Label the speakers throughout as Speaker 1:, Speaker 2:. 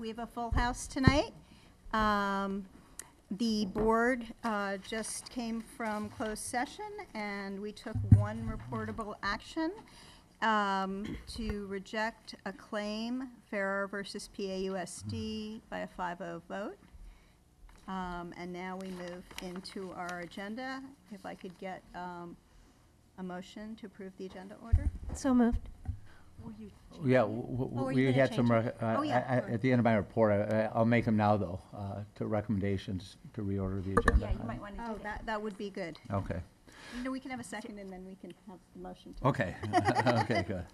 Speaker 1: We have a full house tonight. The board just came from closed session, and we took one reportable action to reject a claim, Farrer versus PAUSD, by a 5-0 vote. And now we move into our agenda. If I could get a motion to approve the agenda order.
Speaker 2: So moved.
Speaker 3: Yeah, we had some, at the end of my report, I'll make them now, though, to recommendations to reorder the agenda.
Speaker 2: Yeah, you might want to do that.
Speaker 1: That would be good.
Speaker 3: Okay.
Speaker 1: You know, we can have a second, and then we can have the motion. To
Speaker 3: Okay. Okay, good.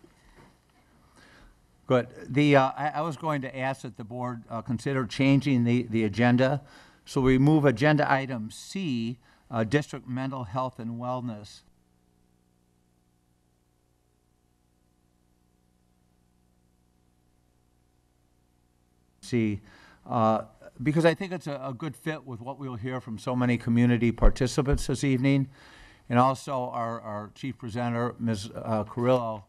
Speaker 3: Good. I was going to ask that the board consider changing the agenda. So we move agenda item C, District Mental Health and Wellness. Because I think it's a good fit with what we'll hear from so many community participants this evening, and also our chief presenter, Ms. Carrillo,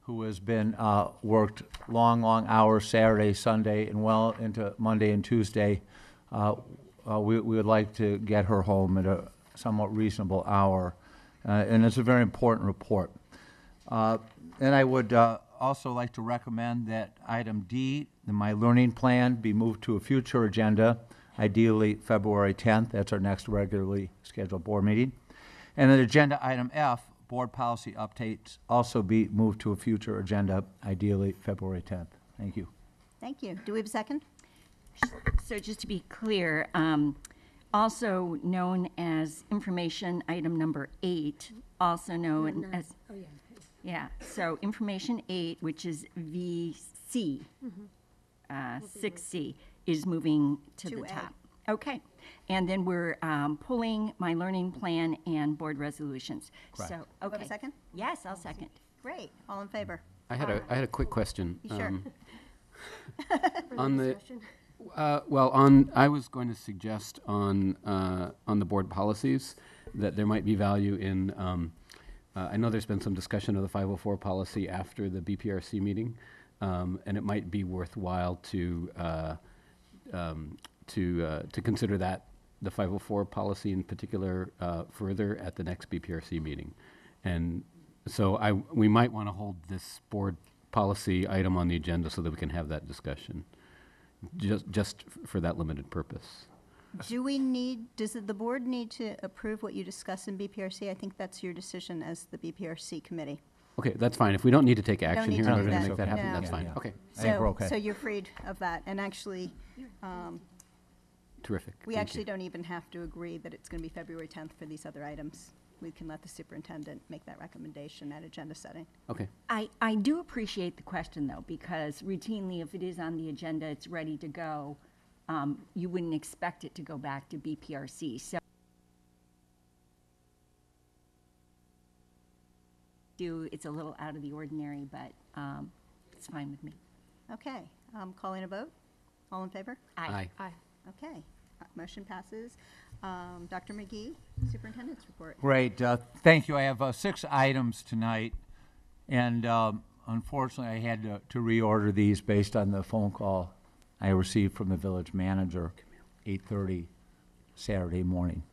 Speaker 3: who has been worked long hours Saturday, Sunday, and well into Monday and Tuesday. We would like to get her home at a somewhat reasonable hour, and it's a very important report. And I would also like to recommend that item D, my learning plan, be moved to a future agenda, ideally February 10th. That's our next regularly scheduled board meeting. And then agenda item F, board policy updates, also be moved to a future agenda, ideally February 10th. Thank you.
Speaker 1: Thank you. Do we have a second?
Speaker 2: So just to be clear, also known as information item number 8, also known as, so information 8, which is VC, 6C, is moving to the
Speaker 1: 2A.
Speaker 2: top. Okay. And then we're pulling my learning plan and board resolutions.
Speaker 3: Correct.
Speaker 2: So,
Speaker 1: Do we
Speaker 2: okay.
Speaker 1: have a second?
Speaker 2: Yes, I'll second.
Speaker 1: Great. All in favor?
Speaker 4: I had a quick question.
Speaker 1: You sure?
Speaker 4: On the I was going to suggest on the board policies that there might be value in. I know there's been some discussion of the 504 policy after the BPRC meeting, and it might be worthwhile to consider that the 504 policy in particular further at the next BPRC meeting, and so we might want to hold this board policy item on the agenda so that we can have that discussion, just for that limited purpose.
Speaker 1: Does the board need to approve what you discuss in BPRC? I think that's your decision as the BPRC committee.
Speaker 4: Okay, that's fine. If we don't need to take action
Speaker 1: need
Speaker 4: here
Speaker 1: to
Speaker 4: in
Speaker 1: do
Speaker 4: order to
Speaker 1: that.
Speaker 4: make that happen,
Speaker 1: No.
Speaker 4: that's fine.
Speaker 3: Yeah.
Speaker 4: Okay,
Speaker 3: I think we're okay.
Speaker 1: So you're freed of that. And actually,
Speaker 4: terrific.
Speaker 1: we
Speaker 4: Thank
Speaker 1: actually
Speaker 4: you.
Speaker 1: don't even have to agree that it's going to be February 10th for these other items. We can let the superintendent make that recommendation at agenda setting.
Speaker 4: Okay.
Speaker 2: I do appreciate the question, though, because routinely, if it is on the agenda, it's ready to go, you wouldn't expect it to go back to BPRC. So it's a little out of the ordinary, but it's fine with me.
Speaker 1: Okay, calling a vote. All in favor?
Speaker 4: Aye.
Speaker 1: Okay, motion passes. Dr. McGee, superintendent's report.
Speaker 3: Great. Thank you. I have 6 items tonight, and unfortunately, I had to reorder these based on the phone call I received from the village manager, 8:30 Saturday morning.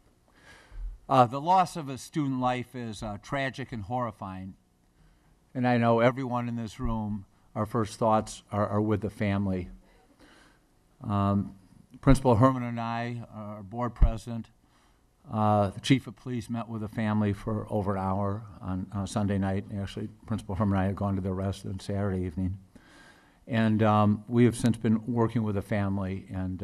Speaker 3: The loss of a student life is tragic and horrifying, and I know everyone in this room, our first thoughts are with the family. Principal Herman and I, our board president, the chief of police met with the family for over an hour on Sunday night. Actually, Principal Herman and I had gone to their residence Saturday evening. And we have since been working with the family, and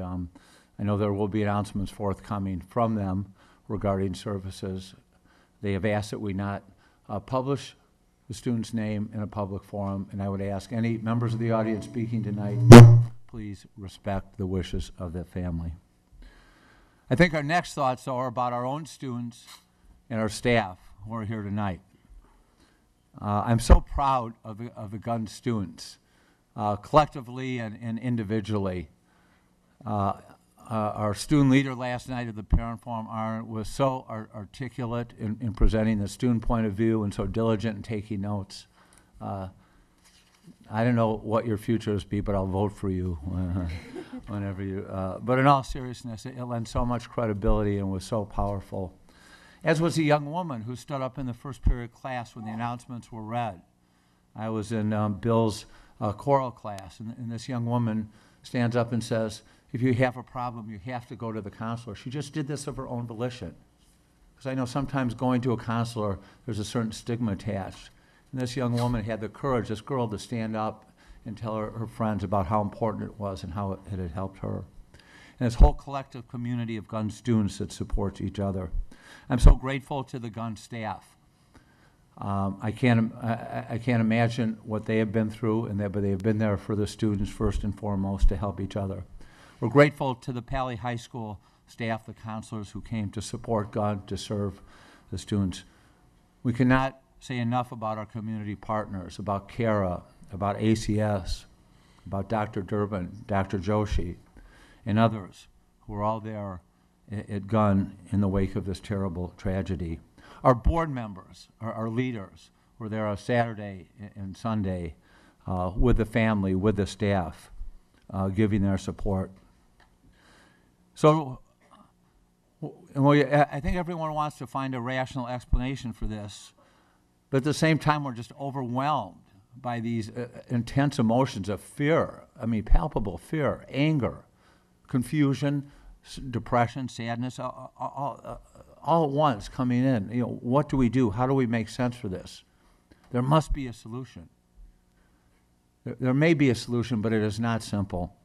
Speaker 3: I know there will be announcements forthcoming from them regarding services. They have asked that we not publish the student's name in a public forum, and I would ask any members of the audience speaking tonight, please respect the wishes of the family. I think our next thoughts, though, are about our own students and our staff who are here tonight. I'm so proud of the Gunn students, collectively and individually. Our student leader last night at the parent forum, Aaron, was so articulate in presenting the student point of view and so diligent in taking notes. I don't know what your future is be, but I'll vote for you whenever you. But in all seriousness, it lends so much credibility and was so powerful. As was a young woman who stood up in the first period class when the announcements were read. I was in Bill's choral class, and this young woman stands up and says, if you have a problem, you have to go to the counselor. She just did this of her own volition. Because I know sometimes going to a counselor, there's a certain stigma attached. And this young woman had the courage, this girl, to stand up and tell her friends about how important it was and how it had helped her. And this whole collective community of gun students that supports each other. I'm so grateful to the gun staff. I can't imagine what they have been through, but they have been there for the students first and foremost to help each other. We're grateful to the Palo High School staff, the counselors who came to support gun, to serve the students. We cannot say enough about our community partners, about CARA, about ACS, about Dr. Durbin, Dr. Joshi, and others who are all there at Gun in the wake of this terrible tragedy. Our board members, our leaders, were there on Saturday and Sunday with the family, with the staff, giving their support. So, I think everyone wants to find a rational explanation for this, but at the same time, we're just overwhelmed by these intense emotions of fear. I mean, palpable fear, anger, confusion, depression, sadness, all at once coming in. You know, what do we do? How do we make sense for this? There must be a solution. There may be a solution, but it is not simple.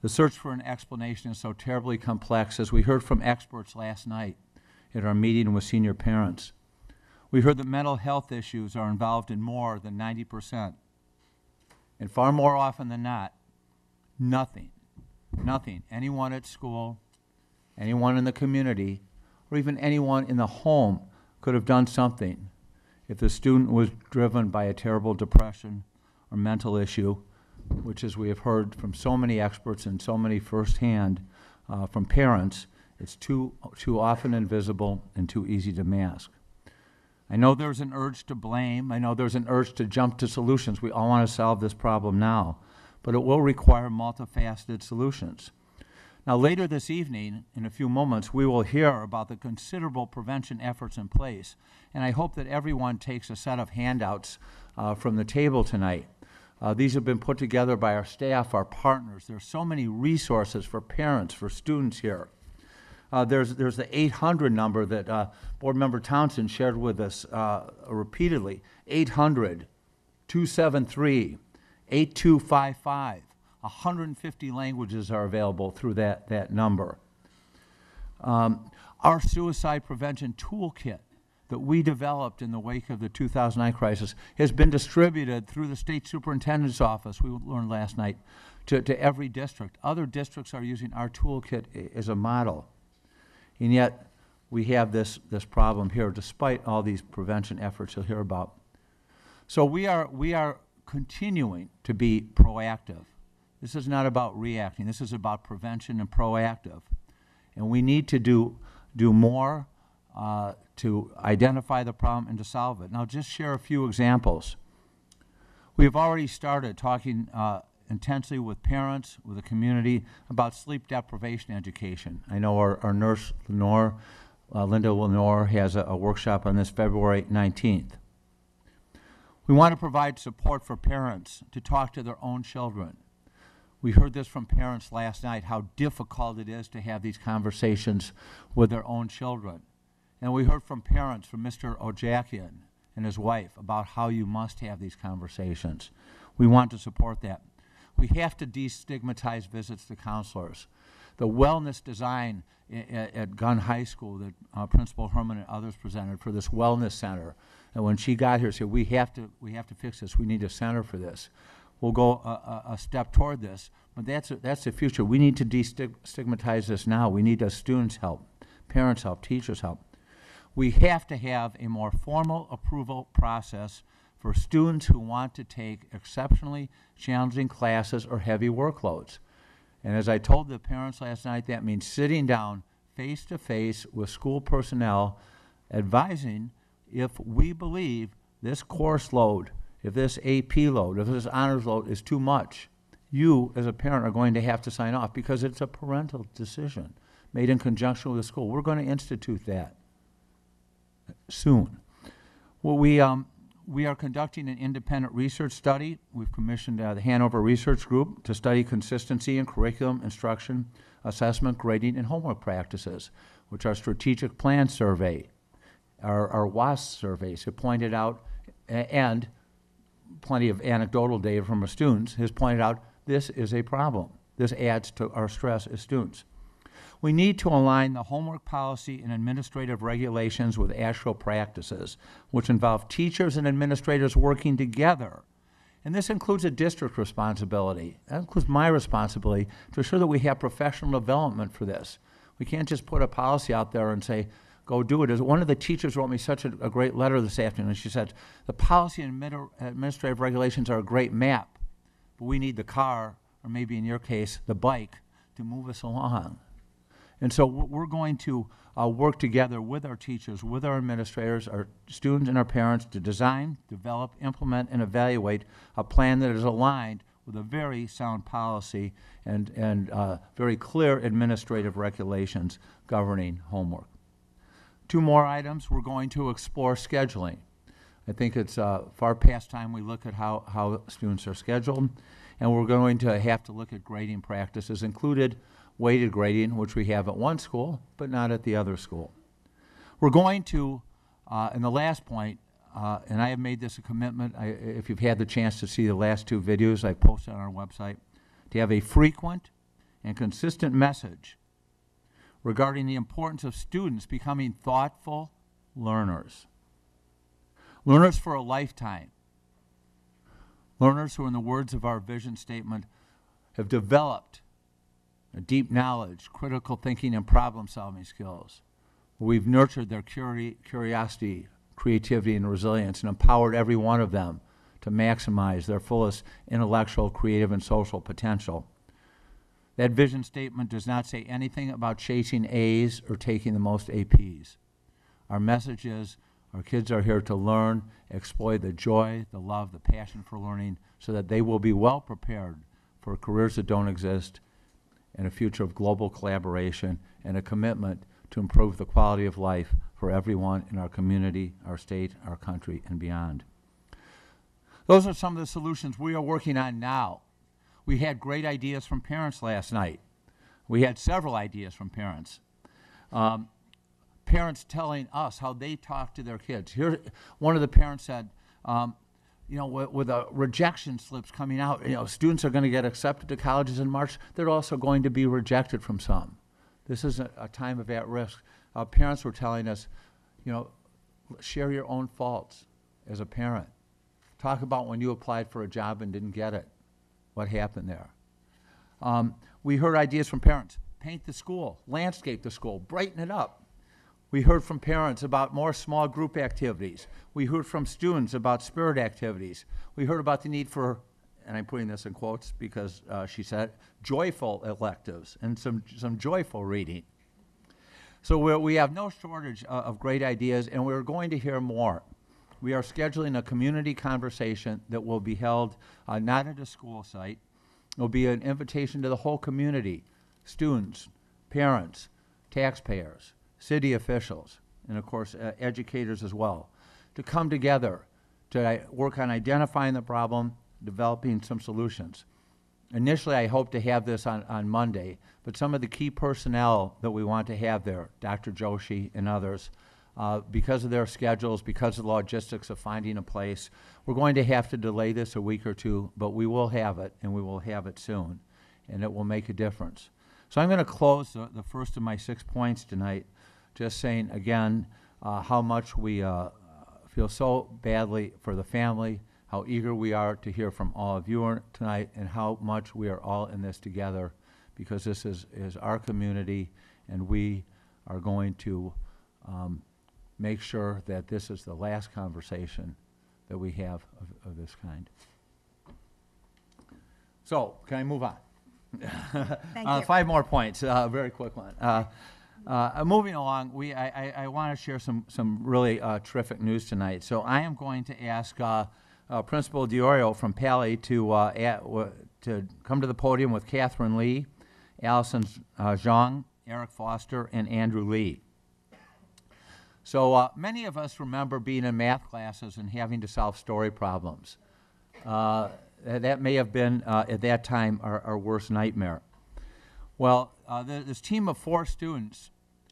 Speaker 3: The search for an explanation is so terribly complex, as we heard from experts last night at our meeting with senior parents. We heard that mental health issues are involved in more than 90%. And far more often than not, nothing, anyone at school, anyone in the community, or even anyone in the home could have done something if the student was driven by a terrible depression or mental issue, which, as we have heard from so many experts and so many firsthand from parents, it's too often invisible and too easy to mask. I know there's an urge to blame. I know there's an urge to jump to solutions. We all want to solve this problem now, but it will require multifaceted solutions. Now, later this evening, in a few moments, we will hear about the considerable prevention efforts in place, and I hope that everyone takes a set of handouts from the table tonight. These have been put together by our staff, our partners. There are so many resources for parents, for students here. There's the 800 number that Board Member Townsend shared with us repeatedly, 800-273-8255. 150 languages are available through that number. Our suicide prevention toolkit that we developed in the wake of the 2009 crisis has been distributed through the state superintendent's office, we learned last night, to every district. Other districts are using our toolkit as a model. And yet, we have this problem here, despite all these prevention efforts you'll hear about. So we are continuing to be proactive. This is not about reacting. This is about prevention and proactive. And we need to do more to identify the problem and to solve it. Now, just share a few examples. We have already started talking intensely with parents, with the community, about sleep deprivation education. I know our nurse, Lenore, Linda Lenore, has a workshop on this February 19th. We want to provide support for parents to talk to their own children. We heard this from parents last night, how difficult it is to have these conversations with their own children. And we heard from parents, from Mr. Ojakian and his wife, about how you must have these conversations. We want to support that. We have to destigmatize visits to counselors. The wellness design at Gun High School that Principal Herman and others presented for this wellness center, and when she got here, said, we have to fix this. We need a center for this. We'll go a step toward this, but that's the future. We need to destigmatize this now. We need students' help, parents' help, teachers' help. We have to have a more formal approval process for students who want to take exceptionally challenging classes or heavy workloads. And as I told the parents last night, that means sitting down face-to-face with school personnel, advising if we believe this course load if this AP load, if this honors load is too much, you as a parent are going to have to sign off because it's a parental decision made in conjunction with the school. We're going to institute that soon. Well, we are conducting an independent research study. We've commissioned the Hanover Research Group to study consistency in curriculum, instruction, assessment, grading, and homework practices, which our strategic plan survey, our WASP surveys have pointed out, and plenty of anecdotal data from our students has pointed out this is a problem. This adds to our stress as students. We need to align the homework policy and administrative regulations with actual practices, which involve teachers and administrators working together. And this includes a district responsibility. That includes my responsibility to ensure that we have professional development for this. We can't just put a policy out there and say, go do it. As one of the teachers wrote me such a great letter this afternoon. She said, the policy and administrative regulations are a great map, but we need the car, or maybe in your case, the bike, to move us along. And so we're going to work together with our teachers, with our administrators, our students, and our parents to design, develop, implement, and evaluate a plan that is aligned with a very sound policy and very clear administrative regulations governing homework. 2 more items. We're going to explore scheduling. I think it's far past time we look at how students are scheduled, and we're going to have to look at grading practices, included weighted grading, which we have at one school, but not at the other school. We're going to, and the last point, and I have made this a commitment, if you've had the chance to see the last 2 videos I posted on our website, to have a frequent and consistent message regarding the importance of students becoming thoughtful learners. Learners for a lifetime. Learners who, in the words of our vision statement, have developed a deep knowledge, critical thinking, and problem-solving skills. We've nurtured their curiosity, creativity, and resilience, and empowered every one of them to maximize their fullest intellectual, creative, and social potential. That vision statement does not say anything about chasing A's or taking the most APs. Our message is our kids are here to learn, exploit the joy, the love, the passion for learning, so that they will be well prepared for careers that don't exist, and a future of global collaboration, and a commitment to improve the quality of life for everyone in our community, our state, our country, and beyond. Those are some of the solutions we are working on now. We had great ideas from parents last night. We had several ideas from parents. Parents telling us how they talk to their kids. Here, one of the parents said, you know, with the rejection slips coming out, you know, students are going to get accepted to colleges in March. They're also going to be rejected from some. This is a time of at-risk. Parents were telling us, you know, share your own faults as a parent. Talk about when you applied for a job and didn't get it. What happened there? We heard ideas from parents. Paint the school, landscape the school, brighten it up. We heard from parents about more small group activities. We heard from students about spirit activities. We heard about the need for, and I'm putting this in quotes because she said, joyful electives and some joyful reading. So we have no shortage of great ideas, and we're going to hear more. We are scheduling a community conversation that will be held not at a school site. It will be an invitation to the whole community, students, parents, taxpayers, city officials, and of course educators as well, to come together to work on identifying the problem, developing some solutions. Initially, I hope to have this on Monday, but some of the key personnel that we want to have there, Dr. Joshi and others, because of their schedules, because of the logistics of finding a place, we're going to have to delay this a week or 2, but we will have it, and we will have it soon, and it will make a difference. So I'm going to close the first of my 6 points tonight, just saying again how much we feel so badly for the family, how eager we are to hear from all of you tonight, and how much we are all in this together, because this is our community, and we are going to make sure that this is the last conversation that we have of this kind. So, can I move on?
Speaker 1: Thank you.
Speaker 3: 5 more points, very quick one. Moving along, I want to share some really terrific news tonight. So I am going to ask Principal Diorio from Palo to come to the podium with Catherine Lee, Allison Zhang, Eric Foster, and Andrew Lee. So many of us remember being in math classes and having to solve story problems. That may have been, at that time, our worst nightmare. Well, this team of 4 students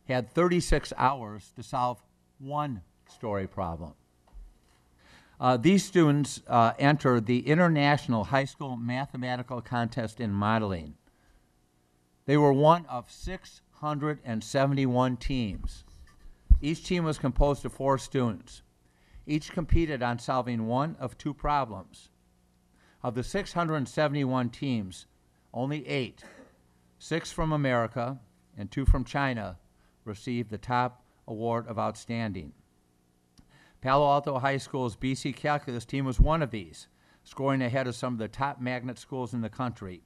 Speaker 3: had 36 hours to solve one story problem. These students entered the International High School Mathematical Contest in Modeling. They were one of 671 teams. Each team was composed of 4 students. Each competed on solving one of 2 problems. Of the 671 teams, only 8, 6 from America and 2 from China, received the top award of outstanding. Palo Alto High School's BC Calculus team was one of these, scoring ahead of some of the top magnet schools in the country.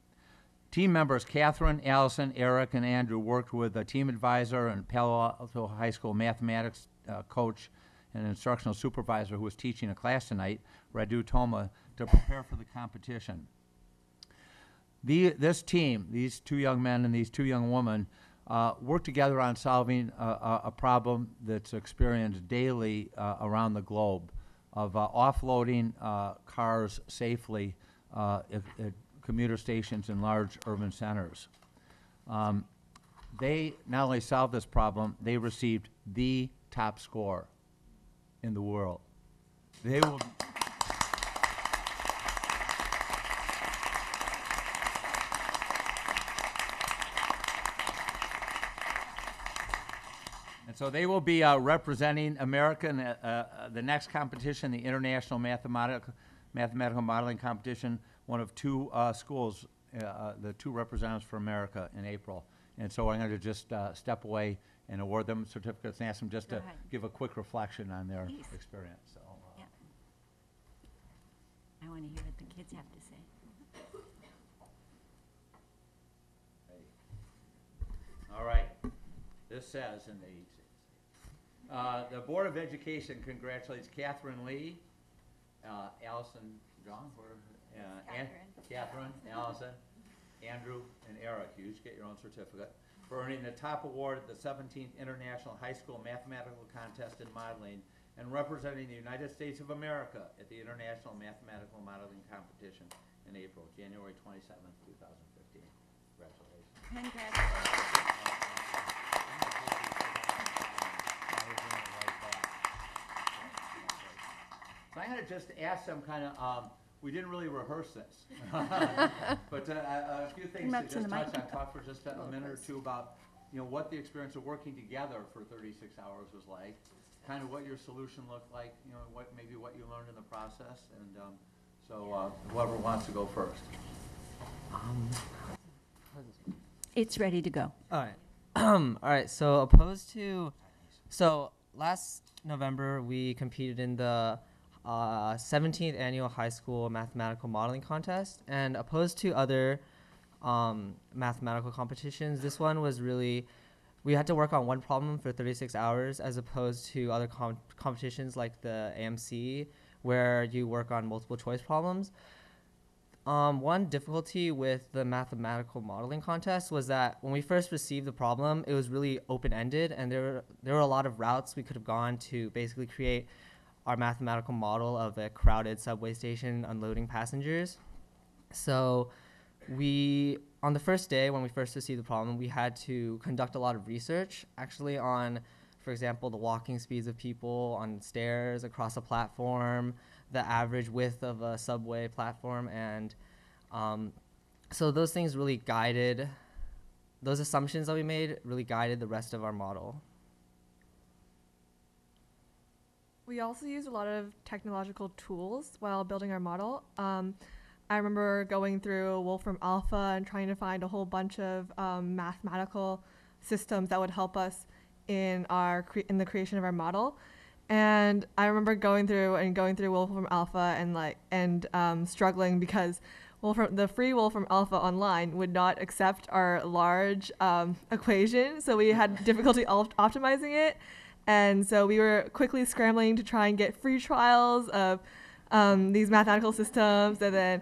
Speaker 3: Team members Catherine, Allison, Eric, and Andrew worked with a team advisor and Palo Alto High School mathematics coach and instructional supervisor who was teaching a class tonight, Radu Toma, to prepare for the competition. This team, these 2 young men and these 2 young women, work together on solving a problem that's experienced daily around the globe of offloading cars safely at commuter stations in large urban centers. They not only solved this problem, they received the top score in the world. They will. So they will be representing America in the next competition, the International Mathematical Modeling Competition, one of 2 schools, the 2 representatives for America in April. And so I'm going to just step away and award them certificates and ask them just to give a quick reflection on their experience. So,
Speaker 2: Yeah. I want to hear what the kids have to say.
Speaker 3: All right. This says in the Board of Education congratulates Catherine Lee, Allison John, Catherine, Allison, Andrew, and Eric. You each get your own certificate for earning the top award at the 17th International High School Mathematical Contest in Modeling and representing the United States of America at the International Mathematical Modeling Competition in April, January 27th, 2015. Congratulations.
Speaker 2: Congratulations.
Speaker 3: So I had to just ask them kind of, we didn't really rehearse this. But a few things to just touch on, talk for just a minute or 2 about, what the experience of working together for 36 hours was like, kind of what your solution looked like, maybe what you learned in the process. And so whoever wants to go first.
Speaker 2: It's ready to go.
Speaker 5: All right. All right. So last November we competed in the 17th annual high school mathematical modeling contest, and opposed to other mathematical competitions, this one was really, we had to work on one problem for 36 hours as opposed to other competitions like the AMC where you work on multiple choice problems. One difficulty with the mathematical modeling contest was that when we first received the problem, it was really open-ended, and there were a lot of routes we could have gone to basically create our mathematical model of a crowded subway station unloading passengers. So on the first day when we first received the problem, we had to conduct a lot of research actually on, for example, the walking speeds of people on stairs across a platform, the average width of a subway platform, and so those things really guided, those assumptions that we made really guided the rest of our model.
Speaker 6: We also used a lot of technological tools while building our model. I remember going through Wolfram Alpha and trying to find a whole bunch of mathematical systems that would help us in the creation of our model. And I remember going through Wolfram Alpha and struggling because the free Wolfram Alpha online would not accept our large equation, so we had difficulty optimizing it. And so we were quickly scrambling to try and get free trials of these mathematical systems. And then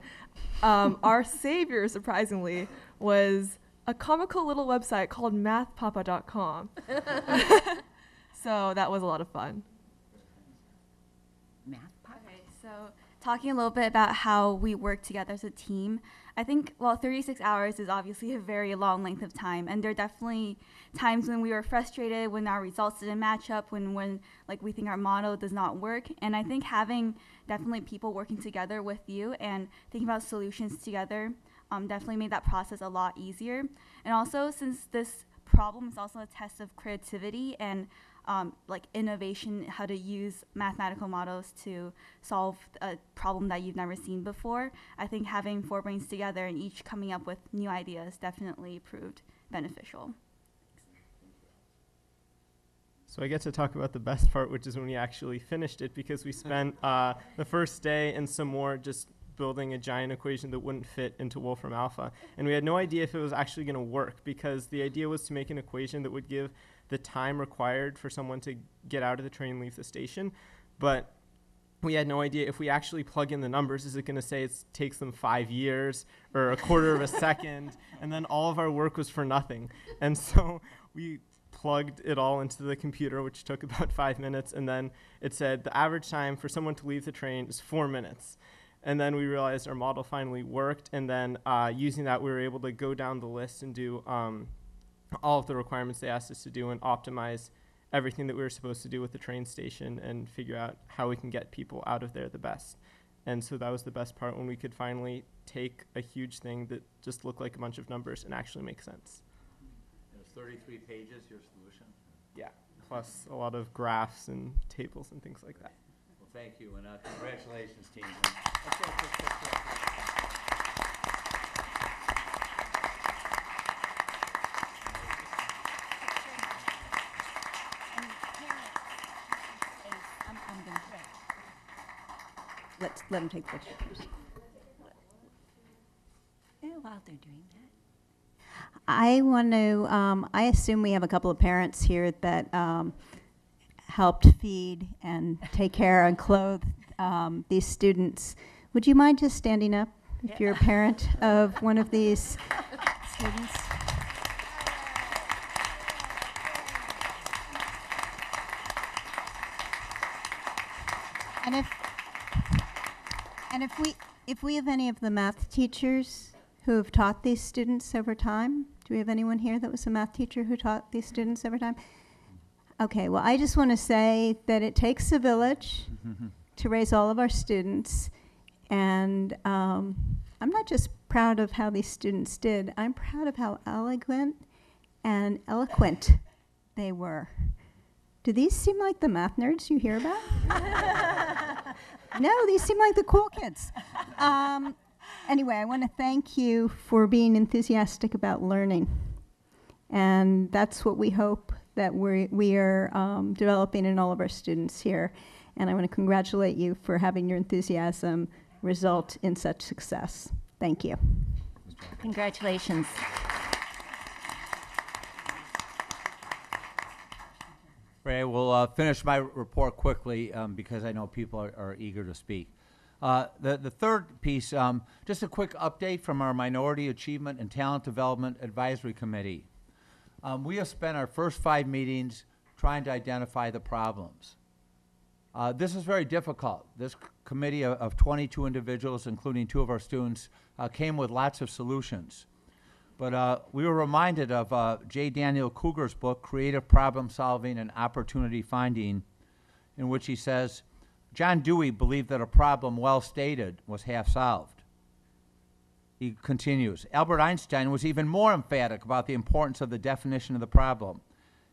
Speaker 6: our savior, surprisingly, was a comical little website called mathpapa.com. So that was a lot of fun.
Speaker 2: Math part?
Speaker 7: Okay, so talking a little bit about how we work together as a team, I think, well, 36 hours is obviously a very long length of time, and there are definitely times when we were frustrated, when our results didn't match up, when like we think our model does not work. And I think having definitely people working together with you and thinking about solutions together definitely made that process a lot easier. And also, since this problem is also a test of creativity and like innovation, how to use mathematical models to solve a problem that you've never seen before, I think having 4 brains together and each coming up with new ideas definitely proved beneficial.
Speaker 8: So I get to talk about the best part, which is when we actually finished it, because we spent the first day and some more just building a giant equation that wouldn't fit into Wolfram Alpha. And we had no idea if it was actually going to work, because the idea was to make an equation that would give the time required for someone to get out of the train and leave the station. But we had no idea if we actually plug in the numbers, is it going to say it takes them 5 years or a quarter of a second? And then all of our work was for nothing. And so we plugged it all into the computer, which took about 5 minutes. And then it said the average time for someone to leave the train is 4 minutes. And then we realized our model finally worked. And then using that, we were able to go down the list and do all of the requirements they asked us to do and optimize everything that we were supposed to do with the train station and figure out how we can get people out of there the best. And so that was the best part, when we could finally take a huge thing that just looked like a bunch of numbers and actually make sense.
Speaker 3: It was 33 pages, your solution?
Speaker 8: Yeah, plus a lot of graphs and tables and things like that.
Speaker 3: Well, thank you, and congratulations, team.
Speaker 1: Let's let them take pictures.
Speaker 2: While they're doing that.
Speaker 1: I want to, I assume we have a couple of parents here that helped feed and take care and clothe these students. Would you mind just standing up if you're a parent of one of these students? And if we have any of the math teachers who have taught these students over time, do we have anyone here that was a math teacher who taught these students over time? Okay, well, I just want to say that it takes a village to raise all of our students, and I'm not just proud of how these students did, I'm proud of how elegant and eloquent they were. Do these seem like the math nerds you hear about? No, these seem like the cool kids. Anyway, I want to thank you for being enthusiastic about learning. And that's what we hope that we are developing in all of our students here. And I want to congratulate you for having your enthusiasm result in such success. Thank you.
Speaker 2: Congratulations.
Speaker 3: Ray, we'll finish my report quickly because I know people are eager to speak. The third piece, just a quick update from our Minority Achievement and Talent Development Advisory Committee. We have spent our first 5 meetings trying to identify the problems. This is very difficult. This committee of 22 individuals, including 2 of our students, came with lots of solutions. But we were reminded of J. Daniel Cougar's book, Creative Problem Solving and Opportunity Finding, in which he says, John Dewey believed that a problem well stated was half solved. He continues, Albert Einstein was even more emphatic about the importance of the definition of the problem.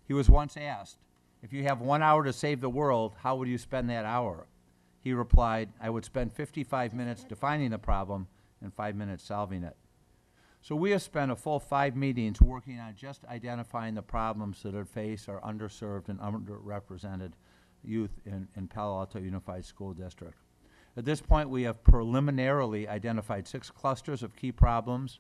Speaker 3: He was once asked, if you have 1 hour to save the world, how would you spend that hour? He replied, I would spend 55 minutes defining the problem and 5 minutes solving it. So we have spent a full 5 meetings working on just identifying the problems that face our underserved and underrepresented youth in Palo Alto Unified School District. At this point, we have preliminarily identified 6 clusters of key problems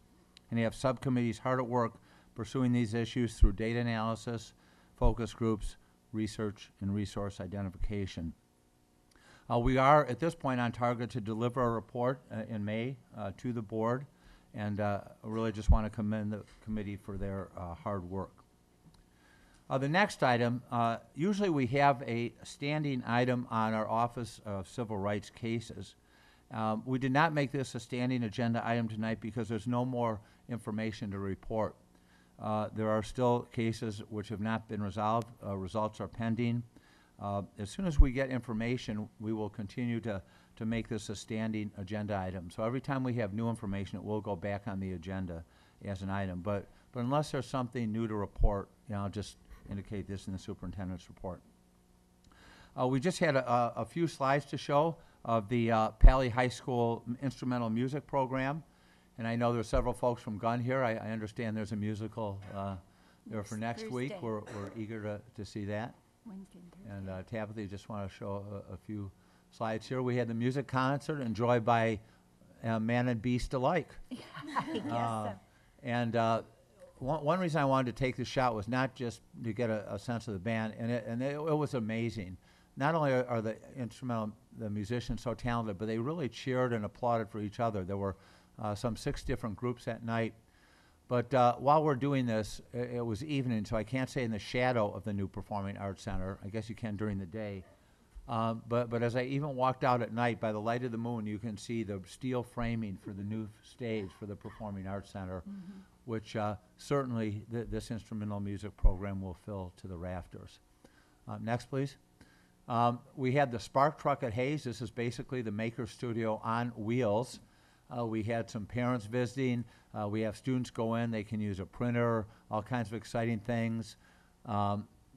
Speaker 3: and have subcommittees hard at work pursuing these issues through data analysis, focus groups, research, and resource identification. We are, at this point, on target to deliver a report in May to the board, and I really just want to commend the committee for their hard work. The next item, usually we have a standing item on our Office of Civil Rights cases. We did not make this a standing agenda item tonight because there's no more information to report. There are still cases which have not been resolved. Results are pending. As soon as we get information, we will continue to make this a standing agenda item. So every time we have new information, it will go back on the agenda as an item. But unless there's something new to report, I'll just indicate this in the superintendent's report. We just had a few slides to show of the Palo High School instrumental music program. And I know there's several folks from Gunn here. I understand there's a musical there for next week.
Speaker 2: Thursday.
Speaker 3: We're eager to see that.
Speaker 2: Wednesday and Thursday.
Speaker 3: And Tabitha, you just want to show a few slides here. We had the music concert enjoyed by man and beast alike. And one reason I wanted to take this shot was not just to get a sense of the band, and it was amazing. Not only are the musicians so talented, but they really cheered and applauded for each other. There were some 6 different groups that night. But while we're doing this, it was evening, so I can't say in the shadow of the new Performing Arts Center. I guess you can during the day. But as I even walked out at night, by the light of the moon, you can see the steel framing for the new stage for the Performing Arts Center, which certainly this instrumental music program will fill to the rafters. Next, please. We had the Spark Truck at Hayes. This is basically the Maker Studio on wheels. We had some parents visiting. We have students go in. They can use a printer, all kinds of exciting things.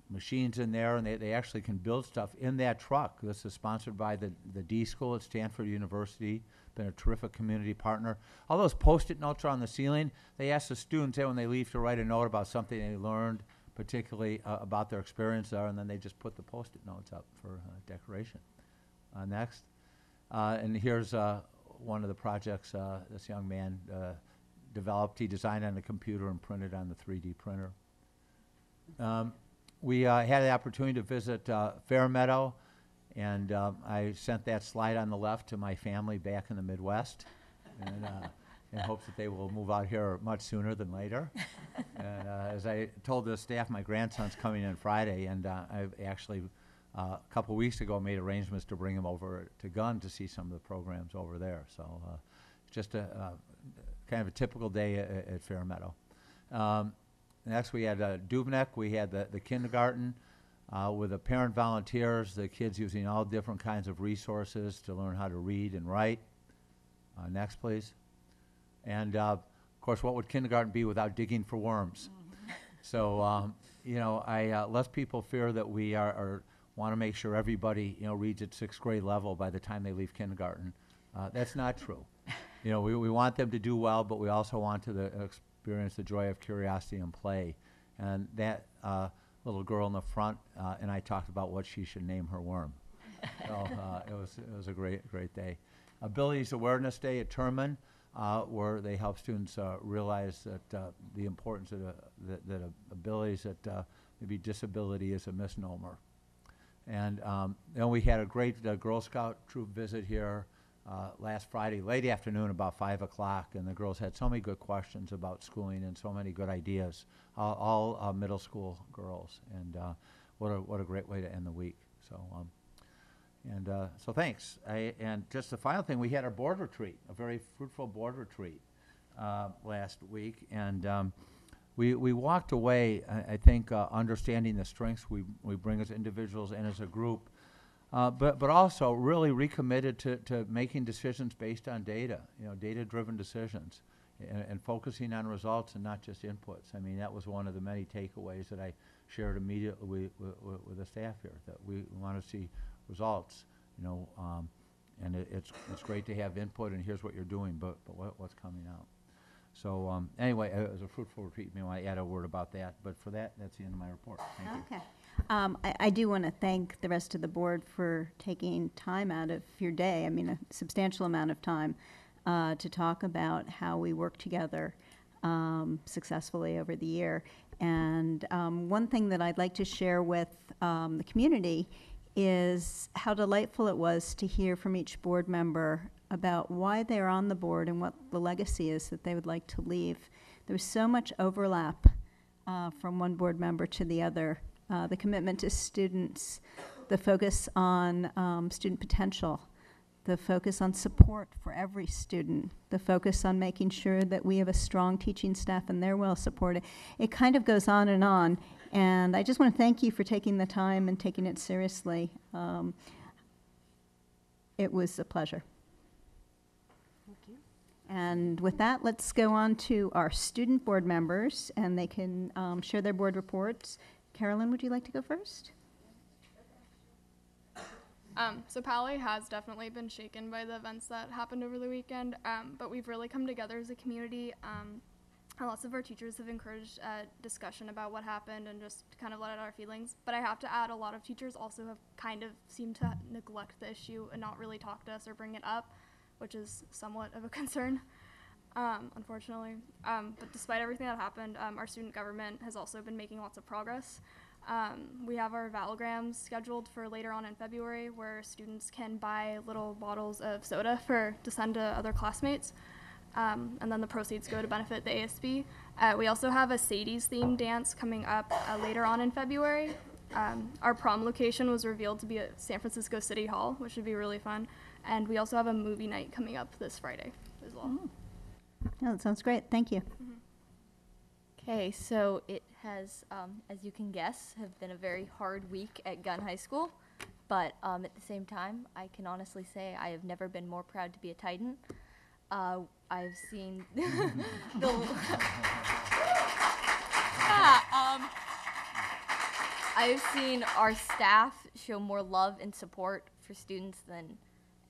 Speaker 3: Machines in there, and they actually can build stuff in that truck. This is sponsored by the D School at Stanford University. Been a terrific community partner. All those Post-it notes are on the ceiling. They ask the students when they leave to write a note about something they learned, particularly about their experience there, and then they just put the Post-it notes up for decoration. Next. And here's one of the projects this young man developed. He designed on the computer and printed on the 3D printer. We had the opportunity to visit Fairmeadow, and I sent that slide on the left to my family back in the Midwest, and in hopes that they will move out here much sooner than later. And as I told the staff, my grandson's coming in Friday, and I've actually a couple weeks ago made arrangements to bring him over to Gunn to see some of the programs over there. So just a kind of a typical day at Fairmeadow. Next, we had Dubnik. We had the kindergarten with the parent volunteers, the kids using all different kinds of resources to learn how to read and write. Next, please. And, of course, what would kindergarten be without digging for worms? So, lest people fear that we want to make sure everybody, reads at 6th grade level by the time they leave kindergarten. That's not true. We want them to do well, but we also want to experience the joy of curiosity and play. And that little girl in the front and I talked about what she should name her worm. So it was a great day. Abilities Awareness Day at Terman, where they help students realize that the importance of that abilities, that maybe disability is a misnomer. And then we had a great Girl Scout troop visit here last Friday, late afternoon, about 5 o'clock, and the girls had so many good questions about schooling and so many good ideas, all middle school girls, and what a great way to end the week. So, so thanks. And just the final thing, we had our board retreat, a very fruitful board retreat last week, and we walked away, I think, understanding the strengths we bring as individuals and as a group, but also really recommitted to making decisions based on data, data-driven decisions, and focusing on results and not just inputs. I mean, that was one of the many takeaways that I shared immediately with the staff here, that we want to see results, and it's great to have input, and here's what you're doing, but what's coming out. So anyway, it was a fruitful retreat. Maybe I want to add a word about that, but for that, that's the end of my report. Thank you.
Speaker 1: Okay. I do want to thank the rest of the board for taking time out of your day, a substantial amount of time, to talk about how we work together successfully over the year. And one thing that I'd like to share with the community is how delightful it was to hear from each board member about why they're on the board and what the legacy is that they would like to leave. There was so much overlap from one board member to the other. The commitment to students, the focus on student potential, the focus on support for every student, the focus on making sure that we have a strong teaching staff and they're well supported. It kind of goes on, and I just want to thank you for taking the time and taking it seriously. It was a pleasure.
Speaker 9: Thank you.
Speaker 1: And with that, let's go on to our student board members, and they can share their board reports. Carolyn, would you like to go first?
Speaker 10: So Palo has definitely been shaken by the events that happened over the weekend, but we've really come together as a community. And lots of our teachers have encouraged discussion about what happened and just kind of let out our feelings. But I have to add, a lot of teachers also have kind of seemed to neglect the issue and not really talk to us or bring it up, which is somewhat of a concern, unfortunately. But despite everything that happened, our student government has also been making lots of progress. We have our valograms scheduled for later on in February, where students can buy little bottles of soda to send to other classmates, and then the proceeds go to benefit the ASB. We also have a Sadie's themed dance coming up later on in February. Our prom location was revealed to be at San Francisco City Hall, which should be really fun, and we also have a movie night coming up this Friday as well.
Speaker 1: Oh, that sounds great. Thank you.
Speaker 11: Okay, so it has, as you can guess, have been a very hard week at Gunn High School, but at the same time, I can honestly say I have never been more proud to be a Titan. I've seen I've seen our staff show more love and support for students than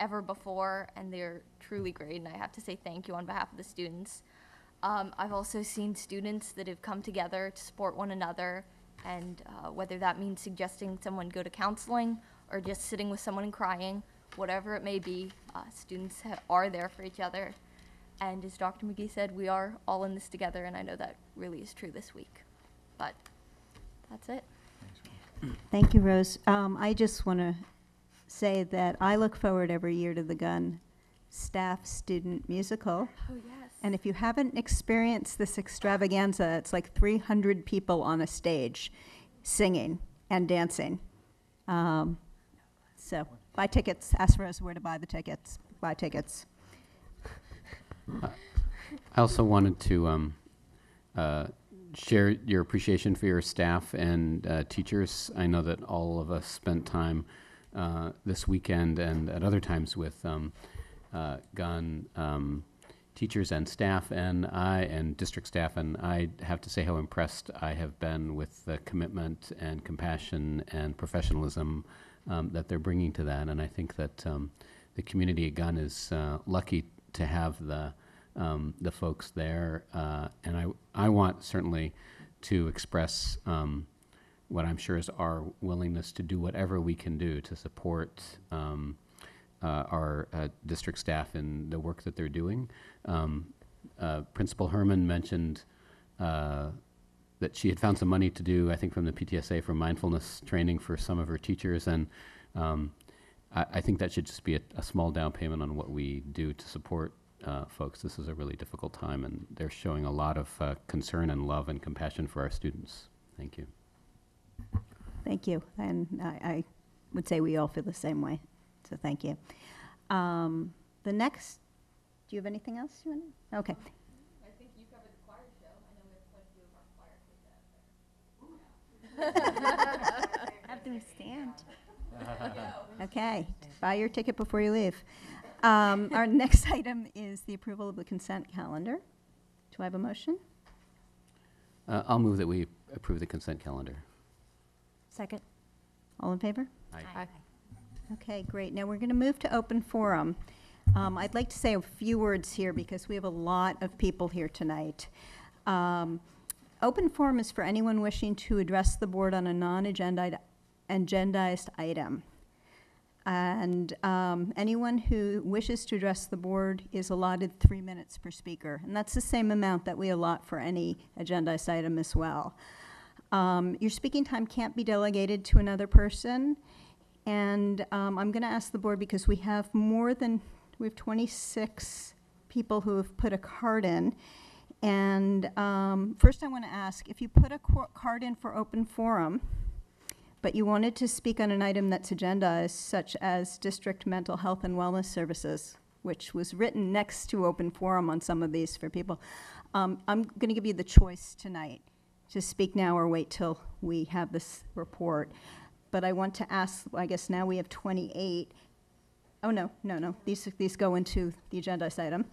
Speaker 11: ever before, and they're truly great, and I have to say thank you on behalf of the students. I've also seen students that have come together to support one another, and whether that means suggesting someone go to counseling or just sitting with someone and crying, whatever it may be, students are there for each other. And as Dr. McGee said, we are all in this together, and I know that really is true this week. But that's it.
Speaker 1: Thank you, Rose. I just want to say that I look forward every year to the Gunn Staff Student Musical.
Speaker 11: Oh, yes.
Speaker 1: And if you haven't experienced this extravaganza, it's like 300 people on a stage singing and dancing. So buy tickets. Ask Rose where to buy the tickets. Buy tickets.
Speaker 4: I also wanted to share your appreciation for your staff and teachers. I know that all of us spent time this weekend and at other times with Gunn teachers and staff and district staff, and I have to say how impressed I have been with the commitment and compassion and professionalism that they're bringing to that. And I think that the community at Gunn is lucky to have the folks there. And I want certainly to express what I'm sure is our willingness to do whatever we can do to support our district staff in the work that they're doing. Principal Herman mentioned that she had found some money to do, I think from the PTSA, for mindfulness training for some of her teachers, and I think that should just be a small down payment on what we do to support folks. This is a really difficult time, and they're showing a lot of concern and love and compassion for our students. Thank you.
Speaker 1: Thank you. And I would say we all feel the same way. So thank you. The next, do you have anything else you want to? Okay.
Speaker 11: I think you covered the choir show. I know we have quite a few of our choir kids out there.
Speaker 7: Have them stand.
Speaker 1: Okay. Buy your ticket before you leave. Our next item is the approval of the consent calendar. Do I have a motion?
Speaker 4: I'll move that we approve the consent calendar.
Speaker 7: Second.
Speaker 1: All in favor?
Speaker 11: Aye.
Speaker 1: Okay, great. Now we're going to move to open forum. I'd like to say a few words here because we have a lot of people here tonight. Open forum is for anyone wishing to address the board on a non-agendized item. And anyone who wishes to address the board is allotted 3 minutes per speaker. And that's the same amount that we allot for any agendized item as well. Your speaking time can't be delegated to another person. And I'm going to ask the board, because we have 26 people who have put a card in. And first I want to ask, if you put a card in for open forum, but you wanted to speak on an item that's agendized, such as district mental health and wellness services, which was written next to open forum on some of these for people, I'm going to give you the choice tonight to speak now or wait till we have this report. But I want to ask, I guess now we have 28. Oh, no. These go into the agendized item.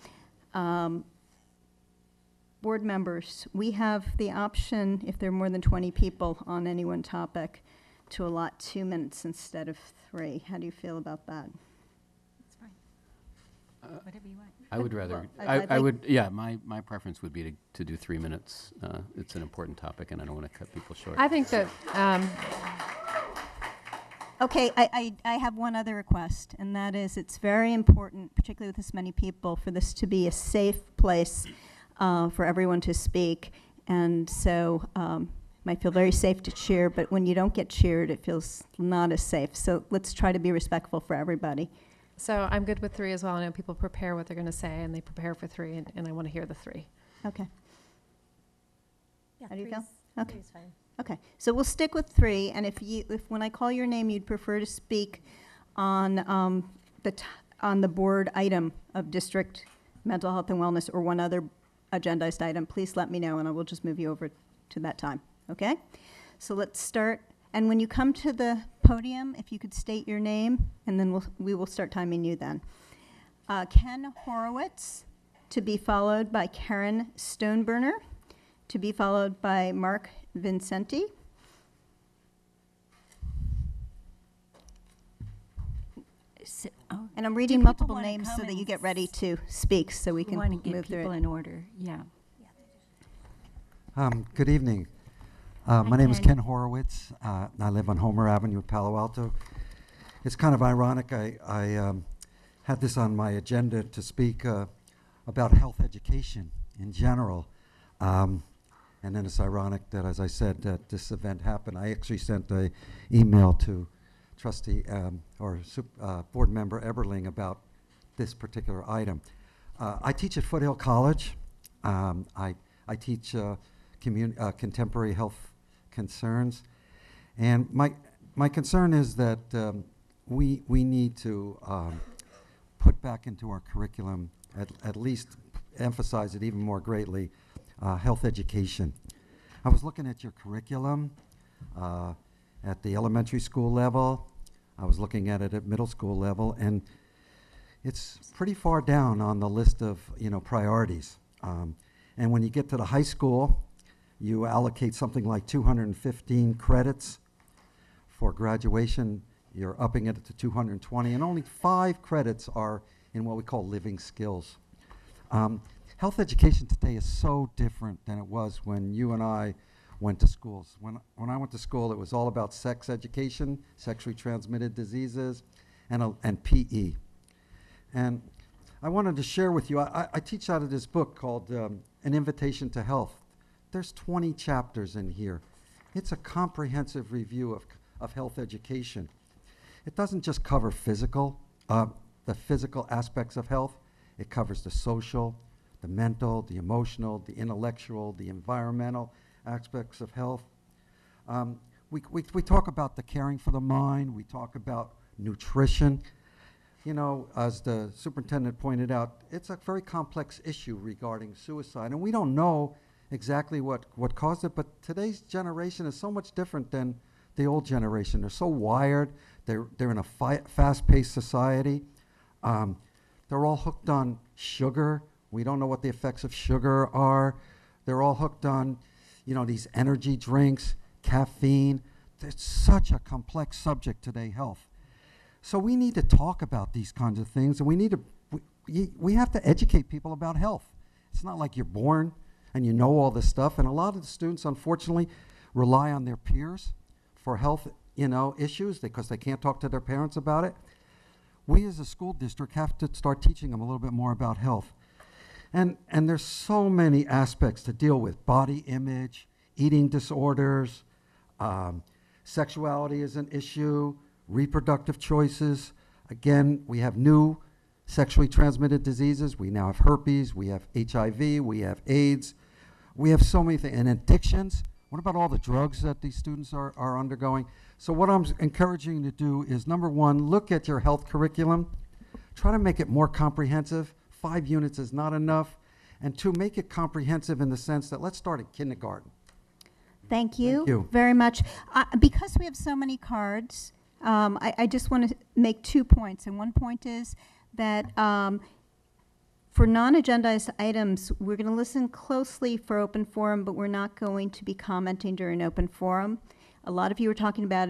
Speaker 1: Board members, we have the option, if there are more than 20 people on any one topic, to allot 2 minutes instead of 3. How do you feel about that?
Speaker 2: That's fine. Whatever you want.
Speaker 4: I would rather,
Speaker 1: Well, I'd
Speaker 4: I
Speaker 1: like-
Speaker 4: would, yeah, my preference would be to do 3 minutes. It's an important topic, and I don't want to cut people short.
Speaker 9: I think that
Speaker 1: Okay, I have one other request, and that is it's very important, particularly with this many people, for this to be a safe place for everyone to speak. And so might feel very safe to cheer, but when you don't get cheered, it feels not as safe. So let's try to be respectful for everybody.
Speaker 9: so. I'm good with 3 as well. I know people prepare what they're going to say, and they prepare for 3, and I want to hear the 3.
Speaker 1: Okay.
Speaker 12: Yeah,
Speaker 1: How do you feel?
Speaker 12: three's-
Speaker 1: Okay.
Speaker 12: three's fine.
Speaker 1: Okay, so we'll stick with 3, and if when I call your name, you'd prefer to speak on on the board item of district mental health and wellness or one other agendized item, please let me know, and I will just move you over to that time, okay? So let's start, and when you come to the podium, if you could state your name, and then we will start timing you then. Ken Horowitz, to be followed by Karen Stoneburner, to be followed by Mark Vincenti. And I'm reading
Speaker 2: people
Speaker 1: multiple
Speaker 2: wanna
Speaker 1: names so
Speaker 2: come
Speaker 1: that you
Speaker 2: and
Speaker 1: get ready to speak, so we
Speaker 2: We
Speaker 1: can
Speaker 2: want to
Speaker 1: move
Speaker 2: get
Speaker 1: through
Speaker 2: people
Speaker 1: it.
Speaker 2: in order, yeah.
Speaker 13: Good evening. My name is Ken Horowitz. I live on Homer Avenue, Palo Alto. It's kind of ironic. I had this on my agenda to speak about health education in general. And then it's ironic that, as I said, that this event happened. I actually sent an email to trustee board member Eberling about this particular item. I teach at Foothill College. I teach contemporary health concerns, and my concern is that we need to put back into our curriculum, at least emphasize it even more greatly, health education. I was looking at your curriculum at the elementary school level. I was looking at it at middle school level, and it's pretty far down on the list of priorities. And when you get to the high school, you allocate something like 215 credits for graduation. You're upping it to 220, and only 5 credits are in what we call living skills. Health education today is so different than it was when you and I went to schools. When I went to school, it was all about sex education, sexually transmitted diseases, and PE. And I wanted to share with you, I teach out of this book called An Invitation to Health. There's 20 chapters in here. It's a comprehensive review of health education. It doesn't just cover the physical aspects of health. It covers the social, the mental, the emotional, the intellectual, the environmental aspects of health. We talk about the caring for the mind. We talk about nutrition. As the superintendent pointed out, it's a very complex issue regarding suicide, and we don't know exactly what caused it, but today's generation is so much different than the old generation. They're so wired. They're in a fast-paced society. They're all hooked on sugar. We don't know what the effects of sugar are. They're all hooked on, these energy drinks, caffeine. It's such a complex subject today, health. So we need to talk about these kinds of things, and we have to educate people about health. It's not like you're born and you know all this stuff, and a lot of the students, unfortunately, rely on their peers for health, issues because they can't talk to their parents about it. We as a school district have to start teaching them a little bit more about health. And there's so many aspects to deal with: body image, eating disorders, sexuality is an issue, reproductive choices. Again, we have new sexually transmitted diseases. We now have herpes, we have HIV, we have AIDS. We have so many things. And addictions. What about all the drugs that these students are undergoing? So what I'm encouraging you to do is, number one, look at your health curriculum. Try to make it more comprehensive. 5 units is not enough. And two, make it comprehensive in the sense that let's start at kindergarten.
Speaker 1: Thank you,
Speaker 13: Thank you.
Speaker 1: very much. Because we have so many cards, I just want to make 2 points. And one point is that for non-agendized items, we're going to listen closely for open forum, but we're not going to be commenting during open forum. A lot of you are talking about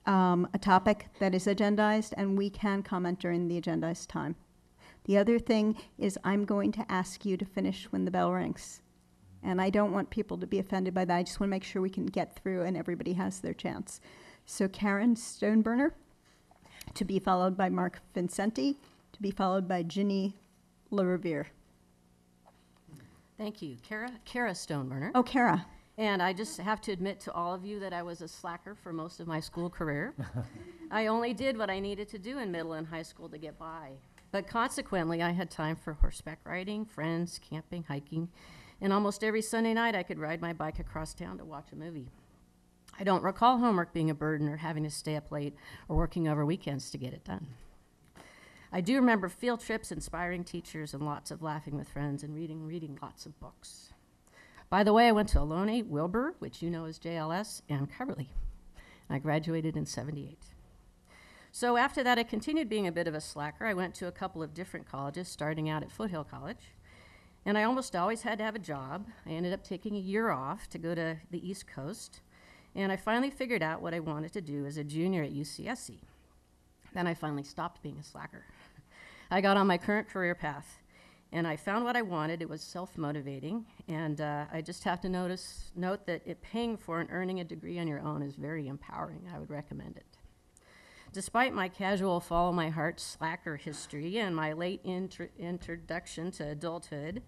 Speaker 1: a topic that is agendized, and we can comment during the agendized time. The other thing is I'm going to ask you to finish when the bell rings. And I don't want people to be offended by that. I just want to make sure we can get through and everybody has their chance. So Karen Stoneburner, to be followed by Mark Vincenti, to be followed by Ginny LaRevere.
Speaker 12: Thank you. Kara Stoneburner.
Speaker 1: Oh, Kara.
Speaker 12: And I just have to admit to all of you that I was a slacker for most of my school career. I only did what I needed to do in middle and high school to get by. But consequently, I had time for horseback riding, friends, camping, hiking, and almost every Sunday night I could ride my bike across town to watch a movie. I don't recall homework being a burden or having to stay up late or working over weekends to get it done. I do remember field trips, inspiring teachers, and lots of laughing with friends and reading lots of books. By the way, I went to Ohlone, Wilbur, which you know as JLS, and Coverly. I graduated in '78. So after that, I continued being a bit of a slacker. I went to a couple of different colleges, starting out at Foothill College. And I almost always had to have a job. I ended up taking a year off to go to the East Coast. And I finally figured out what I wanted to do as a junior at UCSC. Then I finally stopped being a slacker. I got on my current career path, and I found what I wanted. It was self-motivating, and I just have to note that paying for and earning a degree on your own is very empowering. I would recommend it. Despite my casual follow my heart slacker history and my late introduction to adulthood,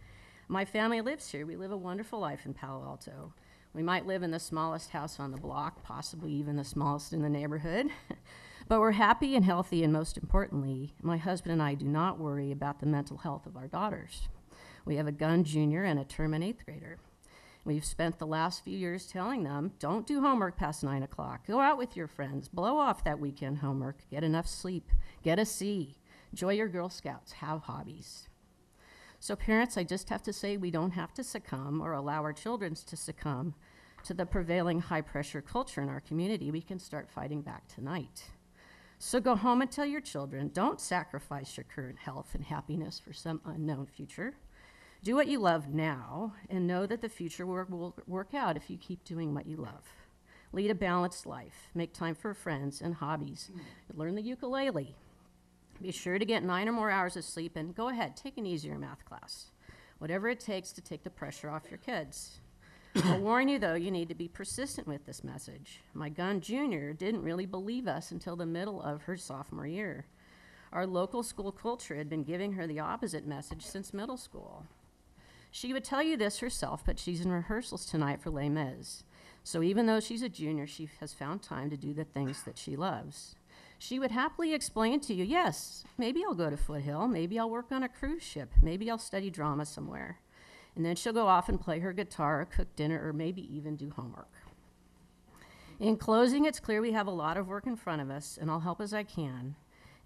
Speaker 12: my family lives here. We live a wonderful life in Palo Alto. We might live in the smallest house on the block, possibly even the smallest in the neighborhood. But we're happy and healthy, and most importantly, my husband and I do not worry about the mental health of our daughters. We have a gun junior and a term and 8th grader. We've spent the last few years telling them, don't do homework past 9 o'clock. Go out with your friends. Blow off that weekend homework. Get enough sleep. Get a C. Enjoy your Girl Scouts. Have hobbies. So parents, I just have to say we don't have to succumb or allow our children to succumb to the prevailing high-pressure culture in our community. We can start fighting back tonight. So go home and tell your children, don't sacrifice your current health and happiness for some unknown future. Do what you love now and know that the future will work out if you keep doing what you love. Lead a balanced life. Make time for friends and hobbies. Learn the ukulele. Be sure to get 9 or more hours of sleep, and go ahead, take an easier math class. Whatever it takes to take the pressure off your kids. I'll warn you, though, you need to be persistent with this message. My gun junior didn't really believe us until the middle of her sophomore year. Our local school culture had been giving her the opposite message since middle school. She would tell you this herself, but she's in rehearsals tonight for Les Mis. So even though she's a junior, she has found time to do the things that she loves. She would happily explain to you, yes, maybe I'll go to Foothill, maybe I'll work on a cruise ship, maybe I'll study drama somewhere. And then she'll go off and play her guitar, or cook dinner, or maybe even do homework. In closing, it's clear we have a lot of work in front of us, and I'll help as I can.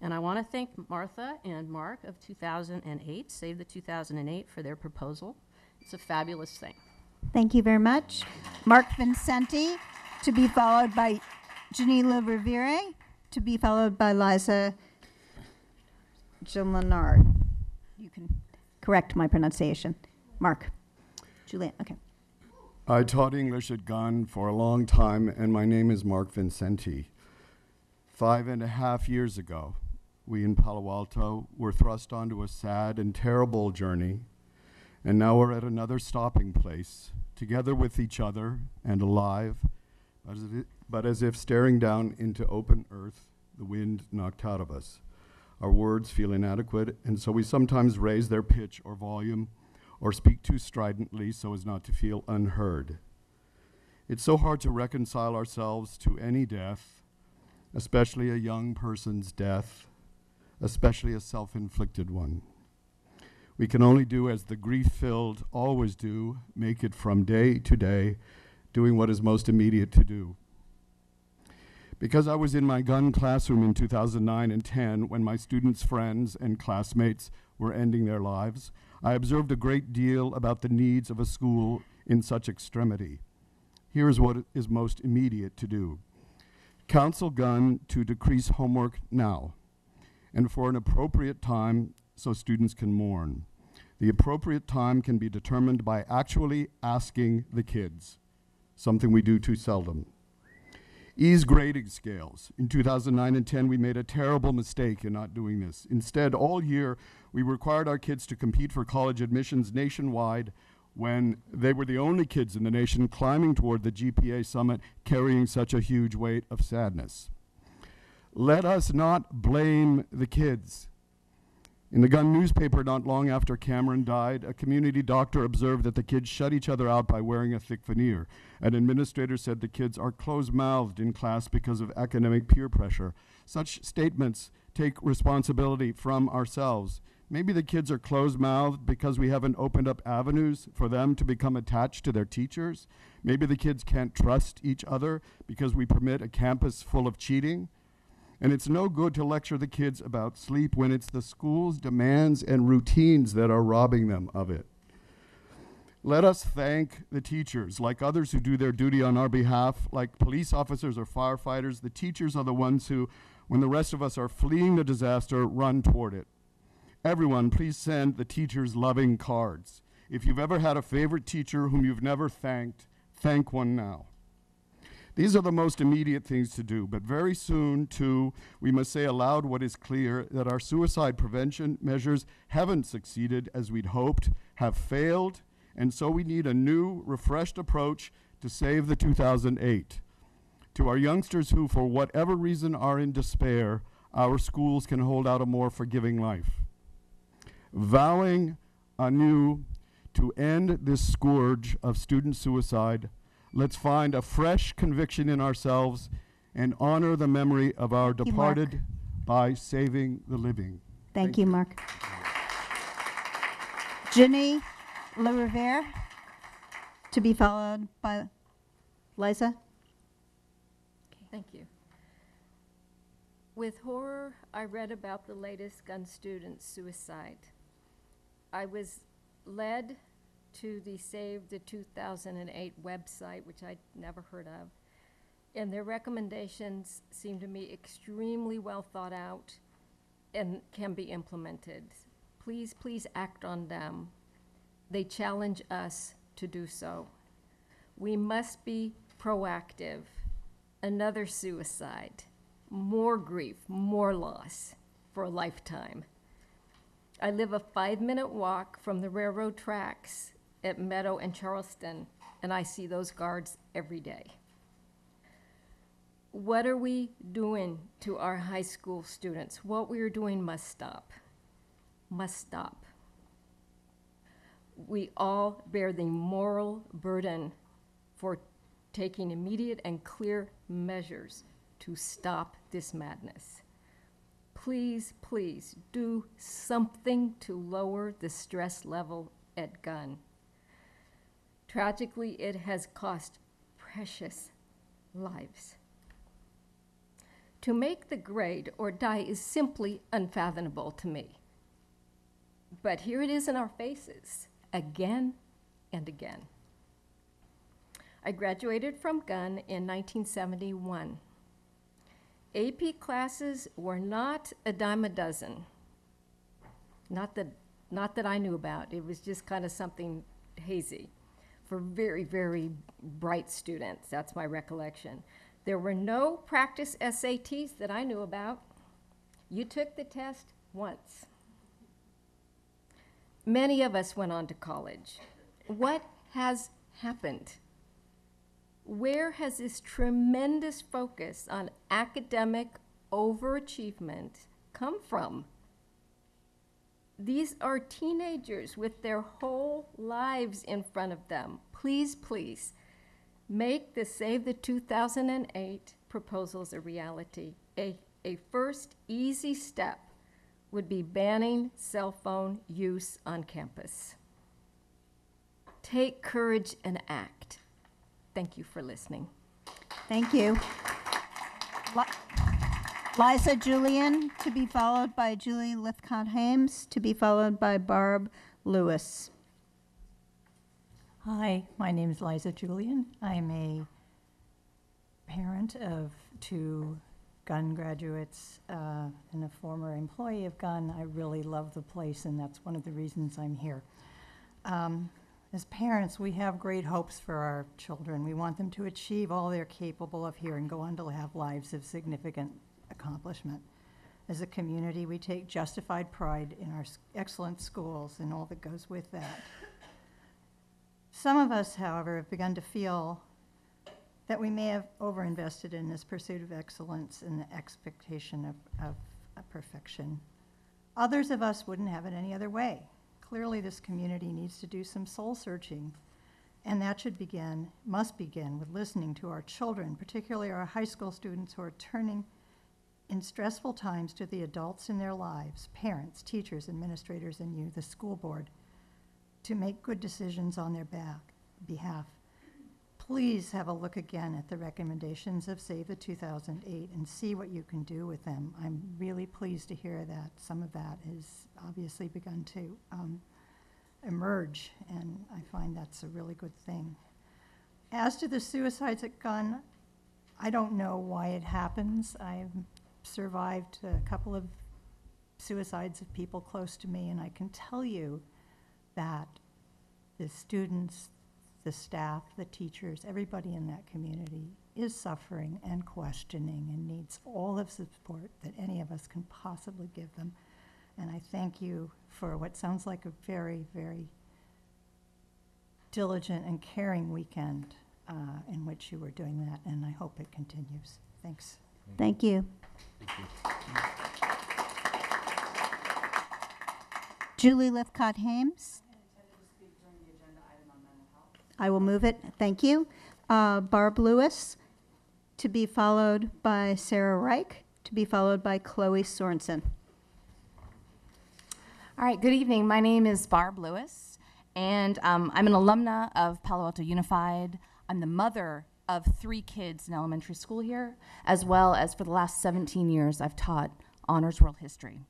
Speaker 12: And I want to thank Martha and Mark of 2008, Save the 2008, for their proposal. It's a fabulous thing.
Speaker 1: Thank you very much. Mark Vincenti, to be followed by Janila Rivere, to be followed by Liza Gillenard. You can correct my pronunciation. Mark. Julian, okay.
Speaker 14: I taught English at Gunn for a long time, and my name is Mark Vincenti. 5.5 years ago, we in Palo Alto were thrust onto a sad and terrible journey, and now we're at another stopping place, together with each other and alive, but as if staring down into open earth, the wind knocked out of us. Our words feel inadequate, and so we sometimes raise their pitch or volume or speak too stridently so as not to feel unheard. It's so hard to reconcile ourselves to any death, especially a young person's death, especially a self-inflicted one. We can only do as the grief-filled always do, make it from day to day, doing what is most immediate to do. Because I was in my gun classroom in 2009 and 10 when my students' friends and classmates were ending their lives, I observed a great deal about the needs of a school in such extremity. Here is what is most immediate to do. Counsel gun to decrease homework now, and for an appropriate time so students can mourn. The appropriate time can be determined by actually asking the kids, something we do too seldom. Ease grading scales. In 2009 and 10, we made a terrible mistake in not doing this. Instead, all year, we required our kids to compete for college admissions nationwide when they were the only kids in the nation climbing toward the GPA summit carrying such a huge weight of sadness. Let us not blame the kids. In the Gun newspaper not long after Cameron died, a community doctor observed that the kids shut each other out by wearing a thick veneer. An administrator said the kids are closed-mouthed in class because of academic peer pressure. Such statements take responsibility from ourselves. Maybe the kids are closed-mouthed because we haven't opened up avenues for them to become attached to their teachers. Maybe the kids can't trust each other because we permit a campus full of cheating. And it's no good to lecture the kids about sleep when it's the school's demands and routines that are robbing them of it. Let us thank the teachers, like others who do their duty on our behalf, like police officers or firefighters. The teachers are the ones who, when the rest of us are fleeing the disaster, run toward it. Everyone, please send the teachers loving cards. If you've ever had a favorite teacher whom you've never thanked, thank one now. These are the most immediate things to do, but very soon, too, we must say aloud what is clear, that our suicide prevention measures haven't succeeded as we'd hoped, have failed, and so we need a new, refreshed approach to save the 2008. To our youngsters who, for whatever reason, are in despair, our schools can hold out a more forgiving life. Vowing anew to end this scourge of student suicide, let's find a fresh conviction in ourselves and honor the memory of our departed by saving the living.
Speaker 1: Thank you, Mark. Jenny LaRivere, to be followed by Liza.
Speaker 15: Thank you. With horror, I read about the latest gun student's suicide. I was led to the Save the 2008 website, which I'd never heard of, and their recommendations seem to me extremely well thought out and can be implemented. Please, please act on them. They challenge us to do so. We must be proactive. Another suicide, more grief, more loss for a lifetime. I live a 5-minute walk from the railroad tracks at Meadow and Charleston, and I see those guards every day. What are we doing to our high school students? What we are doing must stop. Must stop. We all bear the moral burden for taking immediate and clear measures to stop this madness. Please, please do something to lower the stress level at gun. Tragically, it has cost precious lives. To make the grade or die is simply unfathomable to me. But here it is in our faces, again and again. I graduated from gun in 1971. AP classes were not a dime a dozen. Not that I knew about. It was just kind of something hazy for very, very bright students. That's my recollection. There were no practice SATs that I knew about. You took the test once. Many of us went on to college. What has happened? Where has this tremendous focus on academic overachievement come from? These are teenagers with their whole lives in front of them. Please, please, make the Save the 2008 proposals a reality. A first easy step would be banning cell phone use on campus. Take courage and act. Thank you for listening.
Speaker 1: Thank you. Liza Julian, to be followed by Julie Lithcott-Hames, to be followed by Barb Lewis.
Speaker 16: Hi, my name is Liza Julian. I'm a parent of 2 Gun graduates and a former employee of Gun. I really love the place, and that's one of the reasons I'm here. As parents, we have great hopes for our children. We want them to achieve all they're capable of here and go on to have lives of significant accomplishment. As a community, we take justified pride in our excellent schools and all that goes with that. Some of us, however, have begun to feel that we may have overinvested in this pursuit of excellence and the expectation of perfection. Others of us wouldn't have it any other way. Clearly, this community needs to do some soul searching, and that must begin with listening to our children, particularly our high school students who are turning in stressful times to the adults in their lives, parents, teachers, administrators, and you, the school board, to make good decisions on their behalf. Please have a look again at the recommendations of Save the 2008 and see what you can do with them. I'm really pleased to hear that some of that has obviously begun to emerge, and I find that's a really good thing. As to the suicides at Gun, I don't know why it happens. I've survived a couple of suicides of people close to me, and I can tell you that the students, the staff, the teachers, everybody in that community is suffering and questioning and needs all of the support that any of us can possibly give them. And I thank you for what sounds like a very, very diligent and caring weekend in which you were doing that, and I hope it continues. Thanks.
Speaker 1: Thank you.
Speaker 4: Thank you.
Speaker 1: Julie Lithcott-Hames. I will move it. Thank you. Barb Lewis, to be followed by Sarah Reich, to be followed by Chloe Sorensen.
Speaker 17: All right, good evening. My name is Barb Lewis, and I'm an alumna of Palo Alto Unified. I'm the mother of 3 kids in elementary school here, as well as for the last 17 years, I've taught honors world history.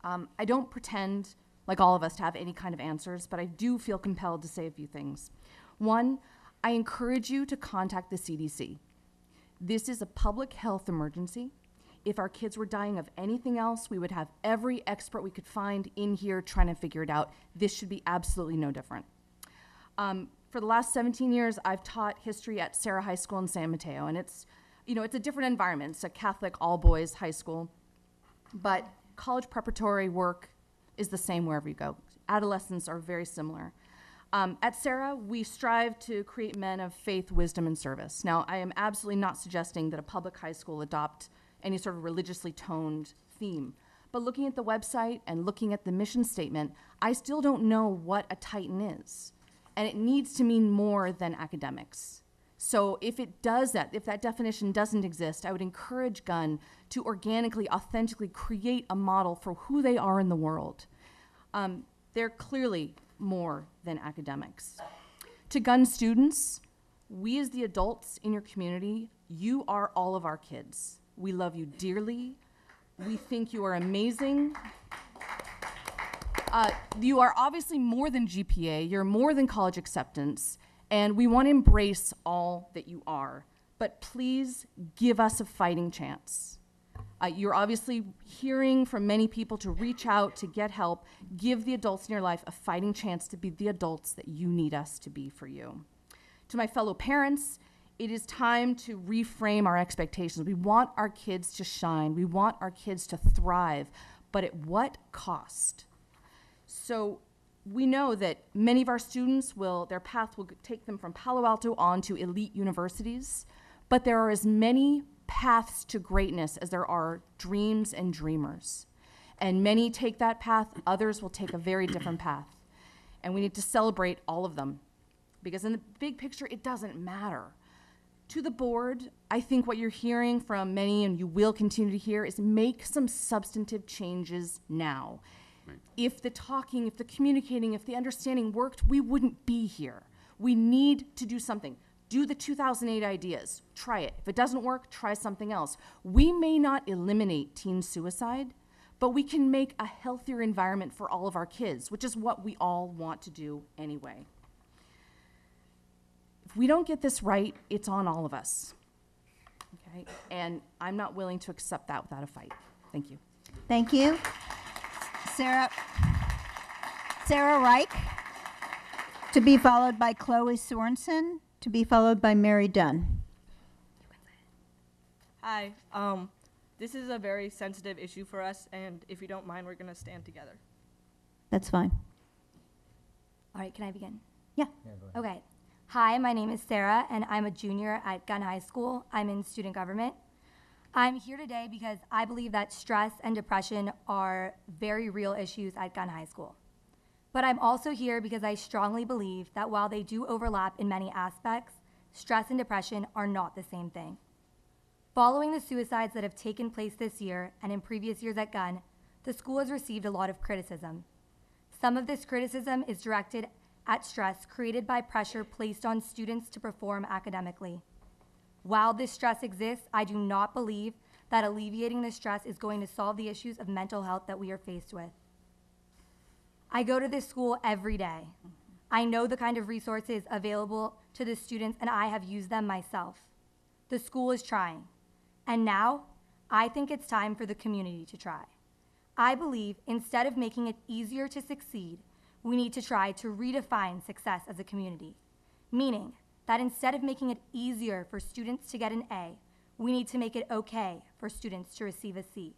Speaker 17: I don't pretend, like all of us, to have any kind of answers, but I do feel compelled to say a few things. One, I encourage you to contact the CDC. This is a public health emergency. If our kids were dying of anything else, we would have every expert we could find in here trying to figure it out. This should be absolutely no different. For the last 17 years, I've taught history at Sarah High School in San Mateo, and it's a different environment. It's a Catholic all-boys high school, but college preparatory work is the same wherever you go. Adolescents are very similar. At Sarah, we strive to create men of faith, wisdom, and service. Now, I am absolutely not suggesting that a public high school adopt any sort of religiously toned theme. But looking at the website and looking at the mission statement, I still don't know what a Titan is. And it needs to mean more than academics. So if it does that, if that definition doesn't exist, I would encourage Gun to organically, authentically create a model for who they are in the world. They're clearly more than academics. To Gun students, we as the adults in your community, you are all of our kids. We love you dearly. We think you are amazing. You are obviously more than GPA. You're more than college acceptance. And we want to embrace all that you are. But please give us a fighting chance. You're obviously hearing from many people to reach out, to get help. Give the adults in your life a fighting chance to be the adults that you need us to be for you. To my fellow parents, it is time to reframe our expectations. We want our kids to shine. We want our kids to thrive. But at what cost? So we know that many of our students their path will take them from Palo Alto on to elite universities, but there are as many paths to greatness as there are dreams and dreamers. And many take that path, others will take a very different path. And we need to celebrate all of them, because in the big picture, it doesn't matter. To the board, I think what you're hearing from many, and you will continue to hear, is make some substantive changes now.
Speaker 4: Right.
Speaker 17: If the talking, if the communicating, if the understanding worked, we wouldn't be here. We need to do something. Do the 2008 ideas. Try it. If it doesn't work, try something else. We may not eliminate teen suicide, but we can make a healthier environment for all of our kids, which is what we all want to do anyway. If we don't get this right, it's on all of us. Okay? And I'm not willing to accept that without a fight. Thank you.
Speaker 1: Thank you. Sarah Reich, to be followed by Chloe Sorensen, to be followed by Mary Dunn.
Speaker 18: Hi. This is a very sensitive issue for us, and if you don't mind, we're going to stand together.
Speaker 1: That's fine.
Speaker 19: All right, can I begin?
Speaker 1: Yeah.
Speaker 19: Okay. Hi, my name is Sarah, and I'm a junior at Gunn High School. I'm in student government. I'm here today because I believe that stress and depression are very real issues at Gunn High School. But I'm also here because I strongly believe that while they do overlap in many aspects, stress and depression are not the same thing. Following the suicides that have taken place this year and in previous years at Gunn, the school has received a lot of criticism. Some of this criticism is directed at stress created by pressure placed on students to perform academically. While this stress exists, I do not believe that alleviating the stress is going to solve the issues of mental health that we are faced with. I go to this school every day. I know the kind of resources available to the students, and I have used them myself. The school is trying. And now, I think it's time for the community to try. I believe instead of making it easier to succeed, we need to try to redefine success as a community, meaning that instead of making it easier for students to get an A, we need to make it okay for students to receive a C.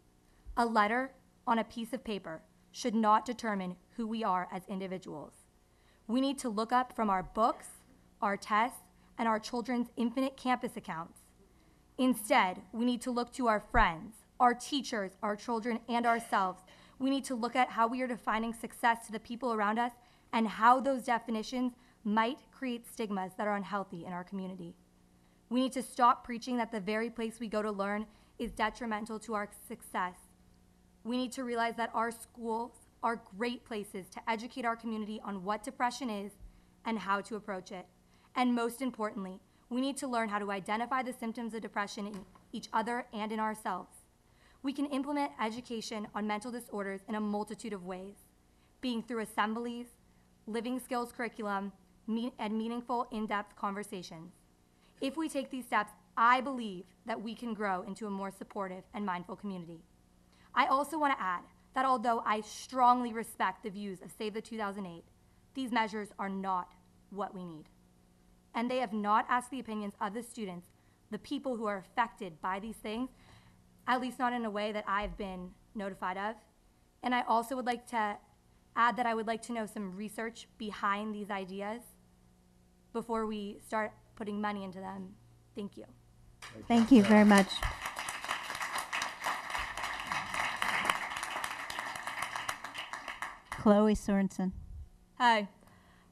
Speaker 19: A letter on a piece of paper should not determine who we are as individuals. We need to look up from our books, our tests, and our children's infinite campus accounts. Instead, we need to look to our friends, our teachers, our children, and ourselves. We need to look at how we are defining success to the people around us and how those definitions might create stigmas that are unhealthy in our community. We need to stop preaching that the very place we go to learn is detrimental to our success. We need to realize that our schools are great places to educate our community on what depression is and how to approach it. And most importantly, we need to learn how to identify the symptoms of depression in each other and in ourselves. We can implement education on mental disorders in a multitude of ways, being through assemblies, living skills curriculum, and meaningful, in-depth conversations. If we take these steps, I believe that we can grow into a more supportive and mindful community. I also want to add that although I strongly respect the views of Save the 2008, these measures are not what we need. And they have not asked the opinions of the students, the people who are affected by these things, at least not in a way that I've been notified of. And I also would like to add that I would like to know some research behind these ideas before we start putting money into them. Thank you.
Speaker 1: Thank you very much. Chloe Sorensen.
Speaker 18: Hi.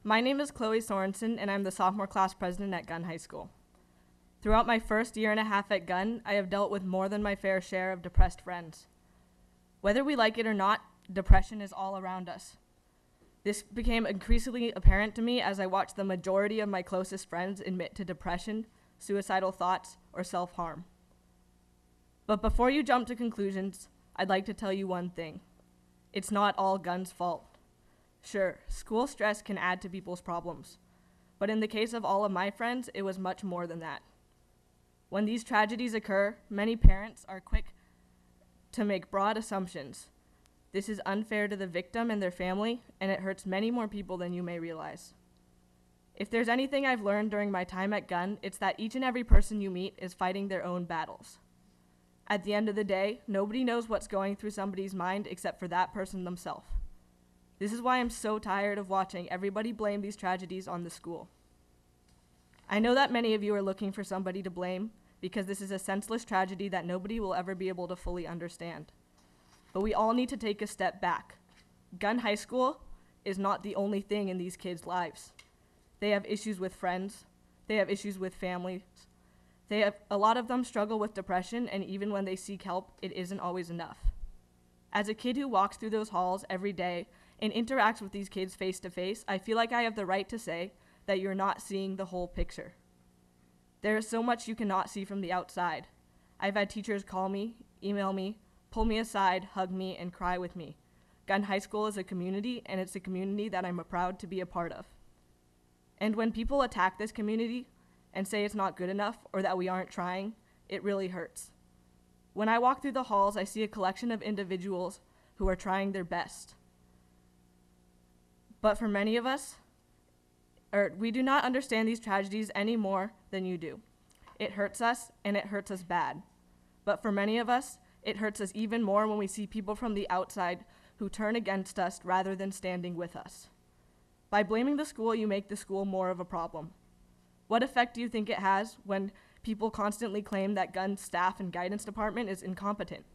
Speaker 18: My name is Chloe Sorensen, and I'm the sophomore class president at Gunn High School. Throughout my first year and a half at Gunn, I have dealt with more than my fair share of depressed friends. Whether we like it or not, depression is all around us. This became increasingly apparent to me as I watched the majority of my closest friends admit to depression, suicidal thoughts, or self-harm. But before you jump to conclusions, I'd like to tell you one thing. It's not all Gunn's fault. Sure, school stress can add to people's problems, but in the case of all of my friends, it was much more than that. When these tragedies occur, many parents are quick to make broad assumptions. This is unfair to the victim and their family, and it hurts many more people than you may realize. If there's anything I've learned during my time at Gunn, it's that each and every person you meet is fighting their own battles. At the end of the day, nobody knows what's going through somebody's mind except for that person themselves. This is why I'm so tired of watching everybody blame these tragedies on the school. I know that many of you are looking for somebody to blame because this is a senseless tragedy that nobody will ever be able to fully understand. But we all need to take a step back. Gunn High School is not the only thing in these kids' lives. They have issues with friends. They have issues with families. A lot of them struggle with depression, and even when they seek help, it isn't always enough. As a kid who walks through those halls every day and interacts with these kids face to face, I feel like I have the right to say that you're not seeing the whole picture. There is so much you cannot see from the outside. I've had teachers call me, email me, pull me aside, hug me, and cry with me. Gun High School is a community, and it's a community that I'm proud to be a part of. And when people attack this community and say it's not good enough or that we aren't trying, it really hurts. When I walk through the halls, I see a collection of individuals who are trying their best. But for many of us, we do not understand these tragedies any more than you do. It hurts us, and it hurts us bad. But for many of us, it hurts us even more when we see people from the outside who turn against us rather than standing with us. By blaming the school, you make the school more of a problem. What effect do you think it has when people constantly claim that Gun staff and guidance department is incompetent?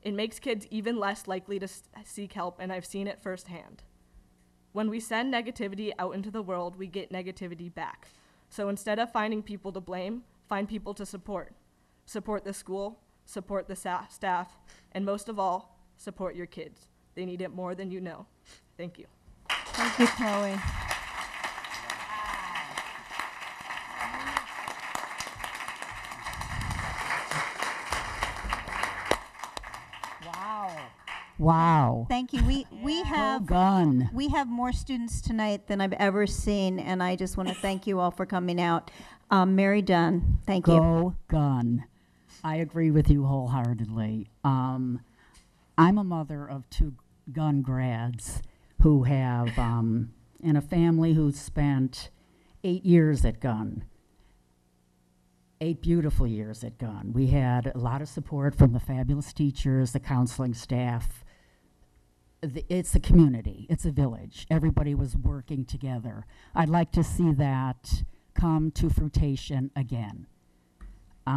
Speaker 18: It makes kids even less likely to seek help, and I've seen it firsthand. When we send negativity out into the world, we get negativity back. So instead of finding people to blame, find people to support. Support the school, support the staff, and most of all, support your kids. They need it more than you know. Thank you.
Speaker 1: Thank you, Chloe.
Speaker 20: Wow.
Speaker 1: Thank you. We have
Speaker 20: Gun.
Speaker 1: we have more students tonight than I've ever seen, and I just want to thank you all for coming out. Mary Dunn, thank you.
Speaker 20: Go Gun. I agree with you wholeheartedly. I'm a mother of 2 Gun grads who have, in a family who spent 8 years at Gun. 8 beautiful years at Gun. We had a lot of support from the fabulous teachers, the counseling staff. It's a community, it's a village. Everybody was working together. I'd like to see that come to fruition again.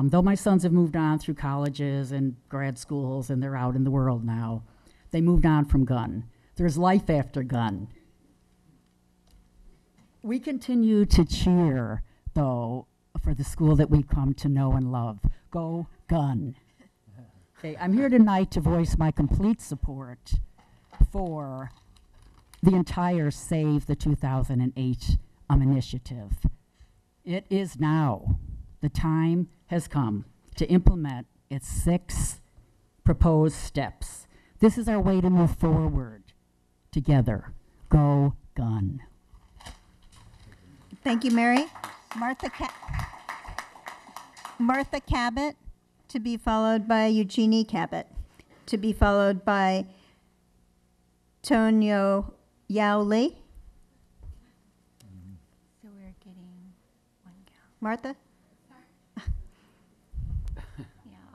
Speaker 20: Though my sons have moved on through colleges and grad schools and they're out in the world now, they moved on from Gun. There's life after Gun. We continue to cheer, though, for the school that we've come to know and love. Go Gun. Okay, I'm here tonight to voice my complete support for the entire Save the 2008 initiative. It is now. The time has come to implement its 6 proposed steps. This is our way to move forward together. Go Gun.
Speaker 1: Thank you, Mary. Martha Cabot, to be followed by Eugenie Cabot, to be followed by Tonyo Yao Lee.
Speaker 2: So we're getting one count.
Speaker 1: Martha?
Speaker 2: Yeah,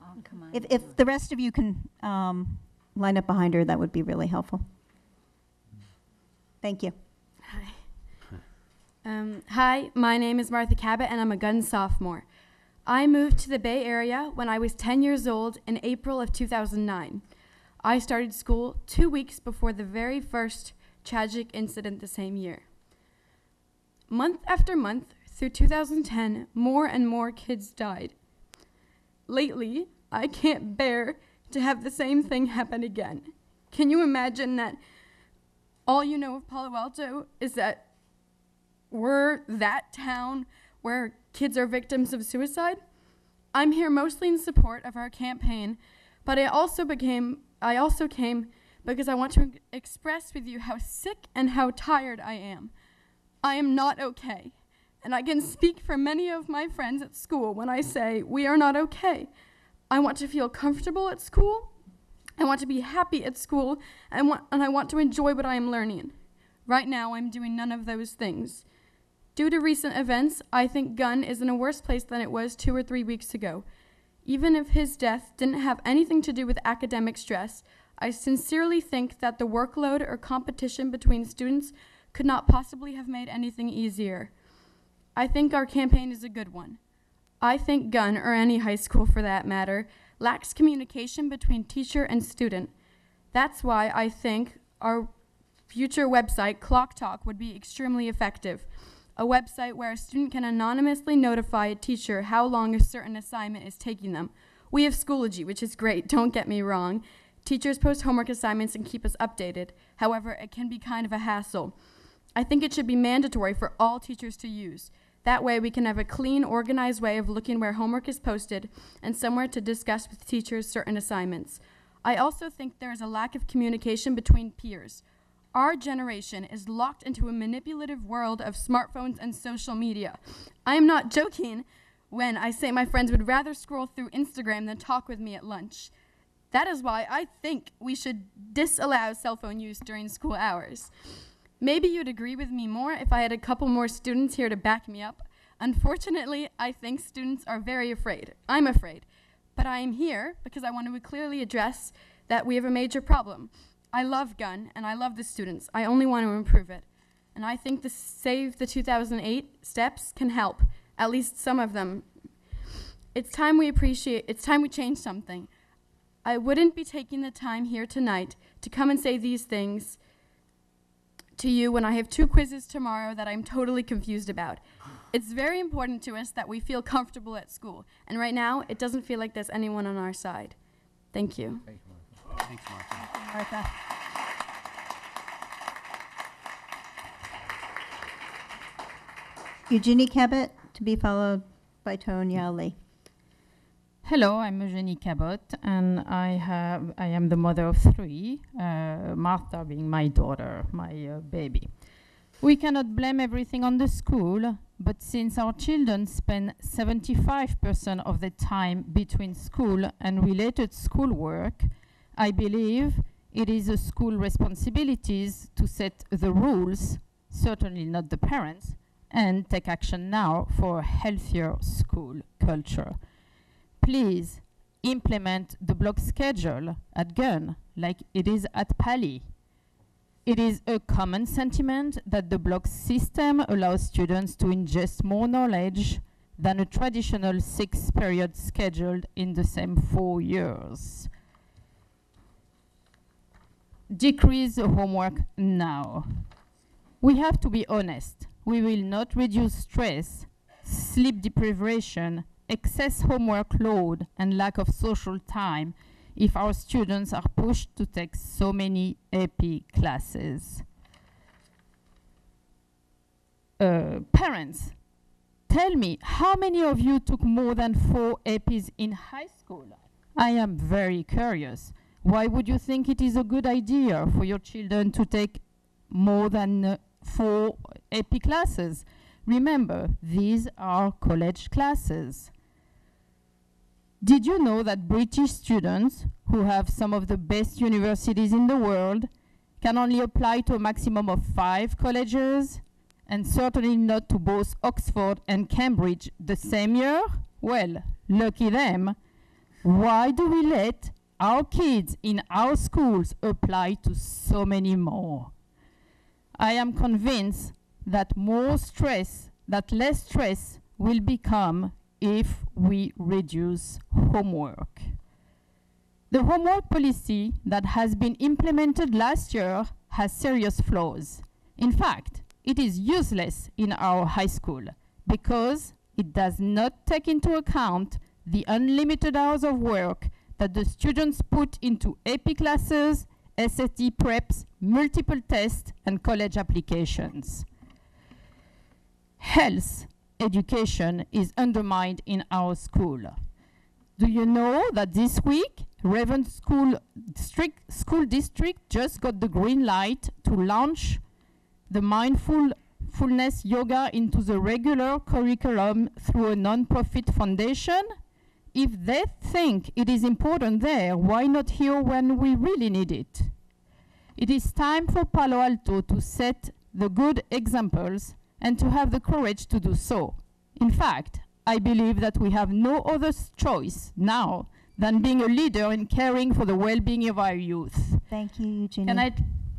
Speaker 2: I'll come on.
Speaker 1: If the rest of you can line up behind her, that would be really helpful. Thank you.
Speaker 21: Hi, my name is Martha Cabot, and I'm a Gun sophomore. I moved to the Bay Area when I was 10 years old in April of 2009. I started school 2 weeks before the very first tragic incident the same year. Month after month, through 2010, more and more kids died. Lately, I can't bear to have the same thing happen again. Can you imagine that all you know of Palo Alto is that we're that town where kids are victims of suicide? I'm here mostly in support of our campaign, but I also came because I want to express with you how sick and how tired I am. I am not okay, and I can speak for many of my friends at school when I say we are not okay. I want to feel comfortable at school, I want to be happy at school, and I want to enjoy what I am learning. Right now, I'm doing none of those things. Due to recent events, I think Gun is in a worse place than it was 2 or 3 weeks ago. Even if his death didn't have anything to do with academic stress, I sincerely think that the workload or competition between students could not possibly have made anything easier. I think our campaign is a good one. I think Gun, or any high school for that matter, lacks communication between teacher and student. That's why I think our future website, Clock Talk, would be extremely effective. a website where a student can anonymously notify a teacher how long a certain assignment is taking them. We have Schoology, which is great, don't get me wrong. Teachers post homework assignments and keep us updated. However, it can be kind of a hassle. I think it should be mandatory for all teachers to use. That way we can have a clean, organized way of looking where homework is posted and somewhere to discuss with teachers certain assignments. I also think there is a lack of communication between peers. Our generation is locked into a manipulative world of smartphones and social media. I am not joking when I say my friends would rather scroll through Instagram than talk with me at lunch. That is why I think we should disallow cell phone use during school hours. Maybe you'd agree with me more if I had a couple more students here to back me up. Unfortunately, I think students are very afraid. I'm afraid. But I am here because I want to clearly address that we have a major problem. I love Gun, and I love the students. I only want to improve it. And I think the Save the 2008 steps can help, at least some of them. It's time we change something. I wouldn't be taking the time here tonight to come and say these things to you when I have 2 quizzes tomorrow that I'm totally confused about. It's very important to us that we feel comfortable at school. And right now, it doesn't feel like there's anyone on our side. Thank you.
Speaker 4: Thanks, Martha.
Speaker 1: Martha. Eugenie Cabot, to be followed by Tonya Lee.
Speaker 5: Hello, I'm Eugenie Cabot, and I am the mother of 3, Martha being my daughter, my baby. We cannot blame everything on the school, but since our children spend 75% of their time between school and related schoolwork, I believe it is the school responsibilities to set the rules, certainly not the parents, and take action now for a healthier school culture. Please implement the block schedule at Gun like it is at Palo. It is a common sentiment that the block system allows students to ingest more knowledge than a traditional 6-period scheduled in the same 4 years. Decrease the homework now. We have to be honest. We will not reduce stress, sleep deprivation, excess homework load, and lack of social time if our students are pushed to take so many AP classes. Parents, tell me, how many of you took more than 4 APs in high school? I am very curious. Why would you think it is a good idea for your children to take more than 4 AP classes? Remember, these are college classes. Did you know that British students, who have some of the best universities in the world, can only apply to a maximum of 5 colleges, and certainly not to both Oxford and Cambridge the same year? Well, lucky them. Why do we let our kids in our schools apply to so many more? I am convinced that less stress will become if we reduce homework. The homework policy that has been implemented last year has serious flaws. In fact, it is useless in our high school because it does not take into account the unlimited hours of work that the students put into AP classes, SAT preps, multiple tests, and college applications. Health education is undermined in our school. Do you know that this week, Raven School District just got the green light to launch the mindfulness yoga into the regular curriculum through a non-profit foundation? If they think it is important there, why not here when we really need it? It is time for Palo Alto to set the good examples and to have the courage to do so. In fact, I believe that we have no other choice now than being a leader in caring for the well-being of our youth.
Speaker 1: Thank you, Eugenie.
Speaker 5: Can I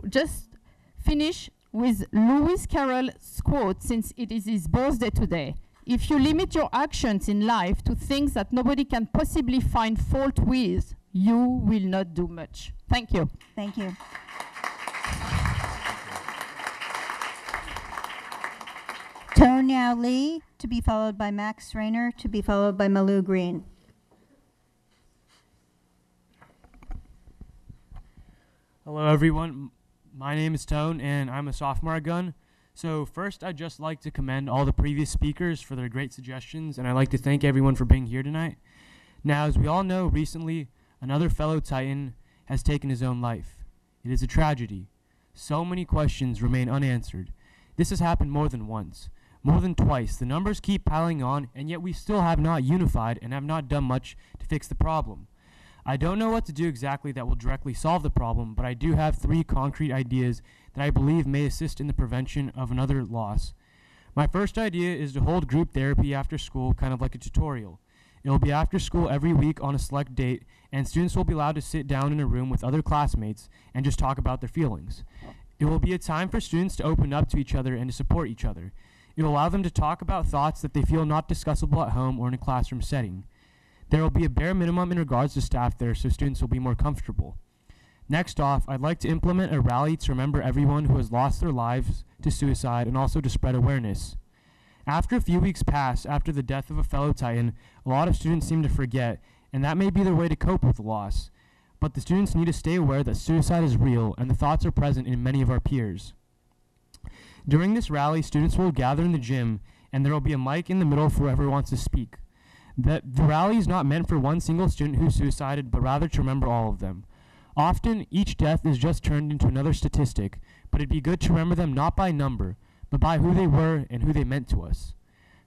Speaker 5: just finish with Lewis Carroll's quote, since it is his birthday today? If you limit your actions in life to things that nobody can possibly find fault with, you will not do much. Thank you.
Speaker 1: Thank you. Tonya Xiaoniao Lee, to be followed by Max Rayner, to be followed by Malou Green.
Speaker 6: Hello, everyone. My name is Tone, and I'm a sophomore at Gunn. So first, I'd just like to commend all the previous speakers for their great suggestions, and I'd like to thank everyone for being here tonight. Now, as we all know, recently, another fellow Titan has taken his own life. It is a tragedy. So many questions remain unanswered. This has happened more than once, more than twice. The numbers keep piling on, and yet we still have not unified and have not done much to fix the problem. I don't know what to do exactly that will directly solve the problem, but I do have 3 concrete ideas that I believe may assist in the prevention of another loss. My first idea is to hold group therapy after school, kind of like a tutorial. It will be after school every week on a select date, and students will be allowed to sit down in a room with other classmates and just talk about their feelings. It will be a time for students to open up to each other and to support each other. It will allow them to talk about thoughts that they feel not discussable at home or in a classroom setting. There will be a bare minimum in regards to staff there, so students will be more comfortable. Next off, I'd like to implement a rally to remember everyone who has lost their lives to suicide and also to spread awareness. After a few weeks pass after the death of a fellow Titan, a lot of students seem to forget, and that may be their way to cope with the loss. But the students need to stay aware that suicide is real and the thoughts are present in many of our peers. During this rally, students will gather in the gym, and there will be a mic in the middle for whoever wants to speak. The rally is not meant for one single student who suicided, but rather to remember all of them. Often, each death is just turned into another statistic, but it'd be good to remember them not by number, but by who they were and who they meant to us.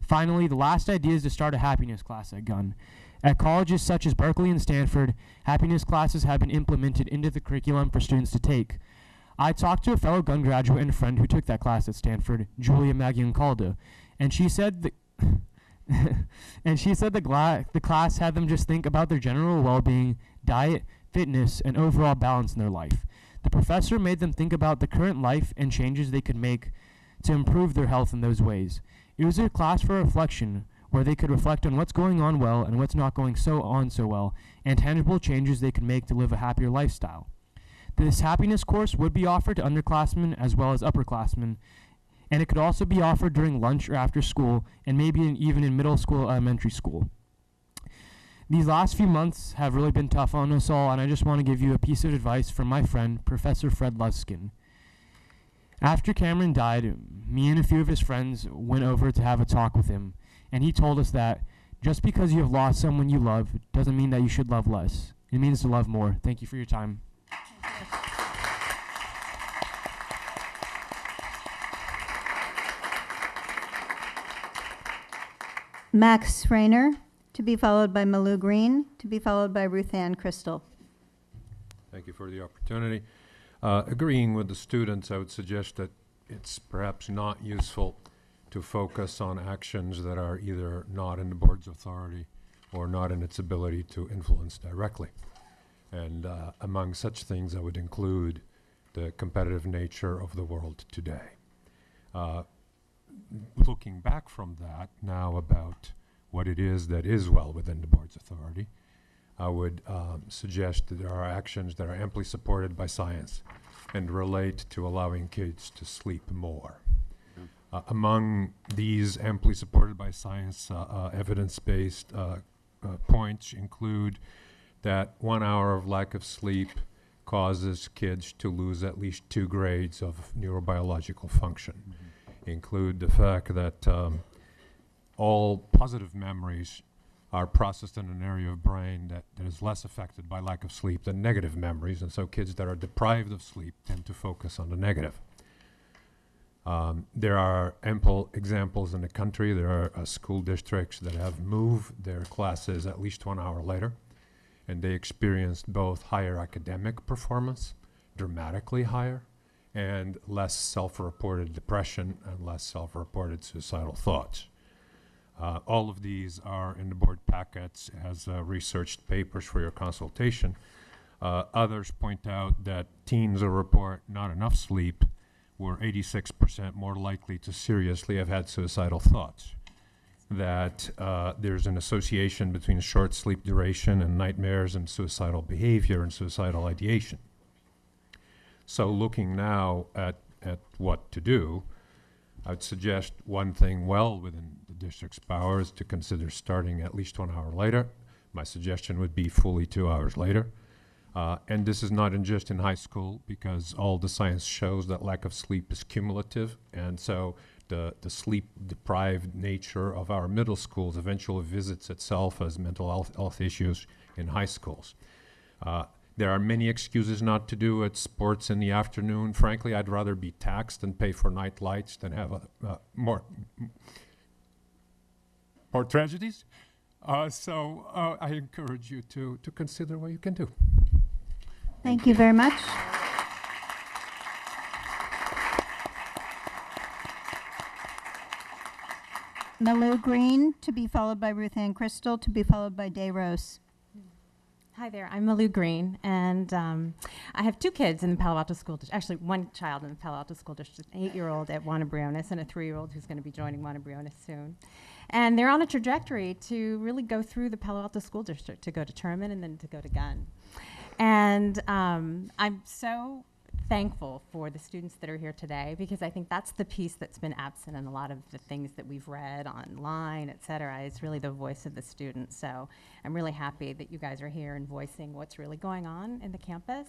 Speaker 6: Finally, the last idea is to start a happiness class at Gunn. At colleges such as Berkeley and Stanford, happiness classes have been implemented into the curriculum for students to take. I talked to a fellow Gunn graduate and a friend who took that class at Stanford, Julia Magiancaldo, and she said the class had them just think about their general well-being, diet, fitness, and overall balance in their life. The professor made them think about the current life and changes they could make to improve their health in those ways. It was a class for reflection, where they could reflect on what's going on well and what's not going so well, and tangible changes they could make to live a happier lifestyle. This happiness course would be offered to underclassmen as well as upperclassmen, and it could also be offered during lunch or after school, and maybe even in middle school, elementary school. These last few months have really been tough on us all, and I just want to give you a piece of advice from my friend, Professor Fred Luskin. After Cameron died, me and a few of his friends went over to have a talk with him, and he told us that just because you have lost someone you love doesn't mean that you should love less. It means to love more. Thank you for your time.
Speaker 1: Max Rayner, to be followed by Malou Green, to be followed by Ruth Ann Crystal.
Speaker 22: Thank you for the opportunity. Agreeing with the students, I would suggest that it's perhaps not useful to focus on actions that are either not in the board's authority or not in its ability to influence directly. And among such things, I would include the competitive nature of the world today. Looking back from that now about what it is that is well within the board's authority, I would suggest that there are actions that are amply supported by science and relate to allowing kids to sleep more. Among these amply supported by science, evidence-based points include that 1 hour of lack of sleep causes kids to lose at least 2 grades of neurobiological function. Include the fact that all positive memories are processed in an area of brain that is less affected by lack of sleep than negative memories, and so kids that are deprived of sleep tend to focus on the negative. There are ample examples in the country. There are school districts that have moved their classes at least 1 hour later, and they experienced both higher academic performance, dramatically higher, and less self-reported depression and less self-reported suicidal thoughts. All of these are in the board packets as researched papers for your consultation. Others point out that teens who report not enough sleep were 86% more likely to seriously have had suicidal thoughts. That there's an association between short sleep duration and nightmares and suicidal behavior and suicidal ideation. So looking now at what to do, I would suggest one thing well within the district's powers to consider starting at least 1 hour later. My suggestion would be fully 2 hours later. And this is not just in high school, because all the science shows that lack of sleep is cumulative, and so the sleep-deprived nature of our middle schools eventually visits itself as mental health issues in high schools. There are many excuses not to do at sports in the afternoon. Frankly, I'd rather be taxed and pay for night lights than have more tragedies. So I encourage you to consider what you can do.
Speaker 1: Thank you very much. Malou Green, to be followed by Ruth Ann Crystal, to be followed by Day Rose.
Speaker 3: Hi there, I'm Malou Green, and I have 2 kids in the Palo Alto School District. Actually, 1 child in the Palo Alto School District, an 8-year-old at Juana Briones and a 3-year-old who's going to be joining Juana Briones soon. And they're on a trajectory to really go through the Palo Alto School District, to go to Terman and then to go to Gunn. And I'm so thankful for the students that are here today, because I think that's the piece that's been absent in a lot of the things that we've read online, et cetera, is really the voice of the students. So I'm really happy that you guys are here and voicing what's really going on in the campus.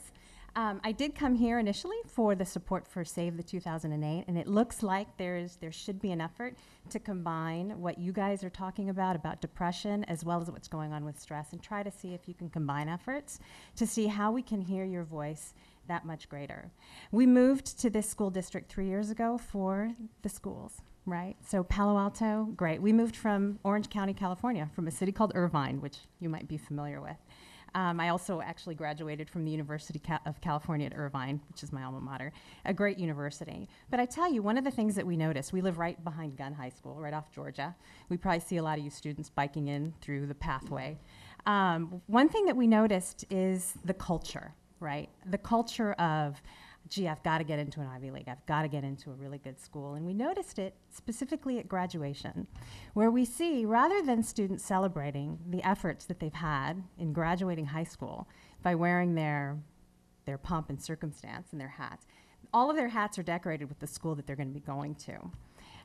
Speaker 3: I did come here initially for the support for Save the 2008, and it looks like there should be an effort to combine what you guys are talking about depression, as well as what's going on with stress, and try to see if you can combine efforts to see how we can hear your voice that much greater. We moved to this school district 3 years ago for the schools, right? So Palo Alto, great. We moved from Orange County, California, from a city called Irvine, which you might be familiar with. I also actually graduated from the University of California at Irvine, which is my alma mater, a great university. But I tell you, one of the things that we noticed, we live right behind Gunn High School, right off Georgia. We probably see a lot of you students biking in through the pathway. One thing that we noticed is the culture, right? The culture of, gee, I've got to get into an Ivy League. I've got to get into a really good school. And we noticed it specifically at graduation, where we see, rather than students celebrating the efforts that they've had in graduating high school by wearing their pomp and circumstance and their hats, all of their hats are decorated with the school that they're going to be going to.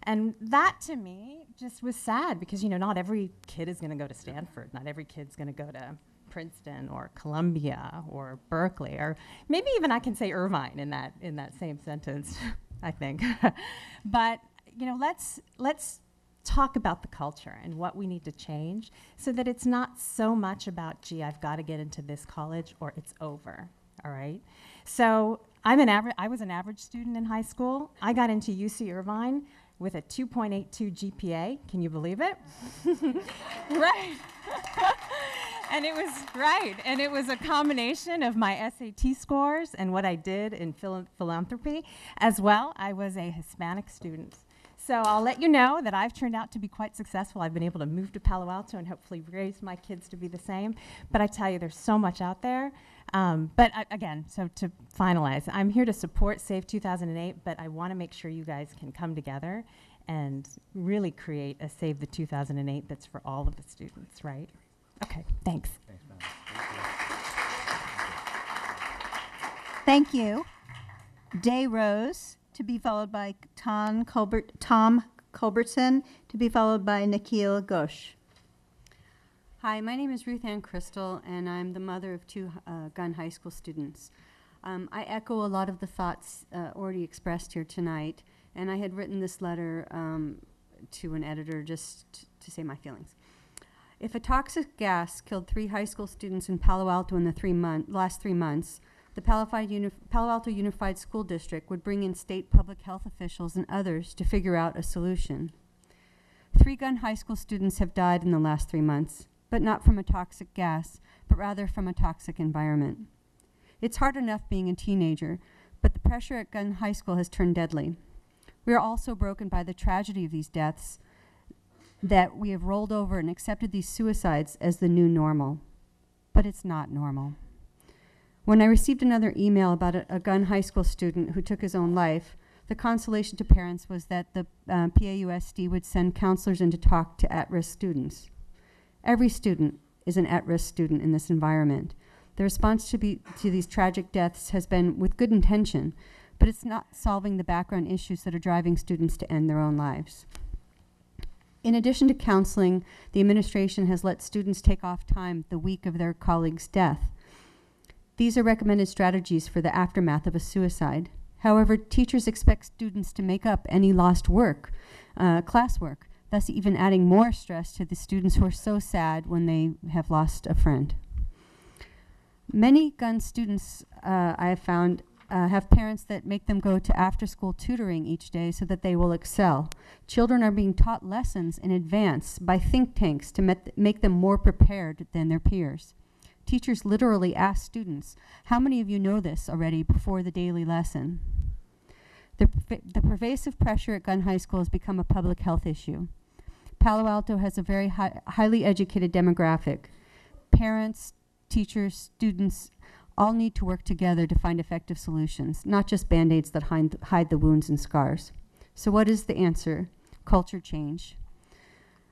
Speaker 3: And that, to me, just was sad, because, you know, not every kid is going to go to Stanford. Not every kid's going to go to Princeton or Columbia or Berkeley, or maybe even I can say Irvine in that same sentence, I think. But, you know, let's talk about the culture and what we need to change, so that it's not so much about, gee, I've got to get into this college or it's over, all right? So I was an average student in high school. I got into UC Irvine with a 2.82 GPA. Can you believe it? Right. And it was right, and it was a combination of my SAT scores and what I did in philanthropy. As well, I was a Hispanic student. So I'll let you know that I've turned out to be quite successful. I've been able to move to Palo Alto and hopefully raise my kids to be the same. But I tell you, there's so much out there. Again, so to finalize, I'm here to support Save 2008, but I want to make sure you guys can come together and really create a Save the 2008 that's for all of the students, right? Okay, thanks.
Speaker 8: Thanks, man.
Speaker 1: Thank you. Day Rose, to be followed by Tom Culbertson, to be followed by Nikhil Ghosh.
Speaker 23: Hi, my name is Ruth Ann Crystal, and I'm the mother of 2 Gunn High School students. I echo a lot of the thoughts already expressed here tonight, and I had written this letter to an editor just to say my feelings. If a toxic gas killed 3 high school students in Palo Alto in the last 3 months, the Palo Alto Unified School District would bring in state public health officials and others to figure out a solution. 3 Gunn High School students have died in the last 3 months, but not from a toxic gas, but rather from a toxic environment. It's hard enough being a teenager, but the pressure at Gunn High School has turned deadly. We are also broken by the tragedy of these deaths, that we have rolled over and accepted these suicides as the new normal. But it's not normal. When I received another email about a Gunn High School student who took his own life, the consolation to parents was that the PAUSD would send counselors in to talk to at-risk students. Every student is an at-risk student in this environment. The response to these tragic deaths has been with good intention, but it's not solving the background issues that are driving students to end their own lives. In addition to counseling, the administration has let students take off time the week of their colleague's death. These are recommended strategies for the aftermath of a suicide. However, teachers expect students to make up any lost work, classwork, thus even adding more stress to the students who are so sad when they have lost a friend. Many gun students, I have found, have parents that make them go to after-school tutoring each day so that they will excel. Children are being taught lessons in advance by think tanks to make them more prepared than their peers. Teachers literally ask students, how many of you know this already before the daily lesson? The pervasive pressure at Gun High School has become a public health issue. Palo Alto has a very highly educated demographic. Parents, teachers, students all need to work together to find effective solutions, not just Band-Aids that hide the wounds and scars. So what is the answer? Culture change.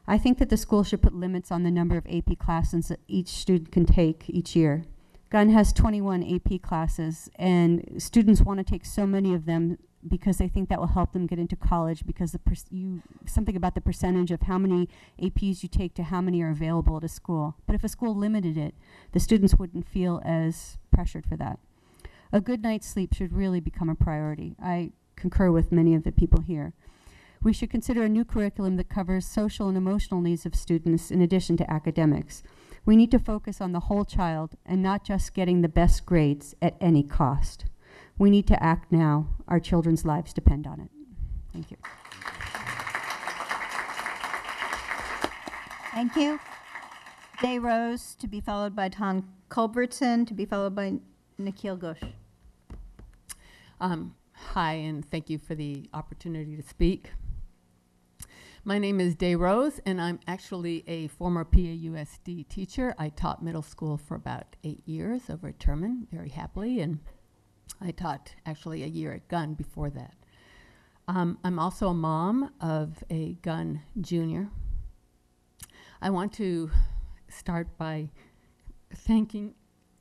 Speaker 23: I think that the school should put limits on the number of AP classes that each student can take each year. Gun has 21 AP classes, and students want to take so many of them because they think that will help them get into college, because something about the percentage of how many APs you take to how many are available at a school. But if a school limited it, the students wouldn't feel as pressured for that. A good night's sleep should really become a priority. I concur with many of the people here. We should consider a new curriculum that covers social and emotional needs of students in addition to academics. We need to focus on the whole child and not just getting the best grades at any cost. We need to act now. Our children's lives depend on it. Thank you.
Speaker 1: Thank you. Day Rose, to be followed by Tom Culbertson, to be followed by Nikhil Ghosh.
Speaker 7: Hi, and thank you for the opportunity to speak. My name is Day Rose, and I'm actually a former PAUSD teacher. I taught middle school for about 8 years over at Terman, very happily, and I taught actually a year at Gun before that. I'm also a mom of a Gun junior. I want to start by thanking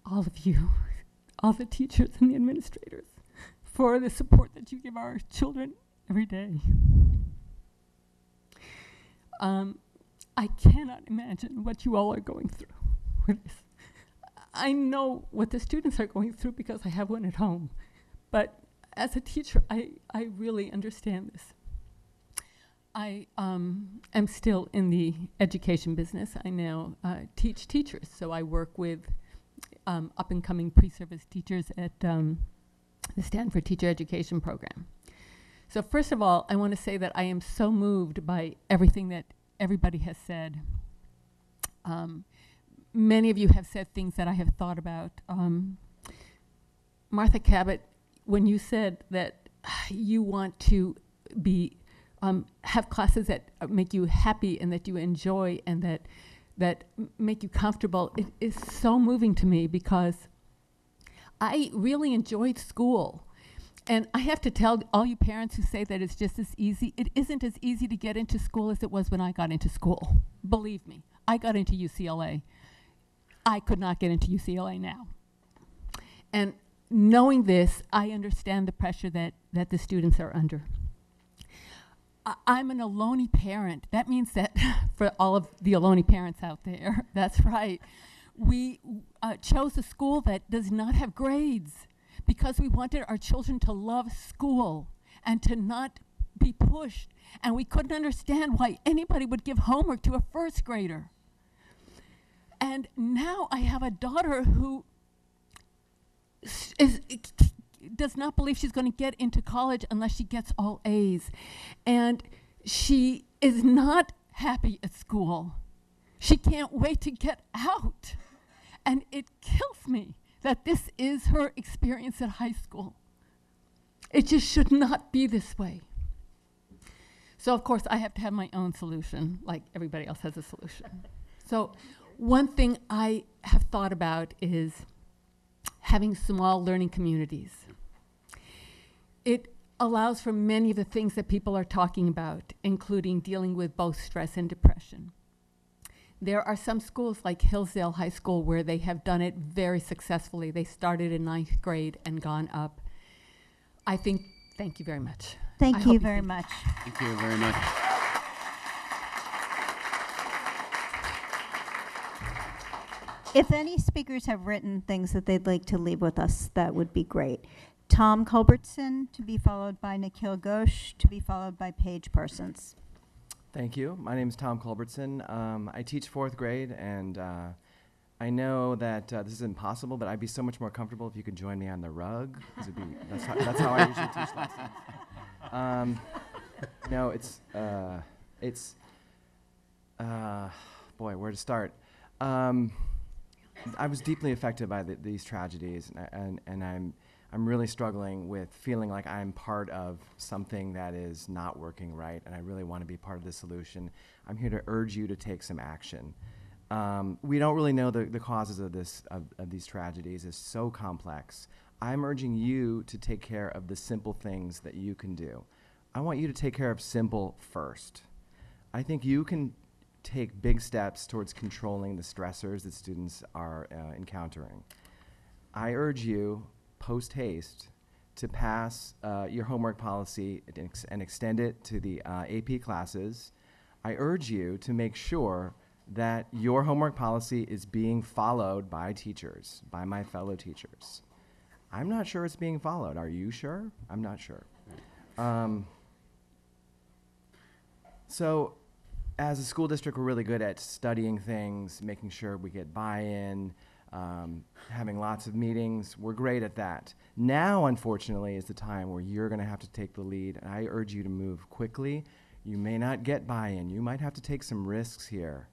Speaker 7: all of you, all the teachers and the administrators, for the support that you give our children every day. I cannot imagine what you all are going through with this. I know what the students are going through because I have one at home. But as a teacher, I really understand this. I am still in the education business. I now teach teachers, so I work with up-and-coming pre-service teachers at the Stanford Teacher Education Program. So first of all, I want to say that I am so moved by everything that everybody has said. Many of you have said things that I have thought about. Martha Cabot, when you said that you want to be have classes that make you happy and that you enjoy and that make you comfortable, it is so moving to me because I really enjoyed school. And I have to tell all you parents who say that it's just as easy, it isn't as easy to get into school as it was when I got into school. Believe me, I got into UCLA. I could not get into UCLA now. And knowing this, I understand the pressure that the students are under. I'm an Ohlone parent. That means that for all of the Ohlone parents out there, that's right. We chose a school that does not have grades because we wanted our children to love school and to not be pushed. And we couldn't understand why anybody would give homework to a first grader. And now I have a daughter who does not believe she's going to get into college unless she gets all A's. And she is not happy at school. She can't wait to get out. And it kills me that this is her experience at high school. It just should not be this way. So of course I have to have my own solution, like everybody else has a solution. So one thing I have thought about is having small learning communities. It allows for many of the things that people are talking about, including dealing with both stress and depression. There are some schools like Hillsdale High School where they have done it very successfully. They started in 9th grade and gone up. I think, thank you very much. I
Speaker 1: Thank
Speaker 7: hope
Speaker 1: you very
Speaker 7: think-
Speaker 1: much.
Speaker 4: Thank you very much.
Speaker 1: If any speakers have written things that they'd like to leave with us, that would be great. Tom Culbertson, to be followed by Nikhil Ghosh, to be followed by Paige Parsons.
Speaker 8: Thank you. My name is Tom Culbertson. I teach 4th grade, and I know that this is impossible, but I'd be so much more comfortable if you could join me on the rug. 'Cause that's how I usually teach lessons. No, boy, where to start? I was deeply affected by these tragedies, and I'm really struggling with feeling like I'm part of something that is not working right, and I really want to be part of the solution. I'm here to urge you to take some action. We don't really know the causes of these tragedies. It's so complex. I'm urging you to take care of the simple things that you can do. I want you to take care of simple first. I think you can take big steps towards controlling the stressors that students are encountering. I urge you, post haste, to pass your homework policy and extend it to the AP classes. I urge you to make sure that your homework policy is being followed by teachers, by my fellow teachers. I'm not sure it's being followed. Are you sure? I'm not sure. So, as a school district, we're really good at studying things, making sure we get buy-in, having lots of meetings. We're great at that. Now, unfortunately, is the time where you're going to have to take the lead, and I urge you to move quickly. You may not get buy-in. You might have to take some risks here.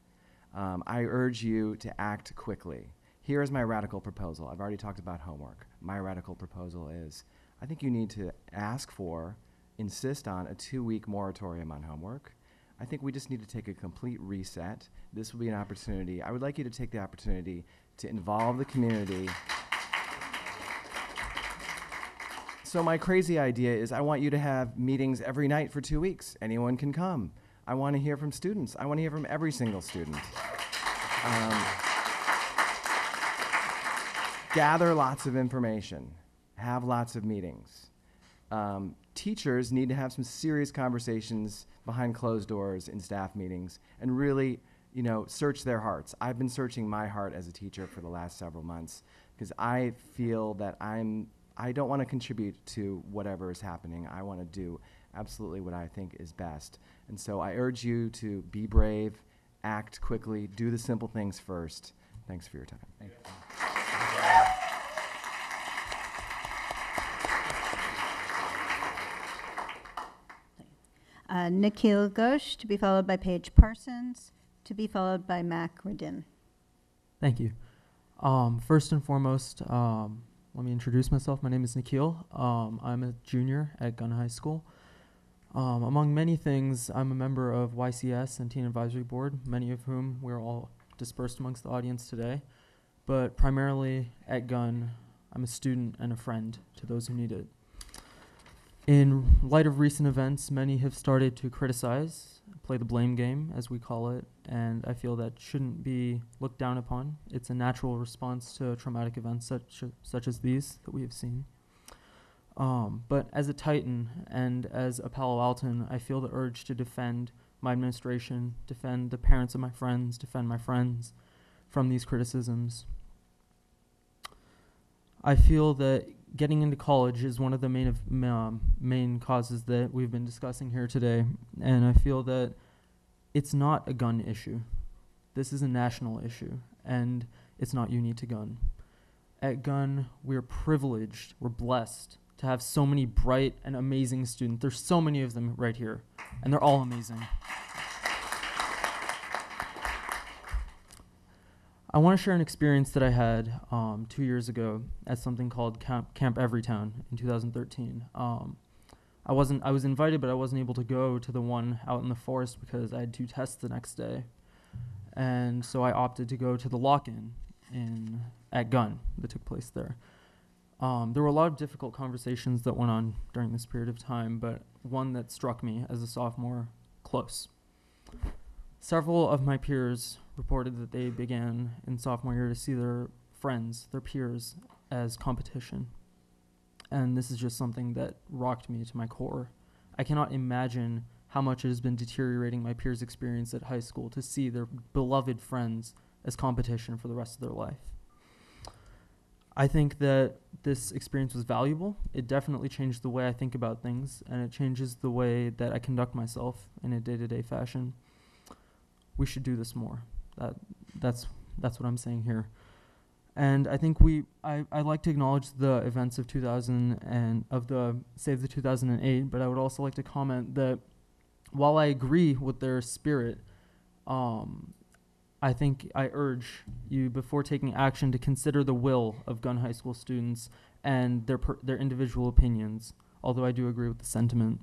Speaker 8: I urge you to act quickly. Here is my radical proposal. I've already talked about homework. My radical proposal is, I think you need to ask for, insist on a 2-week moratorium on homework. I think we just need to take a complete reset. This will be an opportunity. I would like you to take the opportunity to involve the community. So my crazy idea is I want you to have meetings every night for 2 weeks. Anyone can come. I want to hear from students. I want to hear from every single student. Gather lots of information. Have lots of meetings. Teachers need to have some serious conversations behind closed doors in staff meetings and really, search their hearts. I've been searching my heart as a teacher for the last several months because I feel that I don't want to contribute to whatever is happening. I want to do absolutely what I think is best. And so I urge you to be brave, act quickly, do the simple things first. Thanks for your time. Thank you.
Speaker 1: Nikhil Ghosh, to be followed by Paige Parsons, to be followed by Mac Radin.
Speaker 10: Thank you. First and foremost, let me introduce myself. My name is Nikhil. I'm a junior at Gunn High School. Among many things, I'm a member of YCS and Teen Advisory Board, many of whom we're all dispersed amongst the audience today. But primarily at Gunn, I'm a student and a friend to those who need it. In light of recent events, many have started to criticize, play the blame game, as we call it, and I feel that shouldn't be looked down upon. It's a natural response to traumatic events such as these that we have seen. But as a Titan and as a Palo Alton, I feel the urge to defend my administration, defend the parents of my friends, defend my friends from these criticisms. I feel that getting into college is one of the main causes that we've been discussing here today, and I feel that it's not a gun issue. This is a national issue, and it's not unique to Gunn. At Gunn, we're privileged, we're blessed to have so many bright and amazing students. There's so many of them right here, and they're all amazing. I want to share an experience that I had 2 years ago at something called Camp Everytown in 2013. I was invited, but I wasn't able to go to the one out in the forest because I had 2 tests the next day. And so I opted to go to the lock-in at Gunn that took place there. There were a lot of difficult conversations that went on during this period of time, but one that struck me as a sophomore close. Several of my peers reported that they began in sophomore year to see their friends, their peers, as competition. and this is just something that rocked me to my core. I cannot imagine how much it has been deteriorating my peers' experience at high school to see their beloved friends as competition for the rest of their life. I think that this experience was valuable. It definitely changed the way I think about things, and it changes the way that I conduct myself in a day-to-day fashion. We should do this more. That's what I'm saying here. And I think I'd like to acknowledge the events of 2000 and of the Save the 2008, but I would also like to comment that while I agree with their spirit, I think I urge you, before taking action, to consider the will of Gunn High School students and their individual opinions, although I do agree with the sentiment.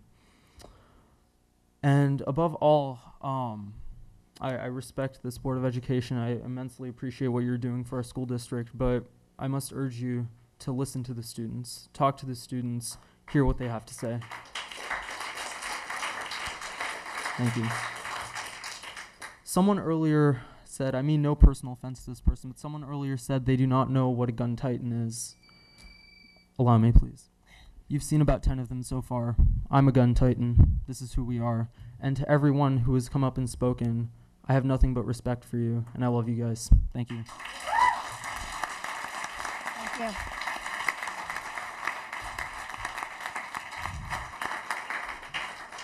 Speaker 10: And above all, I respect this Board of Education. I immensely appreciate what you're doing for our school district, but I must urge you to listen to the students, talk to the students, hear what they have to say. Thank you. Someone earlier said, I mean no personal offense to this person, but someone earlier said they do not know what a gun titan is. Allow me, please. You've seen about 10 of them so far. I'm a gun titan. This is who we are. And to everyone who has come up and spoken, I have nothing but respect for you, and I love you guys. Thank you.
Speaker 1: Thank you.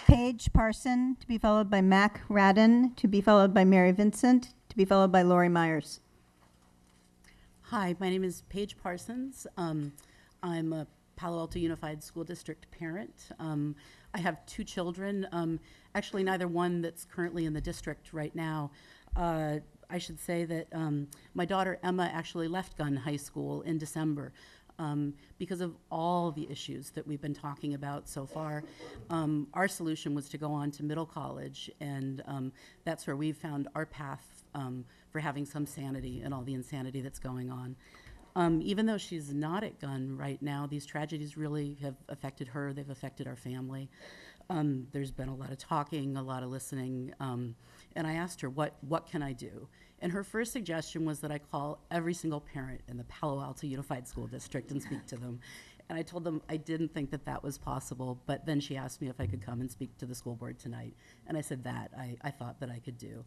Speaker 1: Paige Parson, to be followed by Mac Radden, to be followed by Mary Vincent, to be followed by Lori Myers.
Speaker 9: Hi, my name is Paige Parsons. I'm a Palo Alto Unified School District parent. I have 2 children, actually neither one that's currently in the district right now. I should say that my daughter Emma actually left Gunn High School in December because of all the issues that we've been talking about so far. Our solution was to go on to middle college, and that's where we've found our path for having some sanity in all the insanity that's going on. Even though she's not at Gunn right now, these tragedies really have affected her. They've affected our family. There's been a lot of talking, a lot of listening, and I asked her, what can I do? And her first suggestion was that I call every single parent in the Palo Alto Unified School District and speak to them. And I told them I didn't think that that was possible, but then she asked me if I could come and speak to the school board tonight. And I said that I thought that I could do.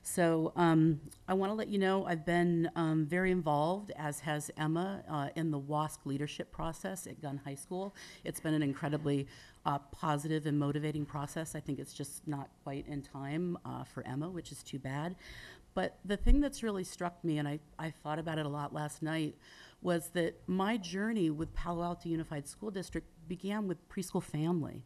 Speaker 9: So I want to let you know I've been very involved, as has Emma, in the WASC leadership process at Gunn High School. It's been an incredibly positive and motivating process. I think it's just not quite in time for Emma, which is too bad. But the thing that's really struck me, and I thought about it a lot last night, was that my journey with Palo Alto Unified School District began with preschool family.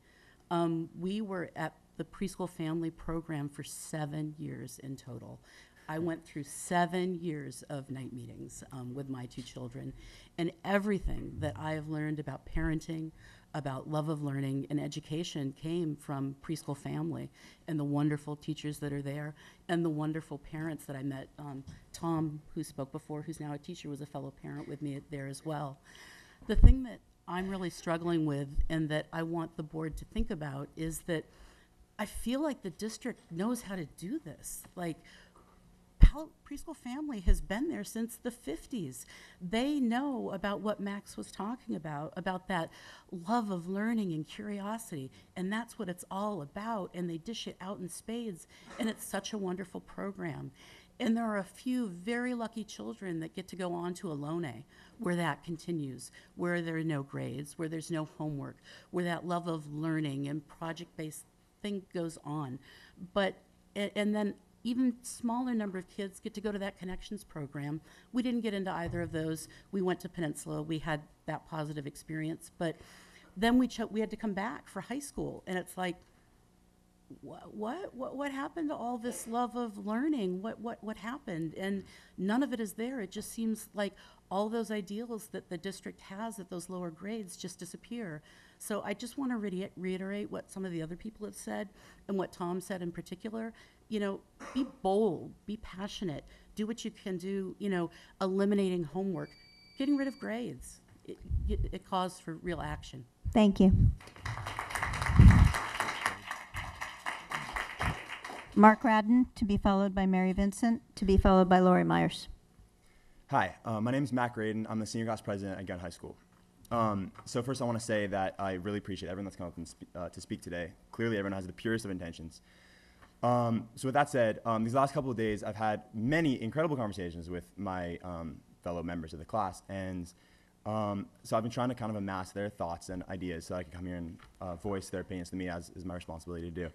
Speaker 9: We were at the preschool family program for 7 years in total. I went through 7 years of night meetings with my 2 children, and everything that I have learned about parenting, about love of learning and education came from preschool family and the wonderful teachers that are there and the wonderful parents that I met. Tom, who spoke before, who's now a teacher, was a fellow parent with me there as well. The thing that I'm really struggling with and that I want the board to think about is that I feel like the district knows how to do this. Like, preschool family has been there since the 50s. They know about what Max was talking about that love of learning and curiosity, and that's what it's all about, and they dish it out in spades, and it's such a wonderful program. And there are a few very lucky children that get to go on to Alone, where that continues, where there are no grades, where there's no homework, where that love of learning and project-based thing goes on. But, and then even smaller number of kids get to go to that Connections program. We didn't get into either of those. We went to Peninsula. We had that positive experience. But then we had to come back for high school. And it's like, what happened to all this love of learning? What happened? And none of it is there. It just seems like all those ideals that the district has at those lower grades just disappear. So I just want to reiterate what some of the other people have said and what Tom said in particular. You know, be bold, be passionate, do what you can do, you know, eliminating homework, getting rid of grades. It calls for real action.
Speaker 1: Thank you. Mark Radden, to be followed by Mary Vincent, to be followed by Lori Myers.
Speaker 11: Hi, my name is Mac Radin. I'm the senior class president at Gunn High School. So first I want to say that I really appreciate everyone that's come up and to speak today. Clearly everyone has the purest of intentions. So with that said, these last couple of days I've had many incredible conversations with my fellow members of the class, and so I've been trying to kind of amass their thoughts and ideas so I can come here and voice their opinions to me, as is my responsibility to do.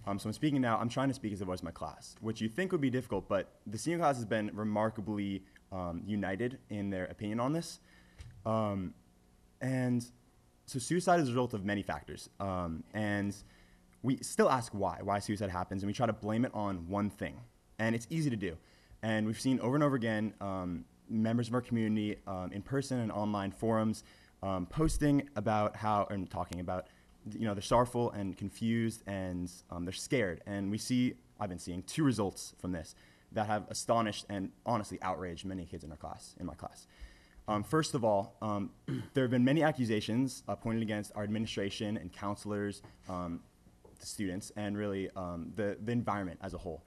Speaker 11: So I'm speaking now, I'm trying to speak as the voice of my class, which you think would be difficult, but the senior class has been remarkably united in their opinion on this. And so suicide is a result of many factors. And we still ask why suicide happens, and we try to blame it on one thing. And it's easy to do. And we've seen over and over again members of our community in person and online forums posting about how, and talking about, they're sorrowful and confused and they're scared. And I've been seeing two results from this that have astonished and honestly outraged many kids in my class. First of all, there have been many accusations pointed against our administration and counselors, the students, and really the environment as a whole.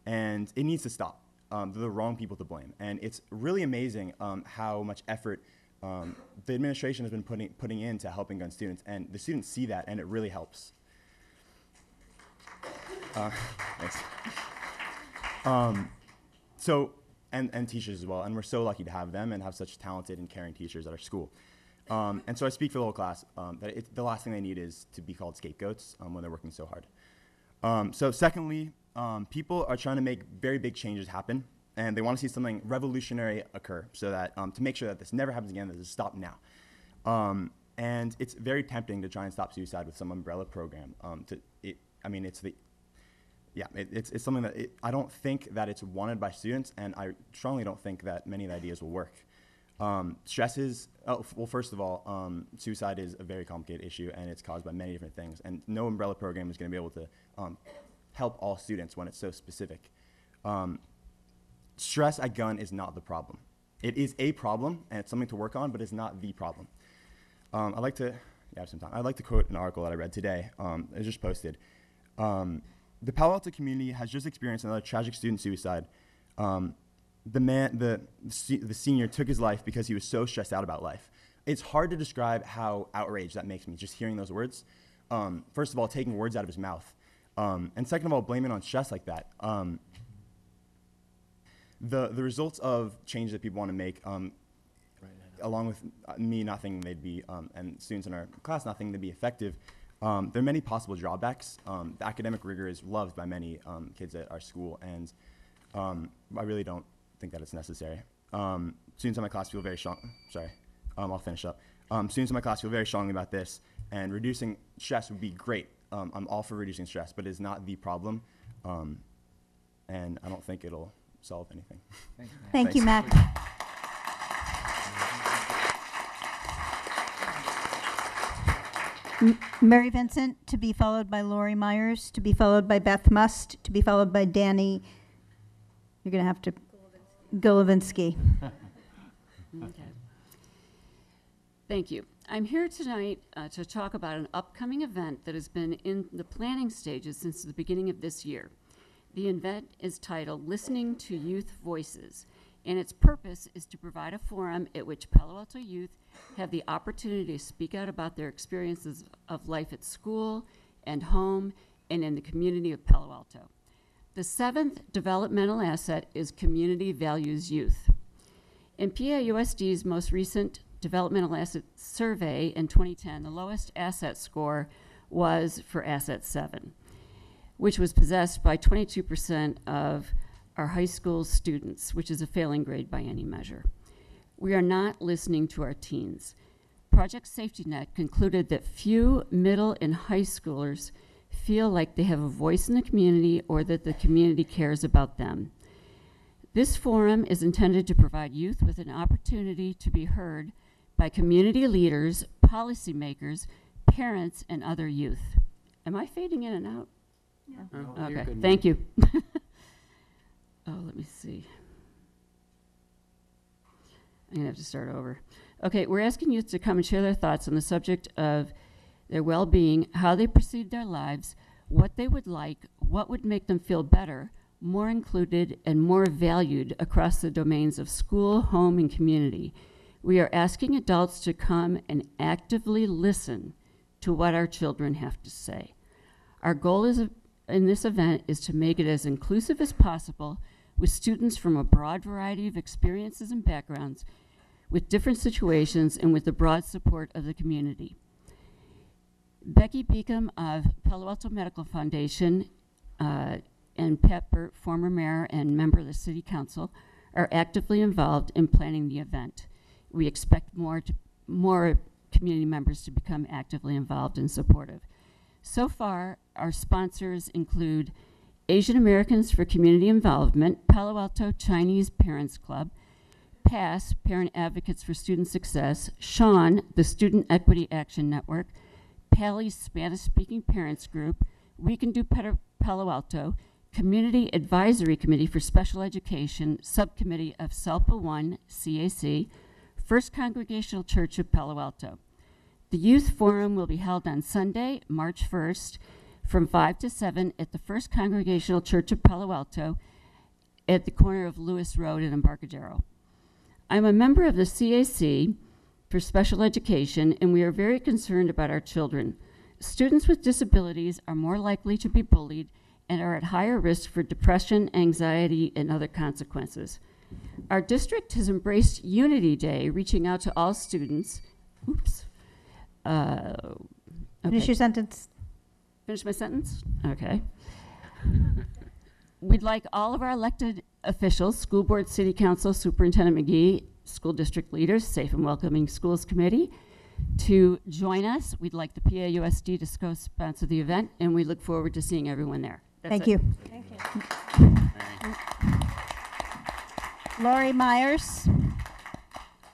Speaker 11: And it needs to stop. They're the wrong people to blame. And it's really amazing how much effort the administration has been putting into helping gun students. And the students see that, and it really helps. Thanks. And teachers as well. And we're so lucky to have them and have such talented and caring teachers at our school. And so I speak for the whole class that the last thing they need is to be called scapegoats when they're working so hard. So secondly, people are trying to make very big changes happen, and they want to see something revolutionary occur so that to make sure that this never happens again, that this is stopped now. And it's very tempting to try and stop suicide with some umbrella program. It's something that I don't think that it's wanted by students, and I strongly don't think that many of the ideas will work. Stress is, first of all, suicide is a very complicated issue, and it's caused by many different things, and no umbrella program is going to be able to help all students when it's so specific. Stress at gun is not the problem. It is a problem, and it's something to work on, but it's not the problem. I'd like to quote an article that I read today. It was just posted. The Palo Alto community has just experienced another tragic student suicide. The senior took his life because he was so stressed out about life. It's hard to describe how outraged that makes me, just hearing those words. First of all, taking words out of his mouth. And second of all, blaming on stress like that. The results of changes that people want to make, along with me not thinking they'd be, and students in our class not thinking they'd be effective, there are many possible drawbacks. The academic rigor is loved by many kids at our school, and I really don't think that it's necessary. Students in my class feel very strong. I'll finish up. Students in my class feel very strongly about this, and reducing stress would be great. I'm all for reducing stress, but it's not the problem, and I don't think it'll solve anything.
Speaker 1: Thank you, Mac. Mary Vincent, to be followed by Lori Myers, to be followed by Beth Must, to be followed by Danny. You're going to have to Golovinsky.
Speaker 12: Okay. Thank you. I'm here tonight to talk about an upcoming event that has been in the planning stages since the beginning of this year. The event is titled Listening to Youth Voices, and its purpose is to provide a forum at which Palo Alto youth have the opportunity to speak out about their experiences of life at school and home and in the community of Palo Alto. The seventh developmental asset is Community Values Youth. In PAUSD's most recent developmental asset survey in 2010, the lowest asset score was for asset 7, which was possessed by 22% of our high school students, which is a failing grade by any measure. We are not listening to our teens. Project Safety Net concluded that few middle and high schoolers feel like they have a voice in the community or that the community cares about them. This forum is intended to provide youth with an opportunity to be heard by community leaders, policymakers, parents, and other youth. Am I fading in and out?
Speaker 1: Yeah.
Speaker 12: Oh, okay, thank you. Let me see. I'm gonna have to start over. Okay, we're asking youth to come and share their thoughts on the subject of their well-being, how they perceive their lives, what they would like, what would make them feel better, more included, and more valued across the domains of school, home, and community. We are asking adults to come and actively listen to what our children have to say. Our goal in this event is to make it as inclusive as possible, with students from a broad variety of experiences and backgrounds, with different situations, and with the broad support of the community. Becky Beacom of Palo Alto Medical Foundation and Pat Burt, former mayor and member of the City Council, are actively involved in planning the event. We expect more community members to become actively involved and supportive. So far, our sponsors include Asian Americans for Community Involvement, Palo Alto Chinese Parents Club, PASS, Parent Advocates for Student Success, Sean, the Student Equity Action Network, Pally's Spanish-Speaking Parents Group, We Can Do Better Palo Alto, Community Advisory Committee for Special Education, Subcommittee of SELPA 1, CAC, First Congregational Church of Palo Alto. The Youth Forum will be held on Sunday, March 1st, from 5 to 7 at the First Congregational Church of Palo Alto at the corner of Lewis Road and Embarcadero. I'm a member of the CAC for Special Education, and we are very concerned about our children. Students with disabilities are more likely to be bullied and are at higher risk for depression, anxiety, and other consequences. Our district has embraced Unity Day, reaching out to all students. Oops.
Speaker 1: Finish your sentence.
Speaker 12: Finish my sentence? Okay. We'd like all of our elected officials, school board, city council, Superintendent McGee, school district leaders, Safe and Welcoming Schools Committee, to join us. We'd like the PAUSD to co-sponsor the event, and we look forward to seeing everyone there. That's
Speaker 1: Thank
Speaker 12: it.
Speaker 1: you.
Speaker 3: Thank you.
Speaker 1: Lori Myers.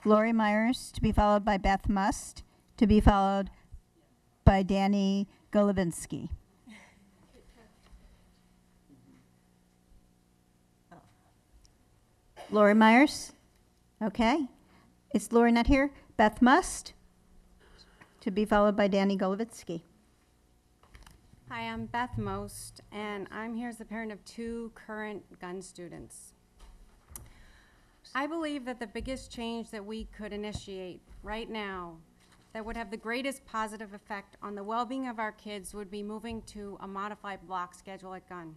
Speaker 1: Lori Myers, to be followed by Beth Must, to be followed by Danny Golovinsky. Lori Myers. Okay. Is Lori not here? Beth Must, to be followed by Danny Golovinsky.
Speaker 13: Hi, I'm Beth Most, and I'm here as the parent of 2 current gun students. I believe that the biggest change that we could initiate right now that would have the greatest positive effect on the well-being of our kids would be moving to a modified block schedule at gun.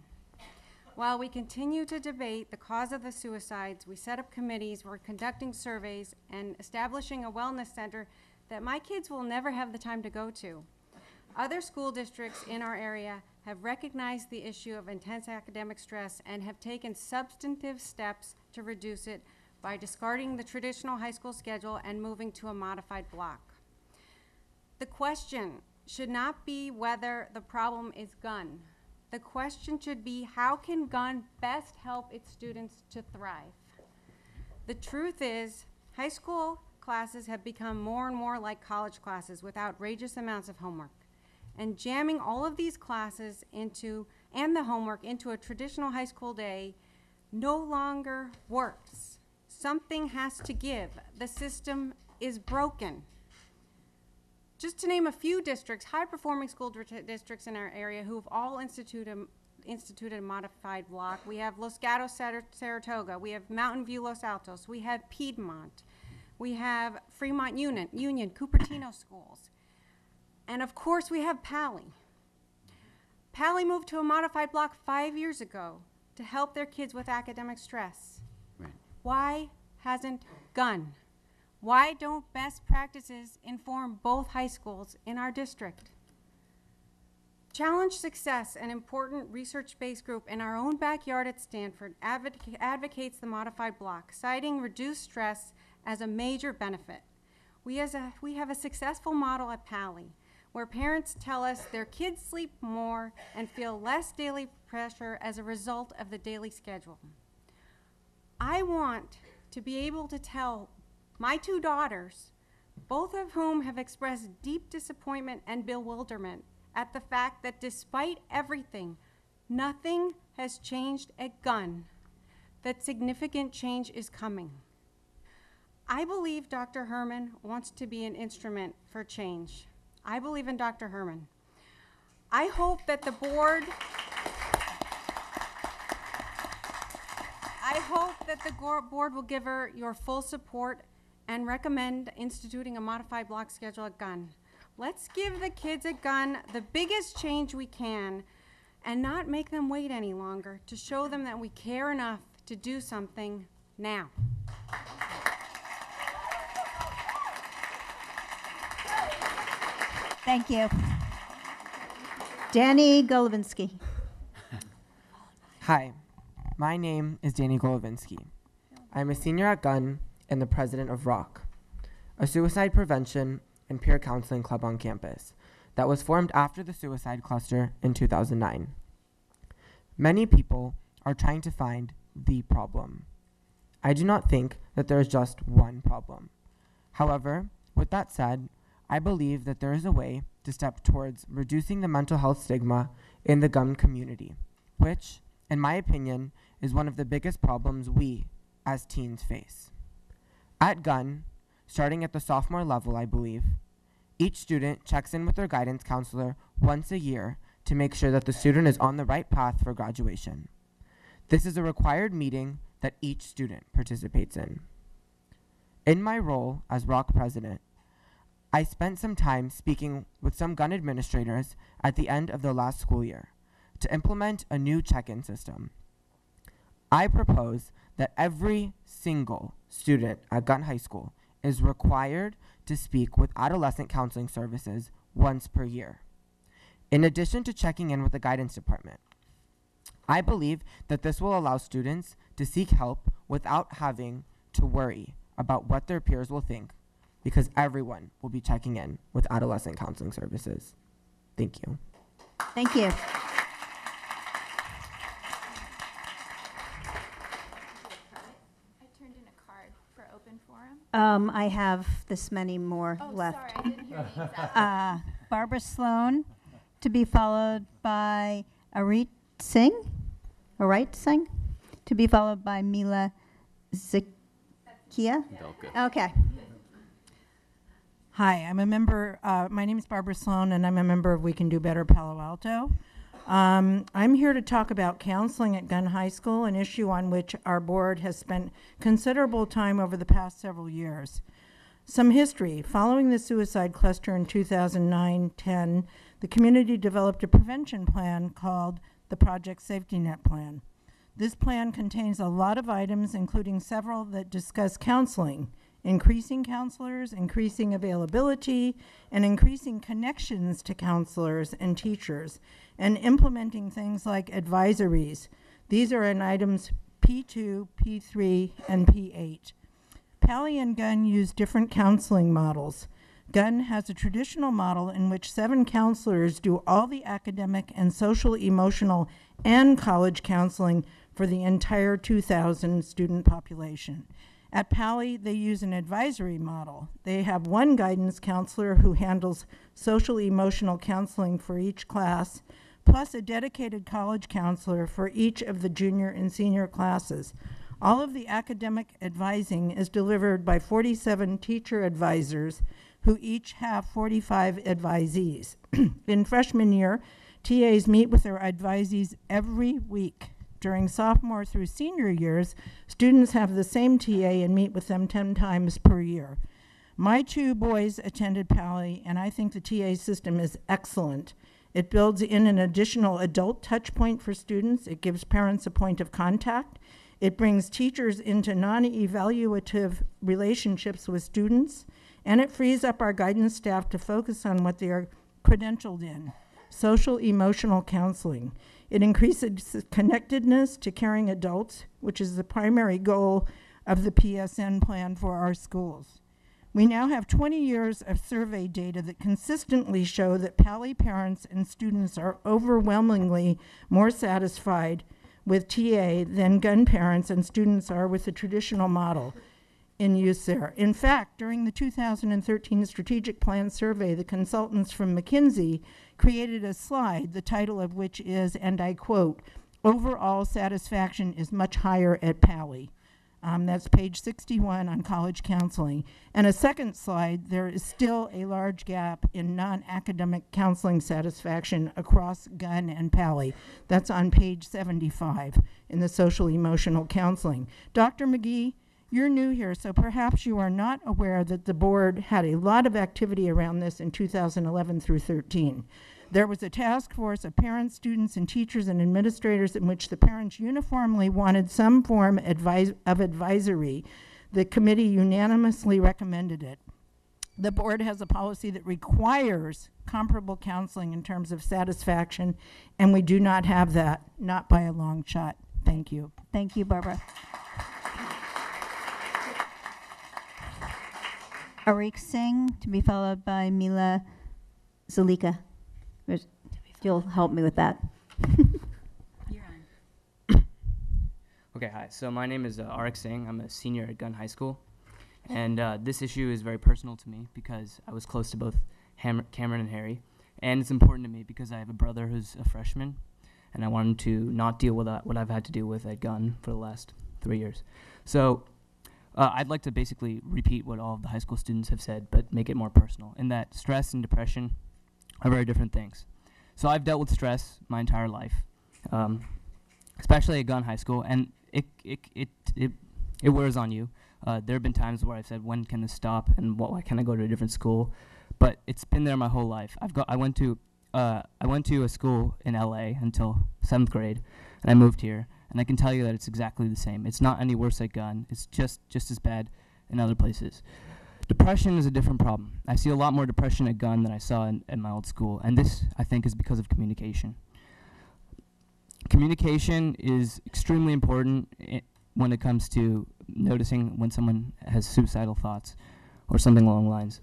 Speaker 13: While we continue to debate the cause of the suicides, we set up committees, we're conducting surveys, and establishing a wellness center that my kids will never have the time to go to. Other school districts in our area have recognized the issue of intense academic stress and have taken substantive steps to reduce it by discarding the traditional high school schedule and moving to a modified block. The question should not be whether the problem is gun. The question should be, how can gun best help its students to thrive? The truth is, high school classes have become more and more like college classes with outrageous amounts of homework. And jamming all of these classes into, and the homework, into a traditional high school day no longer works. Something has to give. The system is broken. Just to name a few districts, high-performing school districts in our area who have all instituted a modified block. We have Los Gatos, Saratoga. We have Mountain View, Los Altos. We have Piedmont. We have Fremont Union, Cupertino schools. And of course, we have Pally. Pally moved to a modified block 5 years ago to help their kids with academic stress.
Speaker 4: Right.
Speaker 13: Why hasn't gun? Why don't best practices inform both high schools in our district? Challenge Success, an important research-based group in our own backyard at Stanford, advocates the modified block, citing reduced stress as a major benefit. We have a successful model at Pally, where parents tell us their kids sleep more and feel less daily pressure as a result of the daily schedule. I want to be able to tell my 2 daughters, both of whom have expressed deep disappointment and bewilderment at the fact that despite everything, nothing has changed at gun, that significant change is coming. I believe Dr. Herman wants to be an instrument for change. I believe in Dr. Herman. I hope that the board will give her your full support and recommend instituting a modified block schedule at Gunn. Let's give the kids at Gunn the biggest change we can and not make them wait any longer, to show them that we care enough to do something now.
Speaker 1: Thank you. Danny Golovinsky.
Speaker 14: Hi, my name is Danny Golovinsky. I'm a senior at Gunn and the president of ROCK, a suicide prevention and peer counseling club on campus that was formed after the suicide cluster in 2009. Many people are trying to find the problem. I do not think that there is just one problem. However, with that said, I believe that there is a way to step towards reducing the mental health stigma in the Gunn community, which, in my opinion, is one of the biggest problems we, as teens, face. At Gunn, starting at the sophomore level, I believe, each student checks in with their guidance counselor once a year to make sure that the student is on the right path for graduation. This is a required meeting that each student participates in. In my role as ROCK president, I spent some time speaking with some Gunn administrators at the end of the last school year to implement a new check-in system. I propose that every single student at Gunn High School is required to speak with adolescent counseling services once per year, in addition to checking in with the guidance department. I believe that this will allow students to seek help without having to worry about what their peers will think, because everyone will be checking in with adolescent counseling services. Thank you.
Speaker 1: Thank you. I have this many more left.
Speaker 15: Sorry, I didn't hear the exact.
Speaker 1: Barbara Sloan, to be followed by Arit Singh, to be followed by Mila Zakia. Okay.
Speaker 16: Hi, I'm a member, my name is Barbara Sloan, and I'm a member of We Can Do Better Palo Alto. I'm here to talk about counseling at Gunn High School, an issue on which our board has spent considerable time over the past several years. Some history. Following the suicide cluster in 2009-10, the community developed a prevention plan called the Project Safety Net Plan. This plan contains a lot of items, including several that discuss counseling, increasing counselors, increasing availability, and increasing connections to counselors and teachers, and implementing things like advisories. These are in items P2, P3, and P8. Pally and Gunn use different counseling models. Gunn has a traditional model in which 7 counselors do all the academic and social, emotional, and college counseling for the entire 2,000 student population. At Pally, they use an advisory model. They have 1 guidance counselor who handles social emotional counseling for each class, plus a dedicated college counselor for each of the junior and senior classes. All of the academic advising is delivered by 47 teacher advisors who each have 45 advisees. In freshman year, TAs meet with their advisees every week. During sophomore through senior years, students have the same TA and meet with them 10 times per year. My 2 boys attended Pally, and I think the TA system is excellent. It builds in an additional adult touch point for students. It gives parents a point of contact. It brings teachers into non-evaluative relationships with students, and it frees up our guidance staff to focus on what they are credentialed in, social emotional counseling. It increases connectedness to caring adults, which is the primary goal of the PSN plan for our schools. We now have 20 years of survey data that consistently show that Pally parents and students are overwhelmingly more satisfied with TA than Gunn parents and students are with the traditional model in use there. In fact, during the 2013 strategic plan survey, the consultants from McKinsey created a slide, the title of which is, and I quote, "Overall satisfaction is much higher at Pally." That's page 61 on college counseling. And a second slide, there is still a large gap in non-academic counseling satisfaction across Gunn and Pally. That's on page 75 in the social emotional counseling. Dr. McGee, You're new here, so perhaps you are not aware that the board had a lot of activity around this in 2011 through 13. There was a task force of parents, students, and teachers and administrators in which the parents uniformly wanted some form of advisory. The committee unanimously recommended it. The board has a policy that requires comparable counseling in terms of satisfaction, and we do not have that, not by a long shot. Thank you.
Speaker 1: Thank you, Barbara. Arik Singh, to be followed by Mila Zalika. You'll help me with that.
Speaker 17: Okay, hi. So my name is Arik Singh. I'm a senior at Gunn High School. And this issue is very personal to me because I was close to both Cameron and Harry. And it's important to me because I have a brother who's a freshman. And I want him to not deal with what I've had to deal with at Gunn for the last 3 years. So I'd like to basically repeat what all of the high school students have said, but make it more personal, in that stress and depression are very different things. So I've dealt with stress my entire life, especially at Gunn High School, and it wears on you. There have been times where I've said, when can this stop, and why can't I go to a different school? But it's been there my whole life. I went to a school in LA until 7th grade, and I moved here. And I can tell you that it's exactly the same. It's not any worse at Gunn. It's just as bad in other places. Depression is a different problem. I see a lot more depression at Gunn than I saw at my old school. And this, I think, is because of communication. Communication is extremely important when it comes to noticing when someone has suicidal thoughts or something along the lines.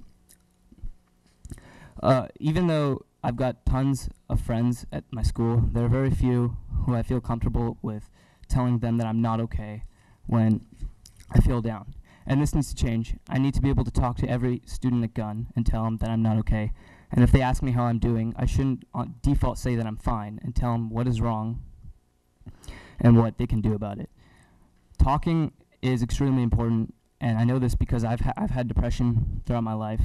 Speaker 17: Even though I've got tons of friends at my school, there are very few who I feel comfortable with telling them that I'm not okay when I feel down. And this needs to change. I need to be able to talk to every student at Gunn and tell them that I'm not okay. And if they ask me how I'm doing, I shouldn't on default say that I'm fine and tell them what is wrong and what they can do about it. Talking is extremely important, and I know this because I've had depression throughout my life.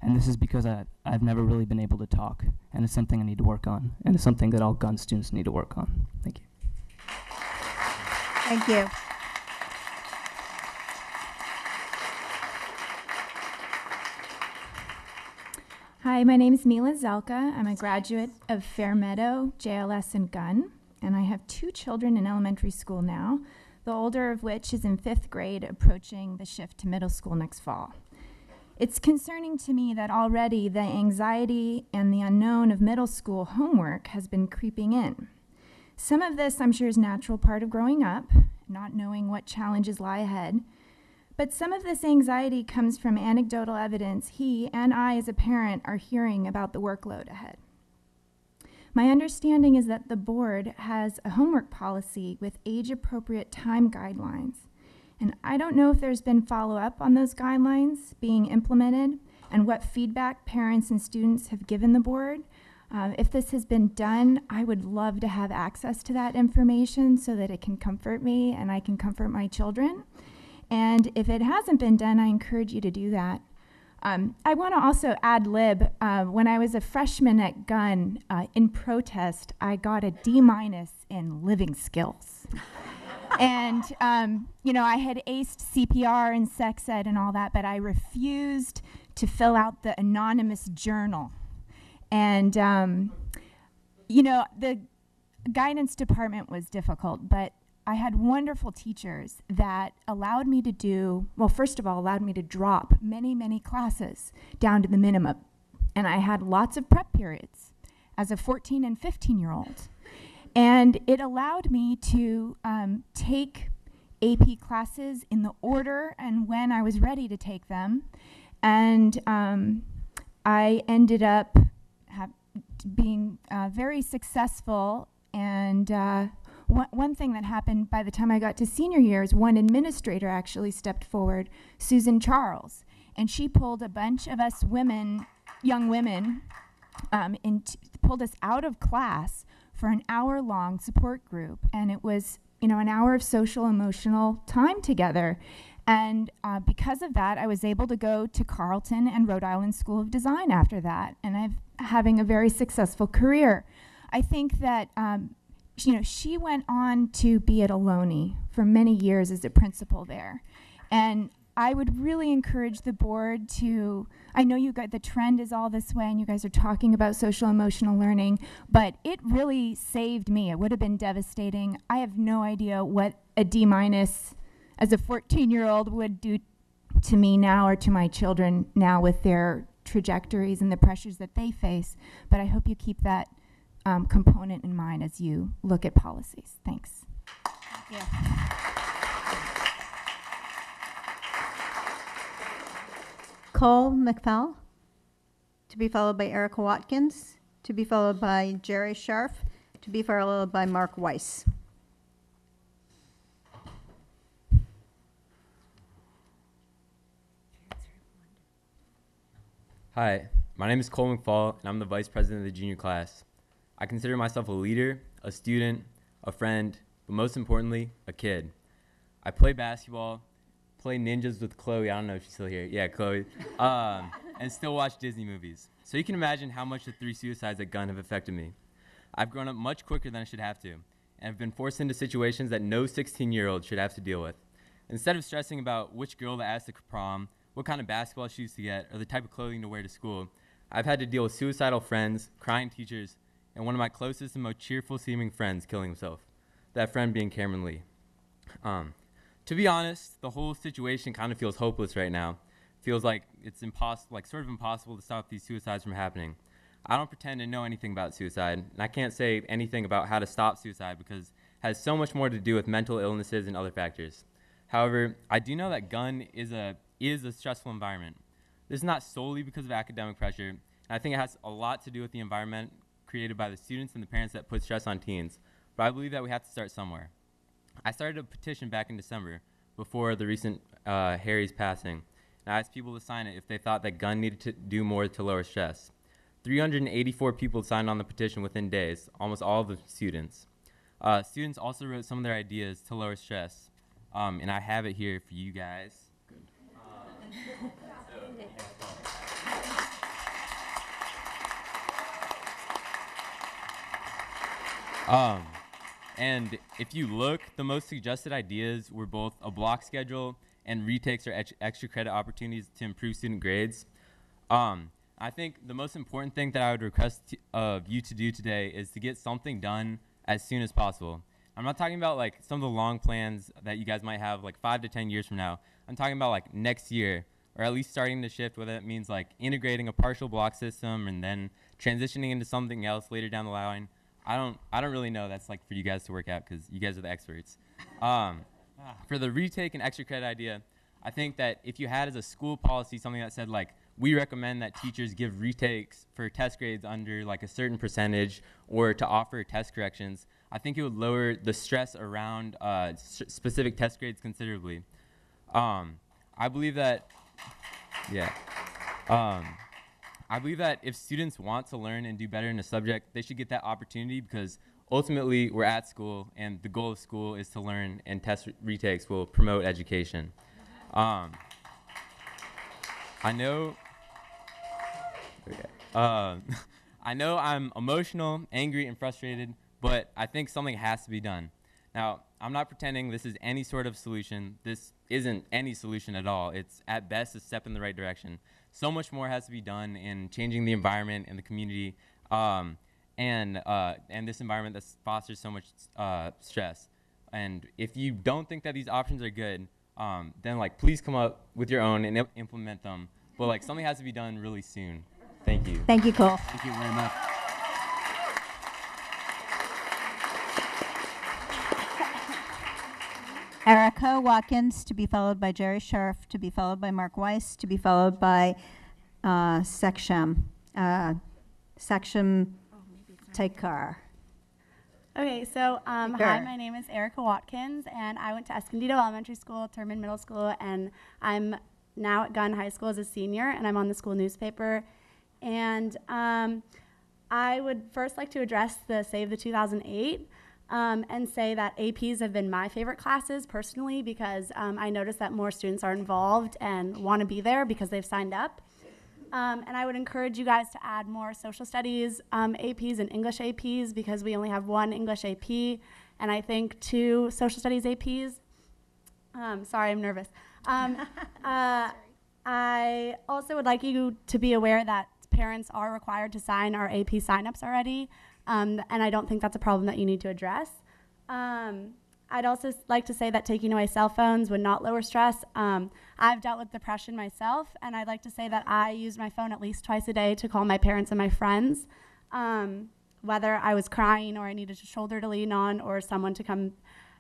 Speaker 17: And this is because I've never really been able to talk, and it's something I need to work on, and it's something that all Gunn students need to work on. Thank you.
Speaker 1: Thank you.
Speaker 18: Hi, my name is Mila Zelka. I'm a graduate of Fairmeadow, JLS, and Gunn, and I have 2 children in elementary school now, the older of which is in 5th grade, approaching the shift to middle school next fall. It's concerning to me that already the anxiety and the unknown of middle school homework has been creeping in. Some of this, I'm sure, is a natural part of growing up, not knowing what challenges lie ahead. But some of this anxiety comes from anecdotal evidence he and I, as a parent, are hearing about the workload ahead. My understanding is that the board has a homework policy with age-appropriate time guidelines. And I don't know if there's been follow-up on those guidelines being implemented and what feedback parents and students have given the board. If this has been done, I would love to have access to that information so that it can comfort me and I can comfort my children. And if it hasn't been done, I encourage you to do that. I want to also ad lib. When I was a freshman at Gunn, in protest, I got a D- in living skills. And, I had aced CPR and sex ed and all that, but I refused to fill out the anonymous journal. And, the guidance department was difficult, but I had wonderful teachers that allowed me to allowed me to drop many, many classes down to the minimum. And I had lots of prep periods as a 14 and 15-year-old. And it allowed me to take AP classes in the order and when I was ready to take them. And I ended up being very successful. And one thing that happened by the time I got to senior year is one administrator actually stepped forward, Susan Charles. And she pulled a bunch of us women, young women, pulled us out of class for an hour-long support group, and it was, an hour of social emotional time together. And because of that, I was able to go to Carleton and Rhode Island School of Design after that, and I'm having a very successful career. I think that, she went on to be at Ohlone for many years as a principal there. And I would really encourage the board to, I know you got the trend is all this way and you guys are talking about social emotional learning, but it really saved me. It would have been devastating. I have no idea what a D- as a 14-year-old would do to me now or to my children now with their trajectories and the pressures that they face. But I hope you keep that component in mind as you look at policies. Thanks.
Speaker 1: Thank you. Cole McFall, to be followed by Erica Watkins, to be followed by Jerry Scharf, to be followed by Mark Weiss.
Speaker 2: Hi, my name is Cole McFall, and I'm the vice president of the junior class. I consider myself a leader, a student, a friend, but most importantly, a kid. I play basketball, play ninjas with Chloe. I don't know if she's still here. Yeah, Chloe. And still watch Disney movies. So you can imagine how much the 3 suicides at Gunn have affected me. I've grown up much quicker than I should have to, and I've been forced into situations that no 16-year-old should have to deal with. Instead of stressing about which girl to ask to prom, what kind of basketball shoes to get, or the type of clothing to wear to school, I've had to deal with suicidal friends, crying teachers, and one of my closest and most cheerful-seeming friends killing himself. That friend being Cameron Lee. To be honest, the whole situation kind of feels hopeless right now. Feels like it's impossible, like sort of impossible to stop these suicides from happening. I don't pretend to know anything about suicide, and I can't say anything about how to stop suicide because it has so much more to do with mental illnesses and other factors. However, I do know that Gunn is a stressful environment. This is not solely because of academic pressure, and I think it has a lot to do with the environment created by the students and the parents that put stress on teens, but I believe that we have to start somewhere. I started a petition back in December before the recent Harry's passing, and I asked people to sign it if they thought that Gunn needed to do more to lower stress. 384 people signed on the petition within days, almost all of the students. Students also wrote some of their ideas to lower stress, and I have it here for you guys. And if you look, the most suggested ideas were both a block schedule and retakes or extra credit opportunities to improve student grades. I think the most important thing that I would request of you to do today is to get something done as soon as possible. I'm not talking about like some of the long plans that you guys might have like 5 to 10 years from now. I'm talking about like next year, or at least starting to shift, whether that means like integrating a partial block system and then transitioning into something else later down the line. I don't really know. That's like for you guys to work out because you guys are the experts. For the retake and extra credit idea, I think that if you had as a school policy something that said like, we recommend that teachers give retakes for test grades under like a certain percentage or to offer test corrections, I think it would lower the stress around specific test grades considerably. I believe that, I believe that if students want to learn and do better in a subject, they should get that opportunity because ultimately we're at school and the goal of school is to learn, and test retakes will promote education. I know I'm emotional, angry, and frustrated, but I think something has to be done. Now, I'm not pretending this is any sort of solution. This isn't any solution at all. It's at best a step in the right direction. So much more has to be done in changing the environment and the community, and this environment that fosters so much stress. And if you don't think that these options are good, then like please come up with your own and implement them. But like something has to be done really soon. Thank you.
Speaker 1: Thank you, Cole.
Speaker 2: Thank you very much.
Speaker 1: Erica Watkins, to be followed by Jerry Scharf, to be followed by Mark Weiss, to be followed by Seksham Taikar.
Speaker 19: Okay, so hi,
Speaker 1: Sure.
Speaker 19: my name is Erica Watkins, and I went to Escondido Elementary School, Thurman Middle School, and I'm now at Gunn High School as a senior, and I'm on the school newspaper. And I would first like to address the Save the 2008 and say that APs have been my favorite classes personally because I noticed that more students are involved and want to be there because they've signed up. And I would encourage you guys to add more social studies APs and English APs because we only have 1 English AP and I think 2 social studies APs. Sorry, I'm nervous. I also would like you to be aware that parents are required to sign our AP signups already, and I don't think that's a problem that you need to address. I'd also like to say that taking away cell phones would not lower stress. I've dealt with depression myself, and I'd like to say that I use my phone at least twice a day to call my parents and my friends, whether I was crying or I needed a shoulder to lean on or someone to come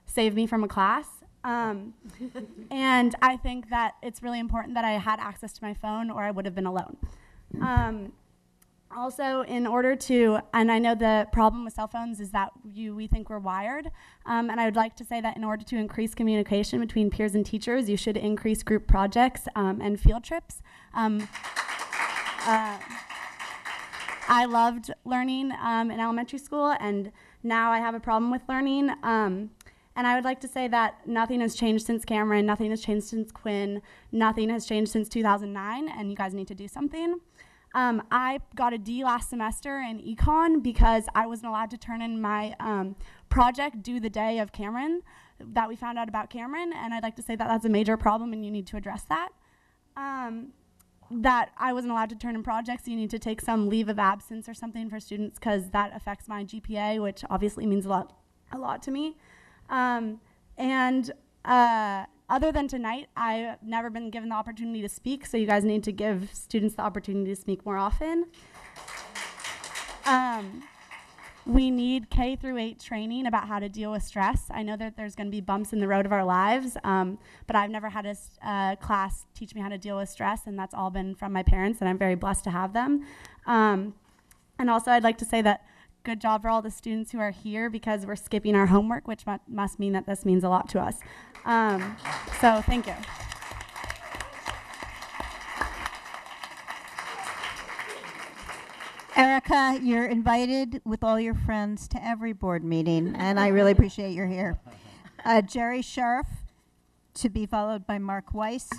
Speaker 19: save me from a class. And I think that it's really important that I had access to my phone or I would have been alone. Also, in order to, and I know the problem with cell phones is that we think we're wired, and I would like to say that in order to increase communication between peers and teachers, you should increase group projects and field trips. I loved learning in elementary school, and now I have a problem with learning. And I would like to say that nothing has changed since Cameron, nothing has changed since Quinn, nothing has changed since 2009, and you guys need to do something. I got a D last semester in econ because I wasn't allowed to turn in my project due the day of Cameron, that we found out about Cameron, and I'd like to say that that's a major problem and you need to address that. That I wasn't allowed to turn in projects, you need to take some leave of absence or something for students because that affects my GPA, which obviously means a lot to me. Other than tonight, I've never been given the opportunity to speak, so you guys need to give students the opportunity to speak more often. We need K through 8 training about how to deal with stress. I know that there's going to be bumps in the road of our lives, but I've never had a class teach me how to deal with stress, and that's all been from my parents, and I'm very blessed to have them. And also, I'd like to say that good job for all the students who are here because we're skipping our homework, which must mean that this means a lot to us. So thank you.
Speaker 1: Erica, you're invited with all your friends to every board meeting, and I really appreciate you're here. Jerry Sheriff, to be followed by Mark Weiss,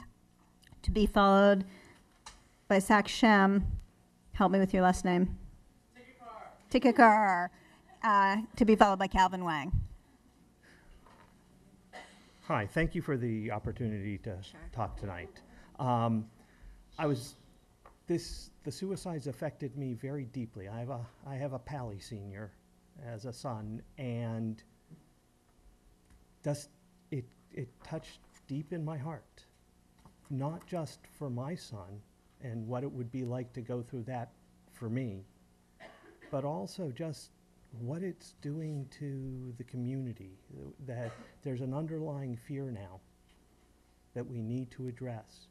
Speaker 1: to be followed by Sak Shem. Help me with your last name. Tikakar. To be followed by Calvin Wang.
Speaker 5: Hi, thank you for the opportunity to talk tonight. The suicides affected me very deeply. I have a Palo senior as a son, and it touched deep in my heart, not just for my son and what it would be like to go through that for me, but also just what it's doing to the community, that there's an underlying fear now that we need to address.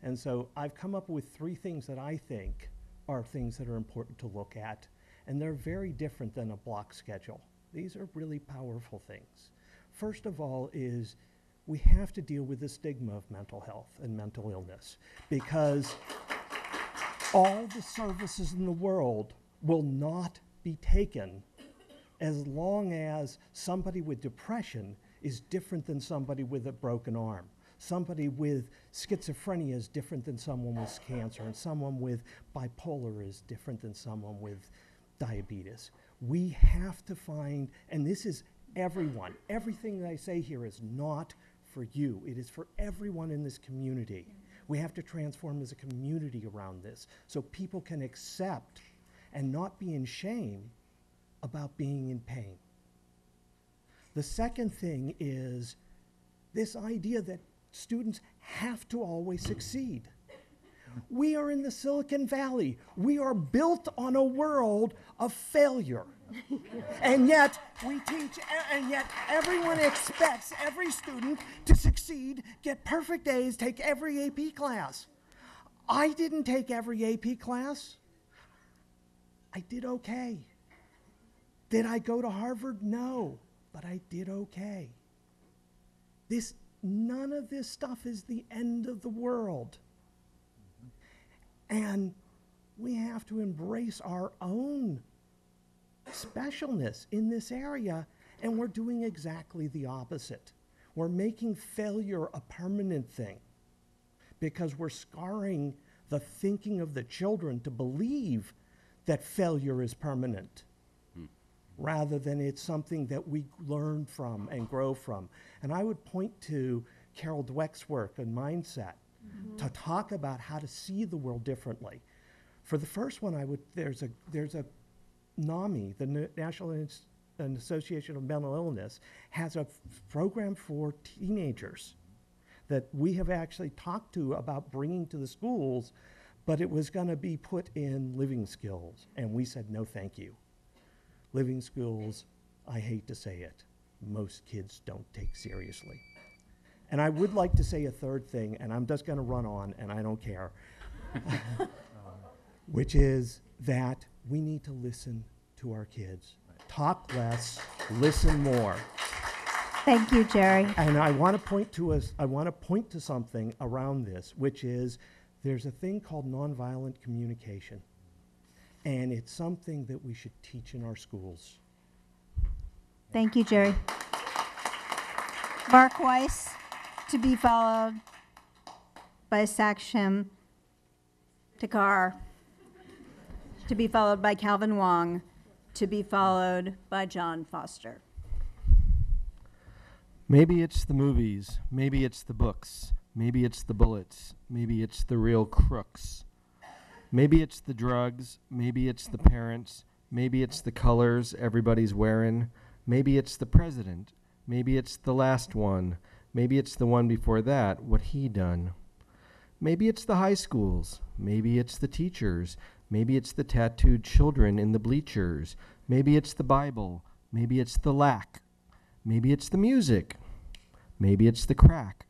Speaker 5: And so I've come up with 3 things that I think are things that are important to look at, and they're very different than a block schedule. These are really powerful things. First of all is we have to deal with the stigma of mental health and mental illness, because all the services in the world will not be taken as long as somebody with depression is different than somebody with a broken arm. Somebody with schizophrenia is different than someone with cancer, and someone with bipolar is different than someone with diabetes. We have to find, and this is everyone, everything that I say here is not for you. It is for everyone in this community. We have to transform as a community around this so people can accept and not be in shame about being in pain. The second thing is this idea that students have to always succeed. We are in the Silicon Valley. We are built on a world of failure. And yet we teach, and yet everyone expects every student to succeed, get perfect A's, take every AP class. I didn't take every AP class. I did okay. Did I go to Harvard? No, but I did okay. None of this stuff is the end of the world. And we have to embrace our own specialness in this area, and we're doing exactly the opposite. We're making failure a permanent thing because we're scarring the thinking of the children to believe that failure is permanent, rather than it's something that we learn from and grow from. And I would point to Carol Dweck's work and mindset to talk about how to see the world differently. For the first one, there's a NAMI, the National Association of Mental Illness, has a program for teenagers that we have actually talked to about bringing to the schools, but it was going to be put in living skills, and we said no thank you. Living skills, I hate to say it, most kids don't take seriously. And I would like to say a third thing, and I'm just going to run on, and I don't care, which is that we need to listen to our kids. Talk less, listen more.
Speaker 1: Thank you, Jerry.
Speaker 5: And I want to point to something around this, which is there's a thing called nonviolent communication, and it's something that we should teach in our schools.
Speaker 1: Thank you, Jerry. Mark Weiss, to be followed by Sakshim Takar, to be followed by Calvin Wong, to be followed by John Foster.
Speaker 6: Maybe it's the movies, maybe it's the books, maybe it's the bullets, maybe it's the real crooks. Maybe it's the drugs, maybe it's the parents, maybe it's the colors everybody's wearing, maybe it's the president, maybe it's the last one, maybe it's the one before that, what he done. Maybe it's the high schools, maybe it's the teachers, maybe it's the tattooed children in the bleachers, maybe it's the Bible, maybe it's the lack, maybe it's the music, maybe it's the crack,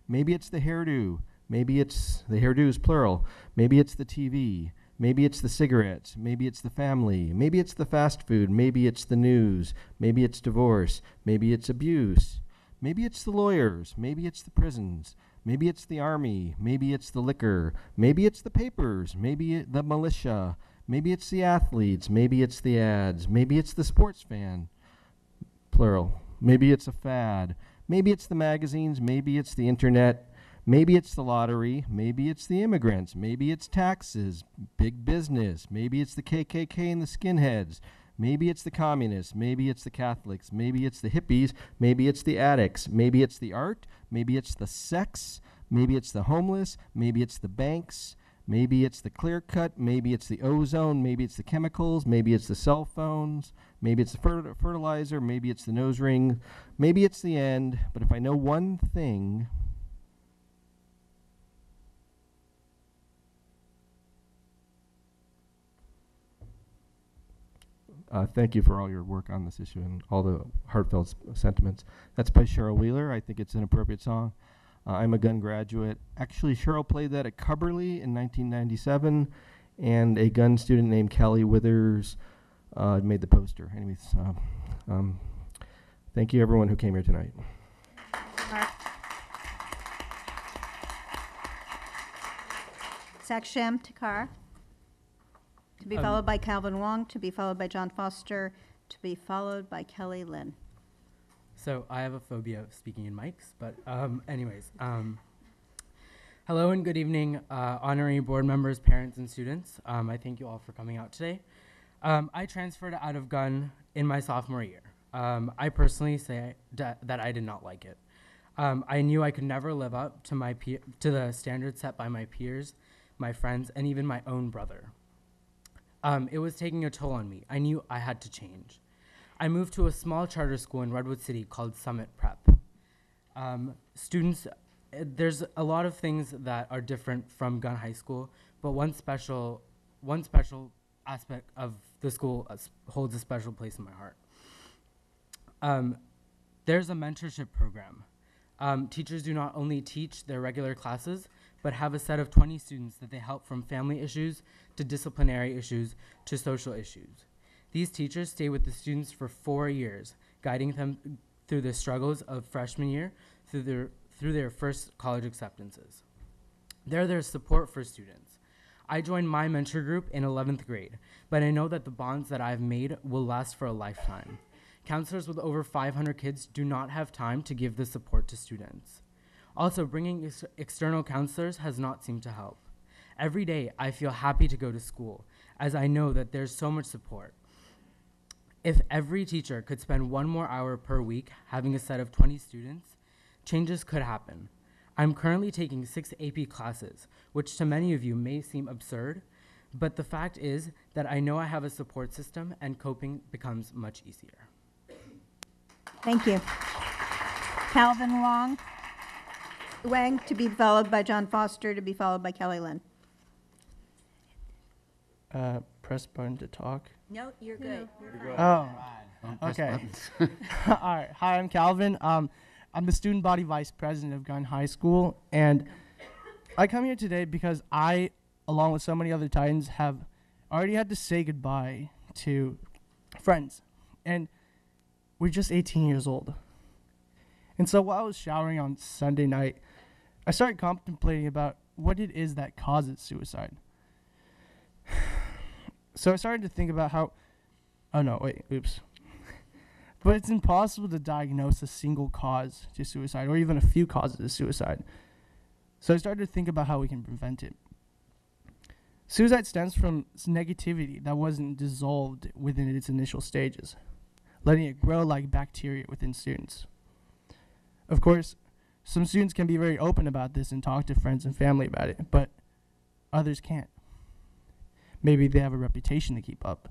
Speaker 6: maybe it's the hairdo, maybe it's the hairdos plural, maybe it's the TV, maybe it's the cigarettes, maybe it's the family, maybe it's the fast food, maybe it's the news, maybe it's divorce, maybe it's abuse, maybe it's the lawyers, maybe it's the prisons, maybe it's the army, maybe it's the liquor, maybe it's the papers, maybe the militia, maybe it's the athletes, maybe it's the ads, maybe it's the sports fan, plural, maybe it's a fad, maybe it's the magazines, maybe it's the internet, maybe it's the lottery, maybe it's the immigrants, maybe it's taxes, big business, maybe it's the KKK and the skinheads, maybe it's the communists, maybe it's the Catholics, maybe it's the hippies, maybe it's the addicts, maybe it's the art, maybe it's the sex, maybe it's the homeless, maybe it's the banks, maybe it's the clear cut, maybe it's the ozone, maybe it's the chemicals, maybe it's the cell phones, maybe it's the fertilizer, maybe it's the nose ring, maybe it's the end, but if I know one thing, thank you for all your work on this issue and all the heartfelt sentiments. That's by Cheryl Wheeler. I think it's an appropriate song. I'm a gun graduate. Actually, Cheryl played that at Cubberley in 1997, and a gun student named Kelly Withers made the poster. Anyways, thank you everyone who came here tonight.
Speaker 1: Sakshim Takar, to be followed by Calvin Wong, to be followed by John Foster, to be followed by Kelly Lynn.
Speaker 20: So I have a phobia of speaking in mics, but anyways, hello and good evening, honorary board members, parents, and students. I thank you all for coming out today. I transferred out of gun in my sophomore year. I personally say that I did not like it. I knew I could never live up to to the standards set by my peers, my friends, and even my own brother. It was taking a toll on me. I knew I had to change. I moved to a small charter school in Redwood City called Summit Prep. Students, there's a lot of things that are different from Gun High School, but one special aspect of the school holds a special place in my heart. There's a mentorship program. Teachers do not only teach their regular classes, but have a set of 20 students that they help from family issues to disciplinary issues to social issues. These teachers stay with the students for 4 years, guiding them through the struggles of freshman year through their first college acceptances. They're their support for students. I joined my mentor group in 11th grade, but I know that the bonds that I've made will last for a lifetime. Counselors with over 500 kids do not have time to give the support to students. Also, bringing external counselors has not seemed to help. Every day, I feel happy to go to school, as I know that there's so much support. If every teacher could spend 1 more hour per week having a set of 20 students changes could happen. I'm currently taking 6 AP classes, which to many of you may seem absurd, but the fact is that I know I have a support system and coping becomes much easier.
Speaker 1: Thank you.
Speaker 15: Calvin Long.
Speaker 1: Wang, to be followed by John Foster, to be followed by Kelly Lynn.
Speaker 21: Press button to talk.
Speaker 1: No, you're good.
Speaker 21: Oh,
Speaker 4: Press
Speaker 21: okay.
Speaker 4: buttons.
Speaker 21: All right. Hi, I'm Calvin. I'm the student body vice president of Gunn High School, and I come here today because I, along with so many other Titans, have already had to say goodbye to friends, and we're just 18 years old. And so while I was showering on Sunday night, I started contemplating about what it is that causes suicide. So I started to think about how, oh no, wait, oops. But it's impossible to diagnose a single cause to suicide or even a few causes of suicide. So I started to think about how we can prevent it. Suicide stems from negativity that wasn't dissolved within its initial stages, letting it grow like bacteria within students. Of course, some students can be very open about this and talk to friends and family about it, but others can't. Maybe they have a reputation to keep up,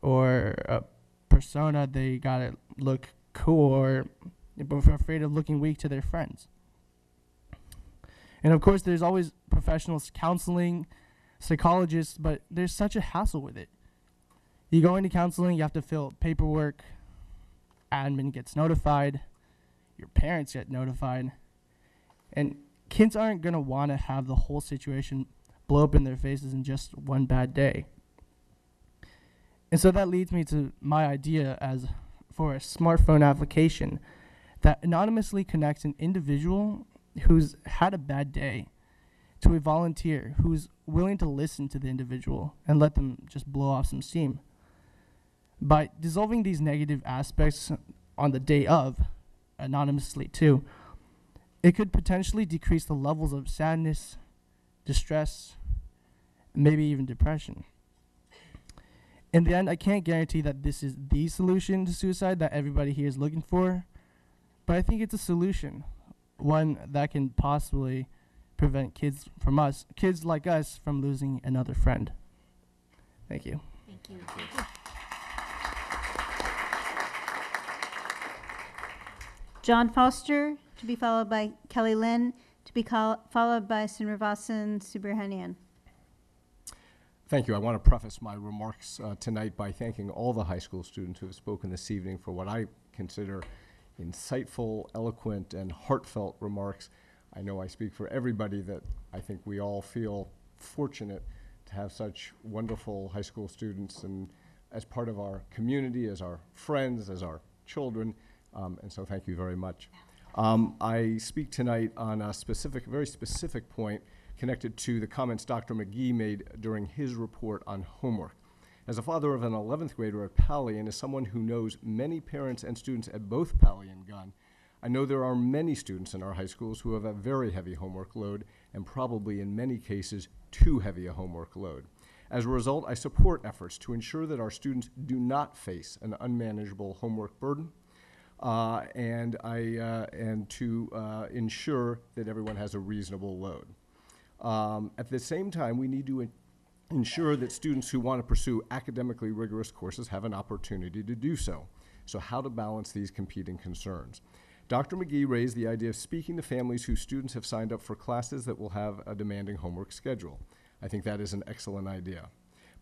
Speaker 21: or a persona they gotta look cool, or they're afraid of looking weak to their friends. And of course, there's always professional counseling, psychologists, but there's such a hassle with it. You go into counseling, you have to fill out paperwork, admin gets notified, your parents get notified, and kids aren't gonna wanna have the whole situation blow up in their faces in just one bad day. And so that leads me to my idea as for a smartphone application that anonymously connects an individual who's had a bad day to a volunteer who's willing to listen to the individual and let them just blow off some steam. By dissolving these negative aspects on the day of, anonymously too, it could potentially decrease the levels of sadness, distress, maybe even depression. In the end, I can't guarantee that this is the solution to suicide that everybody here is looking for, but I think it's a solution, one that can possibly prevent kids like us, from losing another friend. Thank you.
Speaker 1: Thank you. John Foster, to be followed by Kelly Lynn, to be followed by Srinivas Subramanian.
Speaker 22: Thank you. I want to preface my remarks tonight by thanking all the high school students who have spoken this evening for what I consider insightful, eloquent, and heartfelt remarks. I know I speak for everybody that I think we all feel fortunate to have such wonderful high school students and as part of our community, as our friends, as our children, and so thank you very much. I speak tonight on a very specific point connected to the comments Dr. McGee made during his report on homework. As a father of an 11th grader at Palo and as someone who knows many parents and students at both Palo and Gunn, I know there are many students in our high schools who have a very heavy homework load and probably in many cases too heavy a homework load. As a result, I support efforts to ensure that our students do not face an unmanageable homework burden and to ensure that everyone has a reasonable load. At the same time, we need to ensure that students who want to pursue academically rigorous courses have an opportunity to do so. So how to balance these competing concerns? Dr. McGee raised the idea of speaking to families whose students have signed up for classes that will have a demanding homework schedule. I think that is an excellent idea.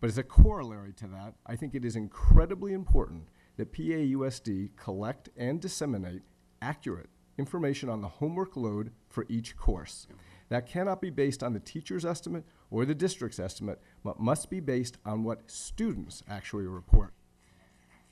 Speaker 22: But as a corollary to that, I think it is incredibly important that PAUSD collect and disseminate accurate information on the homework load for each course. That cannot be based on the teacher's estimate or the district's estimate, but must be based on what students actually report.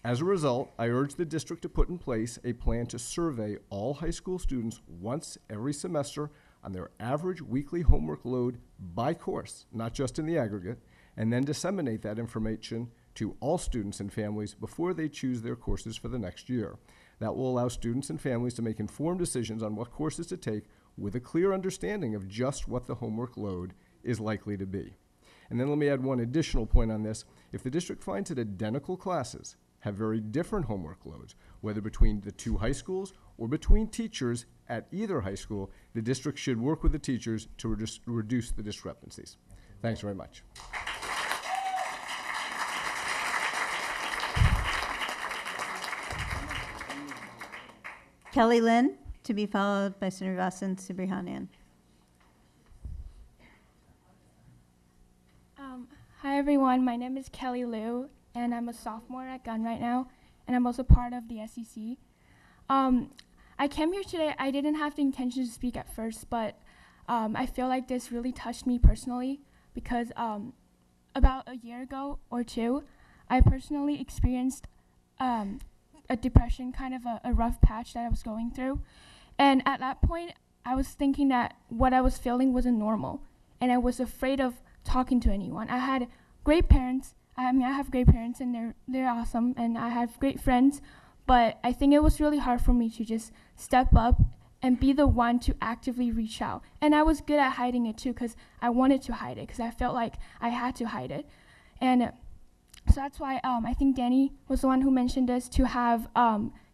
Speaker 22: As a result, I urge the district to put in place a plan to survey all high school students once every semester on their average weekly homework load by course, not just in the aggregate, and then disseminate that information to all students and families before they choose their courses for the next year. That will allow students and families to make informed decisions on what courses to take with a clear understanding of just what the homework load is likely to be. And then let me add one additional point on this. If the district finds that identical classes have very different homework loads, whether between the two high schools or between teachers at either high school, the district should work with the teachers to reduce the discrepancies. Thanks very much.
Speaker 1: Kelly Lynn, to be followed by Srinivasan Subramanian.
Speaker 7: Hi everyone, my name is Kelly Liu, and I'm a sophomore at Gunn right now, and I'm also part of the SEC. I came here today, I didn't have the intention to speak at first, but I feel like this really touched me personally because about a year ago or two, I personally experienced a depression, kind of a rough patch that I was going through. And at that point, I was thinking that what I was feeling wasn't normal, and I was afraid of talking to anyone. I had great parents. I have great parents, and they're awesome, and I have great friends. But I think it was really hard for me to just step up and be the one to actively reach out. And I was good at hiding it too, because I wanted to hide it, because I felt like I had to hide it. And so that's why I think Danny was the one who mentioned this, to have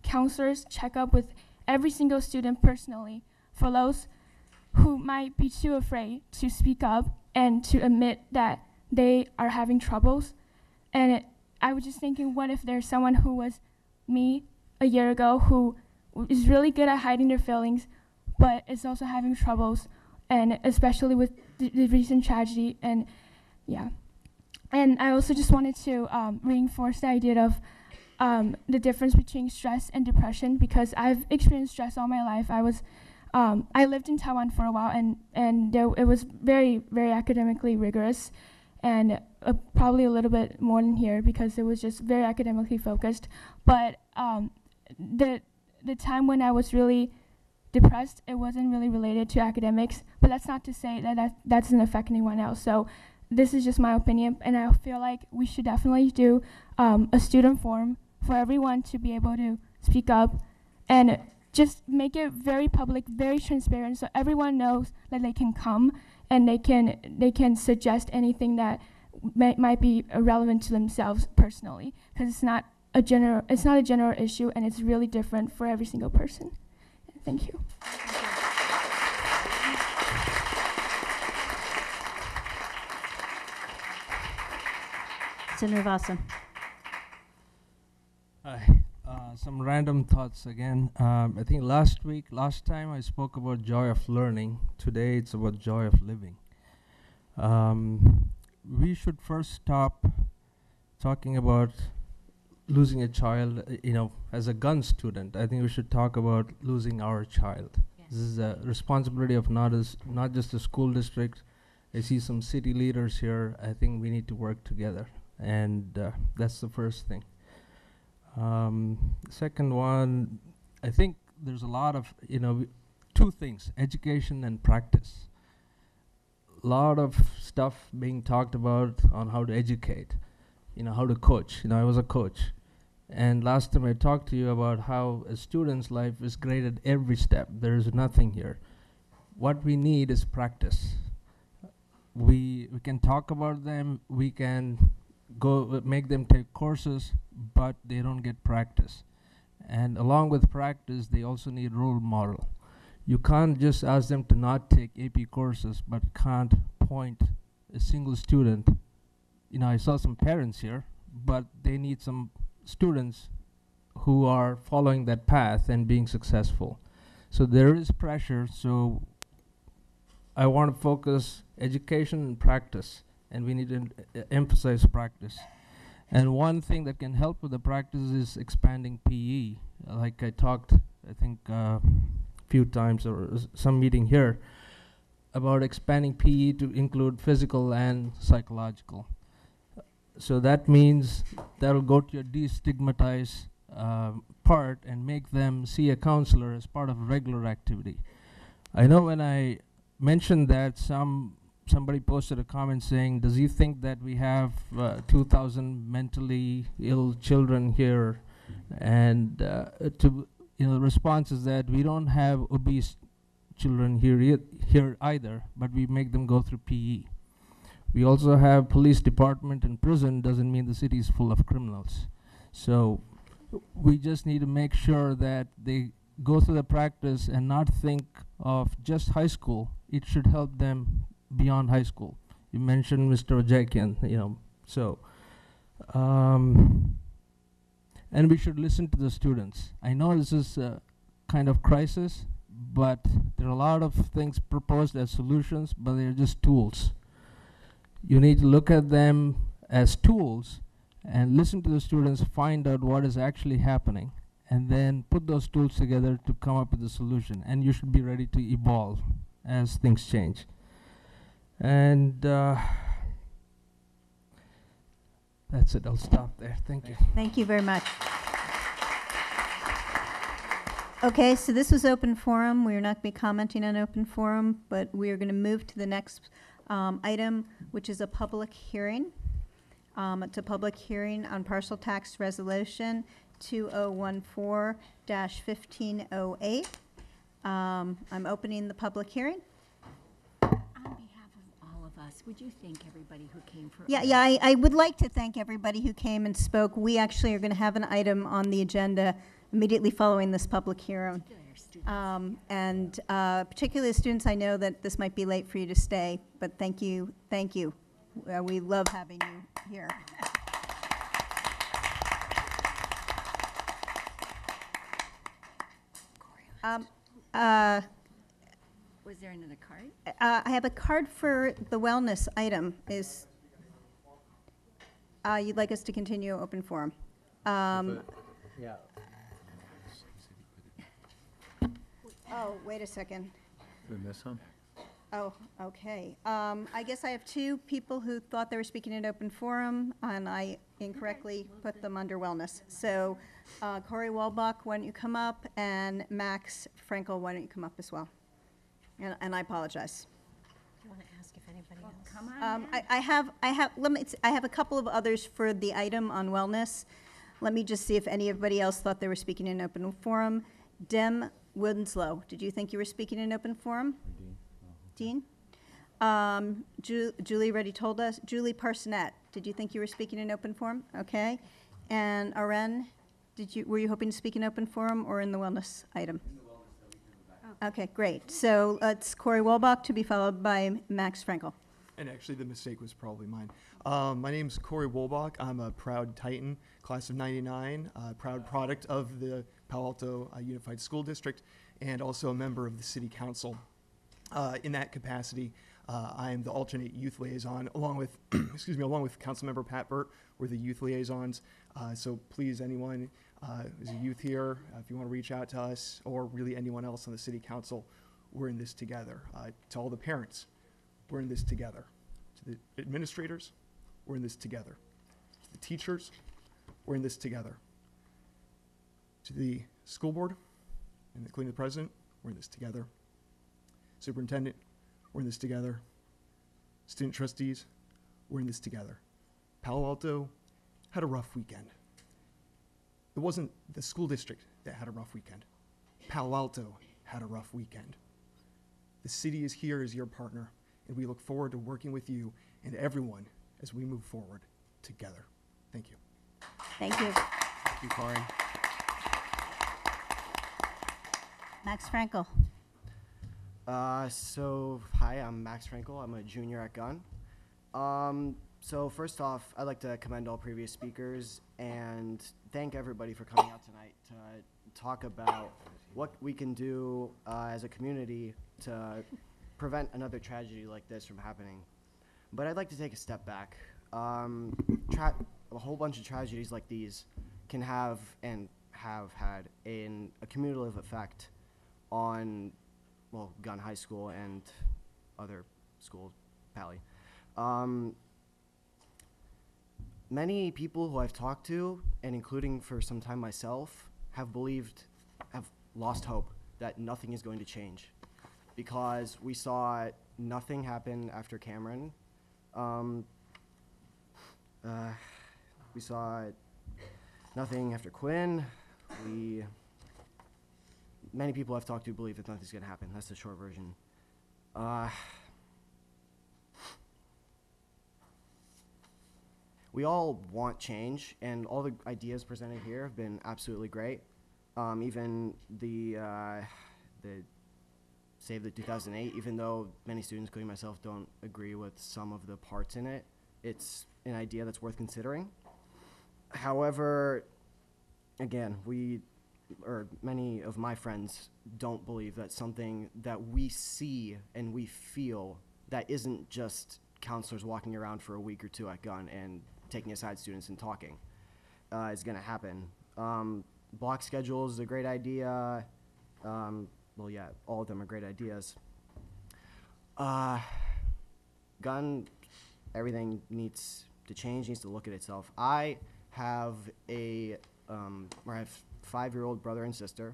Speaker 7: counselors check up with every single student personally for those who might be too afraid to speak up and to admit that they are having troubles. And I was just thinking, what if there's someone who was me a year ago who is really good at hiding their feelings, but is also having troubles, and especially with the recent tragedy. And yeah. And I also just wanted to reinforce the idea of the difference between stress and depression, because I've experienced stress all my life. I lived in Taiwan for a while, and it was very, very academically rigorous, and probably a little bit more than here because it was just very academically focused. But the time when I was really depressed, it wasn't really related to academics, but that's not to say that doesn't affect anyone else. So this is just my opinion, and I feel like we should definitely do a student forum for everyone to be able to speak up, and just make it very public, very transparent, so everyone knows that they can come and they can suggest anything that might be relevant to themselves personally, because it's not a general issue, and it's really different for every single person. Thank you.
Speaker 1: Srinivasan.
Speaker 6: Hi. Some random thoughts again. I think last time I spoke about joy of learning. Today it's about joy of living. We should first stop talking about losing a child, as a gun student. I think we should talk about losing our child. Yes. This is a responsibility of not just the school district. I see some city leaders here. I think we need to work together, and that's the first thing. Second one, I think there's a lot of, two things, education and practice. A lot of stuff being talked about on how to educate, how to coach. I was a coach. And last time I talked to you about how a student's life is graded every step. There is nothing here. What we need is practice. We can talk about them, we can go make them take courses, but they don't get practice. And along with practice, they also need role model. You can't just ask them to not take AP courses, but can't point a single student. I saw some parents here, but they need some students who are following that path and being successful. So there is pressure, so I want to focus education and practice, and we need to emphasize practice. And one thing that can help with the practice is expanding PE. Like I talked, I think, few times or some meeting here about expanding PE to include physical and psychological. So that means that'll go to your destigmatize part and make them see a counselor as part of regular activity. I know when I mentioned that, somebody posted a comment saying, does he think that we have 2,000 mentally ill children here? And the response is that we don't have obese children here either, but we make them go through PE. We also have police department and prison. Doesn't mean the city is full of criminals. So we just need to make sure that they
Speaker 21: go through the practice and not think of just high school. It should help them beyond high school. You mentioned Mr. Ojekian, so. And we should listen to the students. I know this is a kind of crisis, but there are a lot of things proposed as solutions, but they're just tools. You need to look at them as tools and listen to the students, find out what is actually happening, and then put those tools together to come up with a solution. And you should be ready to evolve as things change. And that's it. I'll stop there. Thank you.
Speaker 1: Thank you very much. Okay, so this was open forum. We are not going to be commenting on open forum, but we are going to move to the next item, which is a public hearing. It's a public hearing on parcel tax resolution 2014-1508. I'm opening the public hearing.
Speaker 8: On behalf of all of us, would you thank everybody who came for?
Speaker 1: Yeah, I would like to thank everybody who came and spoke. We actually are going to have an item on the agenda immediately following this public hearing. Particularly the students, I know that this might be late for you to stay, but thank you. We love having you here.
Speaker 8: Was there another card?
Speaker 1: I have a card for the wellness item. You'd like us to continue open forum?
Speaker 22: Yeah.
Speaker 1: Oh, wait a second.
Speaker 10: Did we miss some?
Speaker 1: Oh, okay. I guess I have two people who thought they were speaking in open forum, and I incorrectly put them under wellness. So Corey Walbach, why don't you come up, and Max Frankel, why don't you come up as well? And I apologize.
Speaker 8: Do you want to ask if anybody else? Come on.
Speaker 1: I have a couple of others for the item on wellness. Let me just see if anybody else thought they were speaking in open forum. Dem Winslow, did you think you were speaking in open forum? Dean? Julie already told us. Julie Parsonette, did you think you were speaking in open forum? Okay. And Aren, were you hoping to speak in open forum or in the wellness item? In the wellness, that we can go back. Okay, great. So it's Corey Walbach to be followed by Max Frankel.
Speaker 23: And actually, the mistake was probably mine. My name's Corey Wolbach. I'm a proud Titan, class of '99, proud product of the Palo Alto Unified School District, and also a member of the City Council. In that capacity, I am the alternate youth liaison, along with, along with Councilmember Pat Burt. We're the youth liaisons. So please, anyone who's a youth here, if you want to reach out to us, or really anyone else on the City Council, we're in this together. To all the parents, we're in this together. To the administrators, we're in this together. To the teachers, we're in this together. To the school board, and including the president, we're in this together. Superintendent, we're in this together. Student trustees, we're in this together. Palo Alto had a rough weekend. It wasn't the school district that had a rough weekend. Palo Alto had a rough weekend. The city is here as your partner, and we look forward to working with you and everyone as we move forward together. Thank you.
Speaker 1: Thank you.
Speaker 23: Thank you, Corey.
Speaker 1: Max Frankel.
Speaker 24: Hi, I'm Max Frankel. I'm a junior at Gunn. So first off, I'd like to commend all previous speakers and thank everybody for coming out tonight to talk about what we can do as a community to prevent another tragedy like this from happening. But I'd like to take a step back. A whole bunch of tragedies like these can have and have had a cumulative effect on, well, Gunn High School and other schools, Pally. Many people who I've talked to, and including for some time myself, have lost hope that nothing is going to change, because we saw nothing happen after Cameron. We saw nothing after Quinn. Many people I've talked to believe that nothing's going to happen. That's the short version. We all want change, and all the ideas presented here have been absolutely great. Even the Save the 2008, even though many students, including myself, don't agree with some of the parts in it, it's an idea that's worth considering. However, again, many of my friends don't believe that something that we see and we feel that isn't just counselors walking around for a week or two at Gunn and taking aside students and talking is going to happen. Block schedules is a great idea. Well, yeah, all of them are great ideas. Gun, everything needs to change, needs to look at itself. I have a 5-year-old brother and sister.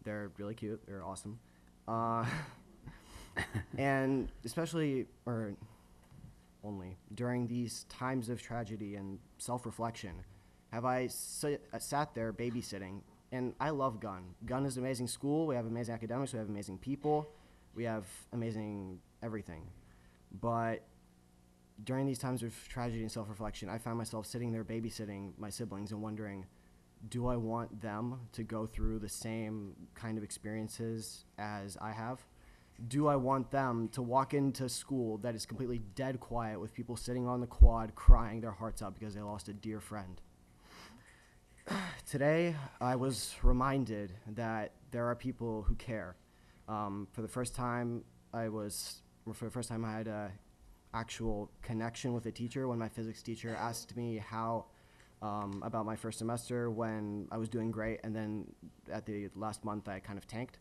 Speaker 24: They're really cute. They're awesome. And especially, or only, during these times of tragedy and self-reflection, have I sat there babysitting. And I love Gunn. Gunn is an amazing school. We have amazing academics. We have amazing people. We have amazing everything. But during these times of tragedy and self-reflection, I found myself sitting there babysitting my siblings and wondering, do I want them to go through the same kind of experiences as I have? Do I want them to walk into school that is completely dead quiet with people sitting on the quad crying their hearts out because they lost a dear friend? Today, I was reminded that there are people who care. For the first time, I had a actual connection with a teacher when my physics teacher asked me how about my first semester when I was doing great, and then at the last month I kind of tanked.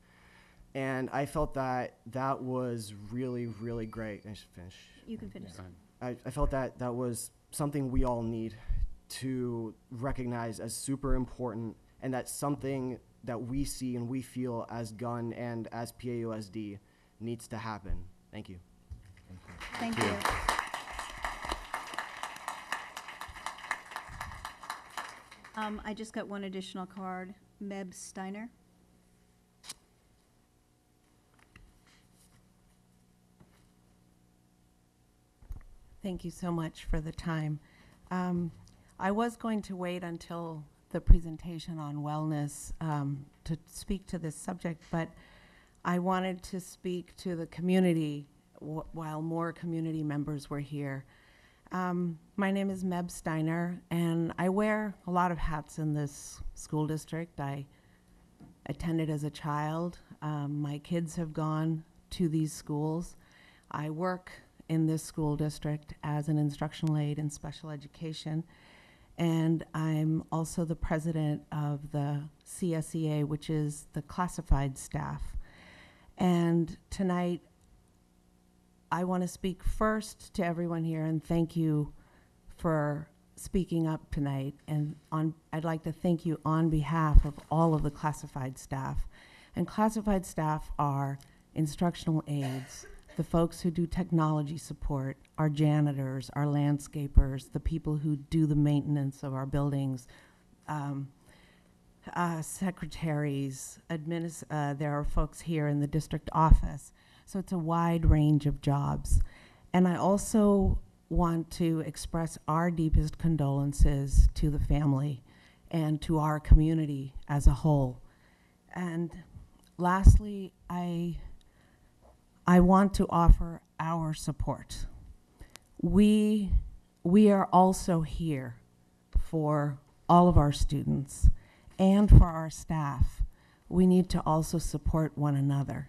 Speaker 24: And I felt that that was really, really great. I should finish.
Speaker 1: You can finish.
Speaker 24: I felt that that was something we all need to recognize as super important, and that's something that we see and we feel as Gunn and as PAUSD needs to happen. Thank you.
Speaker 1: Thank you. I just got one additional card. Meb Steiner.
Speaker 9: Thank you so much for the time. I was going to wait until the presentation on wellness to speak to this subject, but I wanted to speak to the community while more community members were here. My name is Meb Steiner, and I wear a lot of hats in this school district. I attended as a child. My kids have gone to these schools. I work in this school district as an instructional aide in special education, and I'm also the president of the CSEA, which is the classified staff. And tonight, I want to speak first to everyone here and thank you for speaking up tonight. And I'd like to thank you on behalf of all of the classified staff. And classified staff are instructional aides, the folks who do technology support, our janitors, our landscapers, the people who do the maintenance of our buildings, secretaries, there are folks here in the district office. So it's a wide range of jobs. And I also want to express our deepest condolences to the family and to our community as a whole. And lastly, I want to offer our support. We are also here for all of our students and for our staff. We need to also support one another.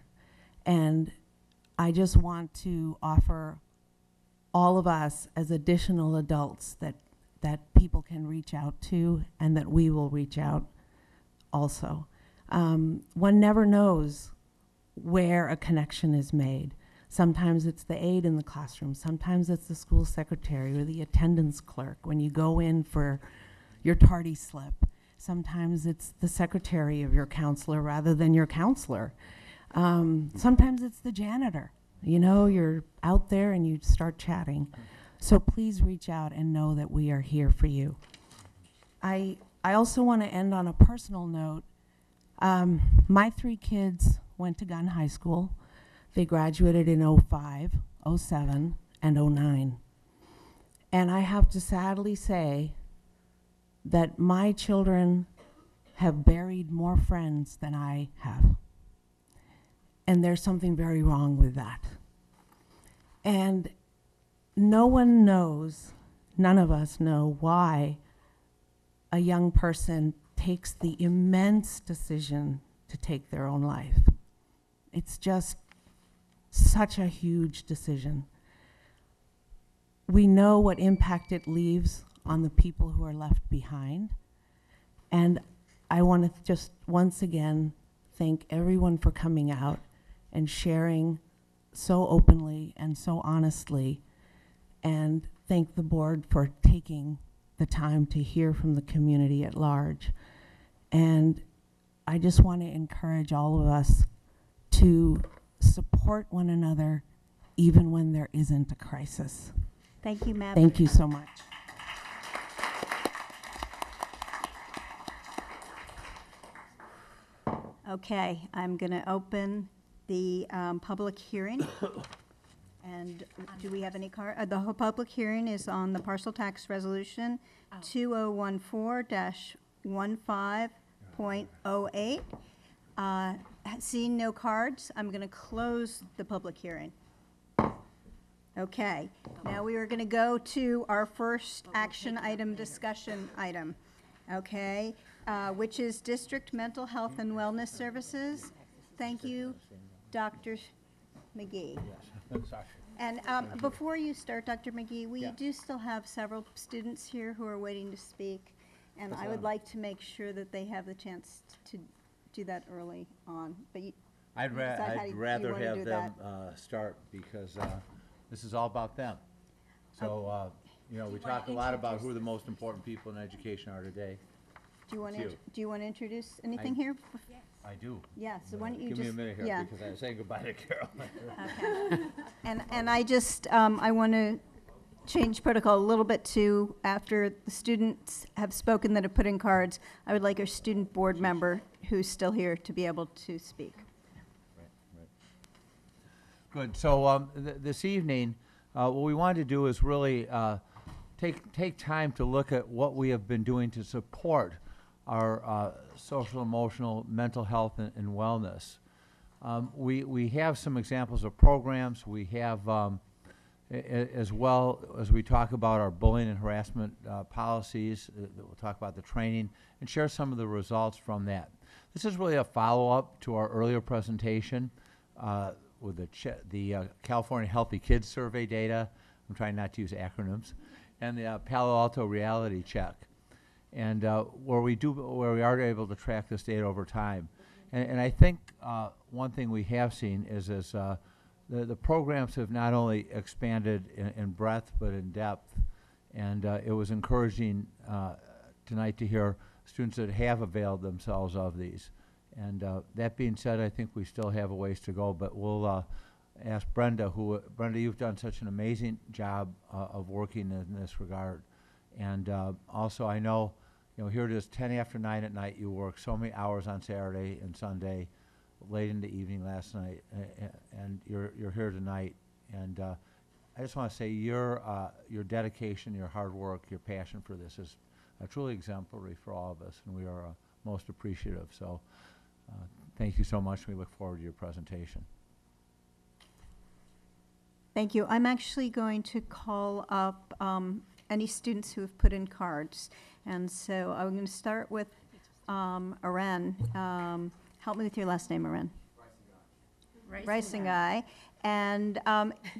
Speaker 9: And I just want to offer all of us as additional adults that people can reach out to and that we will reach out also. One never knows where a connection is made. Sometimes it's the aide in the classroom. Sometimes it's the school secretary or the attendance clerk when you go in for your tardy slip. Sometimes it's the secretary of your counselor rather than your counselor. Sometimes it's the janitor. You know, you're out there and you start chatting. So please reach out and know that we are here for you. I also want to end on a personal note. My 3 kids went to Gunn High School. They graduated in 05, 07, and 09. And I have to sadly say that my children have buried more friends than I have. And there's something very wrong with that. And no one knows, none of us know why a young person takes the immense decision to take their own life. It's just such a huge decision. We know what impact it leaves on the people who are left behind. And I want to just once again thank everyone for coming out and sharing so openly and so honestly, and thank the board for taking the time to hear from the community at large. And I just want to encourage all of us to support one another even when there isn't a crisis.
Speaker 1: Thank you, Matt.
Speaker 9: Thank you so much.
Speaker 1: Okay, I'm going to open the public hearing. And do we have any the public hearing is on the parcel tax resolution 2014-15.08. Seeing no cards, I'm going to close the public hearing. Okay, now we are going to go to our first action item, discussion item, okay, which is District Mental Health and Wellness Services. Thank you, Dr. McGee. And before you start, Dr. McGee, we do still have several students here who are waiting to speak, and I would like to make sure that they have the chance to do that early on. But
Speaker 3: I'd rather have them start because this is all about them. So, you know, we talk a lot about who the most important people in education are today.
Speaker 1: Do you want to introduce anything here?
Speaker 3: I do.
Speaker 1: Yeah, so why don't you
Speaker 3: give
Speaker 1: just...
Speaker 3: me a minute here,
Speaker 1: yeah.
Speaker 3: because I was saying goodbye to Carol.
Speaker 1: Okay. And I just, I want to change protocol a little bit too. After the students have spoken that have put in cards, I would like our student board member who's still here to be able to speak.
Speaker 3: Good. So this evening, what we wanted to do is really take time to look at what we have been doing to support our social, emotional, mental health, and wellness. We have some examples of programs. We have, as well as we talk about our bullying and harassment policies, we'll talk about the training and share some of the results from that. This is really a follow-up to our earlier presentation with the California Healthy Kids Survey data. I'm trying not to use acronyms, and the Palo Alto reality check. And where we are able to track this data over time. And I think one thing we have seen is the programs have not only expanded in breadth but in depth. And it was encouraging tonight to hear students that have availed themselves of these. And that being said, I think we still have a ways to go, but we'll ask Brenda, Brenda, you've done such an amazing job of working in this regard. And also, I know, you know, here it is 10 after 9 at night. You work so many hours on Saturday and Sunday, late in the evening last night, and you're here tonight. And I just want to say your dedication, your hard work, your passion for this is truly exemplary for all of us, and we are most appreciative. So thank you so much. We look forward to your presentation.
Speaker 1: Thank you. I'm actually going to call up any students who have put in cards. And so I'm going to start with Aren. Help me with your last name, Aren. Ricingai. And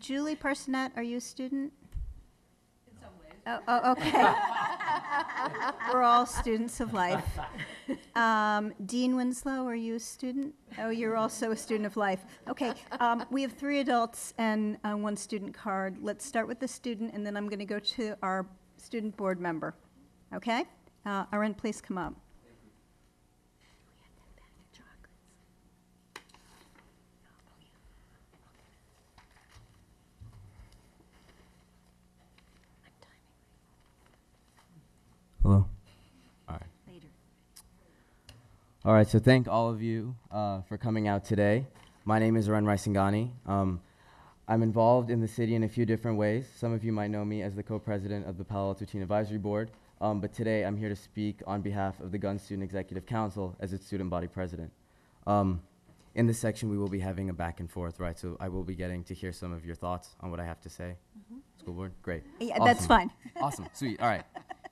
Speaker 1: Julie Parsonet, are you a student? In some ways. Oh, okay. We're all students of life. Dean Winslow, are you a student? Oh, you're also a student of life. Okay, we have 3 adults and 1 student card. Let's start with the student, and then I'm going to go to our student board member. Okay? Aaron, please come up.
Speaker 10: Hello. All right.
Speaker 1: Later.
Speaker 10: All right, so thank all of you for coming out today. My name is Aren Raisingani. I'm involved in the city in a few different ways. Some of you might know me as the co-president of the Palo Alto Teen Advisory Board, but today I'm here to speak on behalf of the Gun Student Executive Council as its student body president. In this section, we will be having a back and forth, right? So I will be getting to hear some of your thoughts on what I have to say. School board, great.
Speaker 1: Yeah, that's fine.
Speaker 10: Awesome, sweet, all right,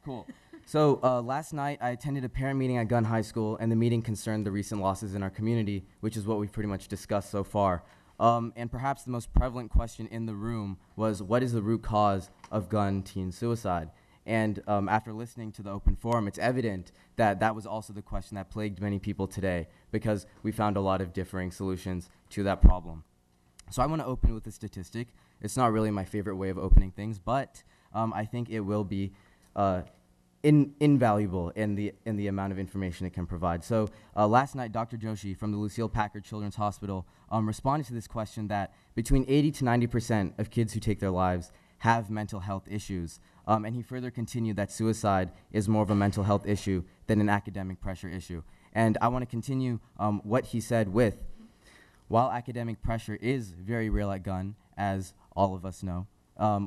Speaker 10: cool. So last night, I attended a parent meeting at Gun High School, and the meeting concerned the recent losses in our community, which is what we've pretty much discussed so far. And perhaps the most prevalent question in the room was, what is the root cause of gun teen suicide? And after listening to the open forum, it's evident that that was also the question that plagued many people today, because we found a lot of differing solutions to that problem. So I want to open with a statistic. It's not really my favorite way of opening things, but I think it will be invaluable in the amount of information it can provide. So last night, Dr. Joshi from the Lucille Packard Children's Hospital responded to this question that between 80 to 90% of kids who take their lives have mental health issues. And he further continued that suicide is more of a mental health issue than an academic pressure issue. And I want to continue what he said with, while academic pressure is very real at Gun, as all of us know,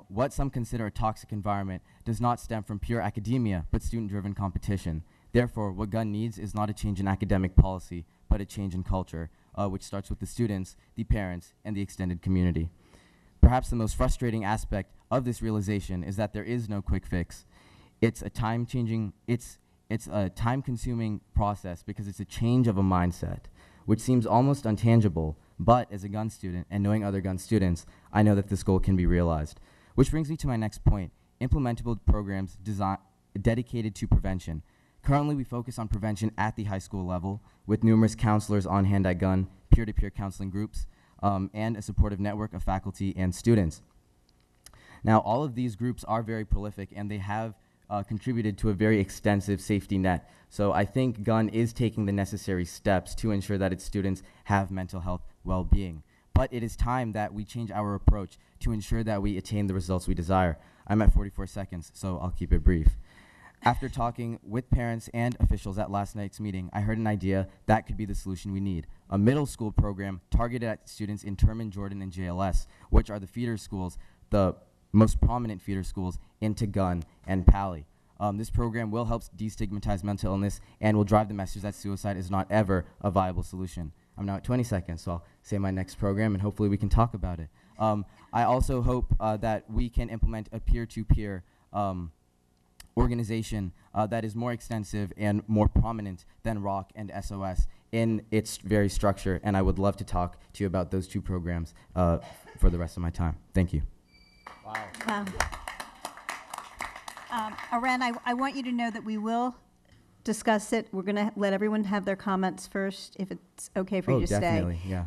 Speaker 10: what some consider a toxic environment does not stem from pure academia, but student-driven competition. Therefore, what Gun needs is not a change in academic policy, but a change in culture, which starts with the students, the parents, and the extended community. Perhaps the most frustrating aspect of this realization is that there is no quick fix. It's a time-consuming process because it's a change of a mindset, which seems almost untangible, but as a gun student and knowing other gun students, I know that this goal can be realized. Which brings me to my next point, implementable programs dedicated to prevention. Currently, we focus on prevention at the high school level with numerous counselors on hand at Gun, peer-to-peer counseling groups, and a supportive network of faculty and students. Now, all of these groups are very prolific, and they have contributed to a very extensive safety net. So I think Gun is taking the necessary steps to ensure that its students have mental health well-being. But it is time that we change our approach to ensure that we attain the results we desire. I'm at 44 seconds, so I'll keep it brief. After talking with parents and officials at last night's meeting, I heard an idea that could be the solution we need. A middle school program targeted at students in Terman, Jordan, and JLS, which are the feeder schools, the most prominent feeder schools into Gun and Palo. This program will help destigmatize mental illness and will drive the message that suicide is not ever a viable solution. I'm now at 20 seconds, so I'll say my next program and hopefully we can talk about it. I also hope that we can implement a peer-to-peer organization that is more extensive and more prominent than ROC and SOS in its very structure, and I would love to talk to you about those two programs for the rest of my time. Thank you.
Speaker 1: Wow. Aren, I want you to know that we will discuss it. We're going to let everyone have their comments first, if it's okay for you to
Speaker 10: definitely,
Speaker 1: stay.
Speaker 10: Yeah.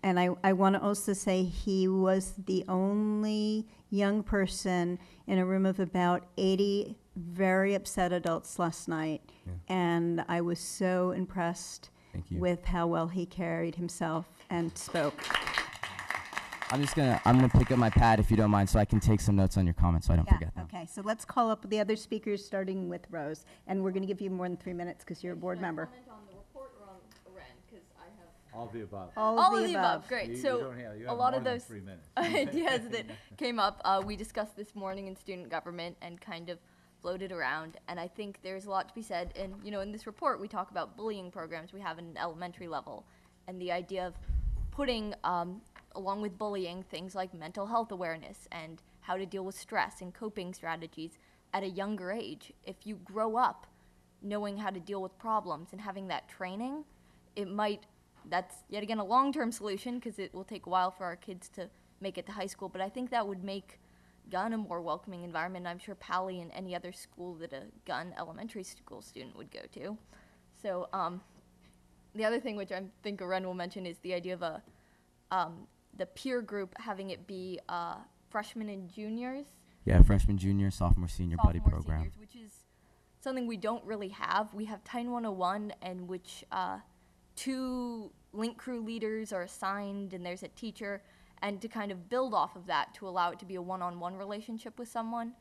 Speaker 1: And I want to also say he was the only young person in a room of about 80 very upset adults last night.
Speaker 10: Yeah.
Speaker 1: And I was so impressed
Speaker 10: Thank you.
Speaker 1: with how well he carried himself and spoke.
Speaker 10: I'm gonna pick up my pad if you don't mind, so I can take some notes on your comments so I don't forget them.
Speaker 1: Okay, so let's call up the other speakers, starting with Rose. And we're going to give you more than 3 minutes because you're a board member.
Speaker 11: On the report or on Ren? Because I have
Speaker 3: All of the above.
Speaker 1: All
Speaker 11: of the above. Great.
Speaker 3: You
Speaker 11: So
Speaker 3: don't have- you
Speaker 11: a
Speaker 3: have
Speaker 11: lot
Speaker 3: more
Speaker 11: of
Speaker 3: than
Speaker 11: those
Speaker 3: 3 minutes.
Speaker 11: ideas that came up, we discussed this morning in student government and kind of floated around. And I think there's a lot to be said. And in this report, we talk about bullying programs we have in an elementary level, and the idea of putting along with bullying, things like mental health awareness and how to deal with stress and coping strategies at a younger age. If you grow up knowing how to deal with problems and having that training, that's yet again a long-term solution because it will take a while for our kids to make it to high school, but I think that would make Gun a more welcoming environment. I'm sure Palo and any other school that a Gun elementary school student would go to. So the other thing which I think Aren will mention is the idea of the peer group having it be freshmen and juniors.
Speaker 10: Yeah, freshman, junior, sophomore, senior buddy program.
Speaker 11: Seniors, which is something we don't really have. We have Titan 101, and which 2 link crew leaders are assigned, and there's a teacher, and to kind of build off of that to allow it to be a one-on-one relationship with someone,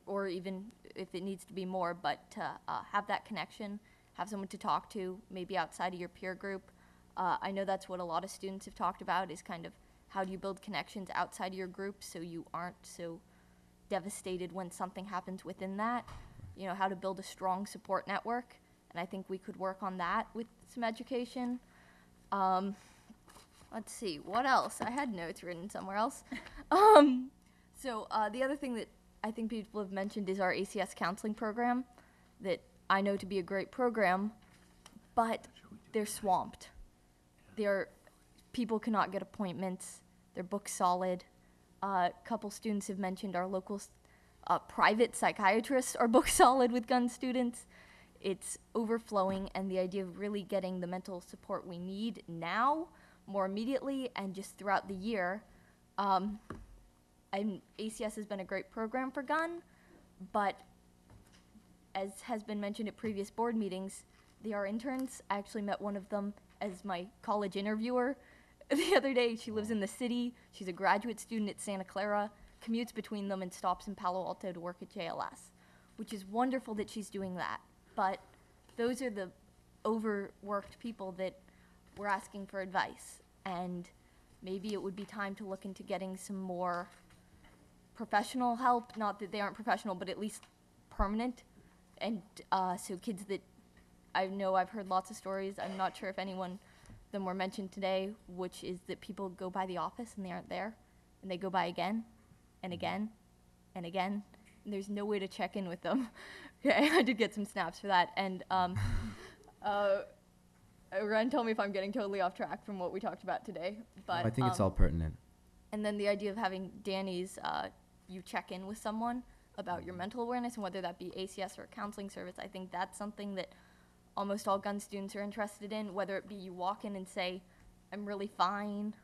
Speaker 11: or even if it needs to be more, but to have that connection, have someone to talk to, maybe outside of your peer group. I know that's what a lot of students have talked about, is kind of how do you build connections outside of your group so you aren't so devastated when something happens within that. you know, how to build a strong support network. And I think we could work on that with some education. Let's see, what else? I had notes written somewhere else. The other thing that I think people have mentioned is our ACS counseling program that I know to be a great program, but they're swamped. People cannot get appointments. They're booked solid. A couple students have mentioned our local private psychiatrists are booked solid with gun students. It's overflowing, and the idea of really getting the mental support we need now, more immediately, and just throughout the year. And ACS has been a great program for gun, but as has been mentioned at previous board meetings, they are interns. I actually met one of them as my college interviewer the other day. She lives in the city. She's a graduate student at Santa Clara, commutes between them, and stops in Palo Alto to work at JLS, which is wonderful that she's doing that. But those are the overworked people that we're asking for advice. And maybe it would be time to look into getting some more professional help. Not that they aren't professional, but at least permanent. And so kids that I know, I've heard lots of stories. I'm not sure if anyone of them were mentioned today, which is that people go by the office and they aren't there. And they go by again and again and again. And there's no way to check in with them. Okay, I did get some snaps for that. And Ren, tell me if I'm getting totally off track from what we talked about today. But
Speaker 10: I think it's all pertinent.
Speaker 11: And then the idea of having Danny's, you check in with someone about your mental awareness, and whether that be ACS or a counseling service, I think that's something that almost all gun students are interested in, whether it be you walk in and say, I'm really fine,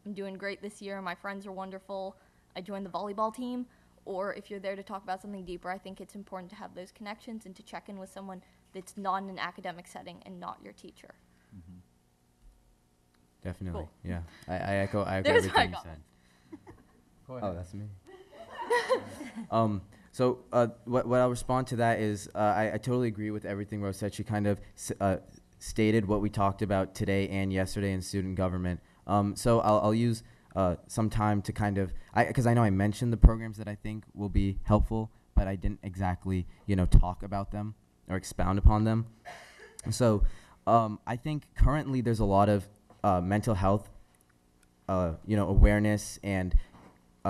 Speaker 11: I'm doing great this year, my friends are wonderful, I joined the volleyball team, or if you're there to talk about something deeper, I think it's important to have those connections and to check in with someone that's not in an academic setting and not your teacher.
Speaker 10: Definitely,
Speaker 11: Cool.
Speaker 10: yeah. I echo
Speaker 11: There's
Speaker 10: everything
Speaker 11: my
Speaker 10: you
Speaker 11: comment.
Speaker 10: said.
Speaker 3: Go ahead.
Speaker 10: Oh, that's me. What I'll respond to that is I totally agree with everything Rose said. She kind of stated what we talked about today and yesterday in student government. So I'll use some time to kind of, because I know I mentioned the programs that I think will be helpful, but I didn't exactly, talk about them or expound upon them. So I think currently there's a lot of mental health, awareness and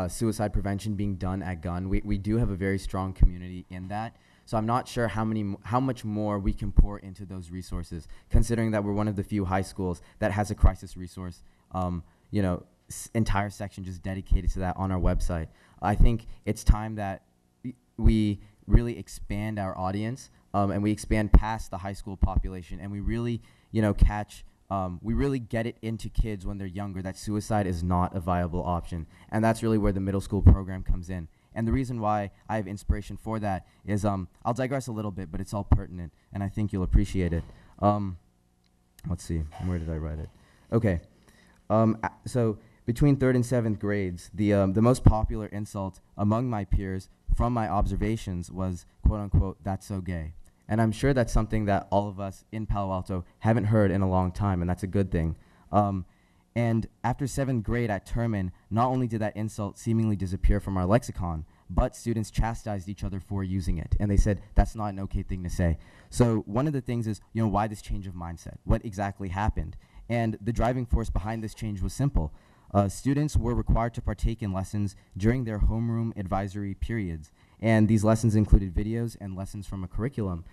Speaker 10: suicide prevention being done at Gun. We do have a very strong community in that. So I'm not sure how much more we can pour into those resources, considering that we're one of the few high schools that has a crisis resource, entire section just dedicated to that on our website. I think it's time that we really expand our audience and we expand past the high school population, and we really, we really get it into kids when they're younger that suicide is not a viable option. And that's really where the middle school program comes in. And the reason why I have inspiration for that is, I'll digress a little bit, but it's all pertinent, and I think you'll appreciate it. Let's see, where did I write it? Okay, so between 3rd and 7th grades, the most popular insult among my peers from my observations was, quote unquote, "That's so gay." And I'm sure that's something that all of us in Palo Alto haven't heard in a long time, and that's a good thing. And after 7th grade at Terman, not only did that insult seemingly disappear from our lexicon, but students chastised each other for using it. And they said, that's not an okay thing to say. So one of the things is, why this change of mindset? What exactly happened? And the driving force behind this change was simple. Students were required to partake in lessons during their homeroom advisory periods. And these lessons included videos and lessons from a curriculum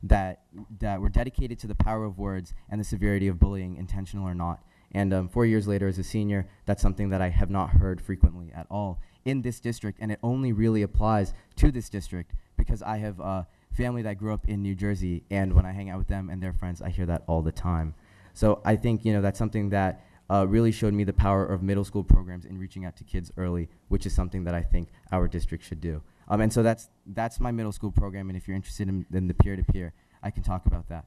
Speaker 10: that were dedicated to the power of words and the severity of bullying, intentional or not. And 4 years later, as a senior, that's something that I have not heard frequently at all in this district, and it only really applies to this district because I have family that grew up in New Jersey, and when I hang out with them and their friends, I hear that all the time. So I think, that's something that really showed me the power of middle school programs in reaching out to kids early, which is something that I think our district should do. And so that's my middle school program, and if you're interested in the peer-to-peer, I can talk about that.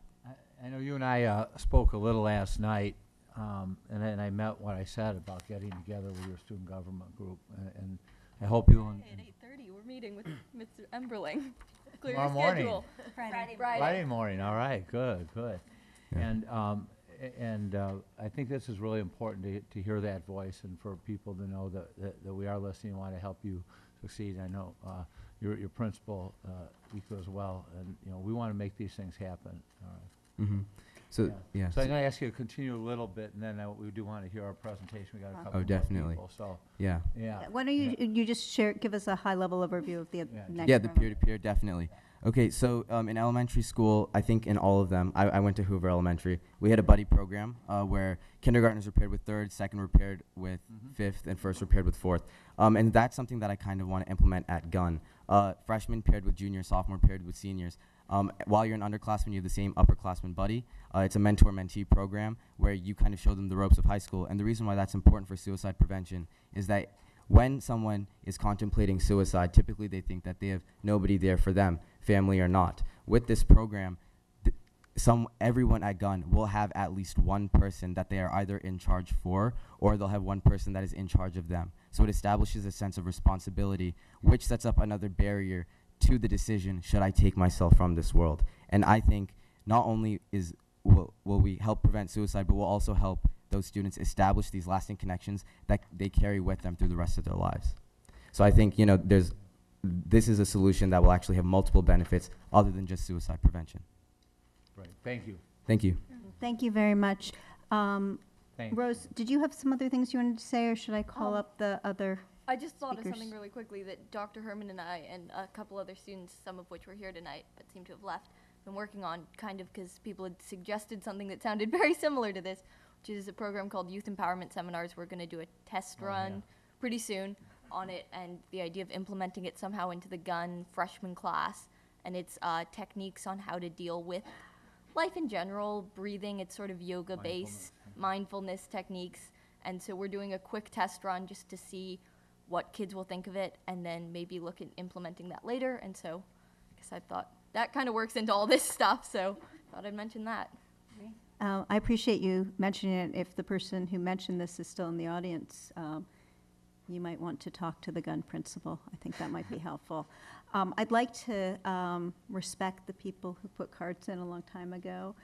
Speaker 3: I know you and I spoke a little last night, and I meant what I said about getting together with your student government group, and I hope you...
Speaker 11: At 8:30, we're meeting with Mr. Emberling. Clear
Speaker 3: Tomorrow
Speaker 11: your
Speaker 3: morning.
Speaker 11: schedule.
Speaker 3: Friday morning, all right, good.
Speaker 10: Yeah.
Speaker 3: And I think this is really important to hear that voice and for people to know that we are listening and want to help you succeed. I know your principal, Rico, as well. And, you know, we want to make these things happen.
Speaker 10: So, yeah.
Speaker 3: So I'm going to ask you to continue a little bit, and then we do want to hear our presentation. We got a couple
Speaker 10: Oh,
Speaker 3: more
Speaker 10: definitely.
Speaker 3: people, so.
Speaker 10: Yeah.
Speaker 3: Yeah.
Speaker 1: Why don't you just give us a high-level overview of the next
Speaker 10: Yeah, the
Speaker 1: round?
Speaker 10: peer-to-peer, definitely. Okay, so in elementary school, I think in all of them, I went to Hoover Elementary. We had a buddy program where kindergartners were paired with third, second were paired with fifth, and first were paired with fourth. And that's something that I kind of want to implement at Gunn. Freshmen paired with juniors, sophomore paired with seniors. While you're an underclassman, you have the same upperclassman buddy. It's a mentor-mentee program where you kind of show them the ropes of high school. And the reason why that's important for suicide prevention is that when someone is contemplating suicide, typically they think that they have nobody there for them, family or not. With this program, everyone at Gunn will have at least one person that they are either in charge for, or they'll have one person that is in charge of them. So it establishes a sense of responsibility, which sets up another barrier to the decision, should I take myself from this world? And I think not only will we help prevent suicide, but we'll also help those students establish these lasting connections that they carry with them through the rest of their lives. So I think, you know, this is a solution that will actually have multiple benefits other than just suicide prevention.
Speaker 3: Right. Thank you.
Speaker 10: Thank you.
Speaker 1: Thank you very much.
Speaker 3: Thanks.
Speaker 1: Rose, did you have some other things you wanted to say, or should I call up the other
Speaker 11: I just thought of
Speaker 1: speakers?
Speaker 11: something really quickly that Dr. Herman and I and a couple other students, some of which were here tonight but seem to have left, been working on, kind of because people had suggested something that sounded very similar to this, which is a program called Youth Empowerment Seminars. We're going to do a test run pretty soon on it, and the idea of implementing it somehow into the Gunn freshman class, and it's techniques on how to deal with life in general, breathing. It's sort of yoga-based mindfulness techniques, and so we're doing a quick test run just to see what kids will think of it, and then maybe look at implementing that later. And so I guess I thought that kind of works into all this stuff, so thought I'd mention that.
Speaker 1: I appreciate you mentioning it. If the person who mentioned this is still in the audience, you might want to talk to the Gunn principal. I think that might be helpful. I'd like to respect the people who put cards in a long time ago.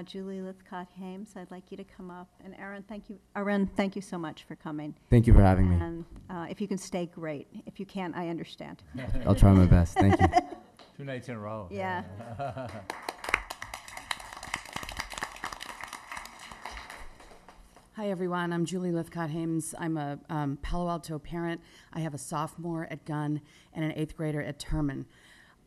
Speaker 1: Julie Lithcott-Hames, I'd like you to come up. And Aaron, thank you so much for coming.
Speaker 10: Thank you for having me.
Speaker 1: And if you can stay, great. If you can't, I understand.
Speaker 10: I'll try my best. Thank you.
Speaker 3: 2 nights in a row.
Speaker 1: Yeah.
Speaker 12: Hi, everyone. I'm Julie Lithcott-Hames. I'm a Palo Alto parent. I have a sophomore at Gunn and an 8th grader at Terman.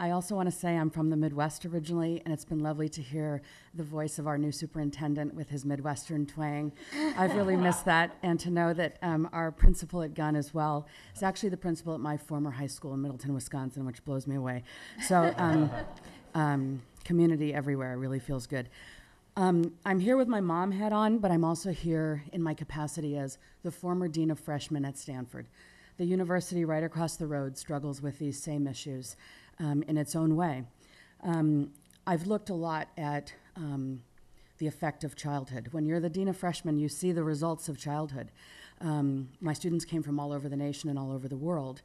Speaker 12: I also want to say I'm from the Midwest originally, and it's been lovely to hear the voice of our new superintendent with his Midwestern twang. I've really missed that, and to know that our principal at Gunn as well is actually the principal at my former high school in Middleton, Wisconsin, which blows me away. So community everywhere really feels good. I'm here with my mom hat on, but I'm also here in my capacity as the former dean of freshmen at Stanford. The university right across the road struggles with these same issues in its own way. I've looked a lot at the effect of childhood. When you're the dean of freshmen, you see the results of childhood. My students came from all over the nation and all over the world.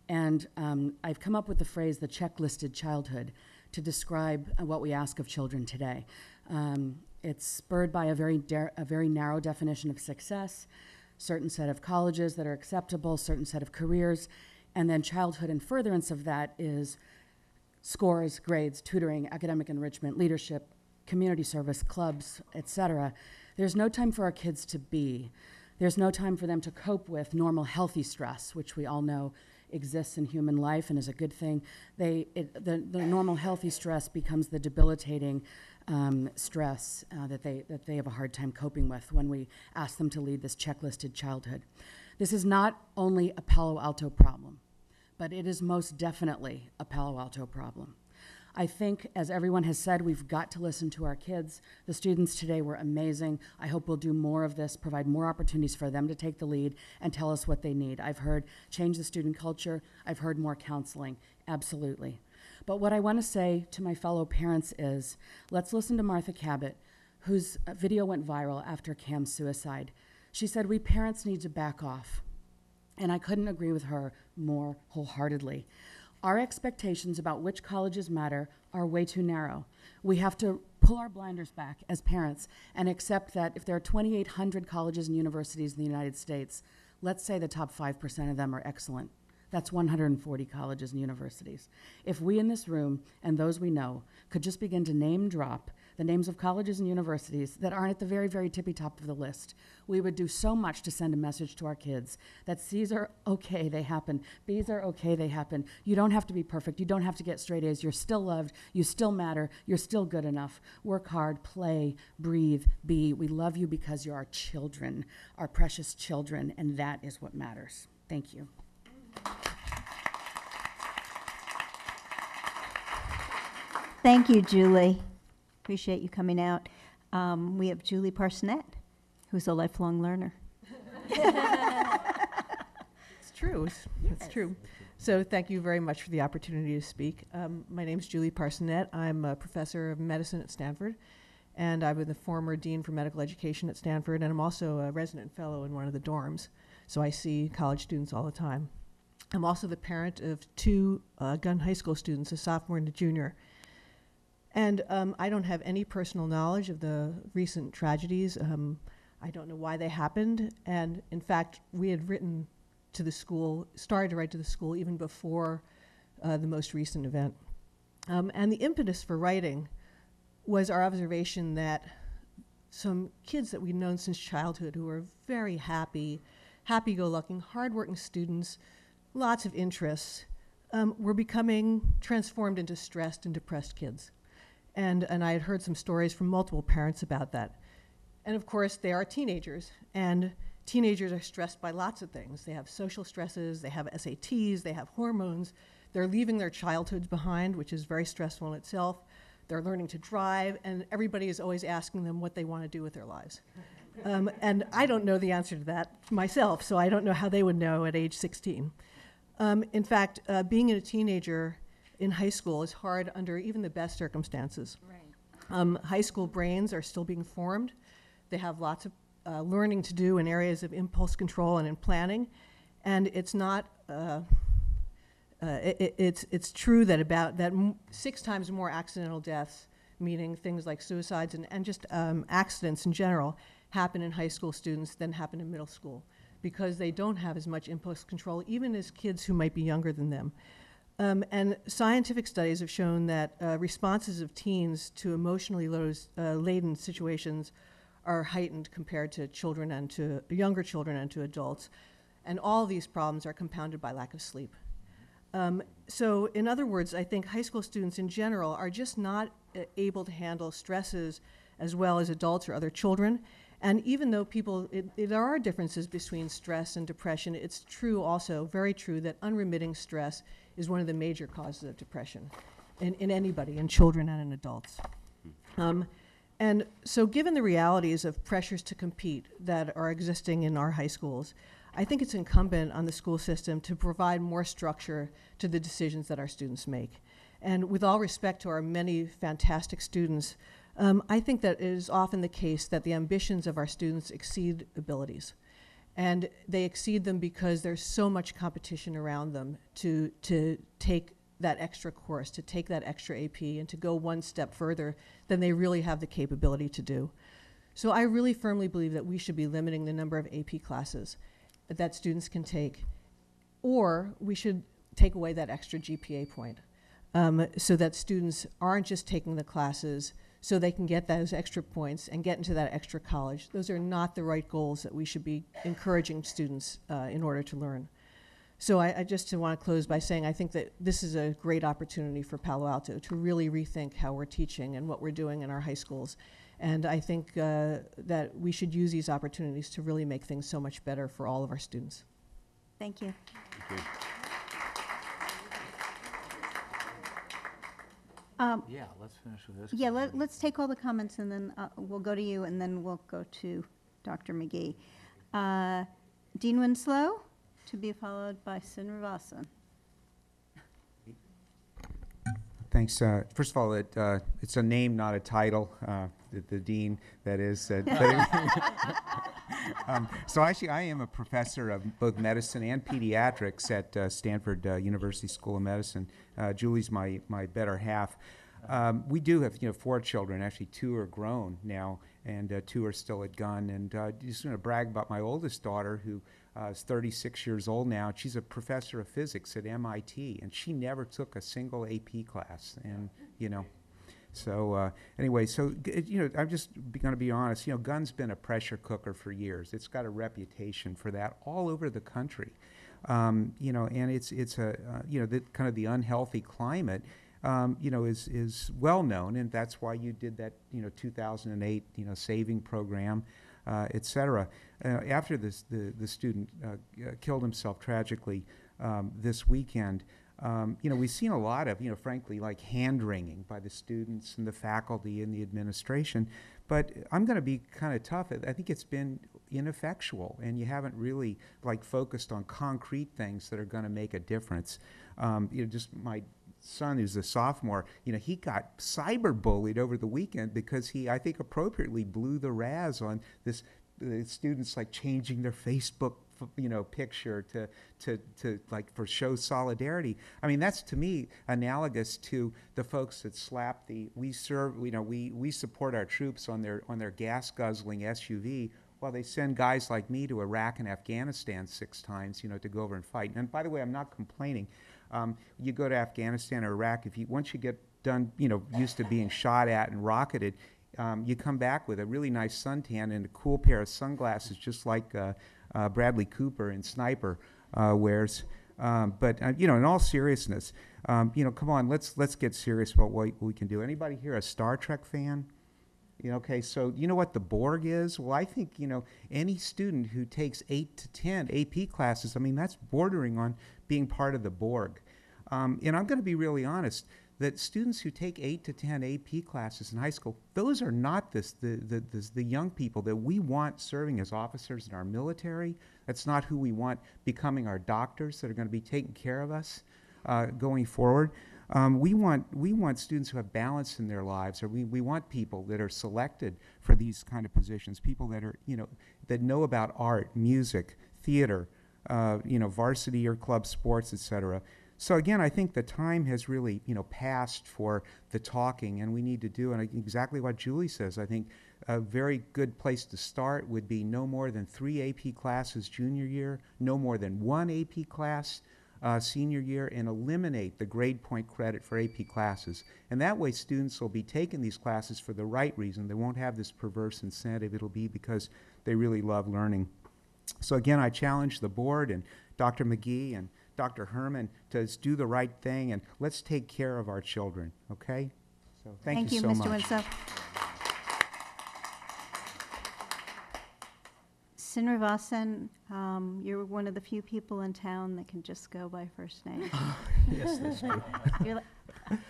Speaker 12: And I've come up with the phrase, the checklisted childhood, to describe what we ask of children today. It's spurred by a very narrow definition of success, certain set of colleges that are acceptable, certain set of careers, and then childhood and furtherance of that is scores, grades, tutoring, academic enrichment, leadership, community service, clubs, etc. There's no time for our kids to be. There's no time for them to cope with normal, healthy stress, which we all know exists in human life and is a good thing. The normal, healthy stress becomes the debilitating stress that they have a hard time coping with when we ask them to lead this checklisted childhood. This is not only a Palo Alto problem, but it is most definitely a Palo Alto problem. I think, as everyone has said, we've got to listen to our kids. The students today were amazing. I hope we'll do more of this, provide more opportunities for them to take the lead and tell us what they need. I've heard change the student culture. I've heard more counseling, absolutely. But what I want to say to my fellow parents is, let's listen to Martha Cabot, whose video went viral after Cam's suicide. She said, we parents need to back off. And I couldn't agree with her more wholeheartedly. Our expectations about which colleges matter are way too narrow. We have to pull our blinders back as parents and accept that if there are 2,800 colleges and universities in the United States, let's say the top 5% of them are excellent. That's 140 colleges and universities. If we in this room and those we know could just begin to name drop the names of colleges and universities that aren't at the very, very tippy top of the list, we would do so much to send a message to our kids that C's are okay, they happen. B's are okay, they happen. You don't have to be perfect. You don't have to get straight A's. You're still loved. You still matter. You're still good enough. Work hard, play, breathe, be. We love you because you're our children, our precious children, and that is what matters. Thank you.
Speaker 1: Thank you, Julie. Appreciate you coming out. We have Julie Parsonette, who's a lifelong learner.
Speaker 13: It's true. It's true. So thank you very much for the opportunity to speak. My name is Julie Parsonette. I'm a professor of medicine at Stanford, and I've been the former dean for medical education at Stanford, and I'm also a resident fellow in one of the dorms, so I see college students all the time. I'm also the parent of two Gunn High School students, a sophomore and a junior. And I don't have any personal knowledge of the recent tragedies. I don't know why they happened. And in fact, we had written to the school, started to write to the school even before the most recent event. And the impetus for writing was our observation that some kids that we'd known since childhood who were very happy, happy-go-lucky, hardworking students, lots of interests, were becoming transformed into stressed and depressed kids. And I had heard some stories from multiple parents about that. And of course, they are teenagers, and teenagers are stressed by lots of things. They have social stresses, they have SATs, they have hormones. They're leaving their childhoods behind, which is very stressful in itself. They're learning to drive, and everybody is always asking them what they want to do with their lives. And I don't know the answer to that myself, so I don't know how they would know at age 16. In fact, being a teenager in high school is hard under even the best circumstances. Right. High school brains are still being formed. They have lots of learning to do in areas of impulse control and in planning. And it's not, it's true that about 6 times more accidental deaths, meaning things like suicides and just accidents in general, happen in high school students than happen in middle school, because they don't have as much impulse control, even as kids who might be younger than them. And scientific studies have shown that responses of teens to emotionally laden situations are heightened compared to children and to younger children and to adults. And all these problems are compounded by lack of sleep. So in other words, I think high school students in general are just not able to handle stresses as well as adults or other children. And even though there are differences between stress and depression, it's true also, very true, that unremitting stress is one of the major causes of depression in anybody, in children and in adults. And so given the realities of pressures to compete that are existing in our high schools, I think it's incumbent on the school system to provide more structure to the decisions that our students make. And with all respect to our many fantastic students, I think that it is often the case that the ambitions of our students exceed abilities. And they exceed them because there's so much competition around them to take that extra course, to take that extra AP, and to go one step further than they really have the capability to do. So I really firmly believe that we should be limiting the number of AP classes that students can take, or we should take away that extra GPA point, so that students aren't just taking the classes so they can get those extra points and get into that extra college. Those are not the right goals that we should be encouraging students in order to learn. So I just want to close by saying I think that this is a great opportunity for Palo Alto to really rethink how we're teaching and what we're doing in our high schools. And I think that we should use these opportunities to really make things so much better for all of our students.
Speaker 1: Thank you.
Speaker 22: Thank you.
Speaker 3: Yeah, let's finish with this.
Speaker 1: Yeah, let's take all the comments, and then we'll go to you, and then we'll go to Dr. McGee. Dean Winslow, to be followed by Srinivasan.
Speaker 14: Thanks. First of all, it's a name, not a title. The dean, that is. So actually, I am a professor of both medicine and pediatrics at Stanford University School of Medicine. Julie's my better half. We do have 4 children. Actually, 2 are grown now, and 2 are still at Gunn. And just going to brag about my oldest daughter, who is 36 years old now. She's a professor of physics at MIT, and she never took a single AP class. And, you know, so anyway, so, you know, I'm just going to be honest. You know, gun's been a pressure cooker for years. It's got a reputation for that all over the country. You know, and it's a, you know, the kind of the unhealthy climate, you know, is well known, and that's why you did that, you know, 2008, you know, saving program, et cetera. After this, the student killed himself tragically this weekend. You know, we've seen a lot of, you know, frankly, like hand-wringing by the students and the faculty and the administration. But I'm going to be kind of tough. I think it's been ineffectual, and you haven't really, like, focused on concrete things that are going to make a difference. You know, just my son, who's a sophomore, you know, he got cyberbullied over the weekend because he, I think, appropriately blew the razz on this students, like, changing their Facebook, you know, picture to like for show solidarity. I mean, that's to me analogous to the folks that slap the we support our troops on their gas guzzling SUV while they send guys like me to Iraq and Afghanistan 6 times, you know, to go over and fight. And by the way, I'm not complaining. You go to Afghanistan or Iraq, once you get done, you know, used to being shot at and rocketed, you come back with a really nice suntan and a cool pair of sunglasses, just like Bradley Cooper in Sniper wears. But you know, in all seriousness, you know, come on, let's get serious about what we can do. Anybody here a Star Trek fan? You know, okay, so you know what the Borg is? Well, I think, you know, any student who takes 8 to 10 AP classes, I mean, that's bordering on being part of the Borg. And I'm going to be really honest, that students who take 8 to 10 AP classes in high school, those are not the young people that we want serving as officers in our military. That's not who we want becoming our doctors that are going to be taking care of us going forward. We want students who have balance in their lives, or we want people that are selected for these kind of positions, people that are, you know, that know about art, music, theater, you know, varsity or club sports, et cetera. So again, I think the time has really, you know, passed for the talking, and we need to do, and I think exactly what Julie says. I think a very good place to start would be no more than 3 AP classes junior year, no more than 1 AP class senior year, and eliminate the grade point credit for AP classes. And that way students will be taking these classes for the right reason. They won't have this perverse incentive. It'll be because they really love learning. So again, I challenge the board and Dr. McGee and Dr. Herman to do the right thing, and let's take care of our children, okay? So thank you so
Speaker 1: Mr.
Speaker 14: much.
Speaker 1: Winslow. Srinivas, you're one of the few people in town that can just go by first name.
Speaker 6: Yes, that's true.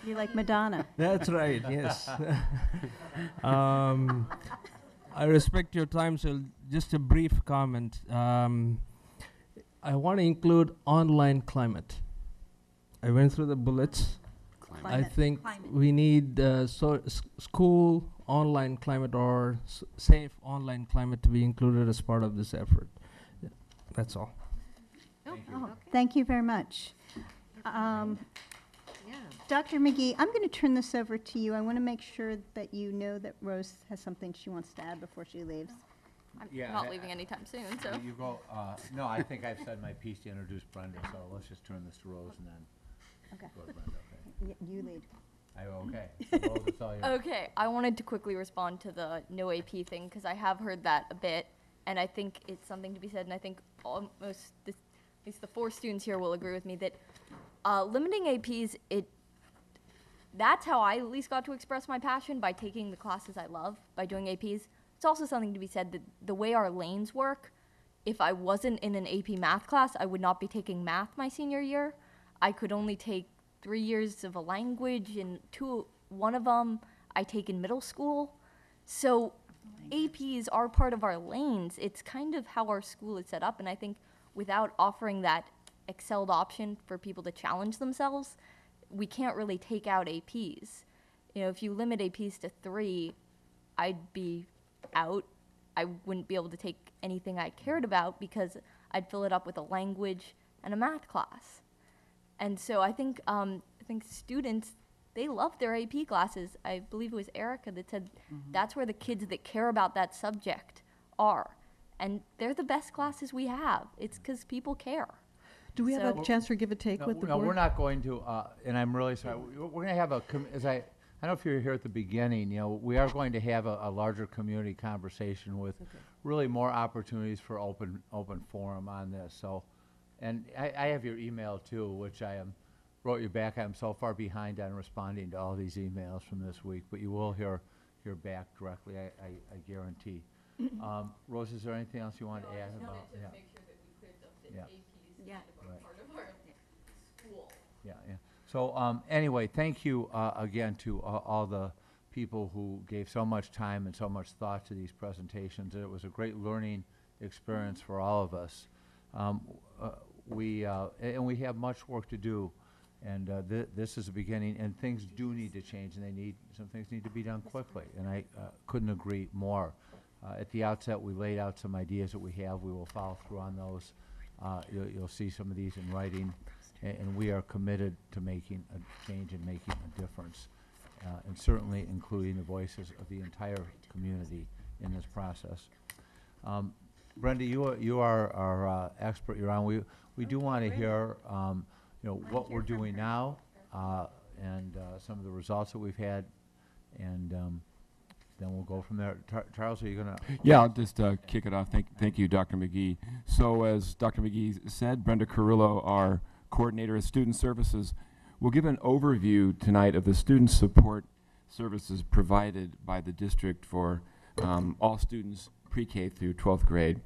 Speaker 1: You're like Madonna.
Speaker 6: That's right, yes. I respect your time, so just a brief comment. I want to include online climate. I went through the bullets. I think we need school online climate or safe online climate to be included as part of this effort. Yeah, that's all.
Speaker 1: Thank you very much. Dr. McGee, I'm going to turn this over to you. I want to make sure that you know that Rose has something she wants to add before she leaves.
Speaker 11: I'm not leaving anytime soon, so.
Speaker 3: You go, no, I think I've said my piece to introduce Brenda, so let's just turn this to Rose and then
Speaker 1: Okay.
Speaker 3: go to Brenda, okay?
Speaker 1: You lead.
Speaker 3: Okay, so Rose, it's all yours.
Speaker 11: Okay, I wanted to quickly respond to the no AP thing, because I have heard that a bit, and I think it's something to be said, and I think almost, at least the 4 students here will agree with me, that limiting APs, that's how I at least got to express my passion, by taking the classes I love, by doing APs. It's also something to be said that the way our lanes work, if I wasn't in an AP math class, I would not be taking math my senior year. I could only take 3 years of a language, and one of them I take in middle school. So APs are part of our lanes. It's kind of how our school is set up, and I think without offering that excelled option for people to challenge themselves, we can't really take out APs. You know, if you limit APs to 3, I'd be out. I wouldn't be able to take anything I cared about because I'd fill it up with a language and a math class. And so I think students, they love their AP classes. I believe it was Erica that said that's where the kids that care about that subject are. And they're the best classes we have. It's because people care.
Speaker 13: Do we have
Speaker 11: So-
Speaker 13: a chance for give and take with the
Speaker 3: No,
Speaker 13: board?
Speaker 3: we're not going to, and I'm really sorry. We're going to have I don't know if you're here at the beginning, we are going to have a larger community conversation with really more opportunities for open forum on this. So, and I have your email too, which wrote you back. I'm so far behind on responding to all these emails from this week, but you will hear back directly, I guarantee. Rose, is there anything else you want to add about? Yeah.
Speaker 11: make sure that we cleared up that
Speaker 3: Yeah.
Speaker 11: APs
Speaker 8: Yeah.
Speaker 3: Right.
Speaker 11: part of our school.
Speaker 3: Yeah. So anyway, thank you again to all the people who gave so much time and so much thought to these presentations. It was a great learning experience for all of us. We have much work to do, and this is the beginning. And things do need to change, and some things need to be done quickly. And I couldn't agree more. At the outset, we laid out some ideas that we have. We will follow through on those. You'll see some of these in writing, and we are committed to making a change and making a difference, and certainly including the voices of the entire community in this process. Brenda, you are our expert. You're on. We do want to hear what we're doing now, and some of the results that we've had, and then we'll go from there. Charles, are you going to?
Speaker 2: Yeah, I'll just kick it off. Thank you, Dr. McGee. So as Dr. McGee said, Brenda Carrillo, our coordinator of student services, will give an overview tonight of the student support services provided by the district for all students pre-K through 12th grade.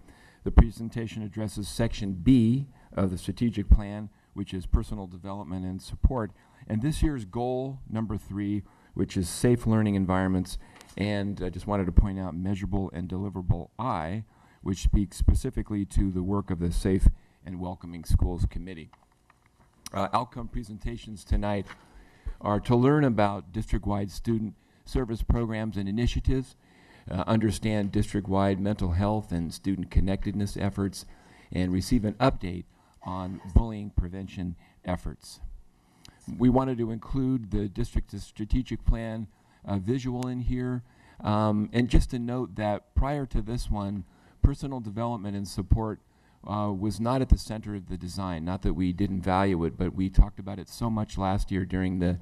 Speaker 2: The presentation addresses Section B of the strategic plan, which is personal development and support, and this year's goal, number 3, which is safe learning environments, and I just wanted to point out measurable and deliverable I, which speaks specifically to the work of the Safe and Welcoming Schools Committee. Outcome presentations tonight are to learn about district-wide student service programs and initiatives, understand district-wide mental health and student connectedness efforts, and receive an update on bullying prevention efforts. We wanted to include the district's strategic plan visual in here, and just to note that prior to this one, personal development and support was not at the center of the design. Not that we didn't value it, but we talked about it so much last year during the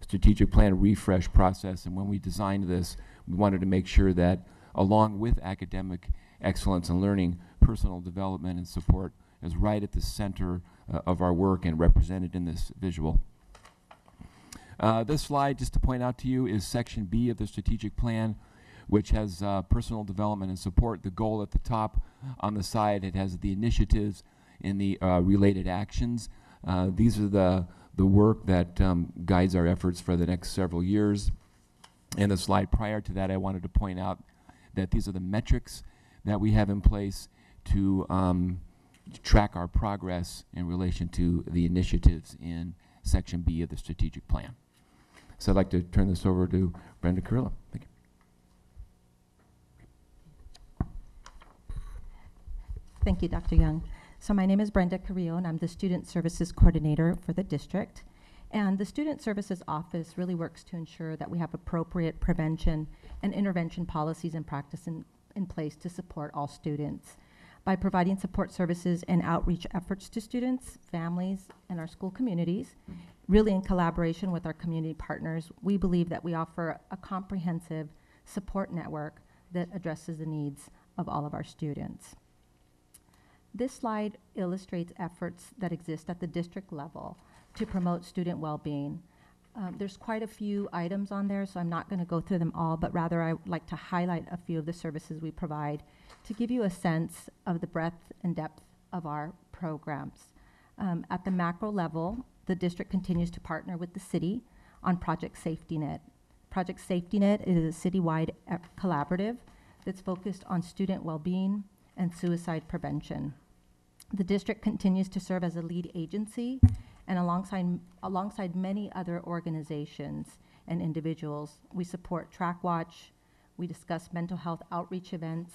Speaker 2: strategic plan refresh process, and when we designed this, we wanted to make sure that along with academic excellence and learning, personal development and support is right at the center of our work and represented in this visual. This slide, just to point out to you, is Section B of the strategic plan, which has personal development and support. The goal at the top, on the side, it has the initiatives and the related actions. These are the work that guides our efforts for the next several years. And the slide prior to that, I wanted to point out that these are the metrics that we have in place to track our progress in relation to the initiatives in Section B of the strategic plan. So I'd like to turn this over to Brenda Carrillo. Thank you.
Speaker 16: Thank you, Dr. Young. So my name is Brenda Carrillo, and I'm the Student Services Coordinator for the district. And the Student Services Office really works to ensure that we have appropriate prevention and intervention policies and practice in place to support all students. By providing support services and outreach efforts to students, families, and our school communities, really in collaboration with our community partners, we believe that we offer a comprehensive support network that addresses the needs of all of our students. This slide illustrates efforts that exist at the district level to promote student well-being. There's quite a few items on there, so I'm not going to go through them all, but rather I would like to highlight a few of the services we provide to give you a sense of the breadth and depth of our programs. At the macro level, the district continues to partner with the city on Project Safety Net. Project Safety Net is a citywide collaborative that's focused on student well-being and suicide prevention. The district continues to serve as a lead agency, and alongside many other organizations and individuals, we support Track Watch, we discuss mental health outreach events,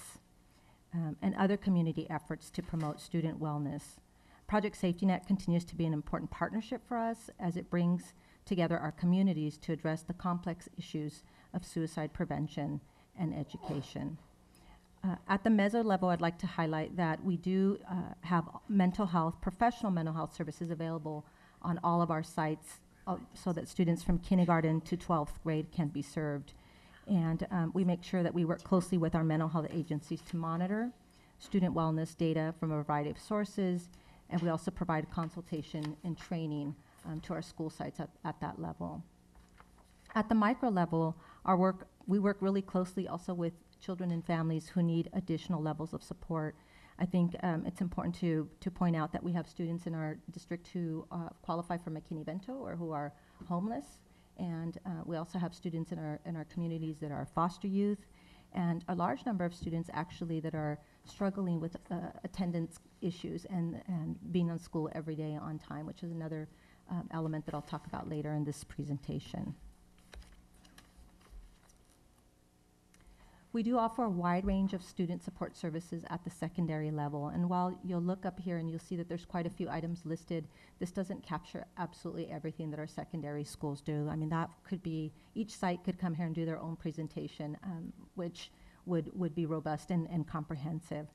Speaker 16: and other community efforts to promote student wellness. Project Safety Net continues to be an important partnership for us as it brings together our communities to address the complex issues of suicide prevention and education. At the meso level, I'd like to highlight that we do have mental health, professional mental health services available on all of our sites so that students from kindergarten to 12th grade can be served. And we make sure that we work closely with our mental health agencies to monitor student wellness data from a variety of sources, and we also provide consultation and training to our school sites at that level. At the micro level, we work really closely also with children and families who need additional levels of support. I think it's important to point out that we have students in our district who qualify for McKinney-Vento or who are homeless, and we also have students in our communities that are foster youth, and a large number of students actually that are struggling with attendance issues and being on school every day on time, which is another element that I'll talk about later in this presentation. We do offer a wide range of student support services at the secondary level, and while you'll look up here and you'll see that there's quite a few items listed, this doesn't capture absolutely everything that our secondary schools do. I mean, that could be, each site could come here and do their own presentation, which would be robust and comprehensive.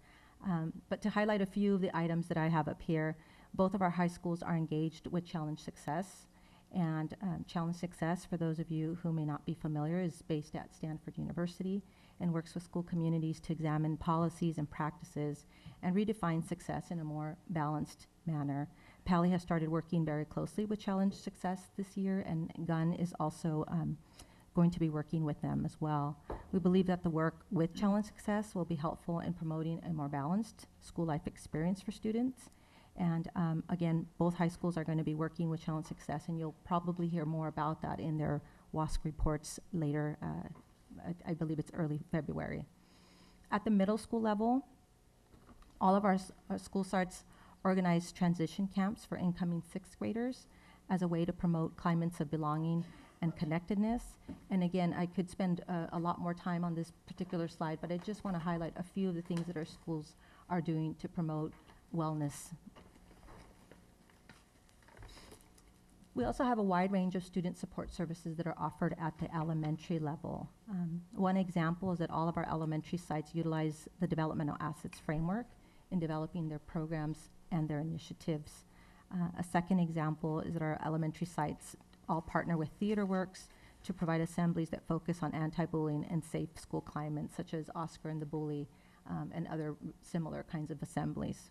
Speaker 16: But to highlight a few of the items that I have up here, both of our high schools are engaged with Challenge Success. And Challenge Success, for those of you who may not be familiar, is based at Stanford University and works with school communities to examine policies and practices and redefine success in a more balanced manner. Palo has started working very closely with Challenge Success this year, and Gunn is also going to be working with them as well. We believe that the work with Challenge Success will be helpful in promoting a more balanced school life experience for students. And again, both high schools are going to be working with Challenge Success, and you'll probably hear more about that in their WASC reports later. I believe it's early February. At the middle school level, all of our school sites organize transition camps for incoming 6th graders as a way to promote climates of belonging and connectedness. And again, I could spend a lot more time on this particular slide, but I just want to highlight a few of the things that our schools are doing to promote wellness. We also have a wide range of student support services that are offered at the elementary level. One example is that all of our elementary sites utilize the Developmental Assets Framework in developing their programs and their initiatives. A second example is that our elementary sites all partner with TheaterWorks to provide assemblies that focus on anti-bullying and safe school climates, such as Oscar and the Bully, and other similar kinds of assemblies.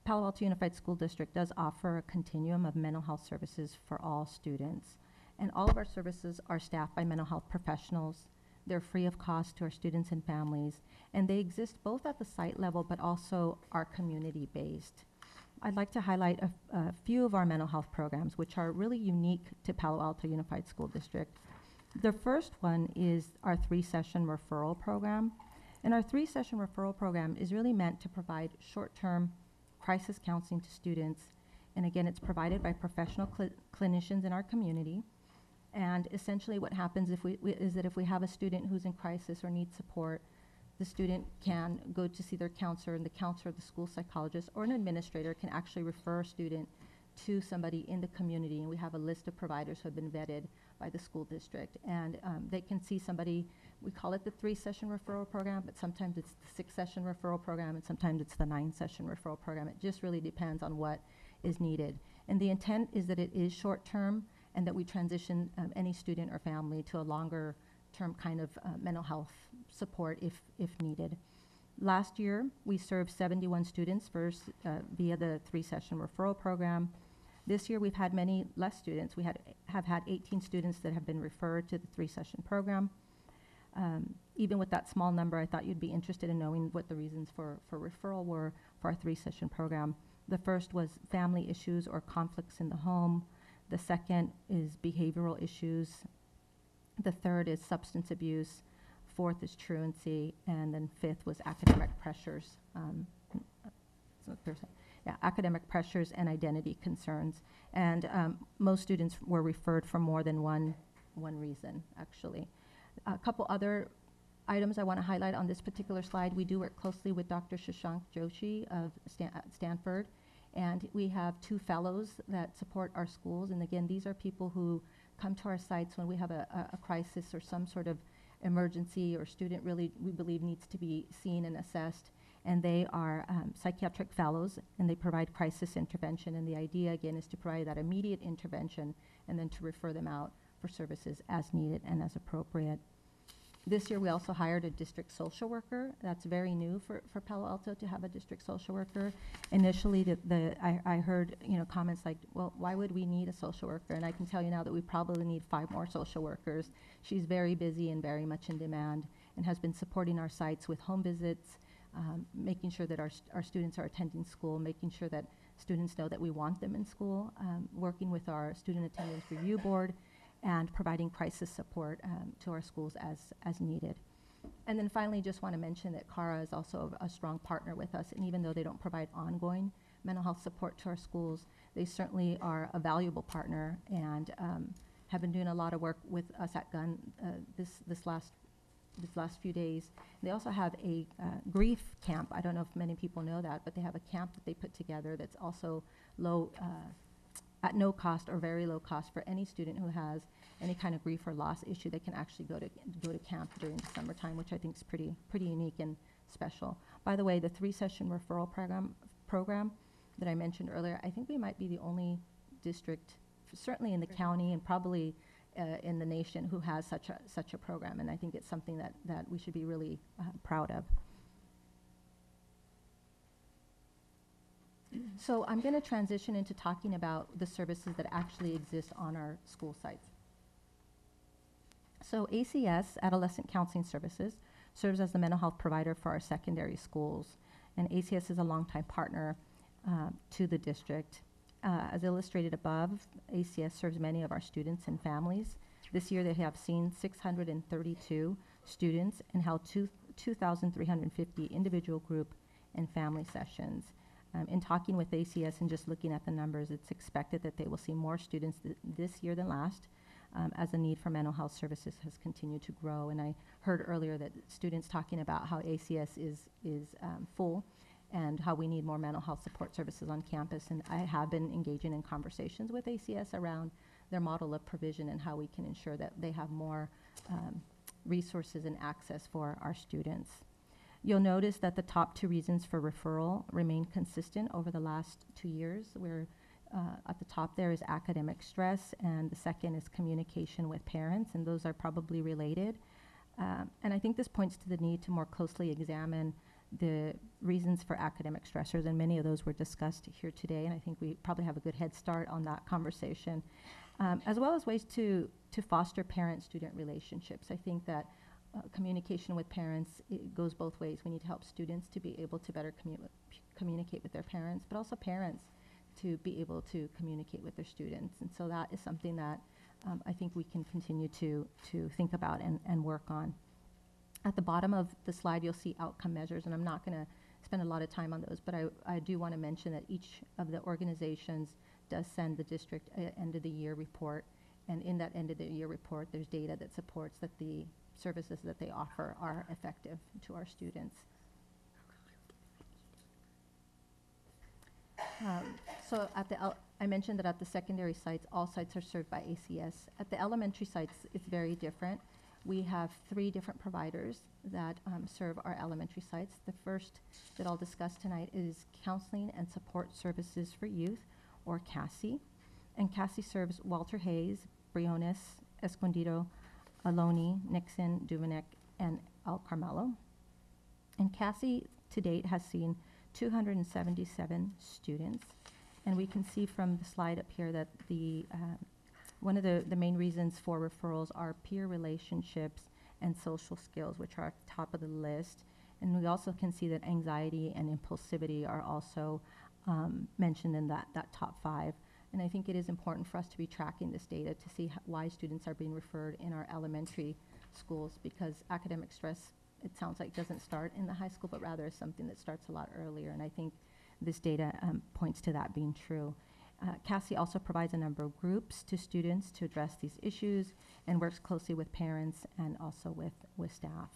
Speaker 16: Palo Alto Unified School District does offer a continuum of mental health services for all students. And all of our services are staffed by mental health professionals. They're free of cost to our students and families. And they exist both at the site level, but also are community-based. I'd like to highlight a few of our mental health programs, which are really unique to Palo Alto Unified School District. The first one is our 3-session referral program. And our 3-session referral program is really meant to provide short-term crisis counseling to students. And again, it's provided by professional clinicians in our community. And essentially what happens is that if we have a student who's in crisis or needs support, the student can go to see their counselor, and the counselor, the school psychologist, or an administrator can actually refer a student to somebody in the community. And we have a list of providers who have been vetted by the school district. And they can see somebody. We call it the 3-session referral program, but sometimes it's the 6-session referral program, and sometimes it's the 9-session referral program. It just really depends on what is needed. And the intent is that it is short-term, and that we transition any student or family to a longer-term kind of mental health support if needed. Last year, we served 71 students via the 3-session referral program. This year, we've had many less students. We have had 18 students that have been referred to the 3-session program. Even with that small number, I thought you'd be interested in knowing what the reasons for referral were for our 3-session program. The first was family issues or conflicts in the home. The second is behavioral issues. The third is substance abuse. Fourth is truancy. And then fifth was academic pressures. Academic pressures and identity concerns. And most students were referred for more than one reason, actually. A couple other items I want to highlight on this particular slide. We do work closely with Dr. Shashank Joshi of Stanford, and we have 2 fellows that support our schools. And again, these are people who come to our sites when we have a crisis or some sort of emergency or student really, we believe, needs to be seen and assessed. And they are psychiatric fellows, and they provide crisis intervention. And the idea, again, is to provide that immediate intervention and then to refer them out for services as needed and as appropriate. This year, we also hired a district social worker. That's very new for Palo Alto to have a district social worker. Initially, I heard comments like, well, why would we need a social worker? And I can tell you now that we probably need 5 more social workers. She's very busy and very much in demand and has been supporting our sites with home visits, making sure that our students are attending school, making sure that students know that we want them in school, working with our student attendance review board, and providing crisis support to our schools as needed. And then finally, just want to mention that CARA is also a strong partner with us, and even though they don't provide ongoing mental health support to our schools, they certainly are a valuable partner and have been doing a lot of work with us at Gunn this last few days. They also have a grief camp. I don't know if many people know that, but they have a camp that they put together that's also at no cost or very low cost for any student who has any kind of grief or loss issue. They can actually go to camp during the summertime, which I think is pretty unique and special. By the way, the 3-session referral program that I mentioned earlier, I think we might be the only district, certainly in the county and probably in the nation, who has such a program, and I think it's something that we should be really proud of. So I'm going to transition into talking about the services that actually exist on our school sites. So ACS, Adolescent Counseling Services, serves as the mental health provider for our secondary schools, and ACS is a longtime partner to the district. As illustrated above, ACS serves many of our students and families. This year they have seen 632 students and held 2,350 individual, group, and family sessions. In talking with ACS and just looking at the numbers, it's expected that they will see more students this year than last, as the need for mental health services has continued to grow. And I heard earlier that students talking about how ACS is full and how we need more mental health support services on campus. And I have been engaging in conversations with ACS around their model of provision and how we can ensure that they have more resources and access for our students. You'll notice that the top 2 reasons for referral remain consistent over the last 2 years, where at the top there is academic stress, and the second is communication with parents, and those are probably related. And I think this points to the need to more closely examine the reasons for academic stressors, and many of those were discussed here today, and I think we probably have a good head start on that conversation, as well as ways to foster parent-student relationships. I think that communication with parents, it goes both ways. We need to help students to be able to better communicate with their parents, but also parents to be able to communicate with their students. And so that is something that I think we can continue to think about and work on. At the bottom of the slide, you'll see outcome measures, and I'm not going to spend a lot of time on those, but I do want to mention that each of the organizations does send the district an end-of-the-year report, and in that end-of-the-year report, there's data that supports that the services that they offer are effective to our students. So I mentioned that at the secondary sites, all sites are served by ACS. At the elementary sites, it's very different. We have 3 different providers that serve our elementary sites. The first that I'll discuss tonight is Counseling and Support Services for Youth, or CASI. And CASI serves Walter Hayes, Briones, Escondido, Aloni, Nixon, Duveneck, and El Carmelo. And CASI to date has seen 277 students. And we can see from the slide up here that one of the main reasons for referrals are peer relationships and social skills, which are at the top of the list. And we also can see that anxiety and impulsivity are also mentioned in that top 5. And I think it is important for us to be tracking this data to see why students are being referred in our elementary schools, because academic stress, it sounds like, doesn't start in the high school, but rather is something that starts a lot earlier. And I think this data points to that being true. CASI also provides a number of groups to students to address these issues and works closely with parents and also with staff.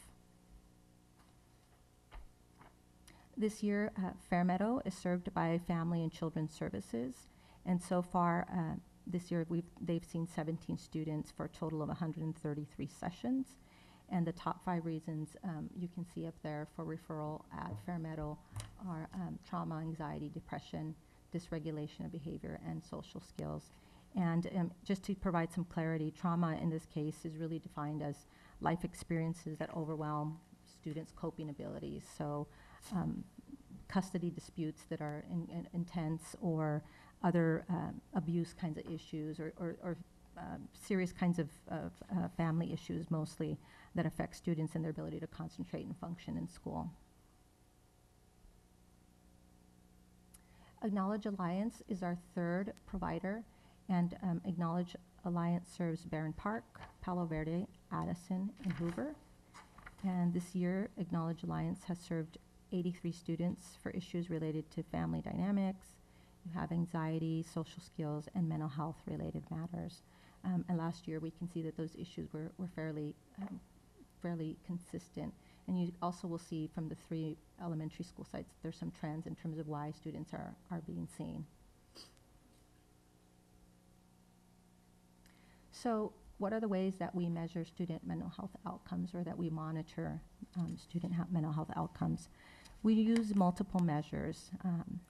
Speaker 16: This year, Fairmeadow is served by Family and Children's Services, and so far This year, they've seen 17 students for a total of 133 sessions. And the top 5 reasons you can see up there for referral at Fairmeadow are trauma, anxiety, depression, dysregulation of behavior, and social skills. And just to provide some clarity, trauma in this case is really defined as life experiences that overwhelm students' coping abilities. So custody disputes that are intense, or other abuse kinds of issues, or serious kinds of family issues mostly that affect students and their ability to concentrate and function in school. Acknowledge Alliance is our third provider, and Acknowledge Alliance serves Barron Park, Palo Verde, Addison, and Hoover. And this year, Acknowledge Alliance has served 83 students for issues related to family dynamics. You have anxiety, social skills, and mental health related matters. And last year, we can see that those issues were fairly consistent. And you also will see from the 3 elementary school sites, there's some trends in terms of why students are being seen. So what are the ways that we measure student mental health outcomes, or that we monitor student mental health outcomes? We use multiple measures.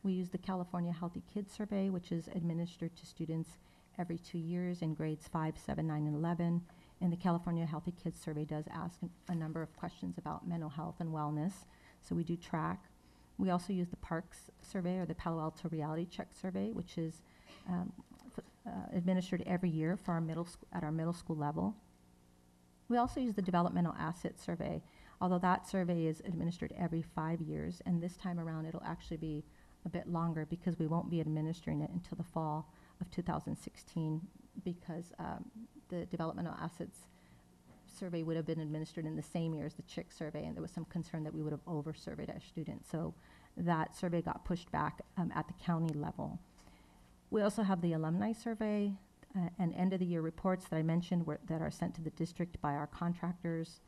Speaker 16: We use the California Healthy Kids Survey, which is administered to students every 2 years in grades 5, 7, 9, and 11. And the California Healthy Kids Survey does ask a number of questions about mental health and wellness, so we do track. We also use the Parks Survey, or the Palo Alto Reality Check Survey, which is administered every year for our at our middle school level. We also use the Developmental Asset Survey, although that survey is administered every 5 years, and this time around it'll actually be a bit longer because we won't be administering it until the fall of 2016, because the Developmental Assets Survey would have been administered in the same year as the CHIC survey, and there was some concern that we would have over-surveyed our students. So that survey got pushed back at the county level. We also have the Alumni Survey and end-of-the-year reports that I mentioned that are sent to the district by our contractors.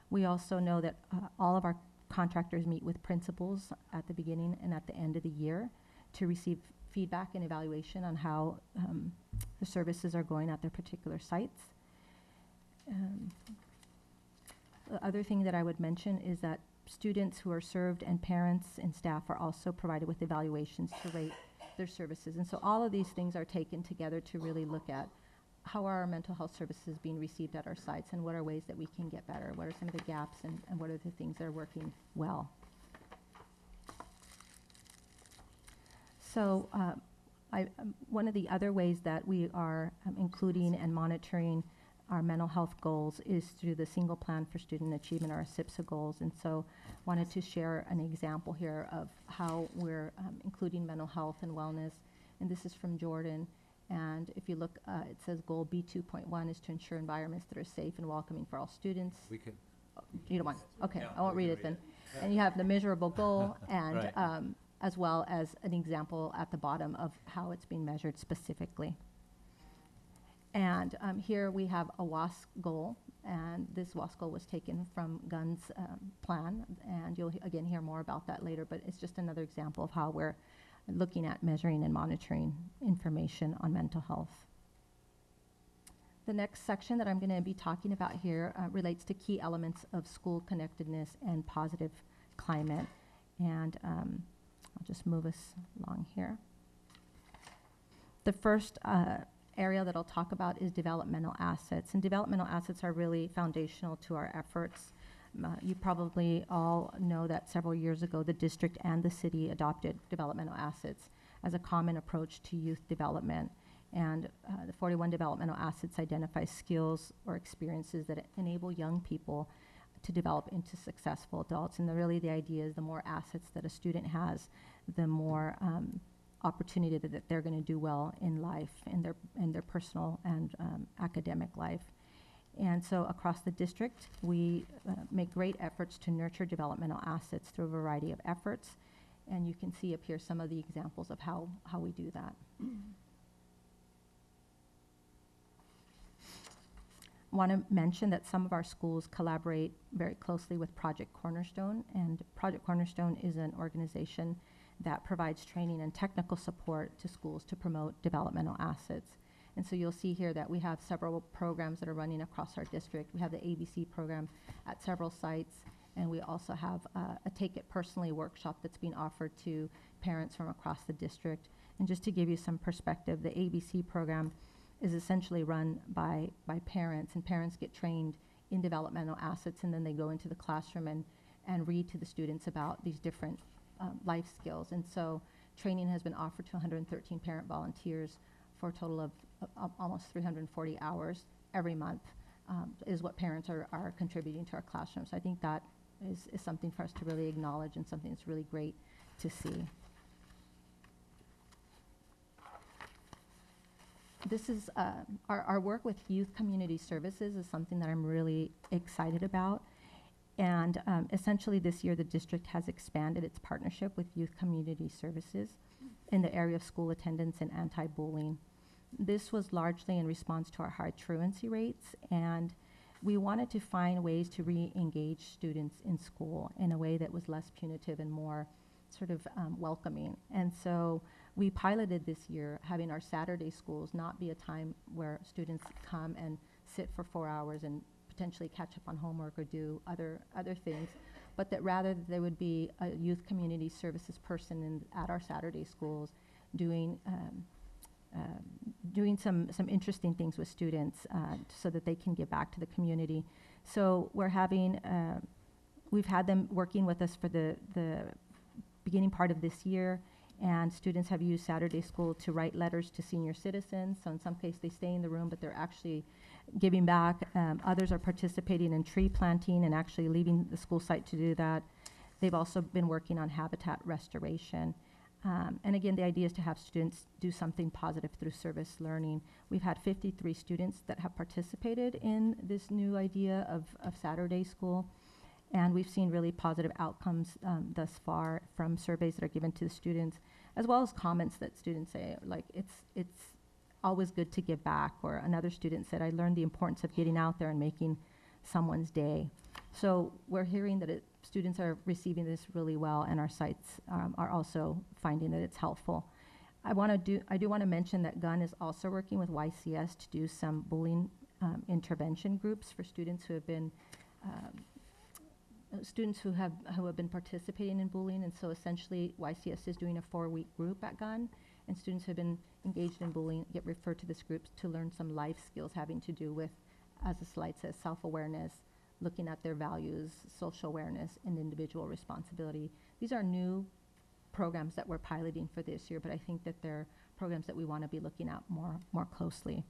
Speaker 16: We also know that all of our contractors meet with principals at the beginning and at the end of the year to receive feedback and evaluation on how the services are going at their particular sites. The other thing that I would mention is that students who are served and parents and staff are also provided with evaluations to rate their services. And so all of these things are taken together to really look at how are our mental health services being received at our sites, and what are ways that we can get better, what are some of the gaps, and what are the things that are working well. So one of the other ways that we are including and monitoring our mental health goals is through the Single Plan for Student Achievement, or SIPSA goals. And so wanted to share an example here of how we're including mental health and wellness. And this is from Jordan. And if you look, it says goal B2.1 is to ensure environments that are safe and welcoming for all students.
Speaker 3: We could.
Speaker 16: You don't want? Okay,
Speaker 3: No,
Speaker 16: I won't read it then. And you have the measurable goal, and
Speaker 3: Right.
Speaker 16: As well as an example at the bottom of how it's being measured specifically. And here we have a WASC goal, and this WASC goal was taken from Gunn's plan, and you'll again hear more about that later, but it's just another example of how we're looking at measuring and monitoring information on mental health. The next section that I'm going to be talking about here relates to key elements of school connectedness and positive climate, and I'll just move us along here. The first area that I'll talk about is developmental assets, and developmental assets are really foundational to our efforts. You probably all know that several years ago the district and the city adopted developmental assets as a common approach to youth development, and the 41 developmental assets identify skills or experiences that enable young people to develop into successful adults. And really the idea is the more assets that a student has, the more opportunity that they're going to do well in life, in their personal and academic life. And so across the district, we make great efforts to nurture developmental assets through a variety of efforts. And you can see up here some of the examples of how we do that. I want to mention that some of our schools collaborate very closely with Project Cornerstone, and Project Cornerstone is an organization that provides training and technical support to schools to promote developmental assets. And so you'll see here that we have several programs that are running across our district. We have the ABC program at several sites, and we also have a Take It Personally workshop that's being offered to parents from across the district. And just to give you some perspective, the ABC program is essentially run by parents, and parents get trained in developmental assets, and then they go into the classroom and read to the students about these different life skills. And so training has been offered to 113 parent volunteers for a total of almost 340 hours every month, is what parents are contributing to our classrooms. So I think that is something for us to really acknowledge and something that's really great to see. This is our work with youth community services is something that I'm really excited about. And essentially this year the district has expanded its partnership with youth community services in the area of school attendance and anti-bullying. This was largely in response to our high truancy rates, and we wanted to find ways to re-engage students in school in a way that was less punitive and more sort of welcoming. And so we piloted this year having our Saturday schools not be a time where students come and sit for 4 hours and potentially catch up on homework or do other things, but that rather there would be a youth community services person at our Saturday schools doing some interesting things with students so that they can give back to the community. So we're having, we've had them working with us for the beginning part of this year, and students have used Saturday school to write letters to senior citizens. So in some cases they stay in the room, but they're actually giving back. Others are participating in tree planting and actually leaving the school site to do that. They've also been working on habitat restoration. And again, the idea is to have students do something positive through service learning. We've had 53 students that have participated in this new idea of Saturday school. And we've seen really positive outcomes thus far from surveys that are given to the students, as well as comments that students say, like, it's always good to give back. Or another student said, I learned the importance of getting out there and making someone's day. So we're hearing that students are receiving this really well, and our sites are also finding that it's helpful. I do want to mention that GUN is also working with YCS to do some bullying intervention groups for students who have been participating in bullying. And so essentially YCS is doing a 4-week group at GUN, and students who have been engaged in bullying get referred to this group to learn some life skills having to do with, as the slide says, self-awareness, looking at their values, social awareness, and individual responsibility. These are new programs that we're piloting for this year, but I think that they're programs that we want to be looking at more closely.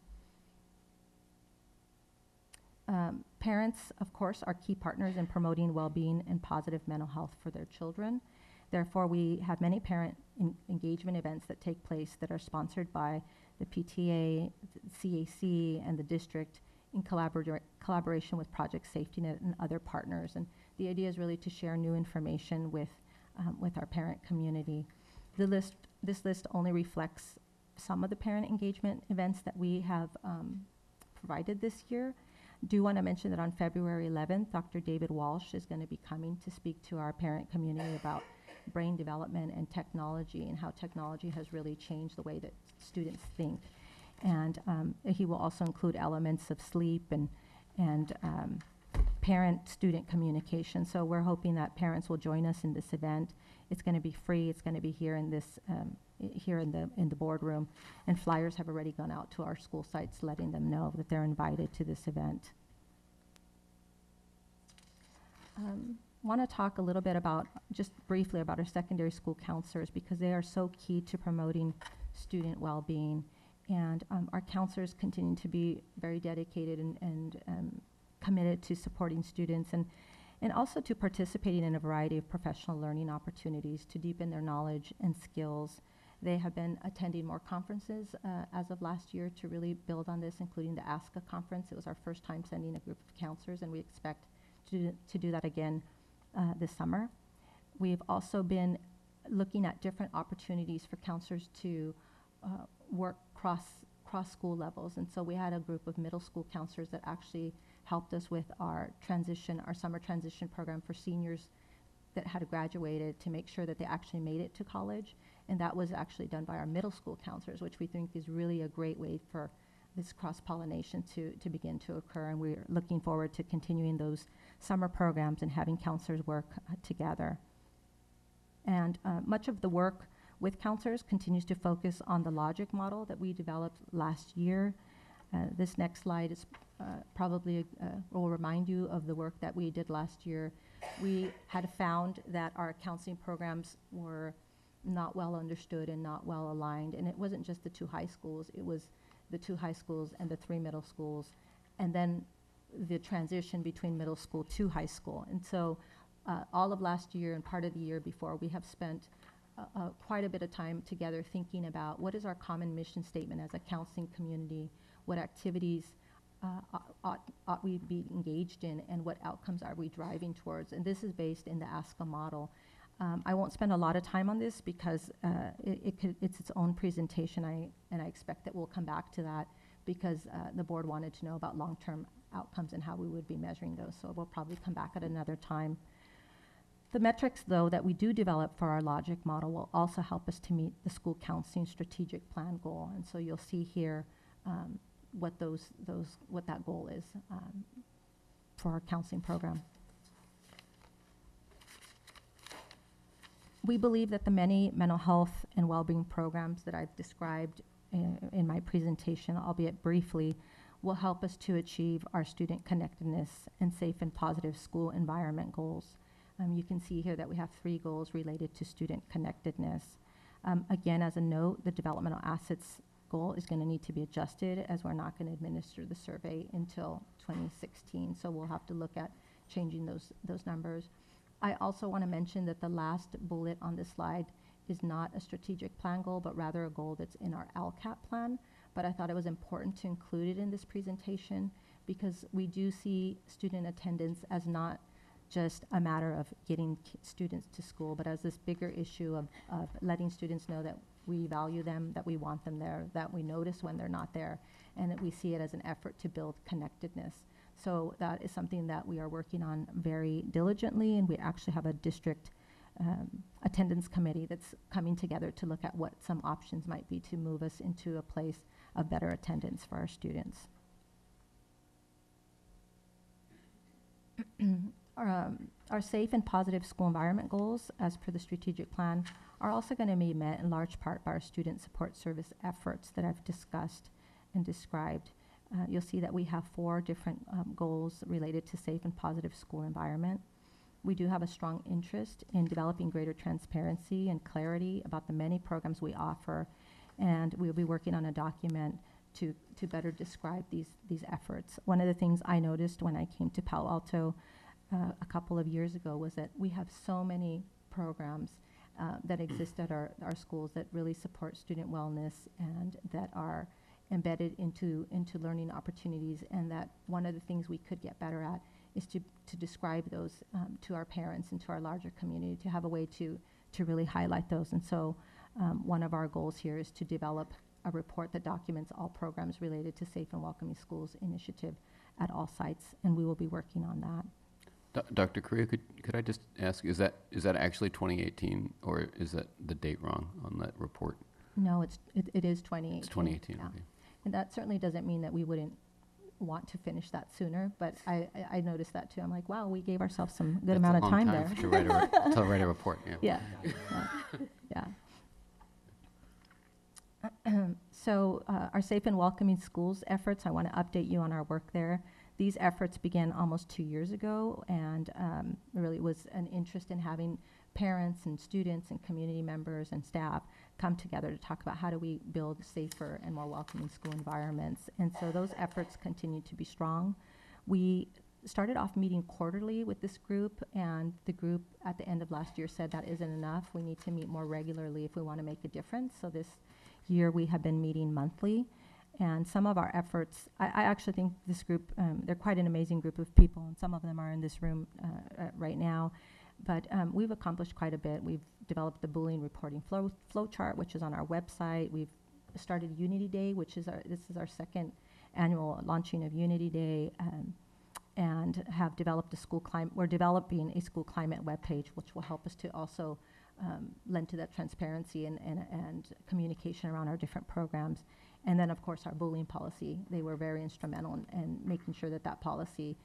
Speaker 16: Parents, of course, are key partners in promoting well-being and positive mental health for their children. Therefore, we have many parent engagement events that take place that are sponsored by the PTA, CAC, and the district in collaboration with Project Safety Net and other partners. And the idea is really to share new information with our parent community. This list only reflects some of the parent engagement events that we have provided this year. Do want to mention that on February 11th, Dr. David Walsh is going to be coming to speak to our parent community about brain development and technology, and how technology has really changed the way that students think. And he will also include elements of sleep and parent-student communication. So we're hoping that parents will join us in this event. It's going to be free. It's going to be here in this here in the boardroom, and flyers have already gone out to our school sites letting them know that they're invited to this event. Want to talk a little bit about, just briefly, about our secondary school counselors, because they are so key to promoting student well-being. And our counselors continue to be very dedicated and committed to supporting students, and also to participating in a variety of professional learning opportunities to deepen their knowledge and skills. They have been attending more conferences as of last year to really build on this, including the ASCA conference. It was our first time sending a group of counselors, and we expect to do that again this summer. We've also been looking at different opportunities for counselors to work cross school levels. And so we had a group of middle school counselors that actually helped us with our summer transition program for seniors that had graduated, to make sure that they actually made it to college. And that was actually done by our middle school counselors, which we think is really a great way for this cross-pollination to begin to occur, and we're looking forward to continuing those summer programs and having counselors work together. And much of the work with counselors continues to focus on the logic model that we developed last year. This next slide is probably will remind you of the work that we did last year. We had found that our counseling programs were not well understood and not well aligned, and it wasn't just the 2 high schools, it was the 2 high schools and the 3 middle schools, and then the transition between middle school to high school. And so all of last year and part of the year before, we have spent quite a bit of time together thinking about what is our common mission statement as a counseling community, what activities ought we be engaged in, and what outcomes are we driving towards. And this is based in the ASCA model. I won't spend a lot of time on this because it's its own presentation, and I expect that we'll come back to that because the board wanted to know about long-term outcomes and how we would be measuring those, so we'll probably come back at another time. The metrics, though, that we do develop for our logic model will also help us to meet the school counseling strategic plan goal, and so you'll see here what that goal is for our counseling program. We believe that the many mental health and well-being programs that I've described in my presentation, albeit briefly, will help us to achieve our student connectedness and safe and positive school environment goals. You can see here that we have 3 goals related to student connectedness. Again, as a note, the developmental assets goal is going to need to be adjusted as we're not going to administer the survey until 2016, so we'll have to look at changing those numbers. I also want to mention that the last bullet on this slide is not a strategic plan goal, but rather a goal that's in our LCAP plan. But I thought it was important to include it in this presentation because we do see student attendance as not just a matter of getting students to school, but as this bigger issue of letting students know that we value them, that we want them there, that we notice when they're not there, and that we see it as an effort to build connectedness. So that is something that we are working on very diligently, and we actually have a district attendance committee that's coming together to look at what some options might be to move us into a place of better attendance for our students. Our safe and positive school environment goals, as per the strategic plan, are also going to be met in large part by our student support service efforts that I've discussed and described. You'll see that we have 4 different goals related to safe and positive school environment. We do have a strong interest in developing greater transparency and clarity about the many programs we offer, and we'll be working on a document to better describe these efforts. One of the things I noticed when I came to Palo Alto a couple of years ago was that we have so many programs that exist at our schools that really support student wellness and that are embedded into learning opportunities, and that one of the things we could get better at is to describe those to our parents and to our larger community, to have a way to really highlight those. And so one of our goals here is to develop a report that documents all programs related to Safe and Welcoming Schools initiative at all sites, and we will be working on that.
Speaker 4: Dr. Correa, could I just ask, is that actually 2018, or is that the date wrong on that report?
Speaker 16: No, it is 2018.
Speaker 4: It's 2018,
Speaker 16: yeah.
Speaker 4: okay.
Speaker 16: And that certainly doesn't mean that we wouldn't want to finish that sooner, but I noticed that too. I'm like, wow, we gave ourselves some good amount of time there.
Speaker 4: To write a report, yeah.
Speaker 16: Yeah. So our Safe and Welcoming Schools efforts, I want to update you on our work there. These efforts began almost 2 years ago, and really was an interest in having parents and students and community members and staff come together to talk about how do we build safer and more welcoming school environments. And so those efforts continue to be strong. We started off meeting quarterly with this group, and the group at the end of last year said that isn't enough. We need to meet more regularly if we want to make a difference. So this year we have been meeting monthly. And some of our efforts, I actually think this group, they're quite an amazing group of people, and some of them are in this room right now. But we've accomplished quite a bit. We've developed the bullying reporting flow chart, which is on our website. We've started Unity Day, which is this is our second annual launching of Unity Day, and have developed a school climate. We're developing a school climate webpage, which will help us to also lend to that transparency and communication around our different programs. And then, of course, our bullying policy. They were very instrumental in making sure that that policy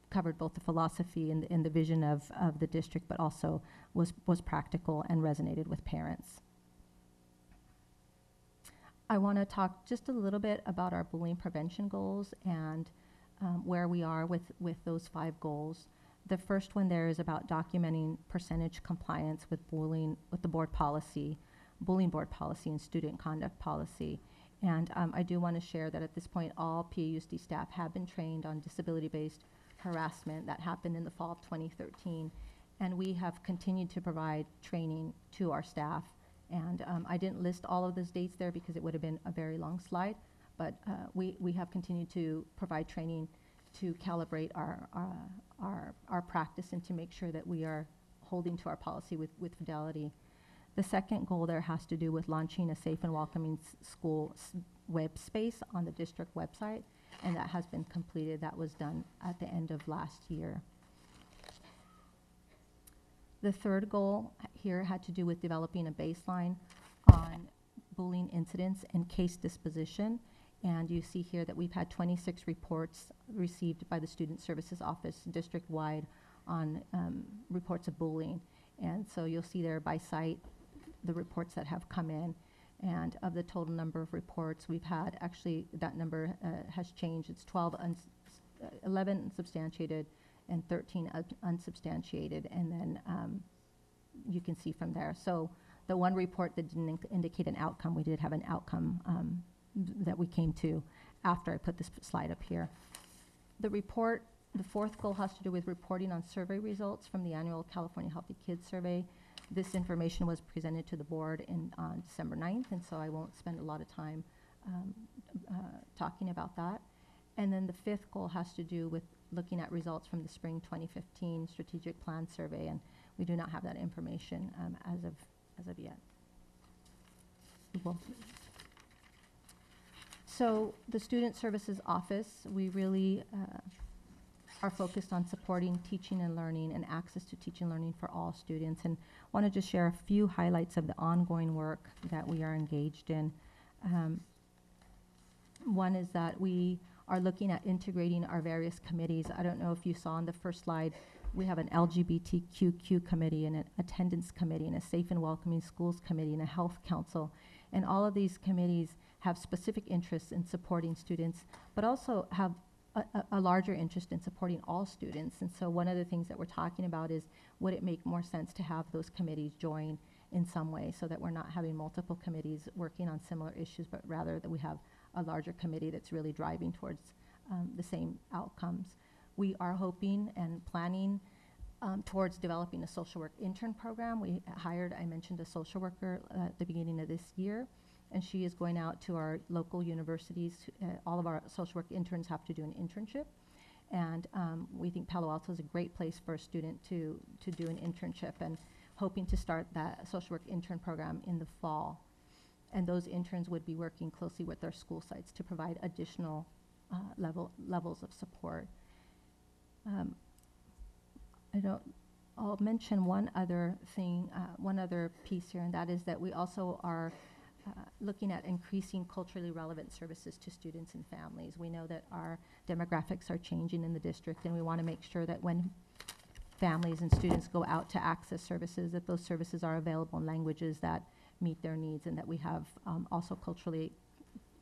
Speaker 16: covered both the philosophy and the vision of the district, but also was practical and resonated with parents. I want to talk just a little bit about our bullying prevention goals and where we are with those 5 goals. The first one there is about documenting percentage compliance with bullying, with the board policy, bullying board policy and student conduct policy. And I do want to share that at this point, all PAUSD staff have been trained on disability-based harassment. That happened in the fall of 2013. And we have continued to provide training to our staff. And I didn't list all of those dates there because it would have been a very long slide, but we have continued to provide training to calibrate our practice and to make sure that we are holding to our policy with fidelity. The second goal there has to do with launching a safe and welcoming school web space on the district website, and that has been completed. That was done at the end of last year. The third goal here had to do with developing a baseline on bullying incidents and case disposition. And you see here that we've had 26 reports received by the Student Services Office district-wide on reports of bullying. And so you'll see there by site the reports that have come in. And of the total number of reports we've had, actually that number has changed. It's 11 substantiated and 13 unsubstantiated, and then you can see from there. So the one report that didn't indicate an outcome, we did have an outcome that we came to after I put this slide up here. The report, the fourth goal has to do with reporting on survey results from the annual California Healthy Kids Survey. This information was presented to the board on December 9th, and so I won't spend a lot of time talking about that. And then the fifth goal has to do with looking at results from the spring 2015 strategic plan survey, and we do not have that information as of yet. So the Student Services Office, we really are focused on supporting teaching and learning and access to teaching and learning for all students, and want to just share a few highlights of the ongoing work that we are engaged in. One is that we are looking at integrating our various committees. I don't know if you saw on the first slide, we have an LGBTQ committee and an attendance committee and a safe and welcoming schools committee and a health council. And all of these committees have specific interests in supporting students, but also have a larger interest in supporting all students. And so one of the things that we're talking about is, would it make more sense to have those committees join in some way so that we're not having multiple committees working on similar issues, but rather that we have a larger committee that's really driving towards the same outcomes. We are hoping and planning towards developing a social work intern program. We hired, I mentioned, a social worker at the beginning of this year, and she is going out to our local universities. All of our social work interns have to do an internship, and we think Palo Alto is a great place for a student to do an internship, and hoping to start that social work intern program in the fall. And those interns would be working closely with their school sites to provide additional levels of support. I'll mention one other thing, one other piece here, and that is that we also are looking at increasing culturally relevant services to students and families. We know that our demographics are changing in the district, and we want to make sure that when families and students go out to access services, that those services are available in languages that meet their needs, and that we have also culturally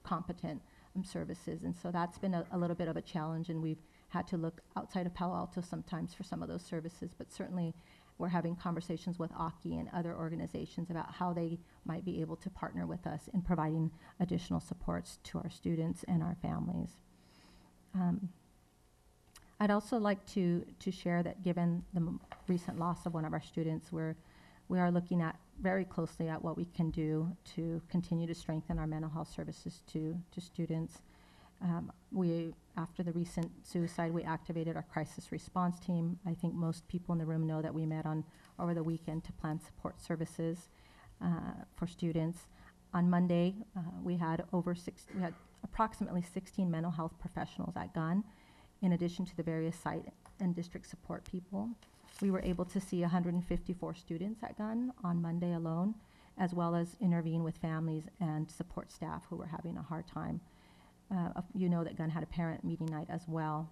Speaker 16: competent services. And so that's been a little bit of a challenge, and we've had to look outside of Palo Alto sometimes for some of those services, but certainly we're having conversations with AKI and other organizations about how they might be able to partner with us in providing additional supports to our students and our families. I'd also like to share that given the recent loss of one of our students, we are looking at very closely at what we can do to continue to strengthen our mental health services to students. After the recent suicide, we activated our crisis response team. I think most people in the room know that we met over the weekend to plan support services for students. On Monday, we had approximately 16 mental health professionals at Gunn, in addition to the various site and district support people. We were able to see 154 students at Gunn on Monday alone, as well as intervene with families and support staff who were having a hard time. You know that Gunn had a parent meeting night as well.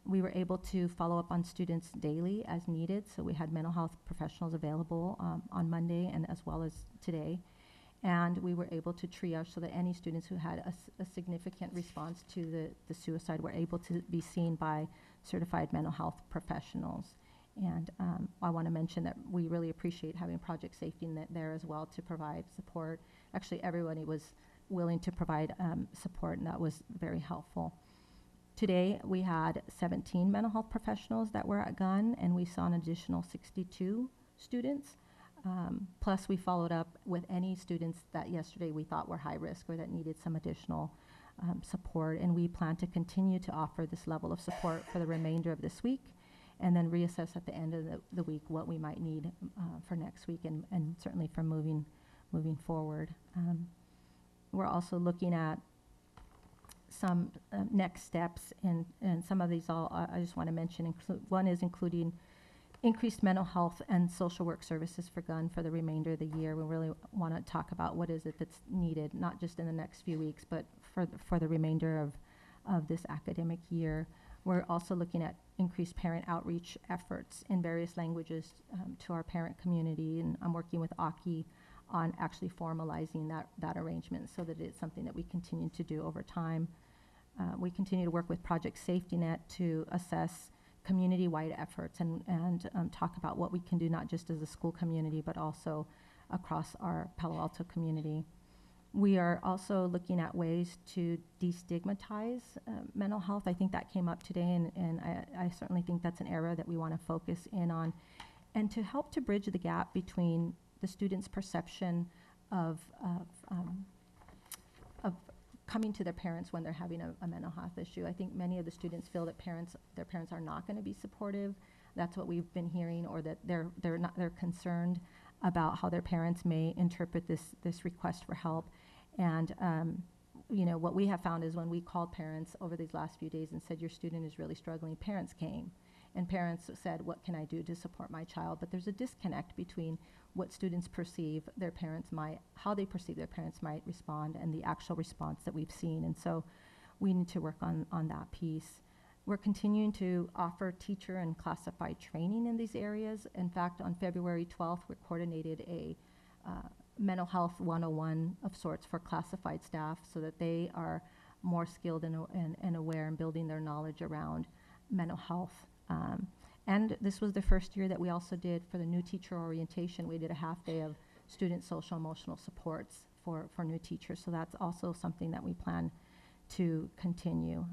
Speaker 16: We were able to follow up on students daily as needed, so we had mental health professionals available on Monday and as well as today. And we were able to triage so that any students who had a significant response to the suicide were able to be seen by certified mental health professionals. And I want to mention that we really appreciate having Project Safety Net there as well to provide support. Actually, everybody was willing to provide support, and that was very helpful. Today, we had 17 mental health professionals that were at Gunn, and we saw an additional 62 students. Plus, we followed up with any students that yesterday we thought were high risk or that needed some additional support. And we plan to continue to offer this level of support for the remainder of this week, and then reassess at the end of the week what we might need for next week and certainly for moving forward. We're also looking at some next steps, and some of these I just want to mention. One is including increased mental health and social work services for Gunn for the remainder of the year. We really want to talk about what is it that's needed, not just in the next few weeks, but for the remainder of this academic year. We're also looking at increased parent outreach efforts in various languages to our parent community, and I'm working with Aki on actually formalizing that arrangement so that it's something that we continue to do over time. We continue to work with Project Safety Net to assess community-wide efforts and talk about what we can do not just as a school community but also across our Palo Alto community. We are also looking at ways to destigmatize mental health. I think that came up today, and I certainly think that's an area that we want to focus in on, and to help to bridge the gap between the students' perception of coming to their parents when they're having a mental health issue. I think many of the students feel that their parents are not going to be supportive. That's what we've been hearing, or that they're concerned about how their parents may interpret this request for help. And you know, what we have found is when we called parents over these last few days and said, your student is really struggling, parents came. And parents said, what can I do to support my child? But there's a disconnect between what students perceive their parents might, how they perceive their parents might respond, and the actual response that we've seen. And so we need to work on that piece. We're continuing to offer teacher and classified training in these areas. In fact, on February 12th, we coordinated a mental health 101 of sorts for classified staff so that they are more skilled and aware in building their knowledge around mental health. And this was the first year that we also did, for the new teacher orientation, we did a half day of student social emotional supports for new teachers. So that's also something that we plan to continue.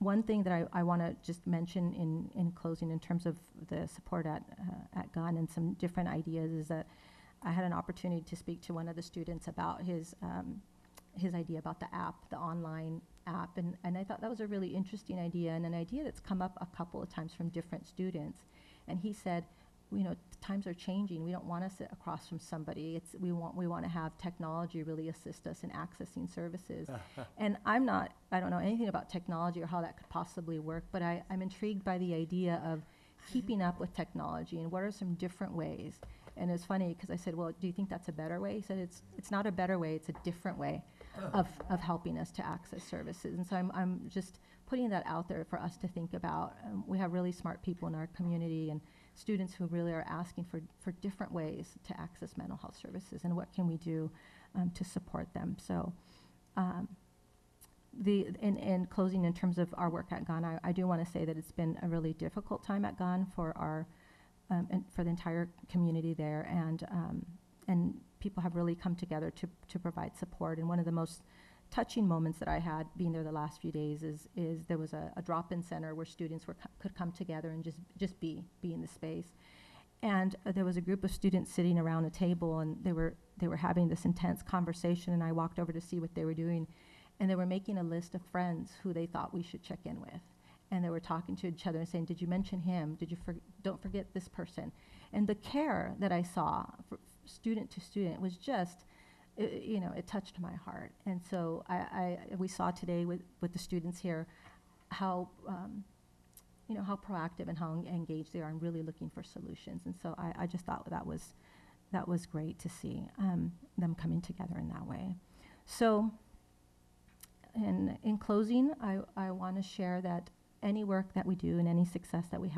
Speaker 16: One thing that I want to just mention in closing in terms of the support at Gunn and some different ideas is that I had an opportunity to speak to one of the students about his idea about the app, the online app, and I thought that was a really interesting idea, and an idea that's come up a couple of times from different students. And he said, you know, times are changing. We don't want to sit across from somebody. We want to have technology really assist us in accessing services. And I don't know anything about technology or how that could possibly work, but I'm intrigued by the idea of keeping up with technology and what are some different ways. And it's funny because I said, well, do you think that's a better way? He said, it's not a better way, it's a different way of helping us to access services. And so I'm just putting that out there for us to think about. We have really smart people in our community and students who really are asking for different ways to access mental health services, and what can we do to support them. So in closing, in terms of our work at Gunn, I do want to say that it's been a really difficult time at Gunn for our and for the entire community there, and people have really come together to provide support. And one of the most touching moments that I had being there the last few days is there was a drop-in center where students could come together and just be in the space. And there was a group of students sitting around a table, and they were having this intense conversation, and I walked over to see what they were doing, and they were making a list of friends who they thought we should check in with. And they were talking to each other and saying, did you mention him? Don't forget this person. And the care that I saw student to student was just, it touched my heart. And so we saw today with the students here how proactive and how engaged they are in really looking for solutions. And so I just thought that was that was great to see, them coming together in that way. So, in closing, I want to share that any work that we do and any success that we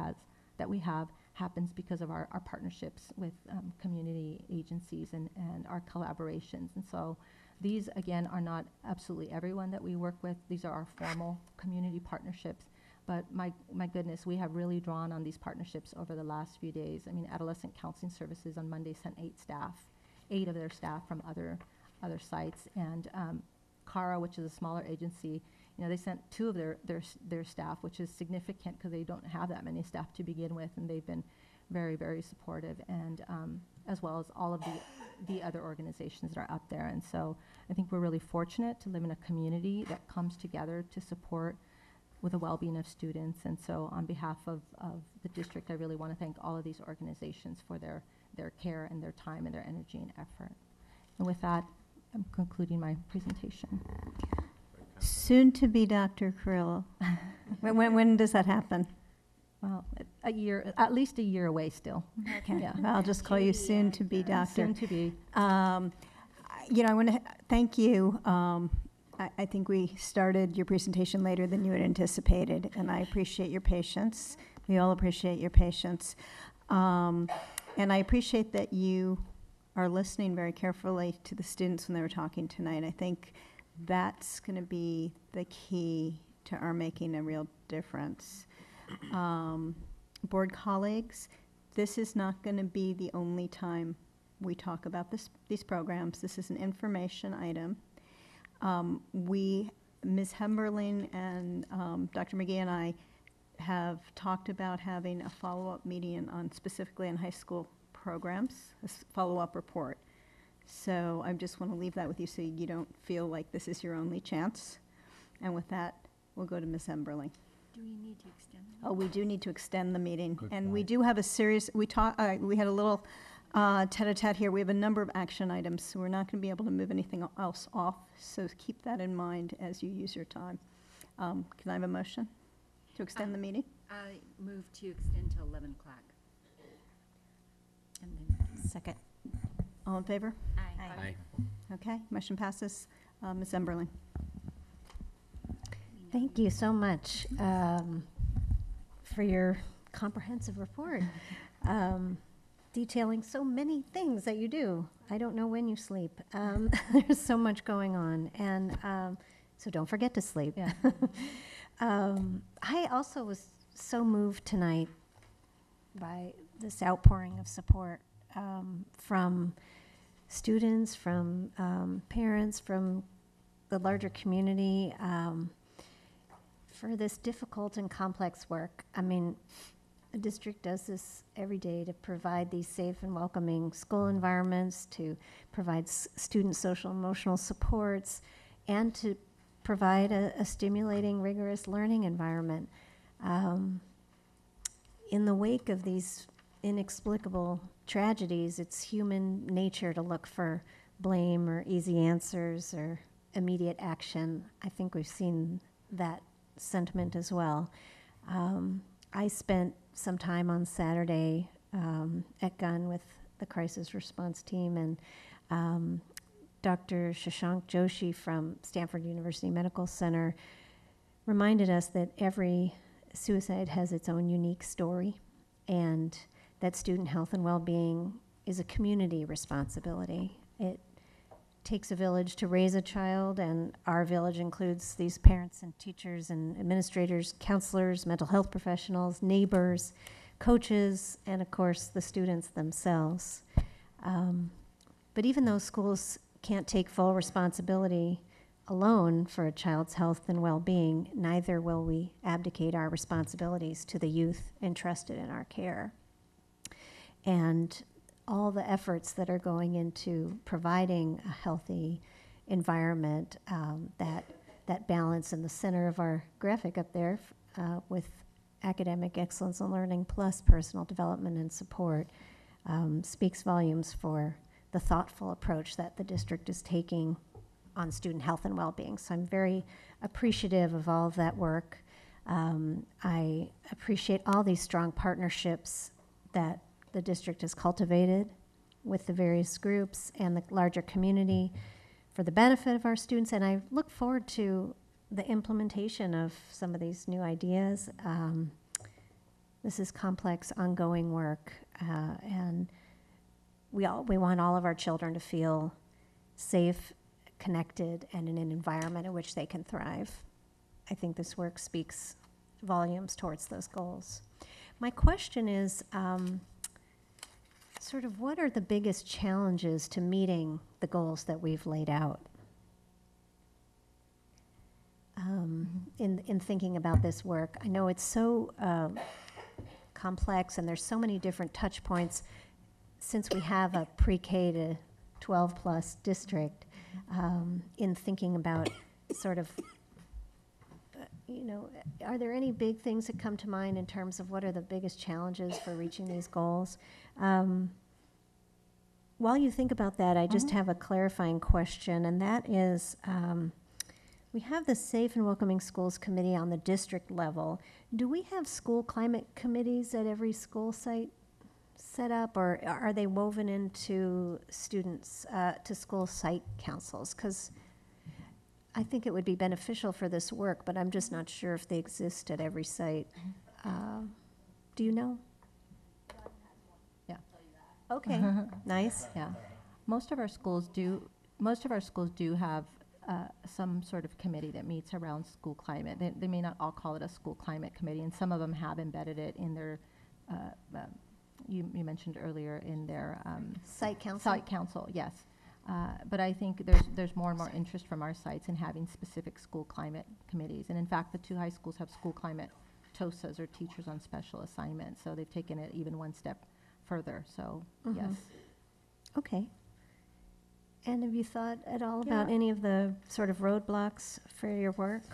Speaker 16: have happens because of our partnerships with community agencies and our collaborations. And so these, again, are not absolutely everyone that we work with. These are our formal community partnerships. But my goodness, we have really drawn on these partnerships over the last few days. I mean, Adolescent Counseling Services on Monday sent 8 of their staff from other sites. And CARA, which is a smaller agency, you know, they sent 2 of their staff, which is significant because they don't have that many staff to begin with, and they've been very, very supportive, and as well as all of the other organizations that are up there. And so I think we're really fortunate to live in a community that comes together to support with the well-being of students. And so on behalf of the district, I really want to thank all of these organizations for their care and their time and their energy and effort. And with that, I'm concluding my presentation.
Speaker 1: Soon to be Dr. Carrillo. When does that happen?
Speaker 16: Well, a year, at least a year away still.
Speaker 1: Okay,
Speaker 16: Yeah.
Speaker 1: I'll just call you soon to be doctor.
Speaker 16: Soon to be.
Speaker 1: You know, I want to thank you. I think we started your presentation later than you had anticipated, and I appreciate your patience. We all appreciate your patience. And I appreciate that you are listening very carefully to the students when they were talking tonight. I think that's going to be the key to our making a real difference. Board colleagues, this is not going to be the only time we talk about these programs. This is an information item. Ms. Hemberling and Dr. McGee and I have talked about having a follow-up meeting specifically on high school programs, a follow-up report. So I just want to leave that with you so you don't feel like this is your only chance. And with that, we'll go to Ms. Hemberling.
Speaker 8: Do we need to extend the
Speaker 1: Oh, we do need to extend the meeting.
Speaker 22: Good
Speaker 1: And
Speaker 22: point.
Speaker 1: we do have a serious, we had a little tete-a-tete here. We have a number of action items, so we're not going to be able to move anything else off. So keep that in mind as you use your time. Can I have a motion to extend the meeting?
Speaker 8: I move to extend to 11 o'clock. And then
Speaker 15: Second.
Speaker 1: All in favor?
Speaker 8: Aye.
Speaker 1: Okay, motion passes. Ms. Emberling.
Speaker 15: Thank you so much for your comprehensive report, detailing so many things that you do. I don't know when you sleep. There's so much going on, and so don't forget to sleep.
Speaker 16: Yeah.
Speaker 15: I also was so moved tonight by this outpouring of support from students, from parents, from the larger community, for this difficult and complex work. I mean, the district does this every day to provide these safe and welcoming school environments, to provide student social emotional supports, and to provide a stimulating, rigorous learning environment. In the wake of these inexplicable tragedies, it's human nature to look for blame or easy answers or immediate action. I think we've seen that sentiment as well. I spent some time on Saturday at Gunn with the crisis response team, and Dr. Shashank Joshi from Stanford University Medical Center reminded us that every suicide has its own unique story, and that student health and well-being is a community responsibility. It takes a village to raise a child, and our village includes these parents and teachers and administrators, counselors, mental health professionals, neighbors, coaches, and of course the students themselves. But even though schools can't take full responsibility alone for a child's health and well-being, neither will we abdicate our responsibilities to the youth entrusted in our care. And all the efforts that are going into providing a healthy environment, that balance in the center of our graphic up there with academic excellence and learning plus personal development and support speaks volumes for the thoughtful approach that the district is taking on student health and well-being. So I'm very appreciative of all of that work. I appreciate all these strong partnerships that the district has cultivated with the various groups and the larger community for the benefit of our students. And I look forward to the implementation of some of these new ideas. This is complex, ongoing work, and we want all of our children to feel safe, connected, and in an environment in which they can thrive. I think this work speaks volumes towards those goals. My question is, sort of what are the biggest challenges to meeting the goals that we've laid out? In thinking about this work, I know it's so complex and there's so many different touch points. Since we have a pre-K to 12 plus district, in thinking about sort of, are there any big things that come to mind in terms of what are the biggest challenges for reaching these goals? While you think about that, I just have a clarifying question, and that is, we have the Safe and Welcoming Schools Committee on the district level. Do we have school climate committees at every school site set up, or are they woven into students, to school site councils? Because I think it would be beneficial for this work, but I'm just not sure if they exist at every site. Do you know?
Speaker 16: Yeah.
Speaker 15: Okay, nice.
Speaker 16: Yeah. Most of our schools do have some sort of committee that meets around school climate. They may not all call it a school climate committee, and some of them have embedded it in their, you mentioned earlier, in their
Speaker 15: site council.
Speaker 16: Site council, yes. But I think there's more and more interest from our sites in having specific school climate committees. And in fact, the 2 high schools have school climate TOSAs, or teachers on special assignment. So they've taken it even one step further. So yes.
Speaker 15: Okay. And have you thought at all about any of the sort of roadblocks for your work?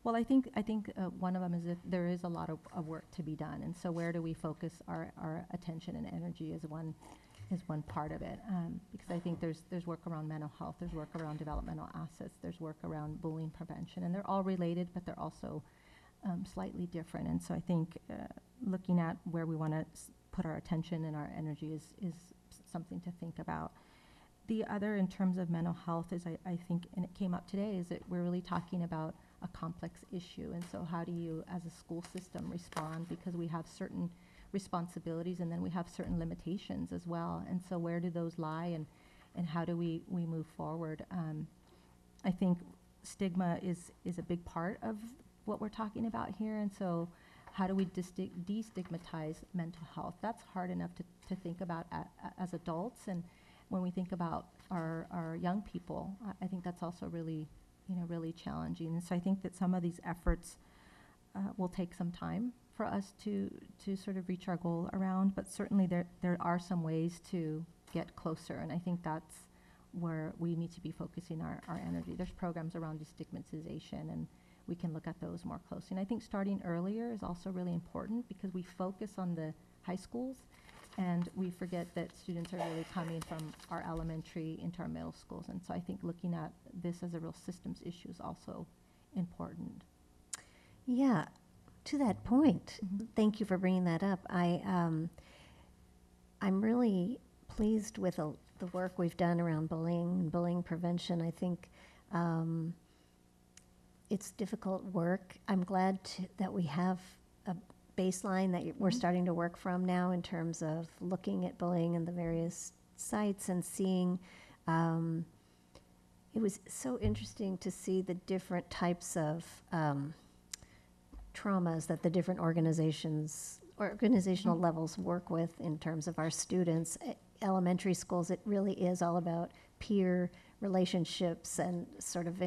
Speaker 16: Well, I think one of them is that there is a lot of work to be done, and so where do we focus our attention and energy is one part of it. Because I think there's work around mental health, there's work around developmental assets, there's work around bullying prevention, and they're all related, but they're also slightly different. And so I think looking at where we want to put our attention and our energy is something to think about. The other, in terms of mental health, is I think, and it came up today, is that we're really talking about a complex issue. And so how do you, as a school system, respond? Because we have certain responsibilities and then we have certain limitations as well. And so where do those lie, and how do we move forward? I think stigma is a big part of what we're talking about here. And so how do we destigmatize mental health? That's hard enough to think about as adults. And when we think about our young people, I think that's also really challenging. And so I think that some of these efforts will take some time for us to sort of reach our goal around, but certainly there are some ways to get closer, and I think that's where we need to be focusing our energy. There's programs around destigmatization, and we can look at those more closely. And I think starting earlier is also really important, because we focus on the high schools, and we forget that students are really coming from our elementary into our middle schools. And so I think looking at this as a real systems issue is also important.
Speaker 15: Yeah, to that point, thank you for bringing that up. I'm really pleased with the work we've done around bullying and bullying prevention. I think it's difficult work. I'm glad that we have a baseline that we're starting to work from now in terms of looking at bullying in the various sites and seeing. It was so interesting to see the different types of traumas that the different organizational levels work with in terms of our students. Elementary schools, it really is all about peer relationships and sort of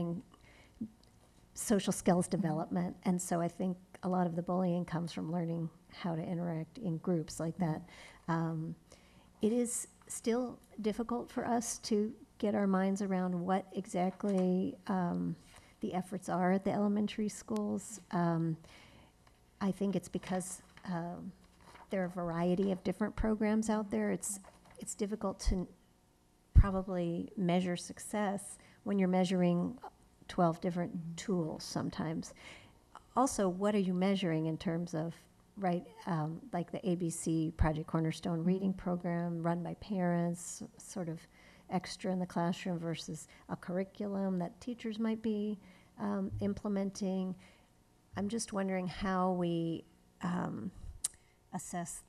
Speaker 15: social skills development. And so I think a lot of the bullying comes from learning how to interact in groups like that. It is still difficult for us to get our minds around what exactly the efforts are at the elementary schools. I think it's because there are a variety of different programs out there. It's difficult to probably measure success when you're measuring 12 different tools sometimes. Also, what are you measuring in terms of right, like the ABC Project Cornerstone reading program run by parents, sort of extra in the classroom versus a curriculum that teachers might be implementing. I'm just wondering how we assess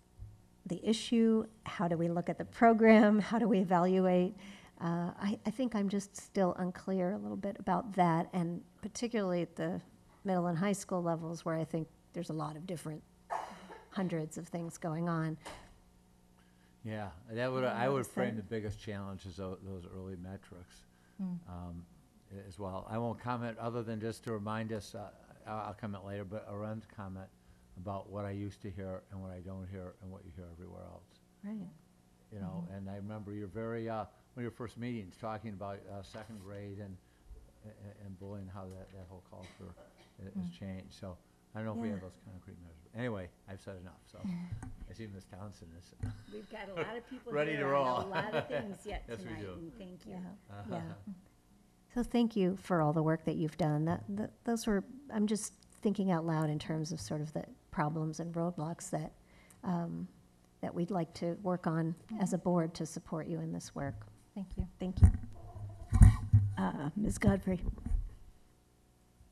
Speaker 15: the issue, how do we look at the program, how do we evaluate? I think I'm just still unclear a little bit about that, and particularly at the middle and high school levels where I think there's a lot of different hundreds of things going on.
Speaker 3: Yeah, that would, I would frame the biggest challenge as those early metrics as well. I won't comment other than just to remind us, I'll comment later, but Aren's comment about what I used to hear and what I don't hear and what you hear everywhere else.
Speaker 15: Right.
Speaker 3: You know, and I remember your very, one of your first meetings talking about second grade and bullying, how that whole culture has changed. So I don't know if we have those concrete measures. But anyway, I've said enough, so I see Ms. Townsend is
Speaker 8: We've got a lot of people
Speaker 3: ready
Speaker 8: here
Speaker 3: to
Speaker 8: on
Speaker 3: roll.
Speaker 8: a lot of things yet
Speaker 3: Yes, we
Speaker 8: tonight,
Speaker 3: do.
Speaker 8: and thank you.
Speaker 15: Yeah. So thank you for all the work that you've done. Those were, I'm just thinking out loud in terms of sort of the problems and roadblocks that that we'd like to work on as a board to support you in this work.
Speaker 16: Thank you.
Speaker 15: Thank you.
Speaker 5: Ms. Godfrey.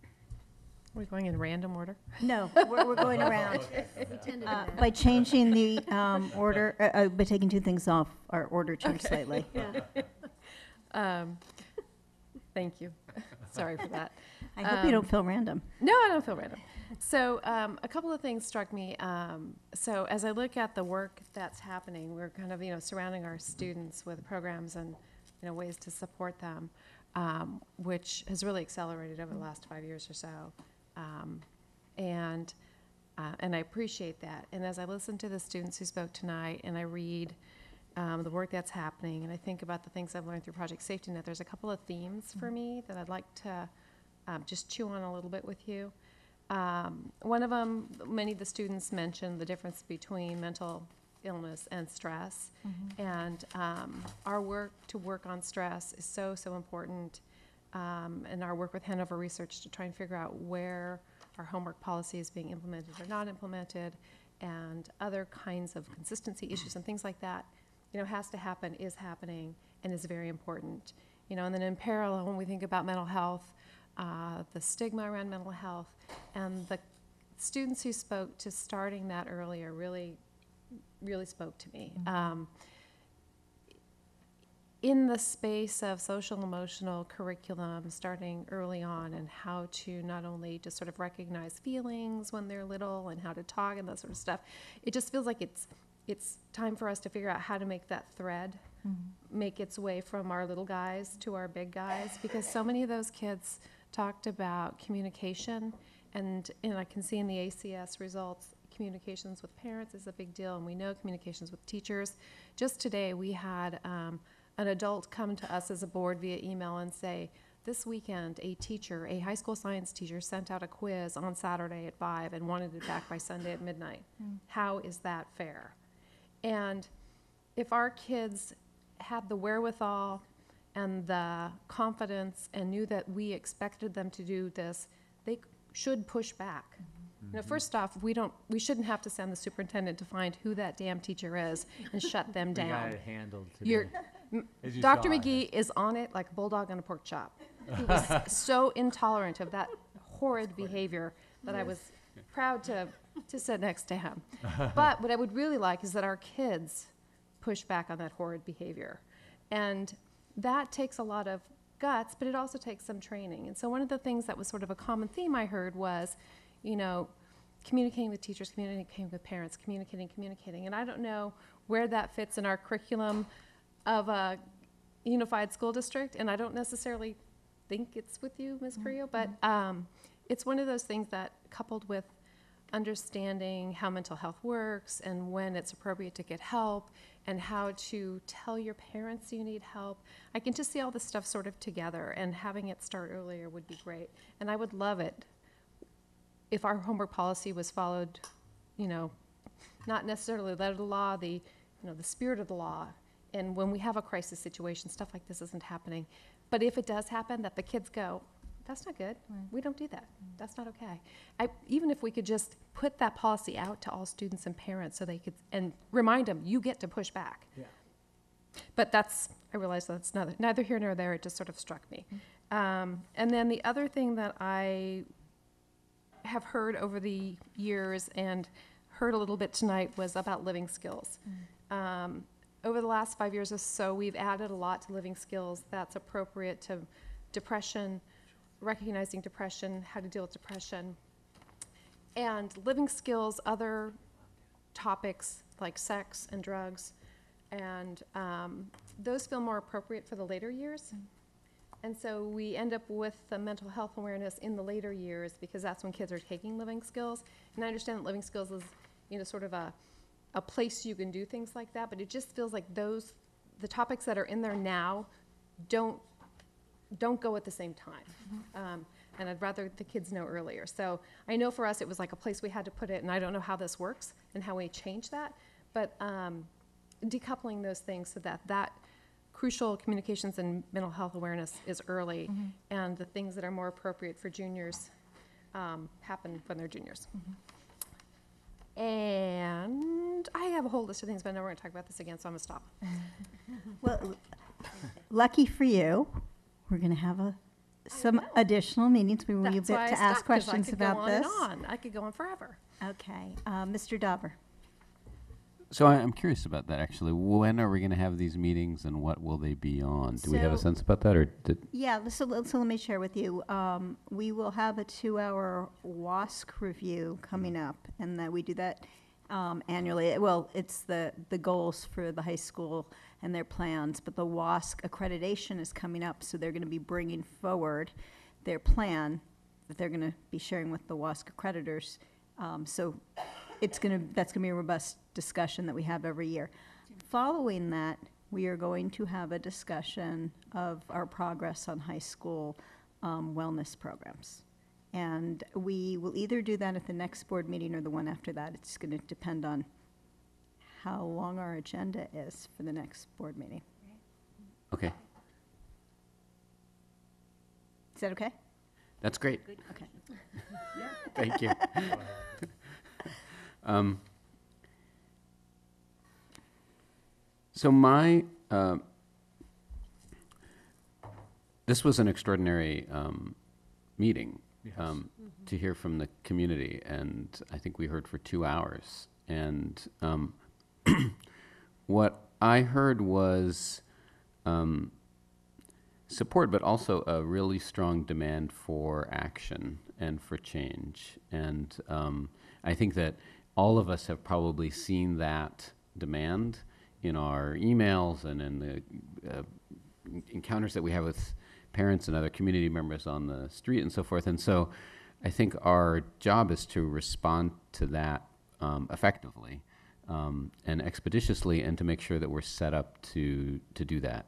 Speaker 17: Are we going in random order?
Speaker 15: No, we're going around.
Speaker 8: We tend to do that.
Speaker 5: By changing the order, by taking two things off, our order changed slightly.
Speaker 17: Thank you. Sorry for that.
Speaker 5: I hope you don't feel random.
Speaker 17: No, I don't feel random. So a couple of things struck me. So as I look at the work that's happening, we're kind of, surrounding our students with programs and, ways to support them, which has really accelerated over the last 5 years or so. And I appreciate that. And as I listen to the students who spoke tonight and I read the work that's happening and I think about the things I've learned through Project Safety Net, there's a couple of themes for me that I'd like to just chew on a little bit with you. One of them, many of the students mentioned the difference between mental illness and stress. And our work to work on stress is so, so important. And our work with Hanover Research to try and figure out where our homework policy is being implemented or not implemented, and other kinds of consistency issues and things like that, has to happen, is happening, and is very important. And then in parallel, when we think about mental health, the stigma around mental health, and the students who spoke to starting that earlier really spoke to me. In the space of social emotional curriculum, starting early on, and how to not only just sort of recognize feelings when they're little and how to talk and that sort of stuff, it just feels like it's time for us to figure out how to make that thread make its way from our little guys to our big guys, because so many of those kids talked about communication, and I can see in the ACS results, communications with parents is a big deal, and we know communications with teachers. Just today, we had an adult come to us as a board via email and say, this weekend, a high school science teacher, sent out a quiz on Saturday at 5 and wanted it back by Sunday at midnight. How is that fair? And if our kids had the wherewithal and the confidence and knew that we expected them to do this, they should push back. First off, we shouldn't have to send the superintendent to find who that damn teacher is and shut them down.
Speaker 3: We got it handled today.
Speaker 17: Dr. McGee is on it like a bulldog on a pork chop. He was so intolerant of that horrid behavior that I was proud to sit next to him. But what I would really like is that our kids push back on that horrid behavior. And that takes a lot of guts, but it also takes some training. And so one of the things that was sort of a common theme I heard was, communicating with teachers, communicating with parents, communicating. And I don't know where that fits in our curriculum of a unified school district, and I don't necessarily think it's with you, Ms. Carrillo, but it's one of those things that, coupled with understanding how mental health works and when it's appropriate to get help and how to tell your parents you need help, I can just see all this stuff sort of together, and having it start earlier would be great. And I would love it if our homework policy was followed, not necessarily the letter of the law, the spirit of the law. And when we have a crisis situation, stuff like this isn't happening. But if it does happen, that the kids go, that's not good. We don't do that. That's not okay. Even if we could just put that policy out to all students and parents so they could, and remind them, you get to push back.
Speaker 3: Yeah.
Speaker 17: But I realize that's neither here nor there. It just sort of struck me. And then the other thing that I have heard over the years and heard a little bit tonight was about living skills. Over the last 5 years or so, we've added a lot to living skills that's appropriate to depression, recognizing depression, how to deal with depression, and living skills, other topics like sex and drugs, and those feel more appropriate for the later years. And so we end up with the mental health awareness in the later years because that's when kids are taking living skills. And I understand that living skills is, sort of a place you can do things like that, but it just feels like the topics that are in there now don't go at the same time. And I'd rather the kids know earlier. So I know for us it was like a place we had to put it, and I don't know how this works and how we change that, but decoupling those things so that crucial communications and mental health awareness is early, and the things that are more appropriate for juniors happen when they're juniors. And I have a whole list of things, but I know we're going to talk about this again, so I'm going to stop.
Speaker 1: Well, lucky for you, we're going to have some additional meetings. We will get to ask questions about this.
Speaker 17: I could go on forever.
Speaker 1: Okay. Mr. Dauber.
Speaker 4: So I'm curious about that, actually. When are we going to have these meetings, and what will they be on? Do we have a sense about that, or
Speaker 1: Yeah, so let me share with you. We will have a 2-hour WASC review coming up, and that we do that annually. Well, it's the goals for the high school and their plans, but the WASC accreditation is coming up, so they're going to be bringing forward their plan that they're going to be sharing with the WASC accreditors. So that's going to be a robust discussion that we have every year. Following that, we are going to have a discussion of our progress on high school wellness programs. And we will either do that at the next board meeting or the one after that. It's going to depend on how long our agenda is for the next board meeting.
Speaker 4: Okay.
Speaker 1: Is that okay?
Speaker 4: That's great.
Speaker 1: Okay.
Speaker 4: Thank you. So this was an extraordinary meeting to hear from the community, and I think we heard for 2 hours. And what I heard was support, but also a really strong demand for action and for change. And I think that all of us have probably seen that demand in our emails and in the encounters that we have with parents and other community members on the street and so forth. And so I think our job is to respond to that effectively and expeditiously, and to make sure that we're set up to do that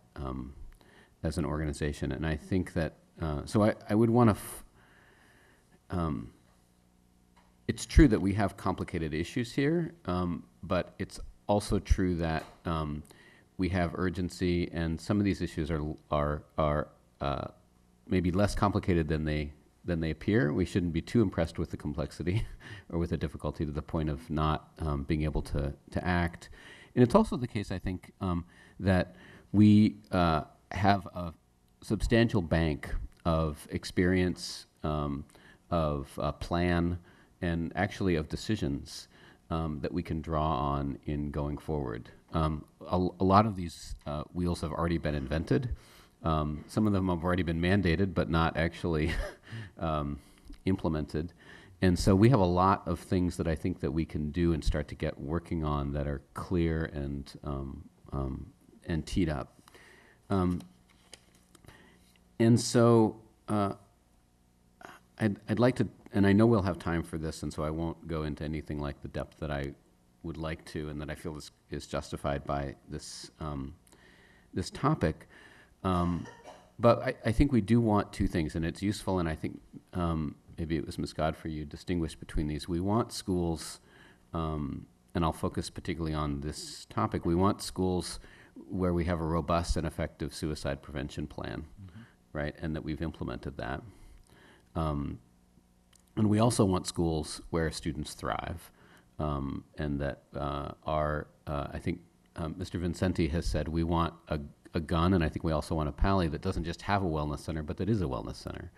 Speaker 4: as an organization. And I think that, so I would want to, it's true that we have complicated issues here, but it's also true that we have urgency, and some of these issues are maybe less complicated than they appear. We shouldn't be too impressed with the complexity or with the difficulty to the point of not being able to act. And it's also the case, I think, that we have a substantial bank of experience, of plan, and actually of decisions that we can draw on in going forward. A lot of these wheels have already been invented. Some of them have already been mandated, but not actually implemented. And so we have a lot of things that I think that we can do and start to get working on that are clear and teed up. And so I'd like to, and I know we'll have time for this, and so I won't go into anything like the depth that I would like to, and that I feel is justified by this this topic. But I think we do want two things, and it's useful, and I think maybe it was Ms. Godfrey, you distinguished between these. We want schools, and I'll focus particularly on this topic, we want schools where we have a robust and effective suicide prevention plan, right, and that we've implemented that. and we also want schools where students thrive, and that I think Mr. Vincenti has said we want a gun, and I think we also want a Palo that doesn't just have a wellness center, but that is a wellness center.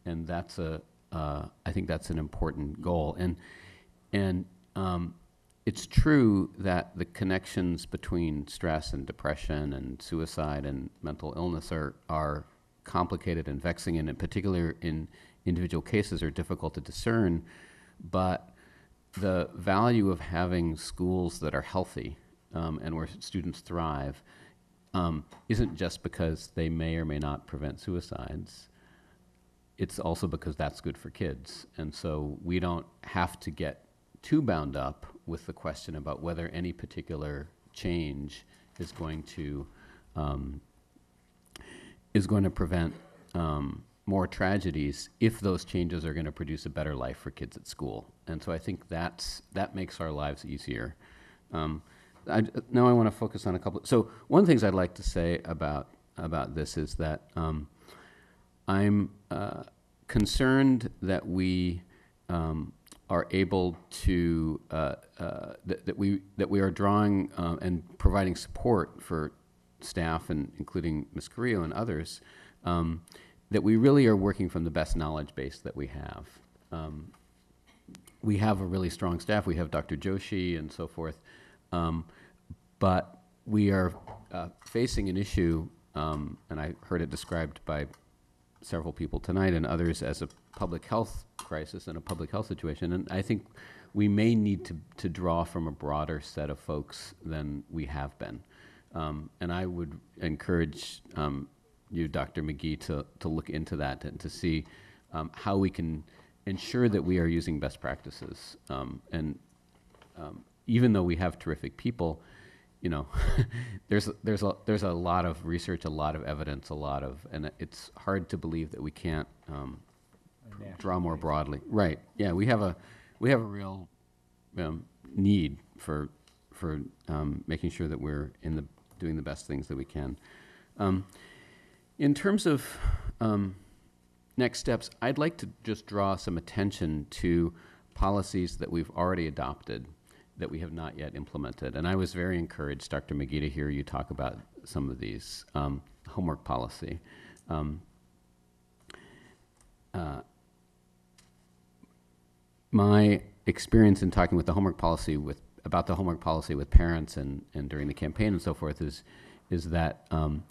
Speaker 4: And that's I think that's an important goal. And it's true that the connections between stress and depression and suicide and mental illness are complicated and vexing, and in particular in individual cases are difficult to discern. But the value of having schools that are healthy and where students thrive isn't just because they may or may not prevent suicides. It's also because that's good for kids. And so we don't have to get too bound up with the question about whether any particular change is going to prevent more tragedies if those changes are going to produce a better life for kids at school. And so I think that makes our lives easier. Now I want to focus on a couple. So one of the things I'd like to say about this is that I'm concerned that we are able to that we are drawing and providing support for staff, and including Ms. Carrillo and others, that we really are working from the best knowledge base that we have. We have a really strong staff. We have Dr. Joshi and so forth. But we are facing an issue, and I heard it described by several people tonight and others as a public health crisis and a public health situation. And I think we may need to draw from a broader set of folks than we have been. And I would encourage you, Dr. McGee, to look into that and to see how we can ensure that we are using best practices. And even though we have terrific people, you know, there's a lot of research, a lot of evidence, and it's hard to believe that we can't draw more broadly. Right? Yeah, we have a real need for making sure that we're doing the best things that we can. In terms of next steps, I'd like to just draw some attention to policies that we've already adopted that we have not yet implemented. And I was very encouraged, Dr. McGee, to hear you talk about some of these. Homework policy. My experience in talking with the homework policy about the homework policy with parents and during the campaign and so forth is that I'm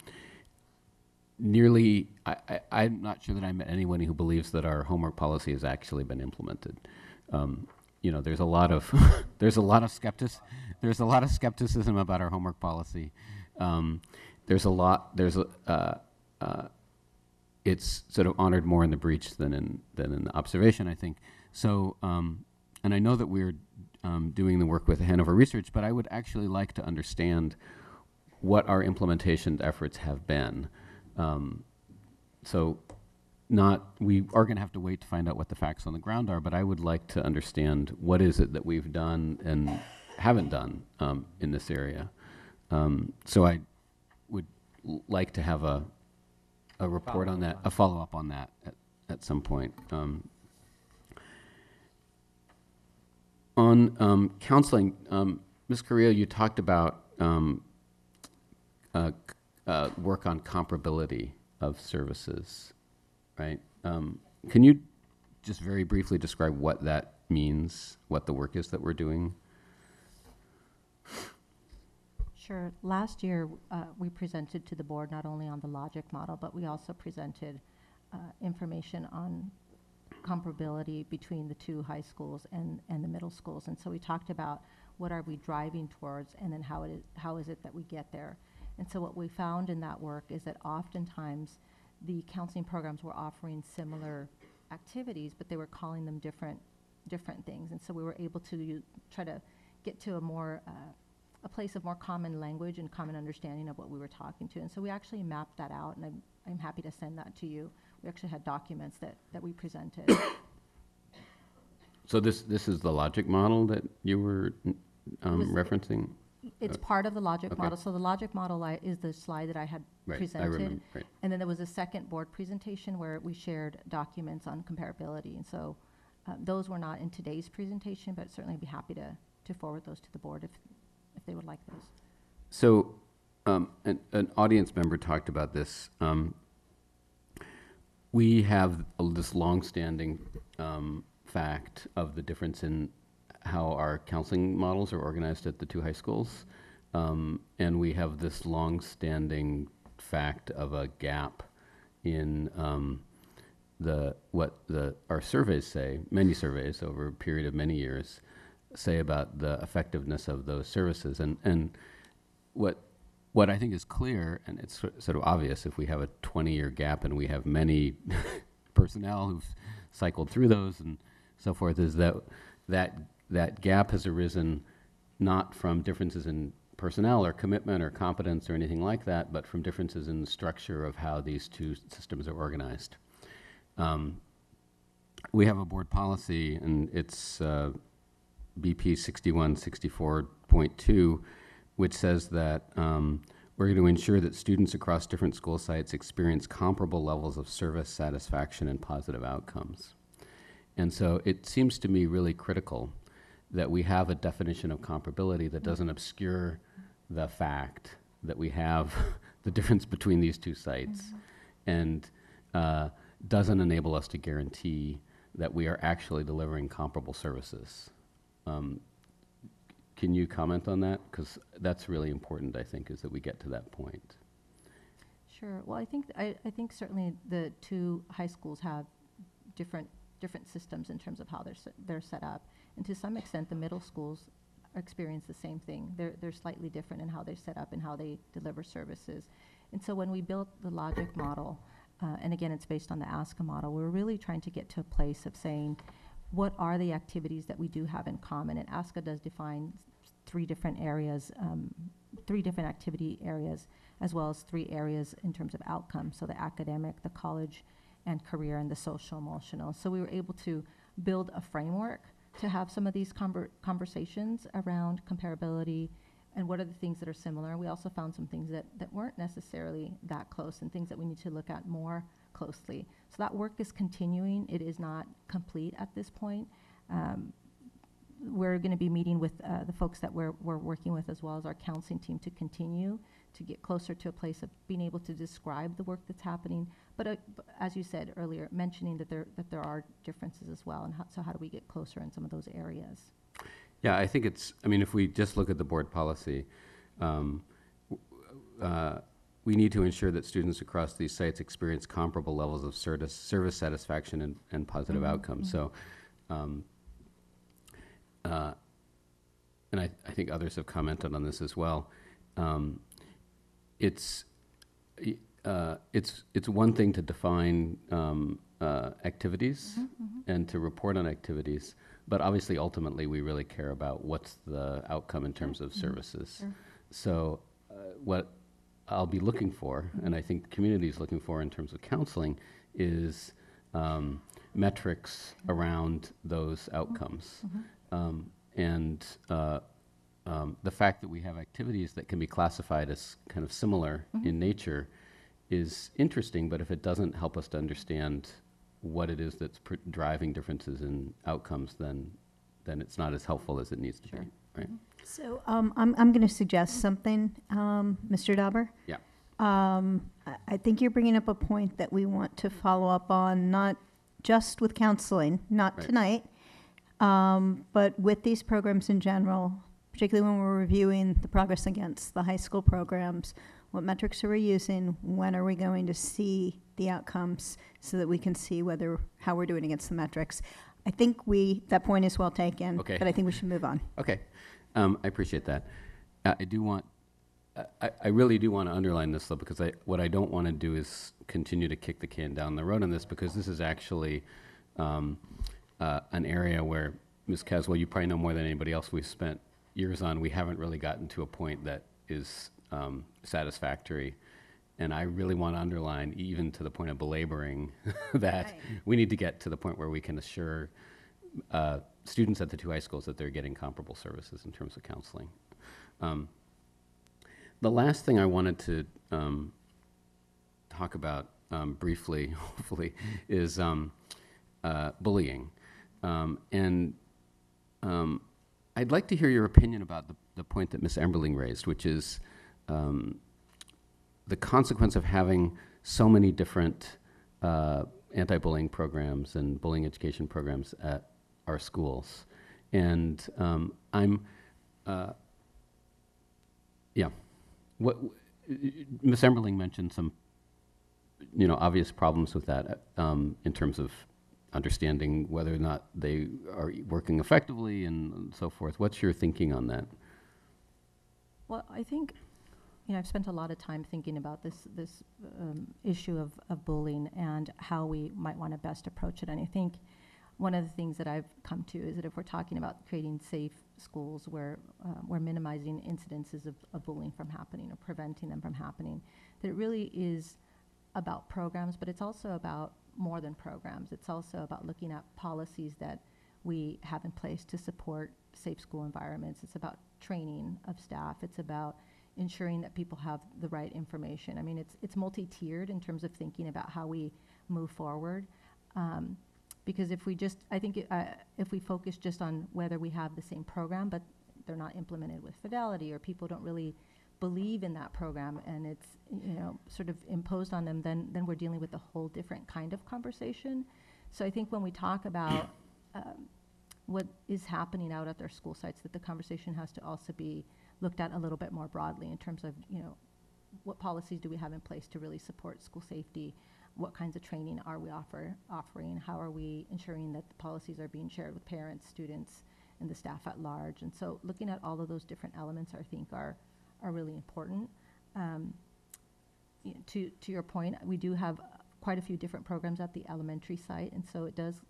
Speaker 4: not sure that I met anyone who believes that our homework policy has actually been implemented. You know, there's a lot of skepticism about our homework policy. It's sort of honored more in the breach than in the observation, I think. So, and I know that we're doing the work with Hanover Research, but I would actually like to understand what our implementation efforts have been. We are going to have to wait to find out what the facts on the ground are, but I would like to understand what is it that we've done and haven't done in this area. So I would like to have a report on that, a follow-up on that at some point. On counseling, Ms. Carrillo, you talked about work on comparability of services, right? Can you just very briefly describe what that means, what the work is that we're doing?
Speaker 16: Sure. Last year, we presented to the board not only on the logic model, but we also presented information on comparability between the two high schools and the middle schools. And so we talked about what are we driving towards, and then how is it that we get there. And so what we found in that work is that oftentimes the counseling programs were offering similar activities, but they were calling them different things. And so we were able to try to get to a place of more common language and common understanding of what we were talking to. And so we actually mapped that out, and I'm happy to send that to you. We actually had documents that we presented.
Speaker 4: So this is the logic model that you were referencing?
Speaker 16: It's part of the logic
Speaker 4: okay.
Speaker 16: model. So the logic model is the slide that I had
Speaker 4: Right, I
Speaker 16: presented.
Speaker 4: remember, right.
Speaker 16: And then there was a second board presentation where we shared documents on comparability. And so those were not in today's presentation, but certainly be happy to forward those to the board if they would like those.
Speaker 4: So an audience member talked about this. We have this longstanding fact of the difference in how our counseling models are organized at the two high schools. And we have this long-standing fact of a gap in our surveys say, many surveys over a period of many years, say about the effectiveness of those services. And what I think is clear, and it's sort of obvious if we have a 20-year gap and we have many personnel who've cycled through those and so forth, is that gap has arisen not from differences in personnel or commitment or competence or anything like that, but from differences in the structure of how these two systems are organized. We have a board policy, and it's BP 6164.2, which says that we're going to ensure that students across different school sites experience comparable levels of service satisfaction and positive outcomes. And so it seems to me really critical that we have a definition of comparability that doesn't obscure the fact that we have the difference between these two sites and doesn't enable us to guarantee that we are actually delivering comparable services. Can you comment on that? Because that's really important, I think, is that we get to that point.
Speaker 16: Sure. Well, I think certainly the two high schools have different systems in terms of how they're set up, and to some extent, the middle schools experience the same thing. They're slightly different in how they're set up and how they deliver services. And so when we built the logic model, and again, it's based on the ASCA model, we're really trying to get to a place of saying, what are the activities that we do have in common? And ASCA does define three different areas, 3 different activity areas, as well as 3 areas in terms of outcomes. So the academic, the college and career, and the social emotional. So we were able to build a framework to have some of these conversations around comparability and what are the things that are similar. We also found some things that weren't necessarily that close and things that we need to look at more closely. So that work is continuing. It is not complete at this point. We're going to be meeting with the folks that we're working with, as well as our counseling team, to continue to get closer to a place of being able to describe the work that's happening. But as you said earlier, mentioning that there are differences as well, and so how do we get closer in some of those areas?
Speaker 4: Yeah, I think if we just look at the board policy, we need to ensure that students across these sites experience comparable levels of service satisfaction and positive outcomes. So, and I think others have commented on this as well. It's one thing to define activities and to report on activities, but obviously ultimately we really care about what's the outcome in terms of services.
Speaker 16: Sure.
Speaker 4: So what I'll be looking for, and I think the community is looking for in terms of counseling, is metrics around those outcomes. The fact that we have activities that can be classified as kind of similar in nature is interesting, but if it doesn't help us to understand what it is that's driving differences in outcomes, then it's not as helpful as it needs to be, right?
Speaker 1: So I'm going to suggest something, Mr. Dauber.
Speaker 4: Yeah.
Speaker 1: I think you're bringing up a point that we want to follow up on, not just with counseling, not tonight, but with these programs in general, particularly when we're reviewing the progress against the high school programs. What metrics are we using? When are we going to see the outcomes so that we can see how we're doing against the metrics? I think that point is well taken, but I think we should move on.
Speaker 4: Okay. I appreciate that. I really do want to underline this, though, because what I don't want to do is continue to kick the can down the road on this, because this is actually an area where, Ms. Caswell, you probably know more than anybody else, we've spent years on. We haven't really gotten to a point that is satisfactory. And I really want to underline, even to the point of belaboring, that we need to get to the point where we can assure students at the two high schools that they're getting comparable services in terms of counseling. The last thing I wanted to talk about briefly, hopefully, is bullying. I'd like to hear your opinion about the point that Ms. Emberling raised, which is the consequence of having so many different anti-bullying programs and bullying education programs at our schools. And Ms. Emberling mentioned some, obvious problems with that in terms of understanding whether or not they are working effectively and so forth. What's your thinking on that?
Speaker 16: Well, I think, I've spent a lot of time thinking about this issue of bullying and how we might want to best approach it. And I think one of the things that I've come to is that if we're talking about creating safe schools where we're minimizing incidences of bullying from happening or preventing them from happening, that it really is about programs, but it's also about more than programs. It's also about looking at policies that we have in place to support safe school environments. It's about training of staff. It's about ensuring that people have the right information. I mean, it's multi-tiered in terms of thinking about how we move forward. Because if we just, I think if we focus just on whether we have the same program, but they're not implemented with fidelity, or people don't really believe in that program and it's, sort of imposed on them, then we're dealing with a whole different kind of conversation. So I think when we talk about what is happening out at their school sites, that the conversation has to also be looked at a little bit more broadly in terms of, what policies do we have in place to really support school safety? What kinds of training are we offering? How are we ensuring that the policies are being shared with parents, students, and the staff at large? And so looking at all of those different elements, I think, are really important. To your point, we do have quite a few different programs at the elementary site, and so it does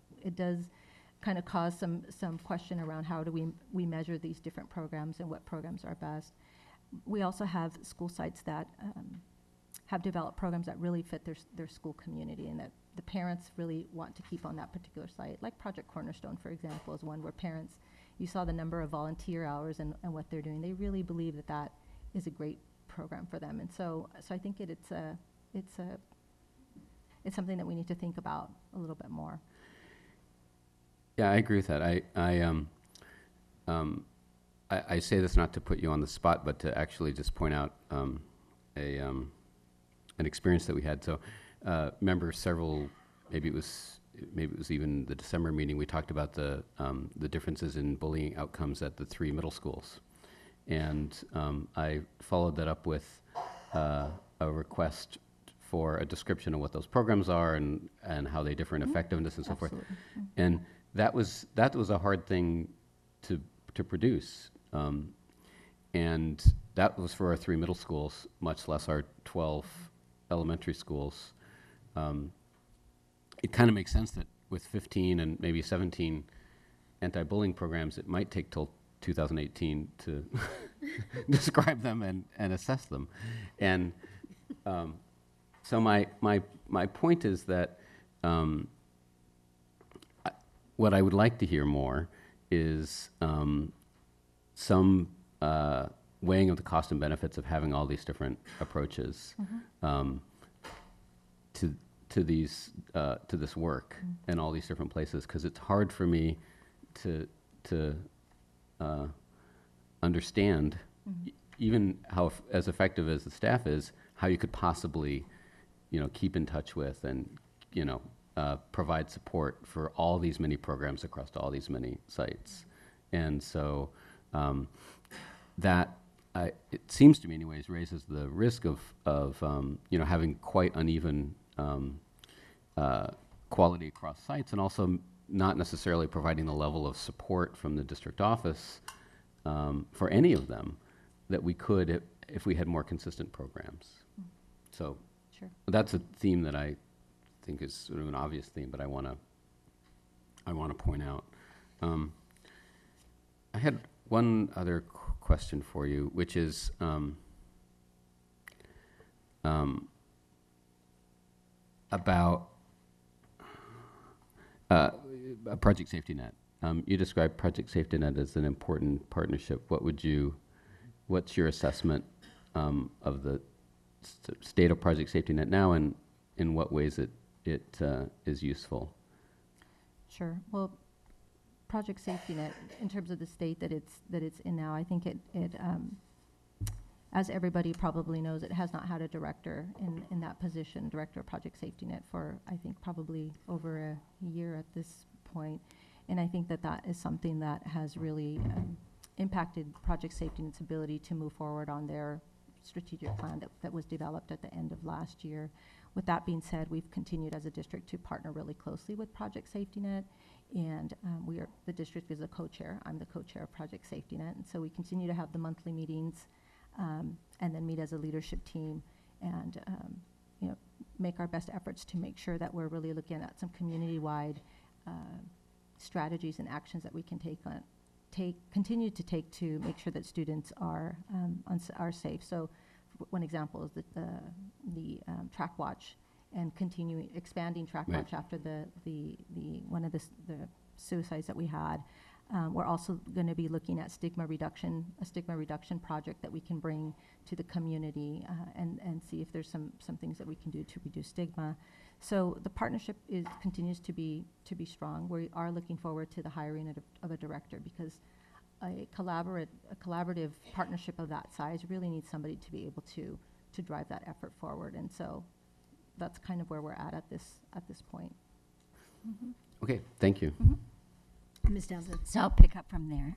Speaker 16: kind of cause some question around how do we measure these different programs and what programs are best. We also have school sites that have developed programs that really fit their school community and that the parents really want to keep on that particular site. Like Project Cornerstone, for example, is one where parents, you saw the number of volunteer hours and what they're doing. They really believe that is a great program for them. And so I think it's something that we need to think about a little bit more.
Speaker 4: Yeah, I agree with that. I say this not to put you on the spot, but to actually just point out an experience that we had. So, remember maybe it was even the December meeting. We talked about the differences in bullying outcomes at the 3 middle schools, and I followed that up with a request for a description of what those programs are and how they differ in effectiveness and so forth. And that was a hard thing to produce. And that was for our 3 middle schools, much less our 12 elementary schools. It kind of makes sense that with 15 and maybe 17 anti-bullying programs, it might take till 2018 to describe them and assess them. And so my point is that what I would like to hear more is some weighing of the cost and benefits of having all these different approaches to this work in all these different places, because it's hard for me to understand even how as effective as the staff is, how you could possibly keep in touch with and provide support for all these many programs across all these many sites. And so that it seems to me anyways raises the risk of having quite uneven quality across sites, and also not necessarily providing the level of support from the district office for any of them that we could if we had more consistent programs. So
Speaker 16: sure.
Speaker 4: That's a theme that I think is sort of an obvious theme, but I want to point out. I had one other question for you, which is about Project Safety Net. You described Project Safety Net as an important partnership. What would you what's your assessment of the state of Project Safety Net now, and in what ways it is useful?
Speaker 16: Sure. Well, Project Safety Net, in terms of the state that it's in now, I think it as everybody probably knows, it has not had a director in that position, director of Project Safety Net, for I think probably over a year at this point. And I think that is something that has really impacted Project Safety Net's ability to move forward on their strategic plan that was developed at the end of last year. With that being said, we've continued as a district to partner really closely with Project Safety Net, and the district is a co-chair. I'm the co-chair of Project Safety Net, and so we continue to have the monthly meetings and then meet as a leadership team and make our best efforts to make sure that we're really looking at some community-wide strategies and actions that we can continue to take to make sure that students are safe. So one example is the track watch, and expanding track
Speaker 4: Right.
Speaker 16: watch after the one of the suicides that we had. We're also going to be looking at a stigma reduction project that we can bring to the community and see if there's some things that we can do to reduce stigma. So the partnership continues to be strong. We are looking forward to the hiring of a director, because a collaborative partnership of that size really needs somebody to be able to drive that effort forward. And so that's kind of where we're at this point. Mm-hmm.
Speaker 4: Okay, thank you.
Speaker 16: Mm-hmm.
Speaker 8: Ms. Delza, so I'll pick up from there.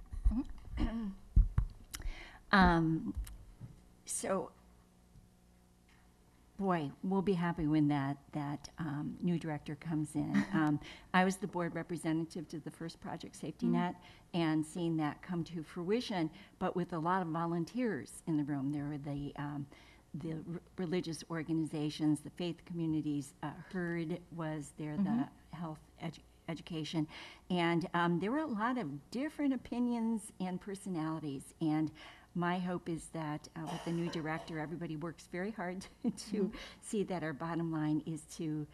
Speaker 8: So, boy, we'll be happy when that new director comes in. I was the board representative to the first Project Safety Net, and seeing that come to fruition, but with a lot of volunteers in the room. There were the religious organizations, the faith communities. HERD was there, the health education, and there were a lot of different opinions and personalities, and my hope is that with the new director, everybody works very hard to see that our bottom line is to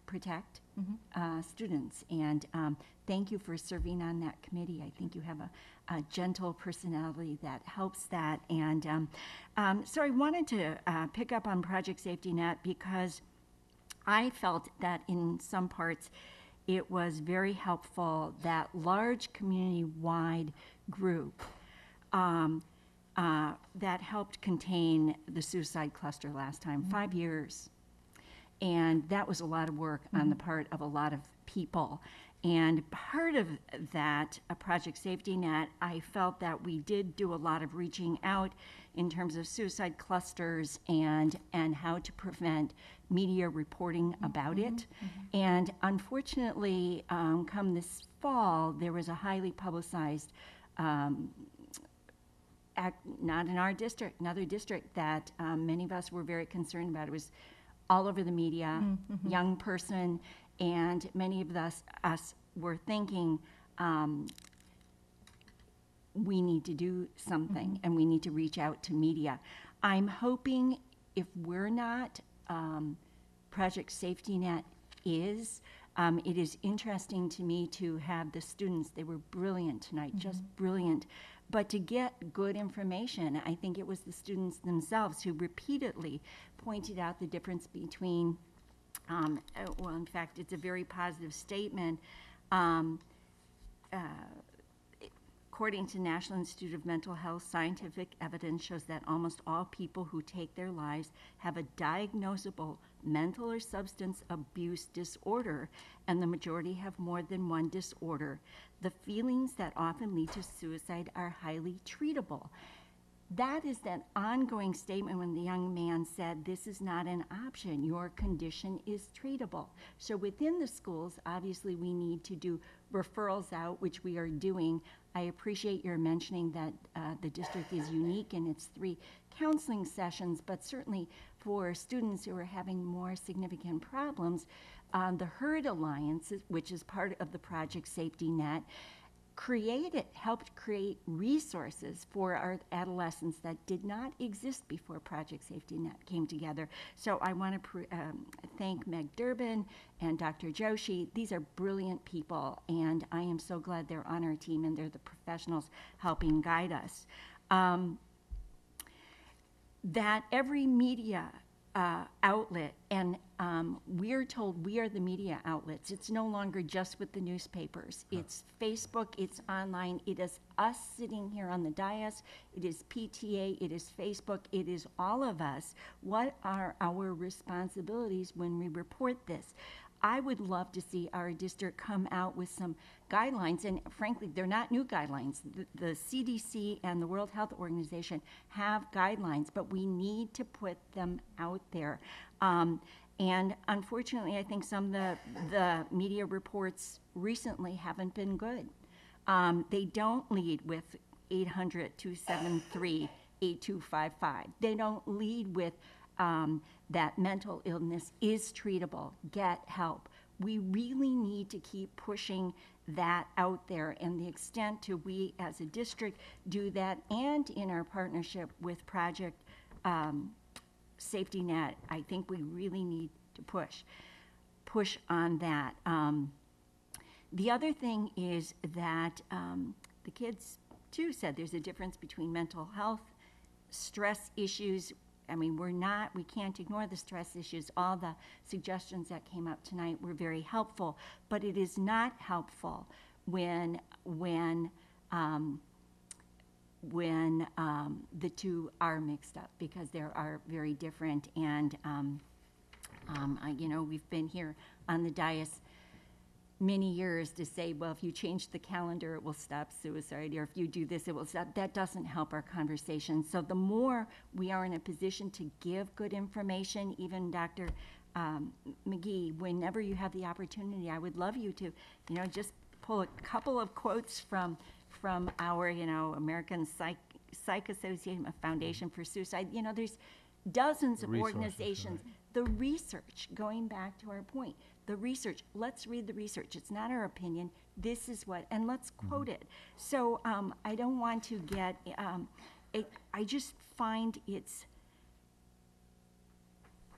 Speaker 8: protect students. And thank you for serving on that committee. I think you have a gentle personality that helps that. And so I wanted to pick up on Project Safety Net, because I felt that in some parts it was very helpful, that large community-wide group that helped contain the suicide cluster last time, 5 years. And that was a lot of work on the part of a lot of people. And part of that, Project Safety Net, I felt that we did do a lot of reaching out in terms of suicide clusters and how to prevent media reporting about it. And unfortunately, come this fall, there was a highly publicized not in our district, another district that many of us were very concerned about. It was all over the media, young person, and many of us were thinking, we need to do something, and we need to reach out to media. I'm hoping, if we're not, Project Safety Net is. It is interesting to me to have the students, they were brilliant tonight, just brilliant. But to get good information, I think it was the students themselves who repeatedly pointed out the difference between, well, in fact, it's a very positive statement. According to National Institute of Mental Health, scientific evidence shows that almost all people who take their lives have a diagnosable mental or substance abuse disorder, and the majority have more than one disorder. The feelings that often lead to suicide are highly treatable. That is that ongoing statement when the young man said, this is not an option, your condition is treatable. So within the schools, obviously we need to do referrals out, which we are doing. I appreciate your mentioning that the district is unique in its 3 counseling sessions, but certainly for students who are having more significant problems, the HERD Alliance, which is part of the Project Safety Net, helped create resources for our adolescents that did not exist before Project Safety Net came together. So I want to thank Meg Durbin and Dr. Joshi. These are brilliant people, and I am so glad they're on our team and they're the professionals helping guide us. that every media outlet, and we're told we are the media outlets. It's no longer just with the newspapers. It's Facebook, it's online. It is us sitting here on the dais. It is PTA, it is Facebook, it is all of us. What are our responsibilities when we report this? I would love to see our district come out with some guidelines, and frankly, they're not new guidelines. The CDC and the World Health Organization have guidelines, but we need to put them out there. And unfortunately, I think some of the media reports recently haven't been good. They don't lead with 800-273-8255. They don't lead with that mental illness is treatable, get help. We really need to keep pushing that out there, and the extent to we as a district do that, and in our partnership with Project Safety Net, I think we really need to push on that. The other thing is that the kids too said there's a difference between mental health, stress issues. I mean, we can't ignore the stress issues. All the suggestions that came up tonight were very helpful, but it is not helpful when the two are mixed up, because they are very different. And we've been here on the dais many years to say, well, if you change the calendar, it will stop suicide, or if you do this, it will stop. That doesn't help our conversation. So the more we are in a position to give good information, even Dr. McGee, whenever you have the opportunity, I would love you to, just pull a couple of quotes from our, American Psych Association, Foundation for Suicide. There's dozens of organizations. Right. The research, going back to our point, the research, let's read the research. It's not our opinion. This is what, and let's quote it. So I don't want to get, I just find it's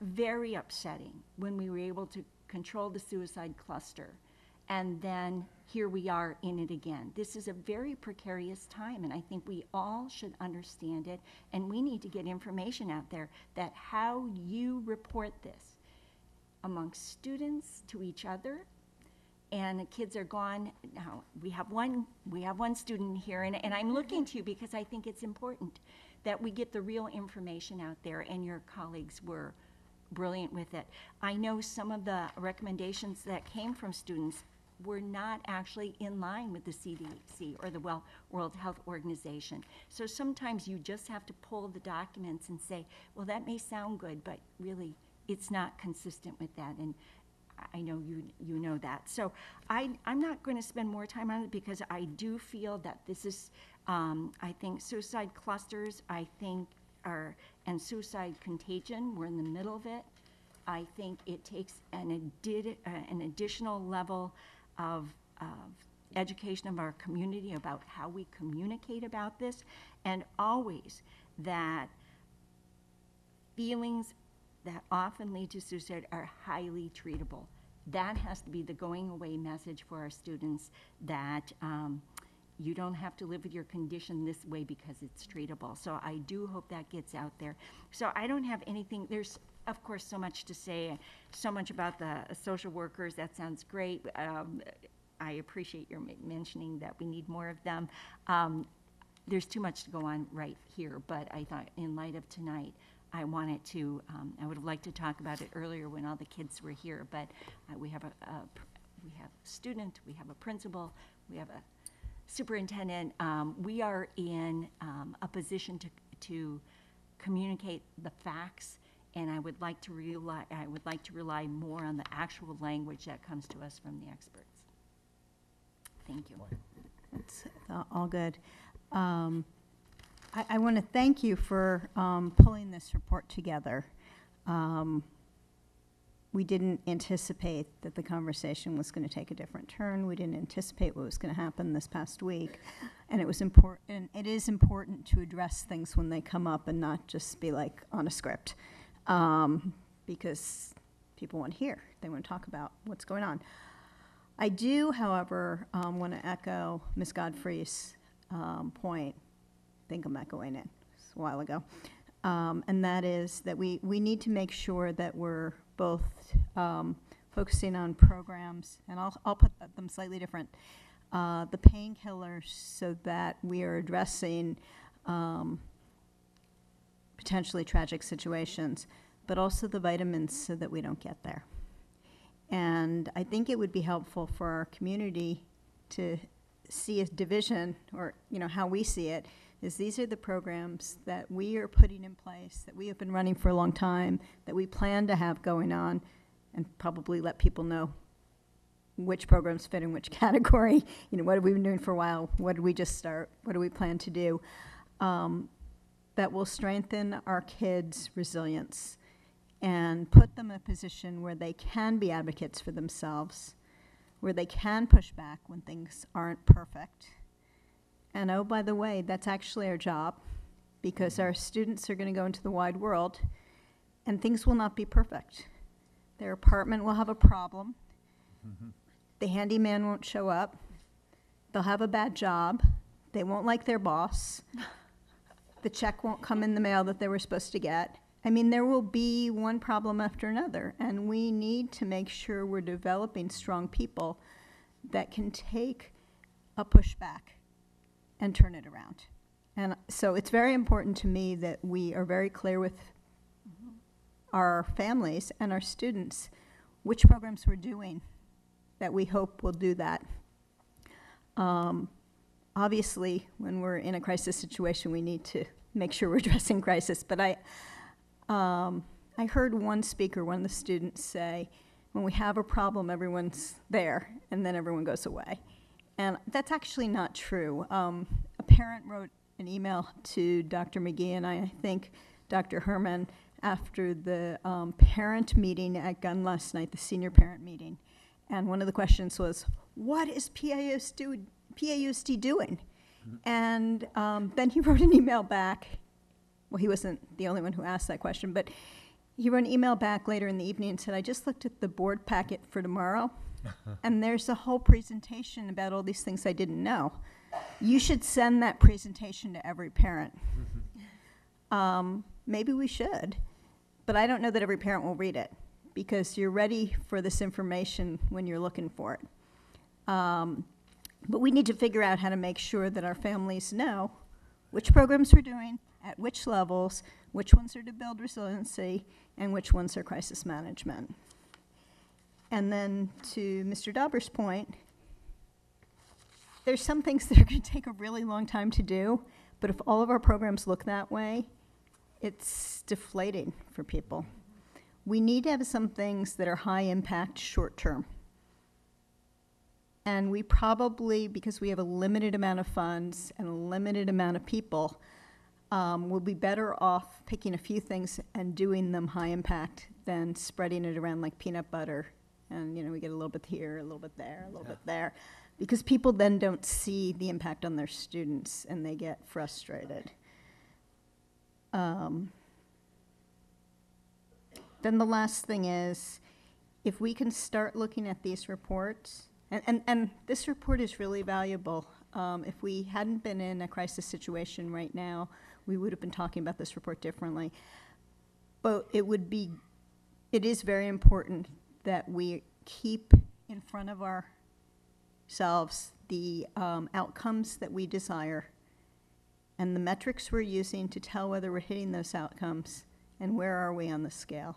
Speaker 8: very upsetting when we were able to control the suicide cluster, and then here we are in it again. This is a very precarious time, and I think we all should understand it, and we need to get information out there that how you report this amongst students to each other, and the kids are gone. Now, we have one student here, and I'm looking to you because I think it's important that we get the real information out there, and your colleagues were brilliant with it. I know some of the recommendations that came from students were not actually in line with the CDC or the World Health Organization. So sometimes you just have to pull the documents and say, well, that may sound good, but really it's not consistent with that. And I know you know that. So I'm not going to spend more time on it, because I do feel that this is, I think suicide clusters, and suicide contagion, we're in the middle of it. I think it takes an additional level of education of our community about how we communicate about this, and always that feelings that often lead to suicide are highly treatable. That has to be the going away message for our students, that you don't have to live with your condition this way because it's treatable. So I do hope that gets out there. So I don't have anything. There's, of course, so much to say, so much about the social workers. That sounds great. I appreciate your mentioning that we need more of them. There's too much to go on right here, but I thought in light of tonight, I wanted to, I would have liked to talk about it earlier when all the kids were here, but we have a student, we have a principal, we have a superintendent. We are in a position to communicate the facts, and I would like to rely more on the actual language that comes to us from the experts. Thank you.
Speaker 1: It's all good. I want to thank you for pulling this report together. We didn't anticipate that the conversation was going to take a different turn. We didn't anticipate what was going to happen this past week. And it was important. It is important to address things when they come up and not just be like on a script, because people want to hear. They want to talk about what's going on. I do, however, want to echo Ms. Godfrey's point think I'm not going in. It's a while ago. And that is that we need to make sure that we're both focusing on programs, and I'll put them slightly different. The painkillers so that we are addressing potentially tragic situations, but also the vitamins so that we don't get there. And I think it would be helpful for our community to see a division, or how we see it, is these are the programs that we are putting in place, that we have been running for a long time, that we plan to have going on, and probably let people know which programs fit in which category. What have we been doing for a while? What did we just start? What do we plan to do? That will strengthen our kids' resilience and put them in a position where they can be advocates for themselves, where they can push back when things aren't perfect. And oh, by the way, that's actually our job, because our students are going to go into the wide world and things will not be perfect. Their apartment will have a problem. The handyman won't show up. They'll have a bad job. They won't like their boss. The check won't come in the mail that they were supposed to get. I mean, there will be one problem after another, and we need to make sure we're developing strong people that can take a pushback and turn it around. And so it's very important to me that we are very clear with our families and our students which programs we're doing that we hope will do that. Obviously, when we're in a crisis situation, we need to make sure we're addressing crisis. But I heard one speaker, one of the students, say, when we have a problem, everyone's there, and then everyone goes away. And that's actually not true. A parent wrote an email to Dr. McGee, and I think Dr. Herman, after the parent meeting at Gunn last night, the senior parent meeting. And one of the questions was, what is PAUSD doing? And then he wrote an email back. Well, he wasn't the only one who asked that question, but he wrote an email back later in the evening and said, I just looked at the board packet for tomorrow, and there's a whole presentation about all these things I didn't know. You should send that presentation to every parent. Maybe we should, but I don't know that every parent will read it, because you're ready for this information when you're looking for it. But we need to figure out how to make sure that our families know which programs we're doing, at which levels, which ones are to build resiliency, and which ones are crisis management. And then to Mr. Dauber's point, there's some things that are going to take a really long time to do, but if all of our programs look that way, it's deflating for people. We need to have some things that are high impact short term. And we probably, because we have a limited amount of funds and a limited amount of people, we'll be better off picking a few things and doing them high impact than spreading it around like peanut butter. And we get a little bit here, a little bit there, a little bit there. Because people then don't see the impact on their students and they get frustrated. Then the last thing is, if we can start looking at these reports, and this report is really valuable. If we hadn't been in a crisis situation right now, we would have been talking about this report differently. But it is very important that we keep in front of ourselves the outcomes that we desire and the metrics we're using to tell whether we're hitting those outcomes and where are we on the scale.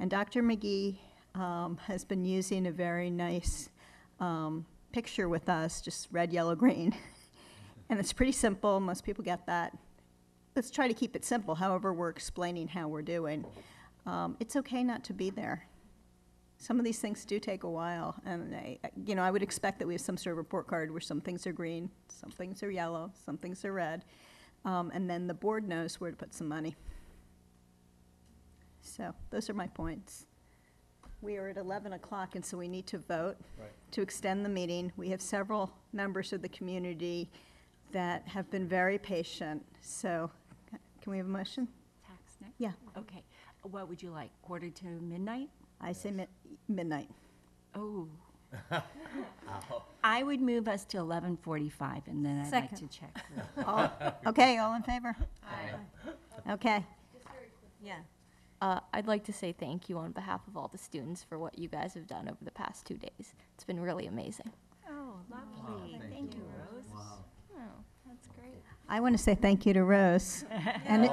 Speaker 1: And Dr. McGee has been using a very nice picture with us, just red, yellow, green. And it's pretty simple. Most people get that. Let's try to keep it simple, however we're explaining how we're doing. It's okay not to be there. Some of these things do take a while, and I would expect that we have some sort of report card where some things are green, some things are yellow, some things are red, and then the board knows where to put some money. So those are my points. We are at 11 o'clock, and so we need to vote to extend the meeting. We have several members of the community that have been very patient. So can we have a motion?
Speaker 8: Tax next?
Speaker 1: Yeah.
Speaker 8: Okay. What would you like? Quarter to midnight?
Speaker 1: I say midnight.
Speaker 8: Oh, I would move us to 11:45, and then I'd like to
Speaker 15: Second.
Speaker 8: check.
Speaker 1: Okay, all in favor? Okay.
Speaker 8: Yeah.
Speaker 11: I'd like to say thank you on behalf of all the students for what you guys have done over the past 2 days. It's been really amazing.
Speaker 8: Oh, lovely. Thank you, Rose.
Speaker 11: Oh, that's great.
Speaker 1: I want to say thank you to Rose. And,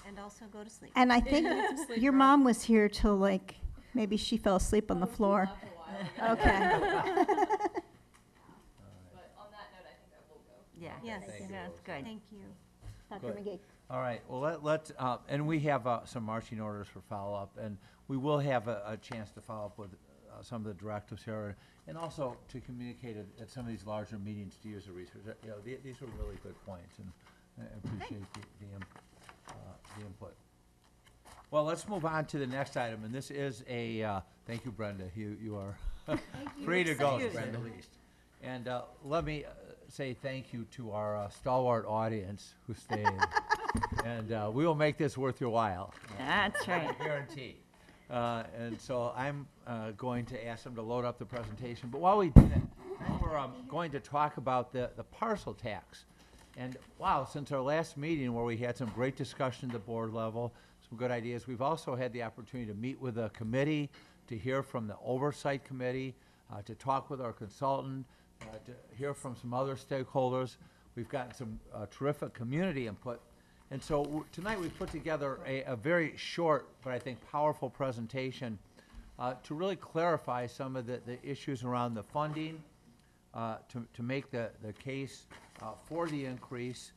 Speaker 15: And also go to sleep.
Speaker 1: and I think your mom was here till like, maybe she fell asleep on the floor. Okay.
Speaker 8: Yeah.
Speaker 15: Yes.
Speaker 8: That's good.
Speaker 15: Thank you.
Speaker 1: Dr.
Speaker 3: Good.
Speaker 1: McGee.
Speaker 3: All right, well, let's, and we have some marching orders for follow-up, and we will have a chance to follow up with some of the directives here, and also to communicate at some of these larger meetings to use the research. You know, these are really good points, and I appreciate the input. Well, let's move on to the next item, and this is a, thank you, Brenda, you are free to go, to say the least. And let me say thank you to our stalwart audience who stayed. And we will make this worth your while.
Speaker 8: That's right.
Speaker 3: I guarantee. And so I'm going to ask them to load up the presentation. But while we do that, we're going to talk about the parcel tax. And wow, since our last meeting where we had some great discussion at the board level, some good ideas, we've also had the opportunity to meet with a committee, to hear from the oversight committee, to talk with our consultant, to hear from some other stakeholders. We've gotten some terrific community input. And so tonight we've put together a very short, but I think powerful presentation to really clarify some of the issues around the funding, to make the case for the increase.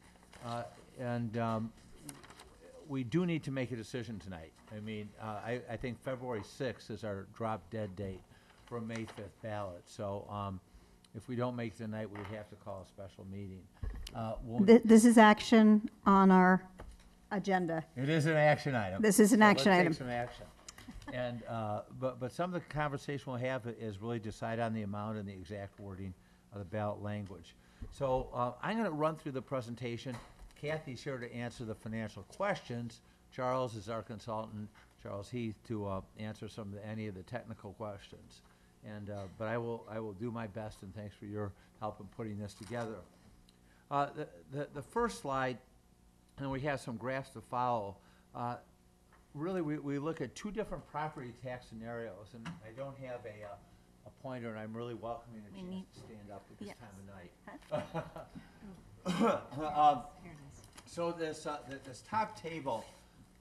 Speaker 3: We do need to make a decision tonight. I mean, I think February 6th is our drop dead date for a May 5th ballot. So if we don't make it tonight, we would have to call a special meeting.
Speaker 1: This is action on our agenda.
Speaker 3: It is an action item.
Speaker 1: This is an action
Speaker 3: let's
Speaker 1: item.
Speaker 3: Take some action. And but some of the conversation we'll have is really decide on the amount and the exact wording of the ballot language. So I'm going to run through the presentation. Kathy's here to answer the financial questions. Charles is our consultant, Charles Heath, to answer any of the technical questions. And but I will do my best, and thanks for your help in putting this together. The first slide, and we have some graphs to follow. Really, we look at two different property tax scenarios, and I don't have a pointer, and I'm really welcoming a chance to stand up at this time of night. So this top table,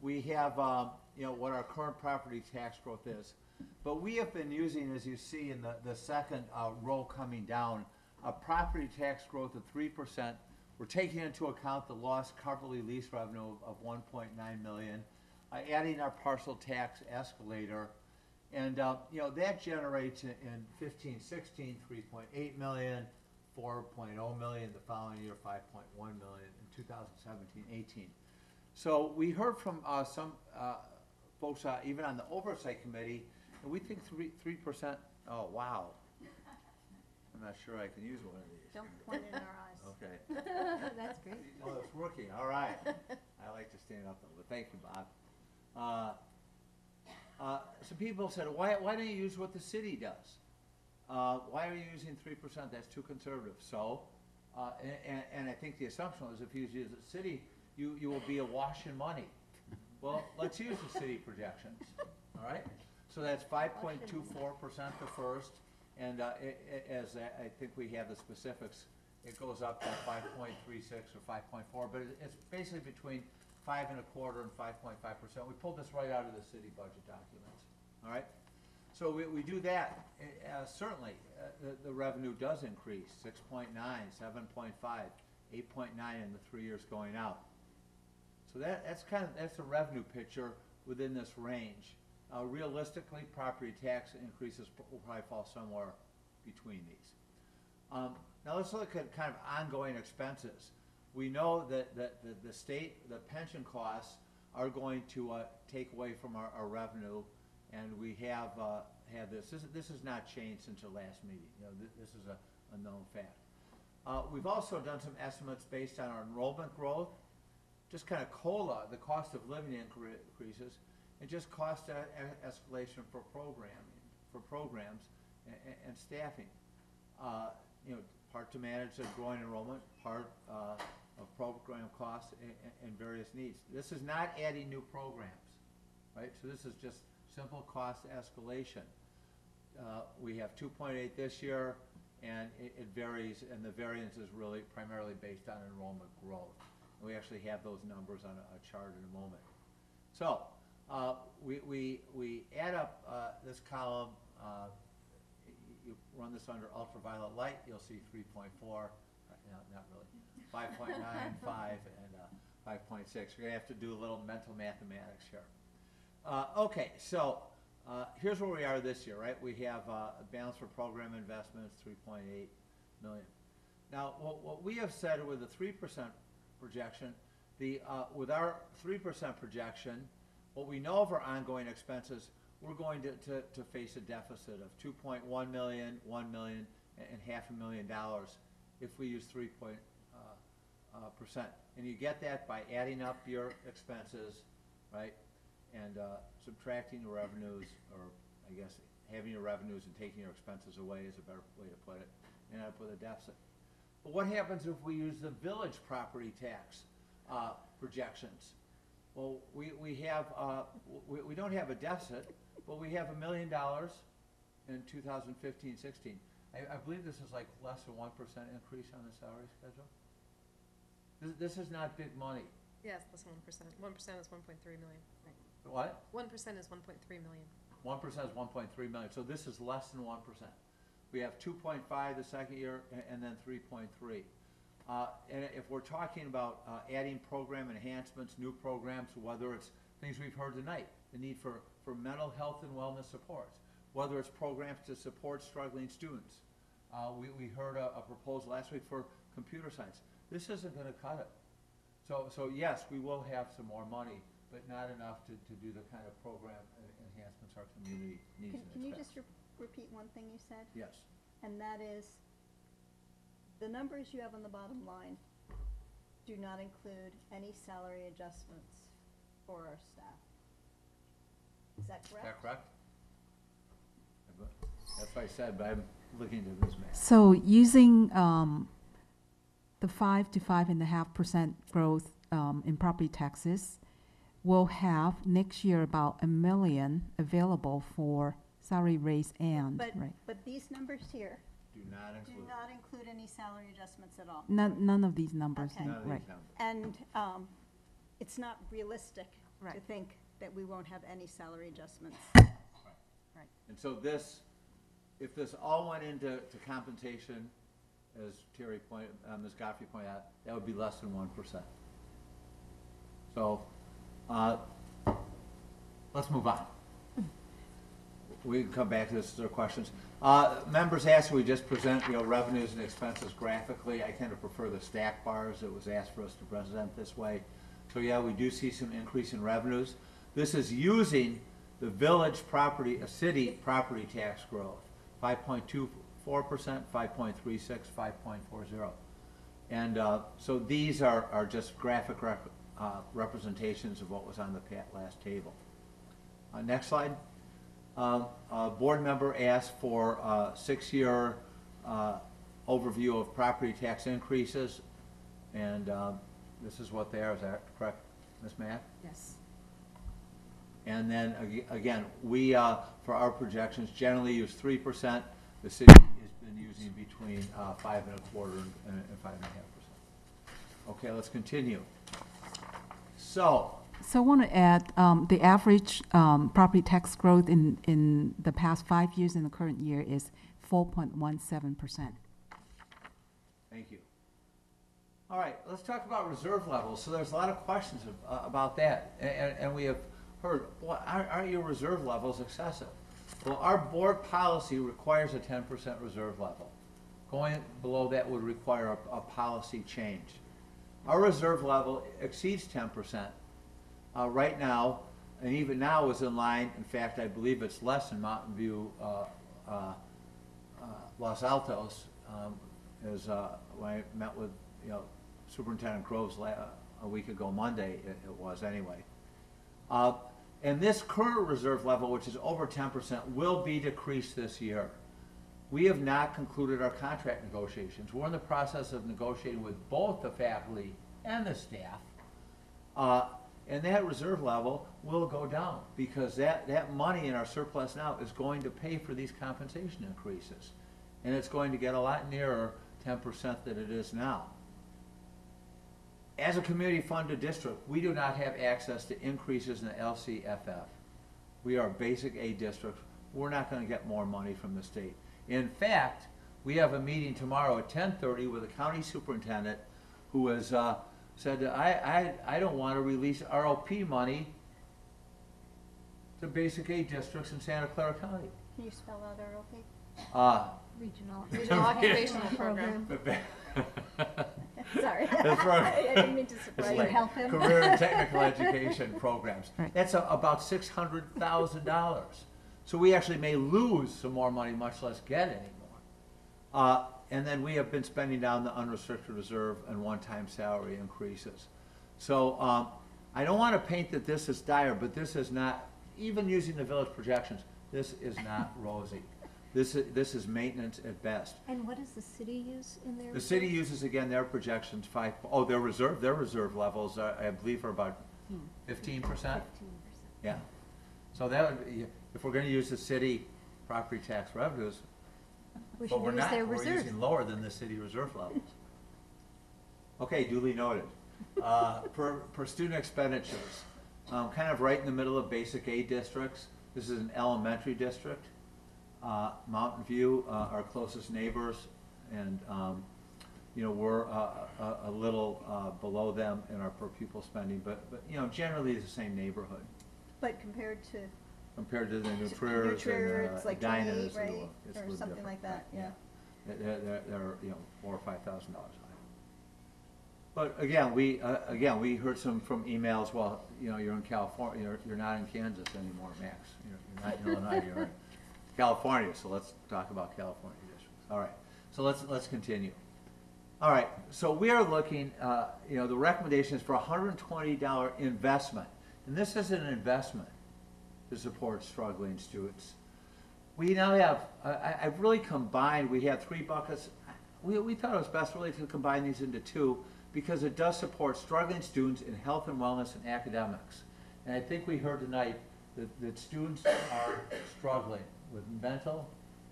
Speaker 3: we have what our current property tax growth is. But we have been using, as you see in the second row coming down, a property tax growth of 3%. We're taking into account the lost Coverly lease revenue of $1.9 million, adding our parcel tax escalator, and that generates in 15-16 3.8 million, 4.0 million the following year, 5.1 million in 2017-18. So we heard from some folks even on the oversight committee. And we think 3%, oh, wow. I'm not sure I can use one of these.
Speaker 15: Don't point in our eyes.
Speaker 3: Okay.
Speaker 15: That's great.
Speaker 3: Oh, it's working, all right. I like to stand up, but thank you, Bob. Some people said, why don't you use what the city does? Why are you using 3%? That's too conservative. So, and I think the assumption is if you use the city, you will be awash in money. Well, let's use the city projections, all right? So that's 5.24% the first, and as I think we have the specifics, it goes up to 5.36 or 5.4, but it's basically between 5.25% and 5.5%. We pulled this right out of the city budget documents, all right? So we do that. Certainly, the revenue does increase, 6.9, 7.5, 8.9 in the 3 years going out. So that's the revenue picture within this range. Realistically, property tax increases will probably fall somewhere between these. Now let's look at kind of ongoing expenses. We know that the state, the pension costs are going to take away from our revenue, and we have had this. This has not changed since our last meeting. This is a known fact. We've also done some estimates based on our enrollment growth, just kind of COLA, the cost of living increases, and just cost escalation for programs, and staffing. You know, part to manage the growing enrollment, part of program costs and various needs. This is not adding new programs, right? So this is just simple cost escalation. We have 2.8 this year, and it varies, and the variance is really primarily based on enrollment growth. And we actually have those numbers on a chart in a moment. So we add up this column. You run this under ultraviolet light, you'll see 3.4, no, not really, 5.9, 5, and 5.6. You're going to have to do a little mental mathematics here. Okay, so here's where we are this year, right? We have a balance for program investments, 3.8 million. Now, what we have said with the 3% projection, with our 3% projection, what we know of our ongoing expenses, we're going to face a deficit of 2.1 million, 1 million, and $500,000 if we use 3%. And you get that by adding up your expenses, right, and subtracting your revenues, or I guess having your revenues and taking your expenses away is a better way to put it, and end up with a deficit. But what happens if we use the village property tax projections? Well, we don't have a deficit, but we have $1 million in 2015-16. I believe this is like less than 1% increase on the salary schedule. This is not big money.
Speaker 17: Yes, less than 1%. 1% is 1.3 million. Right.
Speaker 3: What?
Speaker 17: 1% is 1.3 million.
Speaker 3: 1% is 1.3 million. So this is less than 1%. We have 2.5 the second year, and then 3.3. And if we're talking about adding program enhancements, new programs, whether it's things we've heard tonight, the need for mental health and wellness supports, whether it's programs to support struggling students. We heard a proposal last week for computer science. This isn't going to cut it. So yes, we will have some more money, but not enough to do the kind of program enhancements our community needs and expects.
Speaker 1: Can you just repeat one thing you said?
Speaker 3: Yes.
Speaker 1: And that is, the numbers you have on the bottom line do not include any salary adjustments for our staff. Is that correct?
Speaker 3: Is that correct? That's what I said, but I'm looking to this math.
Speaker 7: So using the 5 to 5.5% growth in property taxes, we'll have next year about $1 million available for salary raise and, right?
Speaker 1: But these numbers here
Speaker 3: do not
Speaker 1: include any salary adjustments at all.
Speaker 7: None of these numbers,
Speaker 1: Okay.
Speaker 7: right?
Speaker 1: And it's not realistic to think that we won't have any salary adjustments.
Speaker 3: Right. And so this, if this all went into compensation, as Terry pointed, Ms. Godfrey pointed out, that would be less than 1%. So let's move on. We can come back to this if there are questions. Members asked, we just present revenues and expenses graphically. I kind of prefer the stack bars. It was asked for us to present this way. So yeah, we do see some increase in revenues. This is using the village property, city property tax growth, 5.24%, 5.36, 5.40. And so these are just graphic representations of what was on the last table. Next slide. A board member asked for a 6-year overview of property tax increases, and this is what they are. Is that correct, Ms. Mack?
Speaker 7: Yes.
Speaker 3: And then again, we for our projections generally use 3%. The city has been using between 5.25% and 5.5%. Okay, let's continue. So
Speaker 7: I want to add the average property tax growth in the past 5 years and the current year is 4.17%.
Speaker 3: Thank you. All right, let's talk about reserve levels. So there's a lot of questions about that, and we have heard, well, aren't your reserve levels excessive? Well, our board policy requires a 10% reserve level. Going below that would require a policy change. Our reserve level exceeds 10%. Right now, and even now is in line. In fact, I believe it's less in Mountain View, Los Altos. As when I met with Superintendent Groves a week ago Monday, it was anyway. And this current reserve level, which is over 10%, will be decreased this year. we have not concluded our contract negotiations. We're in the process of negotiating with both the faculty and the staff. And that reserve level will go down because that money in our surplus now is going to pay for these compensation increases. And it's going to get a lot nearer 10% than it is now. As a community funded district, we do not have access to increases in the LCFF. We are a basic aid district. We're not going to get more money from the state. In fact, we have a meeting tomorrow at 10:30 with the county superintendent who has said that I don't want to release ROP money to basic aid districts in Santa Clara County.
Speaker 1: Can you spell out ROP?
Speaker 17: Regional Occupational Program.
Speaker 1: Sorry.
Speaker 3: That's right.
Speaker 1: I didn't mean to surprise you.
Speaker 3: Like
Speaker 1: Help him.
Speaker 3: career and technical education programs. Right. That's about $600,000. So we actually may lose some more money, much less get any more. And then we have been spending down the unrestricted reserve and one-time salary increases. So I don't want to paint that this is dire, but this is not, even using the village projections, this is not rosy. This is maintenance at best.
Speaker 15: And what does the city use in their?
Speaker 3: The city uses, again, their projections, their reserve levels, I believe, are about 15%? 15%. Yeah. So that would be, if we're going to use the city property tax revenues, but we're not, we're using lower than the city reserve levels. Okay, duly noted. Per student expenditures, kind of right in the middle of basic aid districts. This is an elementary district. Mountain View, our closest neighbors, and we're a little below them in our per pupil spending, but generally it's the same neighborhood.
Speaker 1: But compared to
Speaker 3: the New Triers and
Speaker 1: it's like
Speaker 3: Dinas,
Speaker 1: 28, right?
Speaker 3: it's
Speaker 1: Or
Speaker 3: a little
Speaker 1: something
Speaker 3: different.
Speaker 1: like that, yeah.
Speaker 3: They're $4,000 or $5,000 higher. But again, we heard some from emails. Well, you're in California. You're not in Kansas anymore, Max. You're not in Illinois. You're in California. So let's talk about California districts. All right. So let's continue. All right. So we are looking. The recommendation is for $120 investment, and this is an investment to support struggling students. We now have. I've really combined. We have 3 buckets. We thought it was best really to combine these into 2. Because it does support struggling students in health and wellness and academics. And I think we heard tonight that students are struggling with mental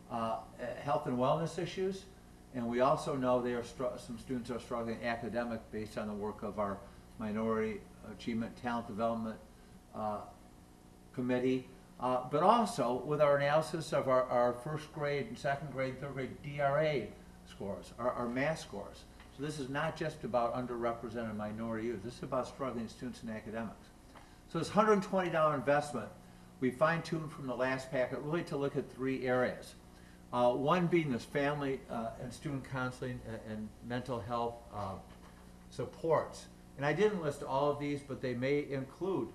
Speaker 3: health and wellness issues, and we also know some students are struggling academic based on the work of our Minority Achievement Talent Development Committee, but also with our analysis of our first grade and second grade, third grade DRA scores, our math scores. So this is not just about underrepresented minority youth. This is about struggling students in academics. So this $120 investment, we fine-tuned from the last packet really to look at 3 areas. One being this family and student counseling and mental health supports. And I didn't list all of these, but they may include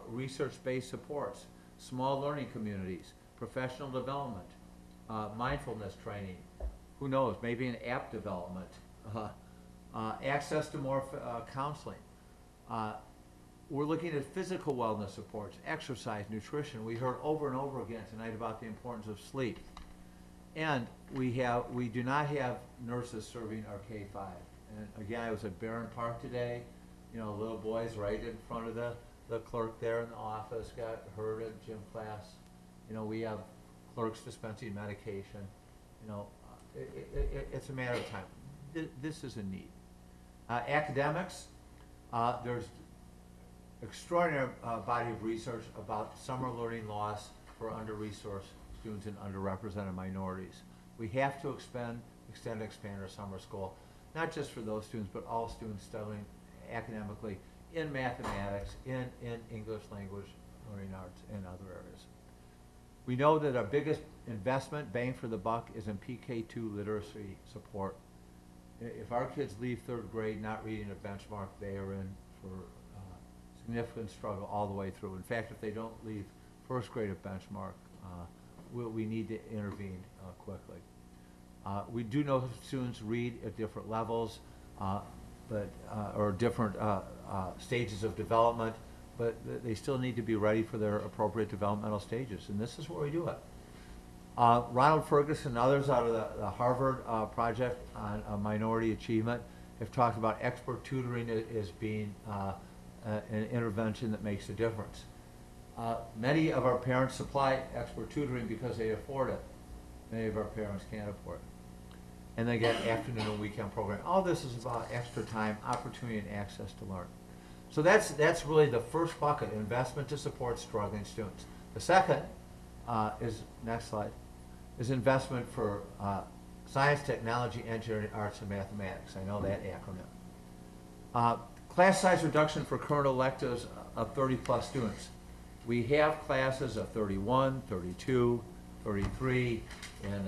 Speaker 3: research-based supports, small learning communities, professional development, mindfulness training, who knows, maybe an app development, access to more counseling. We're looking at physical wellness supports, exercise, nutrition. We heard over and over again tonight about the importance of sleep. And we do not have nurses serving our K-5. And again, I was at Barron Park today. Little boys right in front of the clerk there in the office got hurt at gym class. We have clerks dispensing medication. It's a matter of time. This is a need. Academics, there's extraordinary body of research about summer learning loss for under-resourced students and underrepresented minorities. We have to extend and expand our summer school, not just for those students, but all students studying academically in mathematics, in English language, learning arts, and other areas. We know that our biggest investment, bang for the buck, is in PK2 literacy support. If our kids leave 3rd grade not reading a benchmark, they are in for significant struggle all the way through. In fact, if they don't leave 1st grade at benchmark, we need to intervene quickly. We do know students read at different levels, or different stages of development, but they still need to be ready for their appropriate developmental stages, and this is where we do it. Ronald Ferguson and others out of the Harvard project on minority achievement have talked about expert tutoring as being an intervention that makes a difference. Many of our parents supply expert tutoring because they afford it. Many of our parents can't afford it. And they get afternoon and weekend program. All this is about extra time, opportunity, and access to learn. So that's really the first bucket, investment to support struggling students. The second is, next slide, is investment for science, technology, engineering, arts, and mathematics. I know that acronym. Class size reduction for current electives of 30+ students. We have classes of 31, 32, 33, and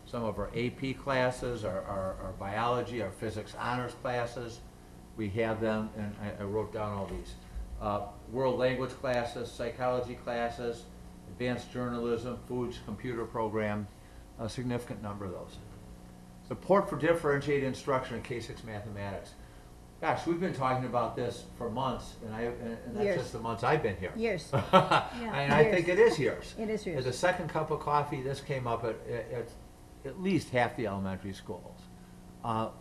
Speaker 3: some of our AP classes, our biology, our physics honors classes. We have them, and I wrote down all these. World language classes, psychology classes, advanced journalism, foods, computer program, a significant number of those. Support for differentiated instruction in K-6 mathematics. Gosh, we've been talking about this for months, and that's
Speaker 1: Years.
Speaker 3: just the months I've been here.
Speaker 1: Years.
Speaker 3: And I think it is years.
Speaker 1: It is years.
Speaker 3: At the second cup of coffee, this came up at least half the elementary schools.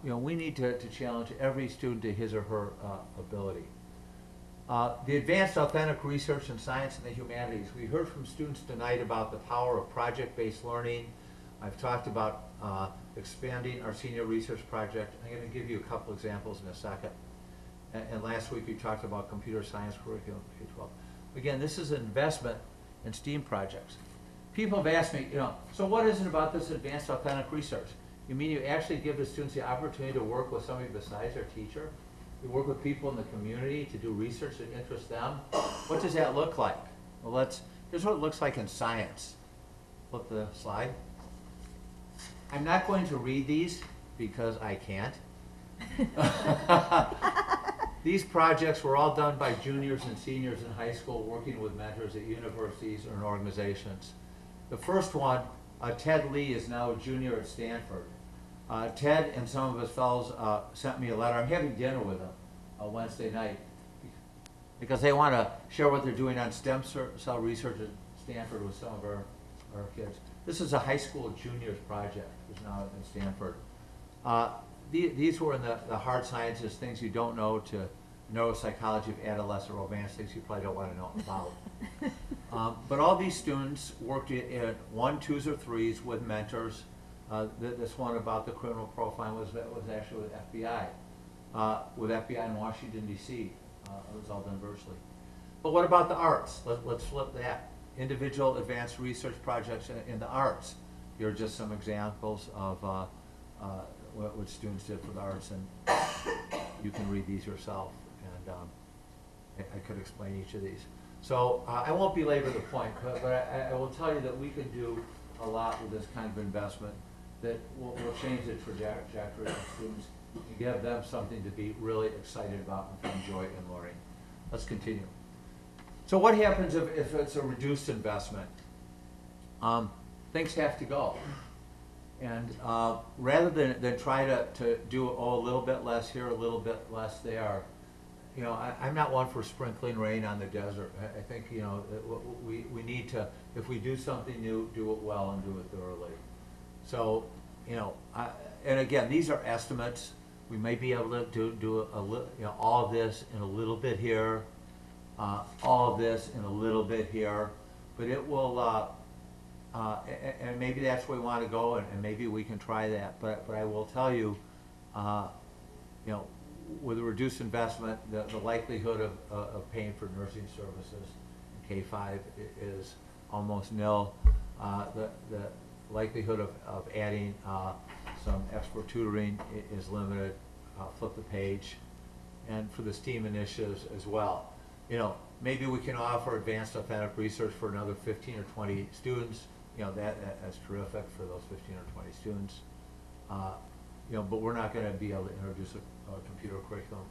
Speaker 3: We need to challenge every student to his or her ability. The advanced authentic research in science and the humanities. We heard from students tonight about the power of project-based learning. I've talked about expanding our senior research project. I'm going to give you a couple examples in a second. And last week we talked about computer science curriculum K-12. Again, this is an investment in STEAM projects. People have asked me, so what is it about this advanced authentic research? You mean you actually give the students the opportunity to work with somebody besides their teacher? You work with people in the community to do research that interests them? What does that look like? Well, here's what it looks like in science. Flip the slide. I'm not going to read these because I can't. These projects were all done by juniors and seniors in high school working with mentors at universities or in organizations. The first one, Ted Lee is now a junior at Stanford. Ted and some of his fellows sent me a letter. I'm having dinner with them Wednesday night because they want to share what they're doing on stem cell research at Stanford with some of our kids. This is a high school juniors project. It's now at Stanford. These were in the hard sciences, things you don't know, to neuropsychology of adolescent romance, things you probably don't want to know about. But all these students worked in 1, 2s, or 3s with mentors. This one about the criminal profile was actually with FBI in Washington, D.C. It was all done virtually. But what about the arts? Let's flip that. Individual advanced research projects in the arts. Here are just some examples of what students did for the arts, and you can read these yourself, and I could explain each of these. So I won't belabor the point, but I will tell you that we can do a lot with this kind of investment that will change the trajectory of students and give them something to be really excited about and find joy in learning. Let's continue. So what happens if it's a reduced investment? Things have to go. And rather than try to do a little bit less here, a little bit less there, I'm not one for sprinkling rain on the desert. I think, we need to, if we do something new, do it well and do it thoroughly. So, and again, these are estimates. We may be able to do a little, all of this in a little bit here, all of this in a little bit here, but it will, and maybe that's where we want to go, and maybe we can try that. But I will tell you, with a reduced investment, the likelihood of paying for nursing services in K-5 is almost nil. The likelihood of adding some expert tutoring is limited. Flip the page. And for the STEAM initiatives as well. Maybe we can offer advanced authentic research for another 15 or 20 students. That's terrific for those 15 or 20 students. But we're not going to be able to introduce a computer curriculum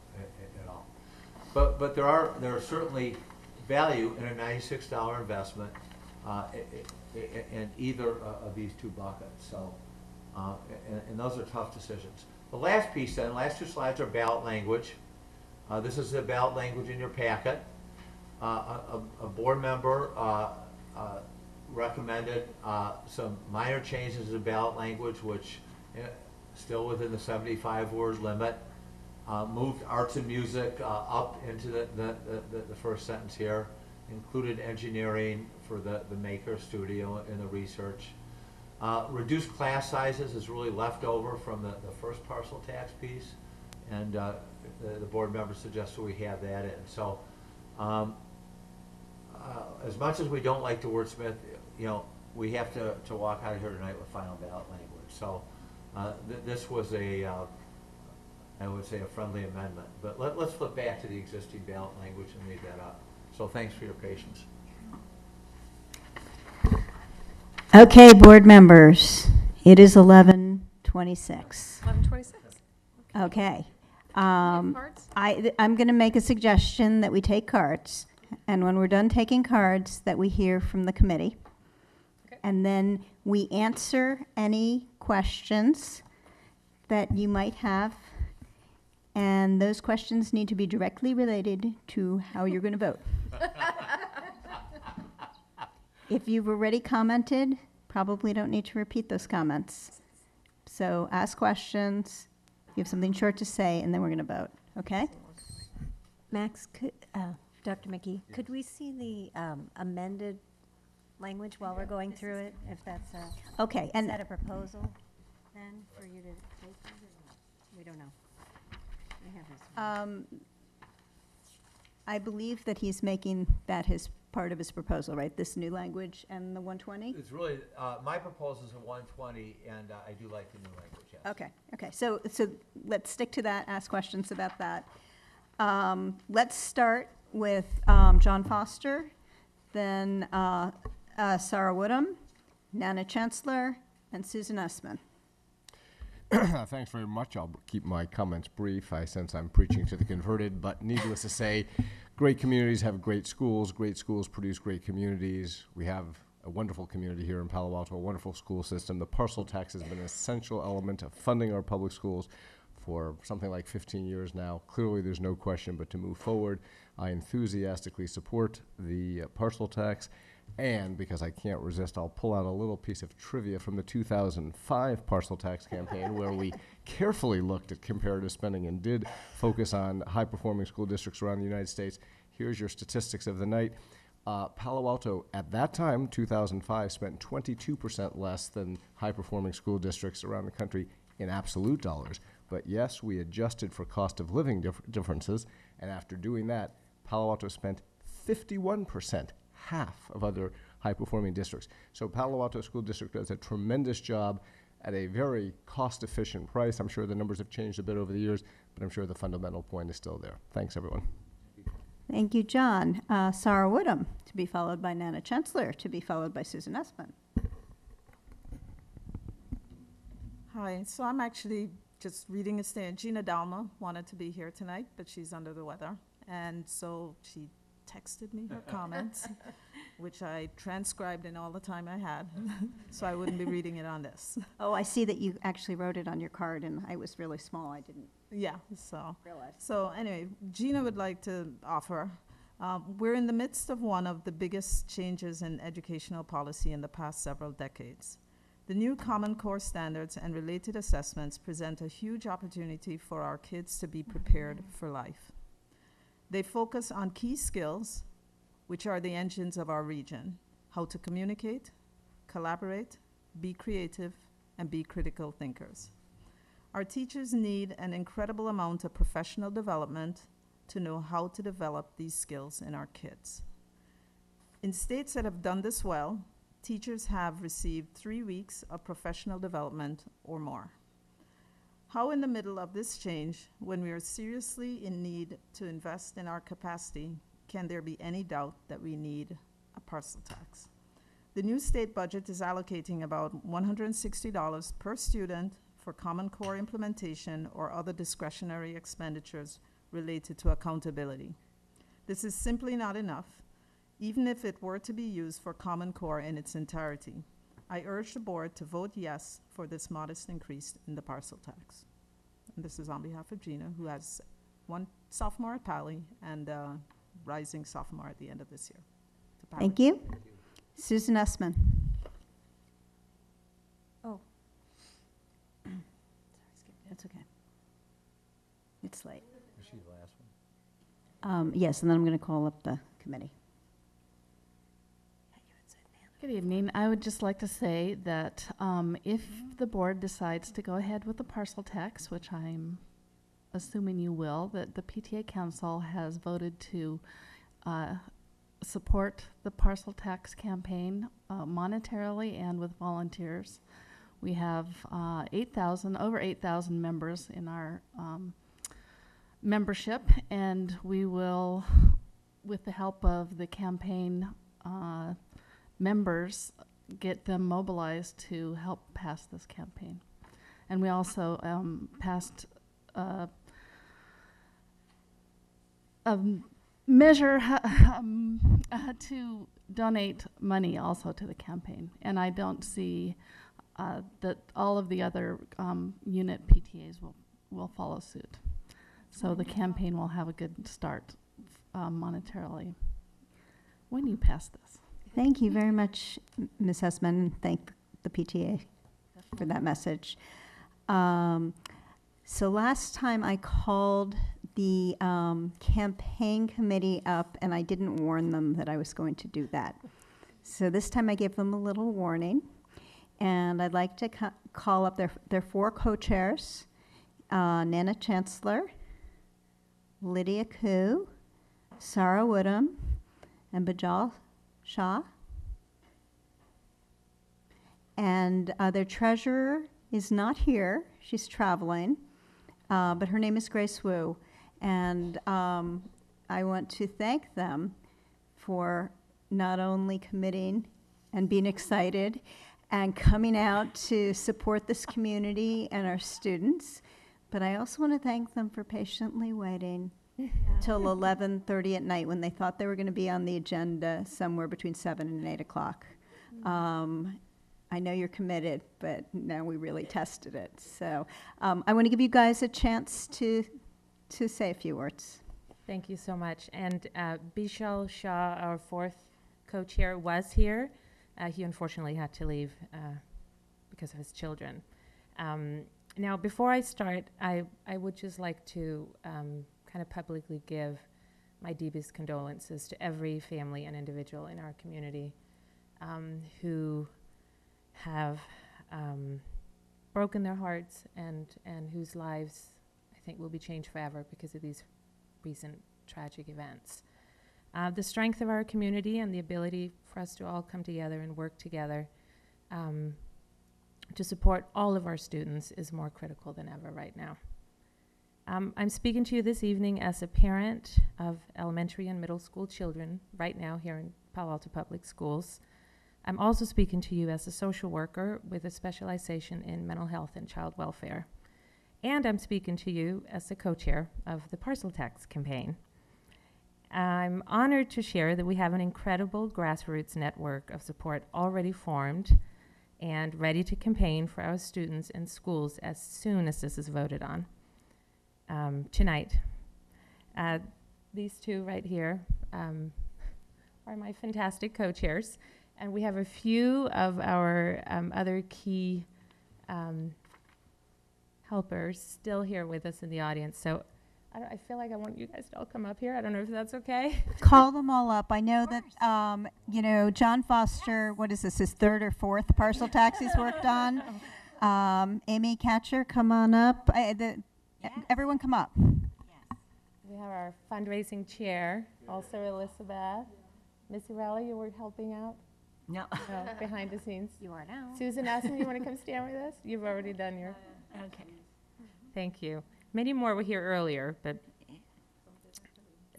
Speaker 3: at all. But there are certainly value in a $96 investment in either of these two buckets. So, and those are tough decisions. The last piece then, last two slides are ballot language. This is the ballot language in your packet. A board member recommended some minor changes in ballot language, which still within the 75-word limit. Moved arts and music up into the first sentence here. Included engineering for the maker studio in the research. Reduced class sizes is really left over from the first parcel tax piece, and the board members suggested we have that in. So as much as we don't like the wordsmith, we have to walk out of here tonight with final ballot language. So this was I would say a friendly amendment, but let's flip back to the existing ballot language and leave that up. So thanks for your patience.
Speaker 1: Okay, board members, it is 11:26.
Speaker 17: 11:26.
Speaker 1: Okay.
Speaker 17: Cards?
Speaker 1: I'm going to make a suggestion that we take cards, and when we're done taking cards, that we hear from the committee.
Speaker 17: Okay.
Speaker 1: And then we answer any questions that you might have, and those questions need to be directly related to how you're going to vote. If you've already commented, probably don't need to repeat those comments. So ask questions, you have something short to say, and then we're going to vote, okay?
Speaker 15: Max, Dr. McGee, could we see the amended language while we're going through it, if that's a...
Speaker 1: Okay,
Speaker 15: Is
Speaker 1: and
Speaker 15: that a proposal then for you to take? We don't know. I have his.
Speaker 1: I believe that he's making that his part of his proposal, right? This new language and the 120?
Speaker 3: It's really, my proposal is a 120, and I do like the new language, yes.
Speaker 1: Okay. So let's stick to that, ask questions about that. Let's start with John Foster, then Sarah Woodham, Nana Chancellor, and Susan Essman.
Speaker 22: Thanks very much. I'll keep my comments brief. I sense I'm preaching to the converted, but needless to say, great communities have great schools produce great communities. We have a wonderful community here in Palo Alto, a wonderful school system. The parcel tax has been an essential element of funding our public schools for something like 15 years now. Clearly, there's no question but to move forward. I enthusiastically support the parcel tax. And because I can't resist, I'll pull out a little piece of trivia from the 2005 parcel tax campaign where we carefully looked at comparative spending and did focus on high-performing school districts around the United States. Here's your statistics of the night. Palo Alto, at that time, 2005, spent 22% less than high-performing school districts around the country in absolute dollars. But yes, we adjusted for cost of living differences, and after doing that, Palo Alto spent 51%, half of other high-performing districts. So Palo Alto School District does a tremendous job at a very cost-efficient price. I'm sure the numbers have changed a bit over the years, but I'm sure the fundamental point is still there. Thanks, everyone.
Speaker 1: Thank you, John. Sarah Woodham, to be followed by Nana Chancellor, to be followed by Susan Essman.
Speaker 18: Hi, so I'm actually just reading a statement. Gina Dalma wanted to be here tonight, but she's under the weather. And so she texted me her comments, which I transcribed in all the time I had, so I wouldn't be reading it on this.
Speaker 1: Oh, I see that you actually wrote it on your card, and I was really small. I didn't realize.
Speaker 18: So anyway, Gina would like to offer, we're in the midst of one of the biggest changes in educational policy in the past several decades. The new Common Core standards and related assessments present a huge opportunity for our kids to be prepared for life. They focus on key skills, which are the engines of our region: how to communicate, collaborate, be creative, and be critical thinkers. Our teachers need an incredible amount of professional development to know how to develop these skills in our kids. In states that have done this well, teachers have received 3 weeks of professional development or more. How in the middle of this change, when we are seriously in need to invest in our capacity, can there be any doubt that we need a parcel tax? The new state budget is allocating about $160 per student for Common Core implementation or other discretionary expenditures related to accountability. This is simply not enough, even if it were to be used for Common Core in its entirety. I urge the board to vote yes for this modest increase in the parcel tax. And this is on behalf of Gina, who has one sophomore at Palo and a rising sophomore at the end of this year.
Speaker 1: Thank you. Susan Essman.
Speaker 5: Oh. That's okay.
Speaker 1: It's late.
Speaker 3: Was she the last one?
Speaker 5: Yes, and then I'm going to call up the committee.
Speaker 19: Good evening. I would just like to say that if the board decides to go ahead with the parcel tax, which I'm assuming you will, that the PTA Council has voted to support the parcel tax campaign monetarily and with volunteers. We have over 8,000 members in our membership, and we will, with the help of the campaign members, get them mobilized to help pass this campaign. And we also passed a measure to donate money also to the campaign. And I don't see that all of the other unit PTAs will follow suit. So the campaign will have a good start monetarily when you pass this.
Speaker 1: Thank you very much, Ms. Hessman, and thank the PTA for that message. So last time I called the campaign committee up, and I didn't warn them that I was going to do that. So this time I gave them a little warning, and I'd like to call up their four co-chairs, Nana Chancellor, Lydia Koo, Sarah Woodham, and Bajal Shah. And their treasurer is not here. She's traveling, but her name is Grace Wu. And I want to thank them for not only committing and being excited and coming out to support this community and our students, but I also want to thank them for patiently waiting till 11:30 at night when they thought they were going to be on the agenda somewhere between 7 and 8 o'clock. I know you're committed, but now we really tested it. So I want to give you guys a chance to say a few words.
Speaker 20: Thank you so much. And Bishal Shah, our fourth co-chair, was here. He unfortunately had to leave because of his children. Now, before I start, I would just like to kind of publicly give my deepest condolences to every family and individual in our community who have broken their hearts and whose lives I think will be changed forever because of these recent tragic events. The strength of our community and the ability for us to all come together and work together to support all of our students is more critical than ever right now. I'm speaking to you this evening as a parent of elementary and middle school children right now here in Palo Alto Public Schools. I'm also speaking to you as a social worker with a specialization in mental health and child welfare. And I'm speaking to you as the co-chair of the Parcel Tax campaign. I'm honored to share that we have an incredible grassroots network of support already formed and ready to campaign for our students and schools as soon as this is voted on tonight. These two right here are my fantastic co-chairs, and we have a few of our other key helpers still here with us in the audience. So I feel like I want you guys to all come up here. I don't know if that's okay.
Speaker 1: Call them all up. I know that, John Foster, what is this, his third or fourth parcel tax he's worked on? Amy Catcher, come on up. Everyone come up.
Speaker 20: We have our fundraising chair, also Elizabeth. Missy Rowley, you were helping out?
Speaker 11: No.
Speaker 20: No, behind the scenes.
Speaker 11: You are now.
Speaker 20: Susan Essman, you want to come stand with us? You've already done your...
Speaker 11: Okay.
Speaker 20: Thank you. Many more were here earlier, but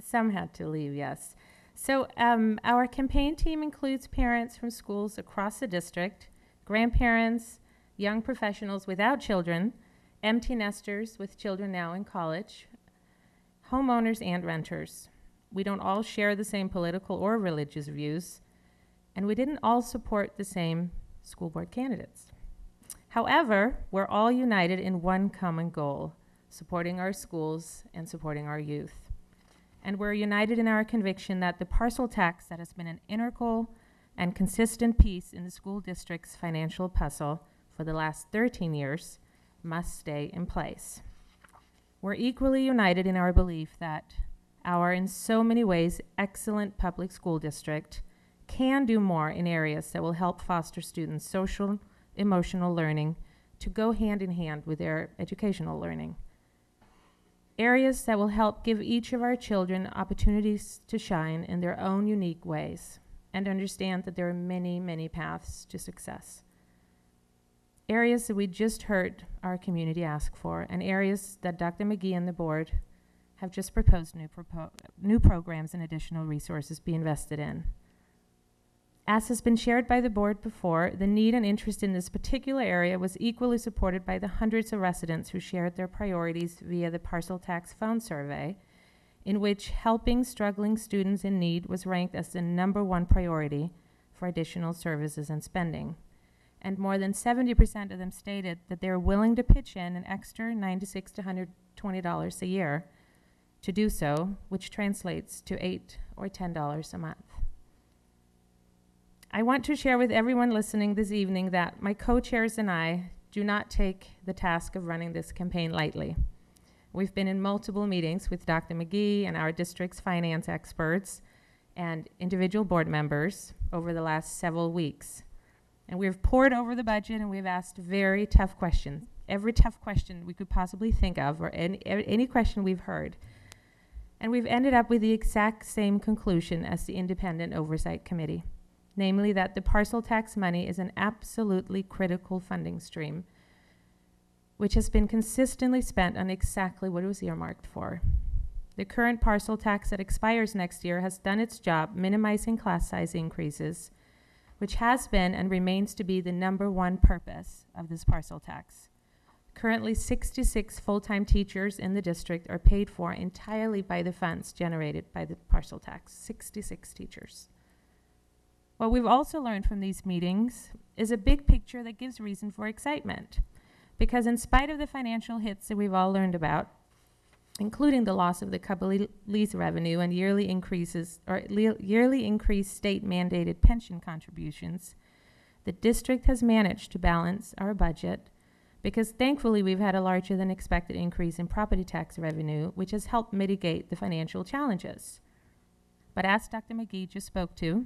Speaker 20: some had to leave, yes. So our campaign team includes parents from schools across the district, grandparents, young professionals without children, empty nesters with children now in college, homeowners and renters. We don't all share the same political or religious views, and we didn't all support the same school board candidates. However, we're all united in one common goal: supporting our schools and supporting our youth. And we're united in our conviction that the parcel tax that has been an integral and consistent piece in the school district's financial puzzle for the last 13 years must stay in place. We're equally united in our belief that our, in so many ways, excellent public school district can do more in areas that will help foster students' social, emotional learning to go hand in hand with their educational learning. Areas that will help give each of our children opportunities to shine in their own unique ways and understand that there are many, many paths to success. Areas that we just heard our community ask for, and areas that Dr. McGee and the board have just proposed new programs and additional resources be invested in. As has been shared by the board before, the need and interest in this particular area was equally supported by the hundreds of residents who shared their priorities via the Parcel Tax Phone Survey, in which helping struggling students in need was ranked as the #1 priority for additional services and spending. And more than 70% of them stated that they were willing to pitch in an extra $96 to $120 a year to do so, which translates to $8 or $10 a month. I want to share with everyone listening this evening that my co-chairs and I do not take the task of running this campaign lightly. We've been in multiple meetings with Dr. McGee and our district's finance experts and individual board members over the last several weeks. And we've pored over the budget and we've asked very tough questions, every tough question we could possibly think of, or any question we've heard. And we've ended up with the exact same conclusion as the Independent Oversight Committee, namely that the parcel tax money is an absolutely critical funding stream, which has been consistently spent on exactly what it was earmarked for. The current parcel tax that expires next year has done its job minimizing class size increases, which has been and remains to be the #1 purpose of this parcel tax. Currently, 66 full-time teachers in the district are paid for entirely by the funds generated by the parcel tax, 66 teachers. What we've also learned from these meetings is a big picture that gives reason for excitement, because in spite of the financial hits that we've all learned about, including the loss of the Cubby lease revenue and yearly increased state-mandated pension contributions, the district has managed to balance our budget because thankfully we've had a larger than expected increase in property tax revenue, which has helped mitigate the financial challenges. But as Dr. McGee just spoke to,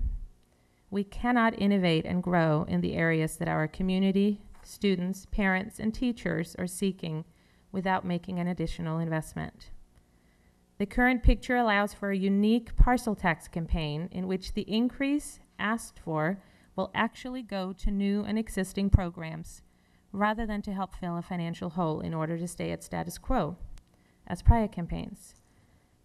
Speaker 20: we cannot innovate and grow in the areas that our community, students, parents, and teachers are seeking without making an additional investment. The current picture allows for a unique parcel tax campaign in which the increase asked for will actually go to new and existing programs rather than to help fill a financial hole in order to stay at status quo, as prior campaigns.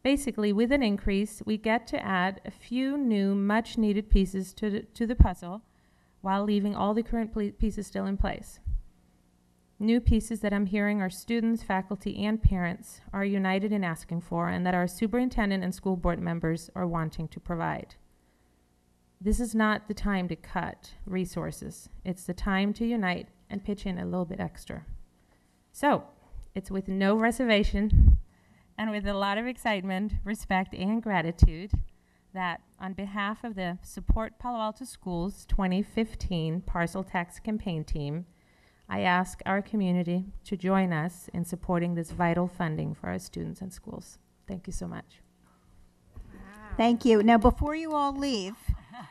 Speaker 20: Basically, with an increase, we get to add a few new, much-needed pieces to the puzzle while leaving all the current pieces still in place. New pieces that I'm hearing our students, faculty, and parents are united in asking for, and that our superintendent and school board members are wanting to provide. This is not the time to cut resources. It's the time to unite and pitch in a little bit extra. So, it's with no reservation and with a lot of excitement, respect, and gratitude that on behalf of the Support Palo Alto Schools 2015 Parcel Tax Campaign Team, I ask our community to join us in supporting this vital funding for our students and schools. Thank you so much.
Speaker 1: Thank you. Now, before you all leave,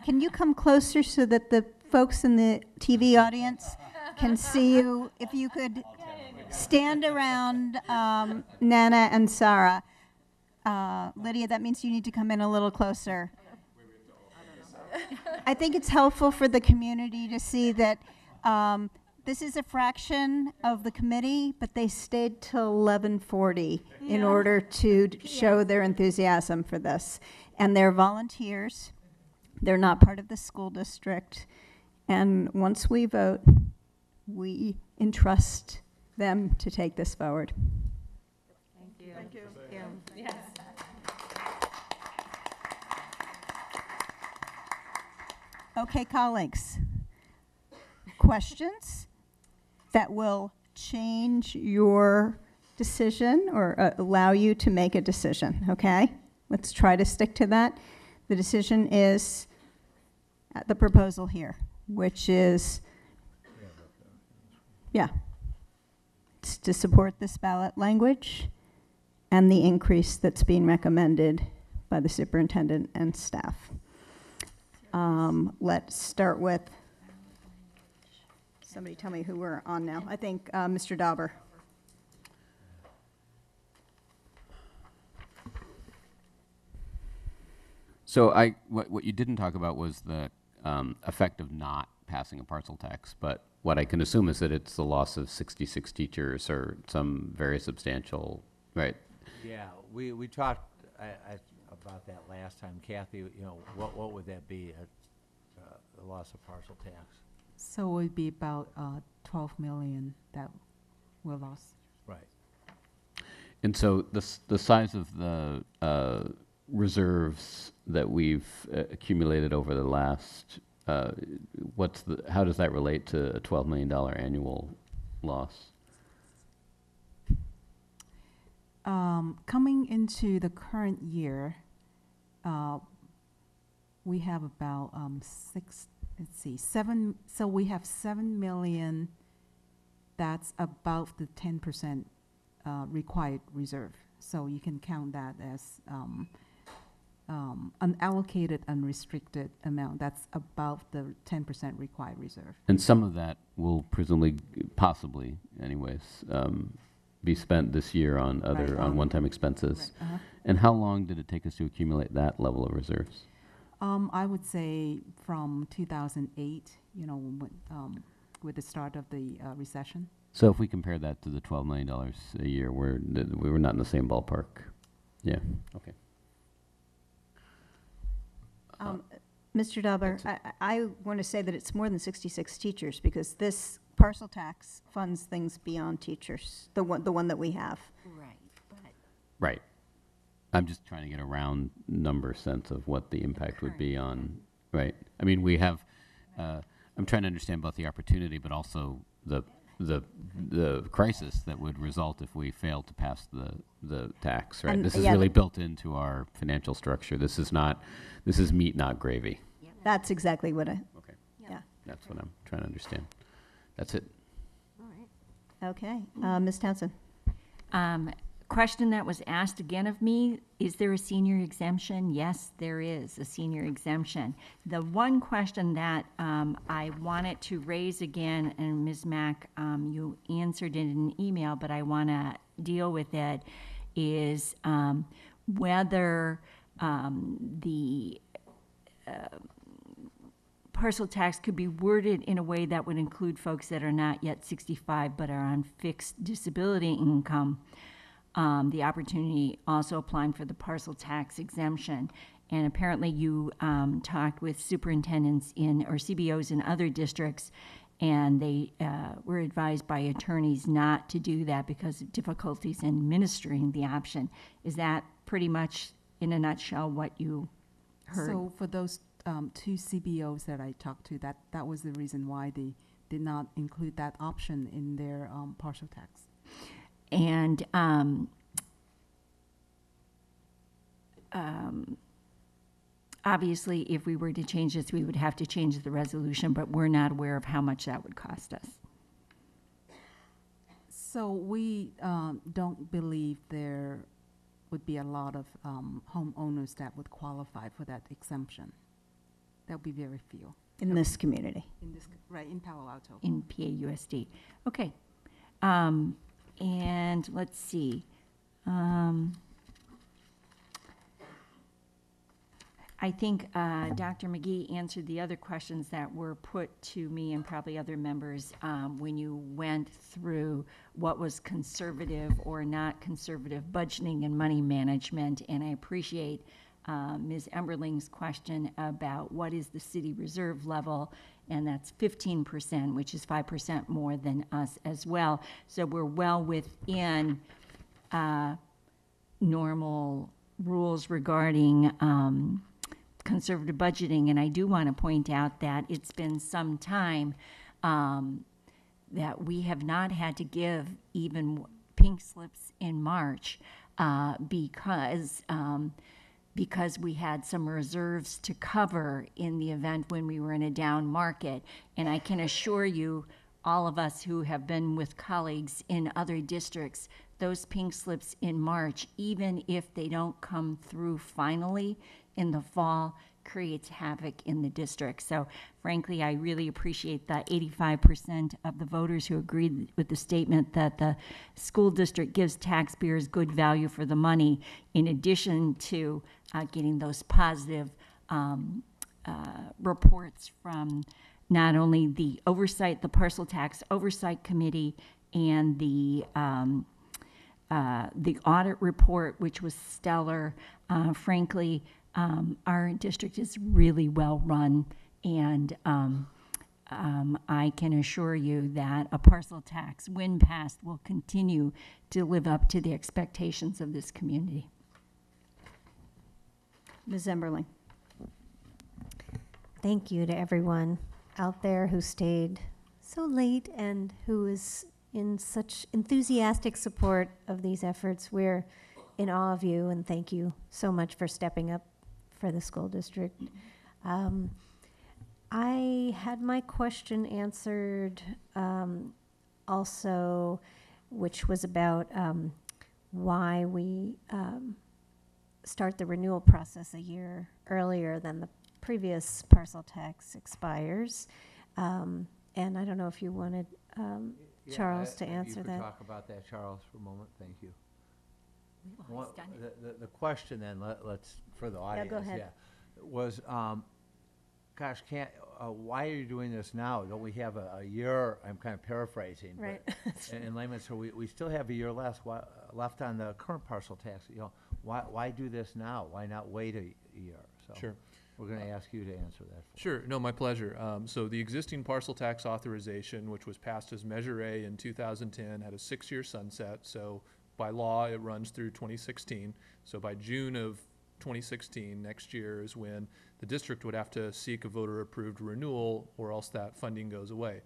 Speaker 1: can you come closer so that the folks in the TV audience can see you? If you could stand around Nana and Sarah. Lydia, that means you need to come in a little closer. I think it's helpful for the community to see that this is a fraction of the committee, but they stayed till 11:40 in order to show their enthusiasm for this. And they're volunteers. They're not part of the school district. And once we vote, we entrust them to take this forward.
Speaker 20: Thank you.
Speaker 1: Thank you.
Speaker 20: Thank you. Yes.
Speaker 1: Okay, colleagues. Questions that will change your decision or allow you to make a decision, okay? Let's try to stick to that. The decision is at the proposal here, which is, yeah, it's to support this ballot language and the increase that's being recommended by the superintendent and staff. Let's start with, somebody tell me who we're on now. I think Mr. Dauber.
Speaker 4: So what you didn't talk about was the effect of not passing a parcel tax, but what I can assume is that it's the loss of 66 teachers or some very substantial, right?
Speaker 3: Yeah, we talked about that last time. Kathy, you know, what would that be, the loss of parcel tax?
Speaker 7: So it would be about 12 million that we lost.
Speaker 3: Right.
Speaker 4: And so the size of the reserves that we've accumulated over the last, how does that relate to a $12 million annual loss?
Speaker 7: Coming into the current year, we have about seven, so we have 7 million, that's above the 10% required reserve. So you can count that as unallocated, unrestricted amount. That's above the 10% required reserve.
Speaker 4: And some of that will presumably, possibly anyways, be spent this year on other, on one-time expenses.
Speaker 7: Right.
Speaker 4: And how long did it take us to accumulate that level of reserves?
Speaker 7: I would say from 2008, you know, with the start of the recession.
Speaker 4: So if we compare that to the $12 million a year, we were not in the same ballpark. Yeah, okay.
Speaker 1: Mr. Dauber, I want to say that it's more than 66 teachers because this parcel tax funds things beyond teachers, the one that we have.
Speaker 8: Right, but
Speaker 4: Right. I'm just trying to get a round number sense of what the impact would be on, right? I mean, we have, I'm trying to understand both the opportunity, but also the crisis that would result if we failed to pass the tax, right?
Speaker 1: And
Speaker 4: This is
Speaker 1: yeah,
Speaker 4: really built into our financial structure. This is meat, not gravy.
Speaker 1: That's exactly what I,
Speaker 4: Okay.
Speaker 1: yeah.
Speaker 4: That's what I'm trying to understand. That's it.
Speaker 8: all right.
Speaker 1: Okay, Ms. Townsend.
Speaker 8: Question that was asked again of me, is there a senior exemption? Yes, there is a senior exemption. The one question that I wanted to raise again, and Ms. Mack, you answered it in an email, but I want to deal with it, is whether the parcel tax could be worded in a way that would include folks that are not yet 65 but are on fixed disability income. The opportunity also applying for the parcel tax exemption. And apparently you talked with superintendents or CBOs in other districts, and they were advised by attorneys not to do that because of difficulties in administering the option. Is that pretty much, in a nutshell, what you heard?
Speaker 7: So for those two CBOs that I talked to, that was the reason why they did not include that option in their partial tax.
Speaker 8: And obviously, if we were to change this, we would have to change the resolution, but we're not aware of how much that would cost us.
Speaker 7: So we don't believe there would be a lot of homeowners that would qualify for that exemption. That would be very few.
Speaker 1: In this community.
Speaker 7: Right, in Palo Alto.
Speaker 8: In PAUSD. Okay. And let's see. I think Dr. McGee answered the other questions that were put to me and probably other members when you went through what was conservative or not conservative budgeting and money management. And I appreciate Ms. Emberling's question about what is the city reserve level, and that's 15%, which is 5% more than us as well. So we're well within normal rules regarding conservative budgeting. And I do want to point out that it's been some time that we have not had to give even pink slips in March because because we had some reserves to cover in the event when we were in a down market. And I can assure you, all of us who have been with colleagues in other districts, those pink slips in March, even if they don't come through finally in the fall, creates havoc in the district. So frankly, I really appreciate that 85% of the voters who agreed with the statement that the school district gives taxpayers good value for the money, in addition to getting those positive reports from not only the oversight, the parcel tax oversight committee, and the audit report, which was stellar. Frankly, our district is really well run, and I can assure you that a parcel tax, when passed, will continue to live up to the expectations of this community.
Speaker 5: Ms. Emberling.
Speaker 15: Thank you to everyone out there who stayed so late and who is in such enthusiastic support of these efforts. We're in awe of you, and thank you so much for stepping up for the school district. I had my question answered also, which was about why we start the renewal process a year earlier than the previous parcel tax expires. And I don't know if you wanted Charles to answer
Speaker 3: you
Speaker 15: that.
Speaker 3: could talk about that, Charles, for a moment. Thank you.
Speaker 8: We've always done it.
Speaker 3: The question then, let's, for the audience,
Speaker 15: go ahead.
Speaker 3: was, gosh, why are you doing this now? Don't we have a year? I'm kind of paraphrasing.
Speaker 15: Right.
Speaker 3: In layman's terms, we still have a year left on the current parcel tax. You know, why do this now? Why not wait a year? So
Speaker 9: Sure.
Speaker 3: We're going to ask you to answer that.
Speaker 9: Sure. No, my pleasure. So the existing parcel tax authorization, which was passed as Measure A in 2010, had a 6-year sunset. So by law, it runs through 2016. So by June of 2016, next year, is when the district would have to seek a voter-approved renewal, or else that funding goes away.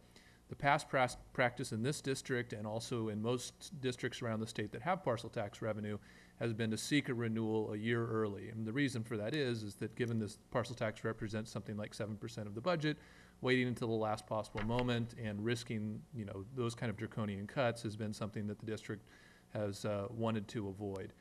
Speaker 9: The past practice in this district, and also in most districts around the state that have parcel tax revenue, has been to seek a renewal a year early. And the reason for that is that given this parcel tax represents something like 7% of the budget, waiting until the last possible moment and risking, those kind of draconian cuts has been something that the district has wanted to avoid.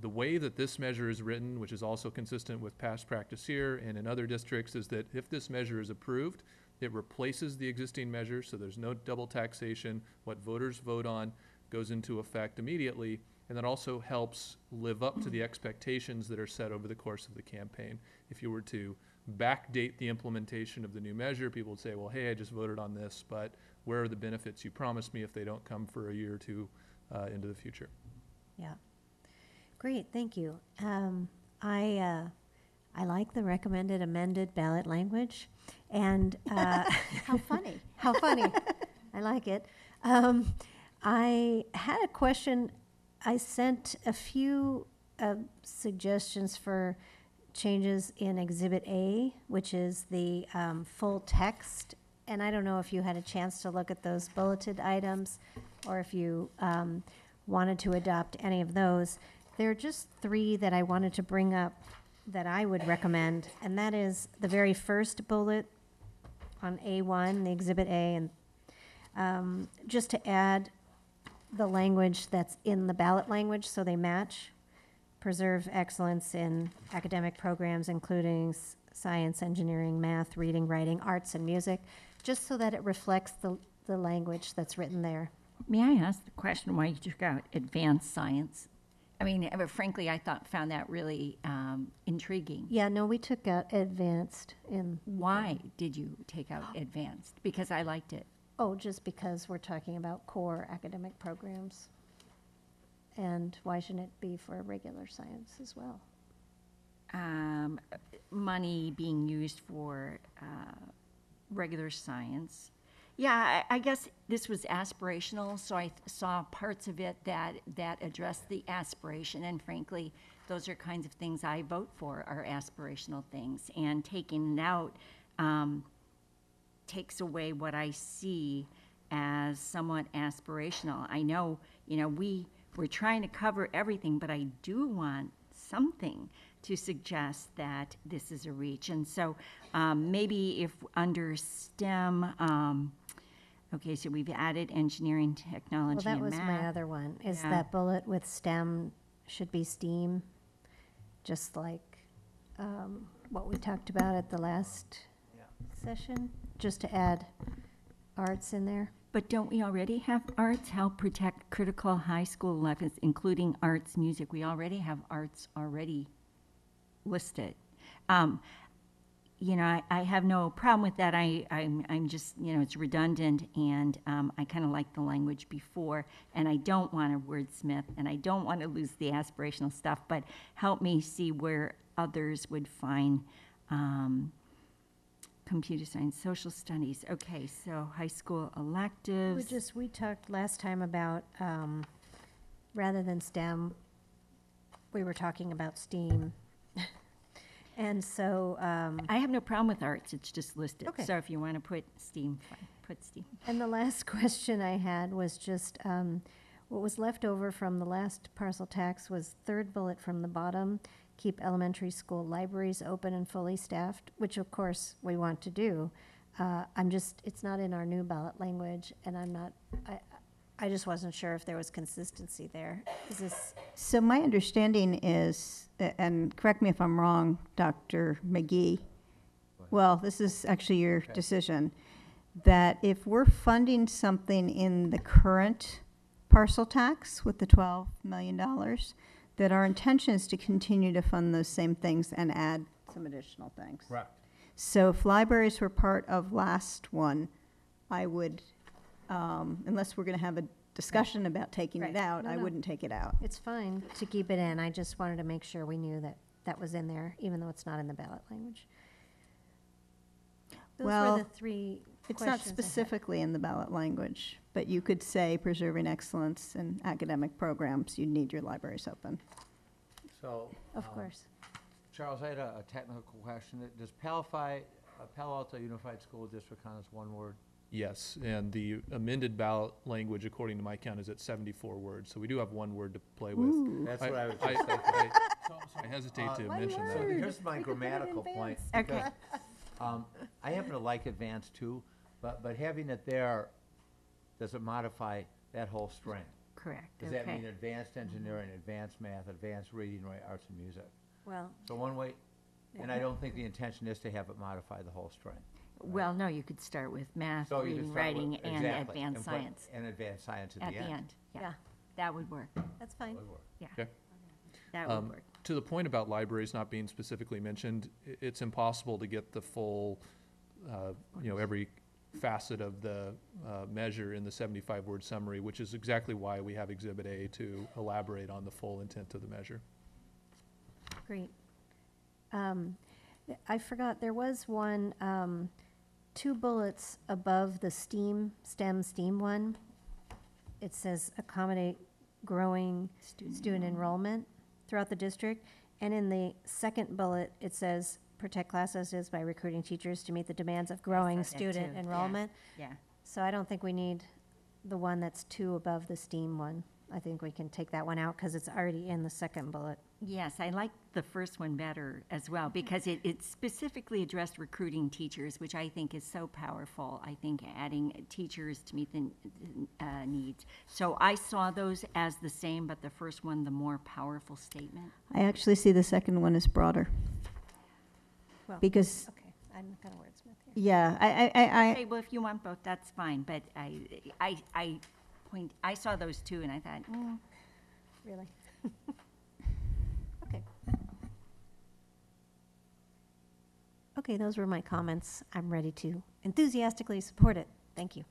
Speaker 9: The way that this measure is written, which is also consistent with past practice here and in other districts, is that if this measure is approved, it replaces the existing measure, so there's no double taxation. What voters vote on goes into effect immediately, and that also helps live up to the expectations that are set over the course of the campaign. If you were to backdate the implementation of the new measure, people would say, well, hey, I just voted on this, but where are the benefits you promised me if they don't come for a year or two into the future?
Speaker 15: Yeah. Great, thank you. I like the recommended amended ballot language, and
Speaker 5: How funny.
Speaker 15: how funny. I like it. I had a question. I sent a few suggestions for changes in Exhibit A, which is the full text, and I don't know if you had a chance to look at those bulleted items, or if you wanted to adopt any of those. There are just 3 that I wanted to bring up that I would recommend, and that is the very first bullet on A1, the Exhibit A, and just to add the language that's in the ballot language so they match. Preserve excellence in academic programs, including science, engineering, math, reading, writing, arts, and music, just so that it reflects the language that's written there.
Speaker 8: May I ask the question why you took out advanced science? I mean, frankly, I found that really intriguing.
Speaker 15: Yeah, no, we took out advanced in.
Speaker 8: Why did you take out advanced? Because I liked it.
Speaker 15: Oh, just because we're talking about core academic programs. And why shouldn't it be for regular science as well?
Speaker 8: Money being used for regular science. Yeah, I guess this was aspirational, so I saw parts of it that addressed the aspiration, and frankly, those are kinds of things I vote for, are aspirational things, and taking it out takes away what I see as somewhat aspirational. I know, we're trying to cover everything, but I do want something to suggest that this is a reach. And so maybe if under STEM, okay, so we've added engineering, technology,
Speaker 15: Well, that
Speaker 8: and
Speaker 15: was
Speaker 8: math.
Speaker 15: my other one, is
Speaker 8: Yeah.
Speaker 15: that bullet with STEM should be STEAM, just like what we talked about at the last session, just to add arts in there.
Speaker 8: But don't we already have arts? Help protect critical high school levels, including arts, music. We already have arts already listed. You know, I have no problem with that. I'm just, you know, it's redundant, and I kind of like the language before, and I don't want to wordsmith, and I don't want to lose the aspirational stuff, but help me see where others would find computer science, social studies. Okay, so high school electives.
Speaker 15: We talked last time about, rather than STEM, we were talking about STEAM. And so,
Speaker 8: I have no problem with arts, it's just listed.
Speaker 15: Okay.
Speaker 8: So if you want to put STEAM, fine, put STEAM.
Speaker 15: and the last question I had was just, what was left over from the last parcel tax was third bullet from the bottom, keep elementary school libraries open and fully staffed, which of course we want to do. It's not in our new ballot language, and I just wasn't sure if there was consistency there. Is this?
Speaker 1: So my understanding is, and correct me if I'm wrong, Dr. McGee, well, this is actually your decision, that if we're funding something in the current parcel tax with the $12 million, that our intention is to continue to fund those same things and add some additional things.
Speaker 3: Correct.
Speaker 1: So if libraries were part of last one, I would, unless we're going to have a discussion about taking
Speaker 15: Right.
Speaker 1: it out,
Speaker 15: No,
Speaker 1: I
Speaker 15: no.
Speaker 1: wouldn't take it out.
Speaker 15: It's fine to keep it in. I just wanted to make sure we knew that that was in there, even though it's not in the ballot language. Those
Speaker 1: Well,
Speaker 15: were the three
Speaker 1: It's not
Speaker 15: questions I had.
Speaker 1: specifically in the ballot language, but you could say preserving excellence in academic programs, you need your libraries open.
Speaker 3: So.
Speaker 15: Of course.
Speaker 3: Charles, I had a technical question. Does Palo Alto Unified School District count as one word?
Speaker 9: Yes, and the amended ballot language, according to my count, is at 74 words, so we do have one word to play with.
Speaker 1: Ooh.
Speaker 3: That's what I was just thinking.
Speaker 9: I hesitate to
Speaker 3: One
Speaker 9: mention
Speaker 3: So
Speaker 9: that.
Speaker 3: here's my grammatical point.
Speaker 8: Okay.
Speaker 3: because, I happen to like advanced too, but having it there, does it modify that whole string?
Speaker 8: Correct,
Speaker 3: Does that
Speaker 8: okay.
Speaker 3: mean advanced engineering, advanced math, advanced reading, arts and music?
Speaker 15: Well,
Speaker 3: So one way, and I don't think the intention is to have it modify the whole string.
Speaker 8: Well, no, you could start with math,
Speaker 3: So you
Speaker 8: reading,
Speaker 3: could start with-
Speaker 8: writing, and
Speaker 3: exactly,
Speaker 8: advanced
Speaker 3: put-
Speaker 8: science
Speaker 3: And advanced science
Speaker 8: at the end. Yeah,
Speaker 15: Yeah.
Speaker 8: that would work.
Speaker 15: that's fine.
Speaker 8: Yeah,
Speaker 9: Okay.
Speaker 8: that would work.
Speaker 9: To the point about libraries not being specifically mentioned, it's impossible to get the full, every facet of the measure in the 75-word summary, which is exactly why we have Exhibit A to elaborate on the full intent of the measure.
Speaker 15: Great. I forgot, there was one, 2 bullets above the STEM one. It says accommodate growing student enrollment throughout the district. And in the second bullet, it says protect class sizes by recruiting teachers to meet the demands of growing
Speaker 8: saw that too,
Speaker 15: student
Speaker 8: yeah.
Speaker 15: enrollment.
Speaker 8: Yeah.
Speaker 15: So I don't think we need the one that's 2 above the STEAM one. I think we can take that one out because it's already in the second bullet.
Speaker 8: Yes, I like the first one better as well, because it specifically addressed recruiting teachers, which I think is so powerful. I think adding teachers to meet the needs. So I saw those as the same, but the first one, the more powerful statement.
Speaker 1: I actually see the second one as broader.
Speaker 15: Well,
Speaker 1: Because,
Speaker 15: okay, I'm not gonna wordsmith here.
Speaker 1: yeah,
Speaker 8: Okay, well, if you want both, that's fine, but I saw those two and I thought,
Speaker 15: Really? Okay. Okay, those were my comments. I'm ready to enthusiastically support it. Thank you.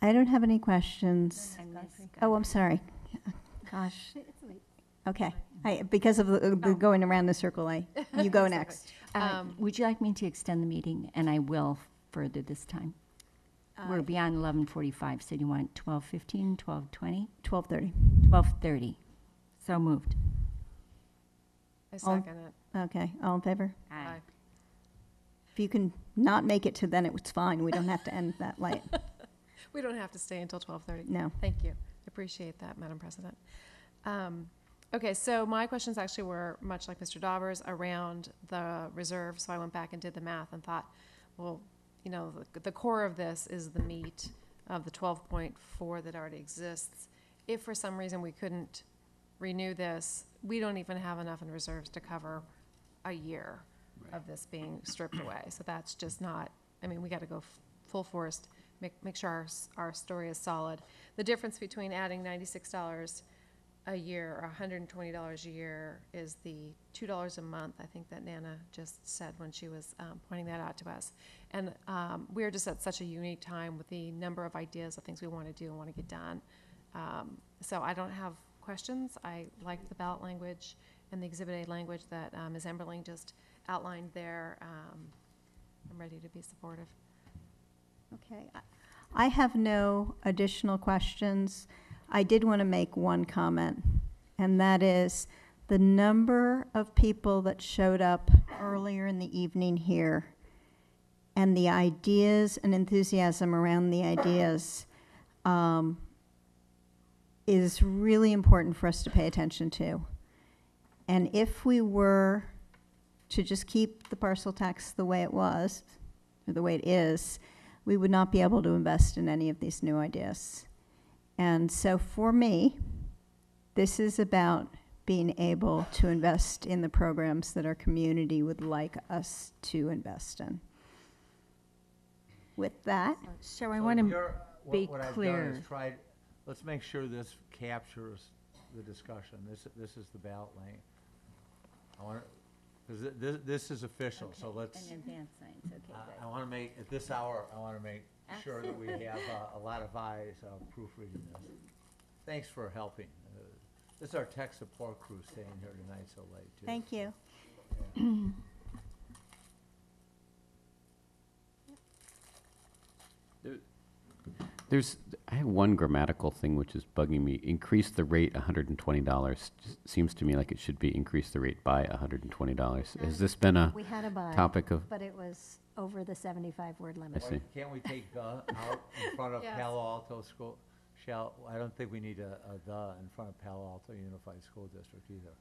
Speaker 1: I don't have any questions.
Speaker 8: I missed.
Speaker 1: Oh, I'm sorry. Gosh.
Speaker 15: It's late.
Speaker 1: Okay. Because of the going around the circle, you go next.
Speaker 8: Would you like me to extend the meeting? And I will further this time. We're beyond 11:45, so do you want 12:15, 12:20?
Speaker 1: 12:30.
Speaker 8: 12:30. So moved.
Speaker 17: I second it.
Speaker 1: Okay, all in favor?
Speaker 8: Aye.
Speaker 1: If you can not make it to then, it's fine. We don't have to end that late.
Speaker 17: We don't have to stay until 12:30.
Speaker 1: No.
Speaker 17: Thank you. Appreciate that, Madam President. Okay, so my questions actually were much like Mr. Dauber's around the reserve. So I went back and did the math and thought, well, you know, the core of this is the meat of the 12.4 that already exists. If for some reason we couldn't renew this, we don't even have enough in reserves to cover a year of this being stripped away. So that's just not, I mean, we got to go full force, make sure our story is solid. The difference between adding $96 a year or $120 a year is the $2 a month, I think that Nana just said when she was pointing that out to us. And we're just at such a unique time with the number of ideas of things we want to do and want to get done. So I don't have questions. I like the ballot language and the Exhibit A language that Ms. Emberling just outlined there. I'm ready to be supportive.
Speaker 1: Okay. I have no additional questions. I did want to make one comment, and that is the number of people that showed up earlier in the evening here and the ideas and enthusiasm around the ideas is really important for us to pay attention to. And if we were to just keep the parcel tax the way it was, or the way it is, we would not be able to invest in any of these new ideas. And so for me, this is about being able to invest in the programs that our community would like us to invest in. With that,
Speaker 8: So I want to be
Speaker 3: what I've
Speaker 8: clear.
Speaker 3: done is tried, let's make sure this captures the discussion. This is the ballot lane. I want, because this is official,
Speaker 8: Okay,
Speaker 3: so let's.
Speaker 8: And advanced science, okay, good.
Speaker 3: I want to make, at this hour, I want to make sure that we have a lot of eyes proofreading this. Thanks for helping. This is our tech support crew staying here tonight so late, too.
Speaker 1: thank you.
Speaker 4: I have one grammatical thing which is bugging me. Increase the rate $120. Seems to me like it should be increase the rate by $120. Has this been a
Speaker 15: We had a buy,
Speaker 4: topic of?
Speaker 15: but it was over the 75-word limit.
Speaker 4: I see.
Speaker 3: Can't we take the out in front of
Speaker 17: Yes.
Speaker 3: Palo Alto School? I don't think we need a the in front of Palo Alto Unified School District either.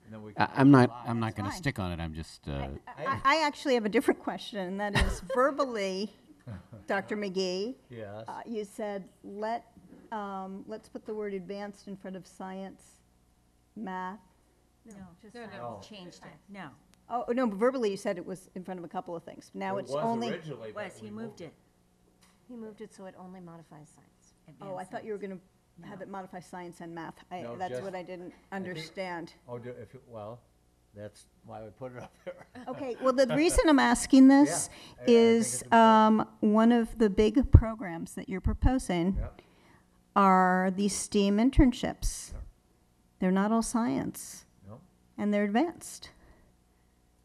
Speaker 3: And then we can
Speaker 4: I'm not
Speaker 3: lie.
Speaker 4: going to
Speaker 1: fine.
Speaker 4: stick on it. I'm just.
Speaker 1: I actually have a different question, and that is verbally, Dr. McGee.
Speaker 3: Yes.
Speaker 1: You said, let's put the word advanced in front of science, math.
Speaker 8: No, just
Speaker 3: No.
Speaker 8: changed it, no.
Speaker 1: Oh, no, but verbally you said it was in front of a couple of things. Now
Speaker 3: It
Speaker 1: it's
Speaker 3: was
Speaker 1: only,
Speaker 3: originally, but
Speaker 8: Was, he
Speaker 3: we
Speaker 8: moved it.
Speaker 15: He moved it so it only modifies science.
Speaker 1: oh, I
Speaker 8: Advanced
Speaker 1: thought you were
Speaker 8: science.
Speaker 1: going to have it modify science and math.
Speaker 3: No,
Speaker 1: That's
Speaker 3: just-
Speaker 1: what I didn't understand.
Speaker 3: Oh, well, that's why we put it up there.
Speaker 1: Okay, well, the reason I'm asking this
Speaker 3: Yeah, I think
Speaker 1: is
Speaker 3: it's important.
Speaker 1: one of the big programs that you're proposing
Speaker 3: Yep.
Speaker 1: are these STEAM internships. They're not all science,
Speaker 3: No.
Speaker 1: and they're advanced.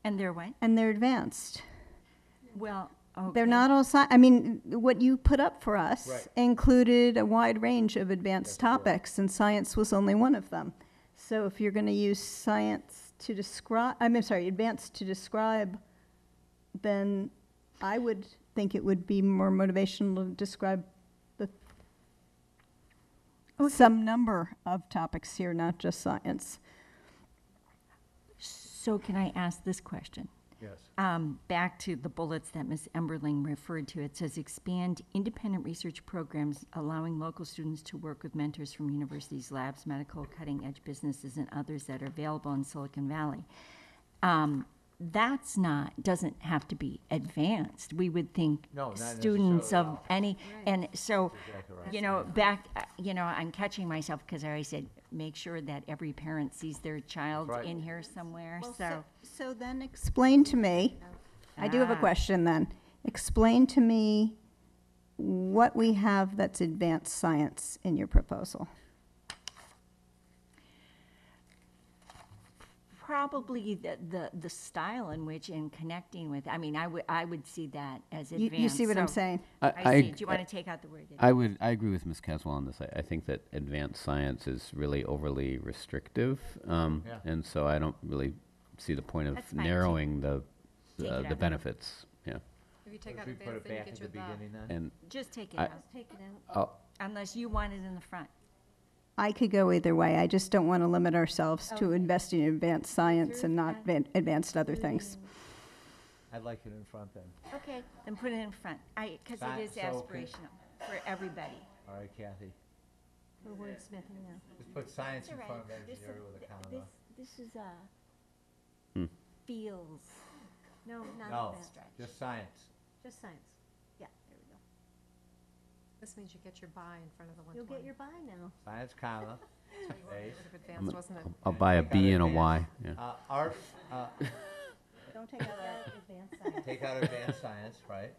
Speaker 8: And they're what?
Speaker 1: And they're advanced.
Speaker 8: Well, okay.
Speaker 1: They're not all I mean, what you put up for us
Speaker 3: Right.
Speaker 1: included a wide range of advanced
Speaker 3: That's correct.
Speaker 1: topics, and science was only one of them. So if you're going to use science to describe, advanced to describe, then I would think it would be more motivational to describe the some number of topics here, not just science.
Speaker 8: So can I ask this question?
Speaker 3: Yes.
Speaker 8: Back to the bullets that Ms. Emberling referred to, it says expand independent research programs allowing local students to work with mentors from universities, labs, medical, cutting-edge businesses, and others that are available in Silicon Valley. That's doesn't have to be advanced. We would think
Speaker 3: No, not
Speaker 8: students
Speaker 3: necessarily.
Speaker 8: of any, and so,
Speaker 3: Exactly right.
Speaker 8: you know, I'm catching myself because I always said, make sure that every parent sees their child
Speaker 3: right.
Speaker 8: in here somewhere,
Speaker 1: Well,
Speaker 8: so.
Speaker 1: So then explain to me, I do have a
Speaker 8: Ah.
Speaker 1: question then. Explain to me what we have that's advanced science in your proposal.
Speaker 8: Probably the style in which in connecting with, I mean, I would see that as advanced.
Speaker 1: You see what I'm
Speaker 8: so-
Speaker 1: saying?
Speaker 8: I see. Do you want to take out the word?
Speaker 4: I agree with Ms. Caswell on this. I think that advanced science is really overly restrictive,
Speaker 3: Yeah.
Speaker 4: and so I don't really see the point of
Speaker 8: That's fine.
Speaker 4: narrowing
Speaker 8: Take it out.
Speaker 4: the benefits. Yeah,
Speaker 17: If you take out
Speaker 3: Should we put
Speaker 17: advanced,
Speaker 3: it
Speaker 17: then you
Speaker 3: back
Speaker 17: get
Speaker 3: at
Speaker 17: your
Speaker 3: the beginning then?
Speaker 4: and
Speaker 8: Just take it
Speaker 4: I-
Speaker 8: out,
Speaker 15: Take it out.
Speaker 8: unless you want it in the front.
Speaker 1: I could go either way. I just don't want to limit ourselves to
Speaker 8: Okay.
Speaker 1: investing in advanced science and not advanced other things.
Speaker 3: I'd like it in front then.
Speaker 8: Okay, then put it in front, because
Speaker 3: Sci-
Speaker 8: it is
Speaker 3: so can-
Speaker 8: aspirational for everybody.
Speaker 3: All right, Kathy.
Speaker 15: We're wordsmithing now.
Speaker 3: Just put science in
Speaker 8: It's all
Speaker 3: front of
Speaker 8: right. This
Speaker 3: engineering
Speaker 8: is-
Speaker 3: with a comma.
Speaker 8: This is,
Speaker 4: Hmm.
Speaker 8: feels.
Speaker 15: No, not
Speaker 3: No,
Speaker 15: advanced.
Speaker 3: just science.
Speaker 15: Just science.
Speaker 8: Yeah, there we go.
Speaker 17: This means you get your buy in front of the 120.
Speaker 15: You'll get your buy now.
Speaker 3: Science, comma.
Speaker 17: That's what you wanted,
Speaker 3: Base.
Speaker 17: bit of advanced, wasn't it?
Speaker 4: I'll buy a
Speaker 3: Take out
Speaker 4: B and a
Speaker 3: advanced.
Speaker 4: Y, yeah.
Speaker 3: Art,
Speaker 15: Don't take out that advanced science.
Speaker 3: take out advanced science, right?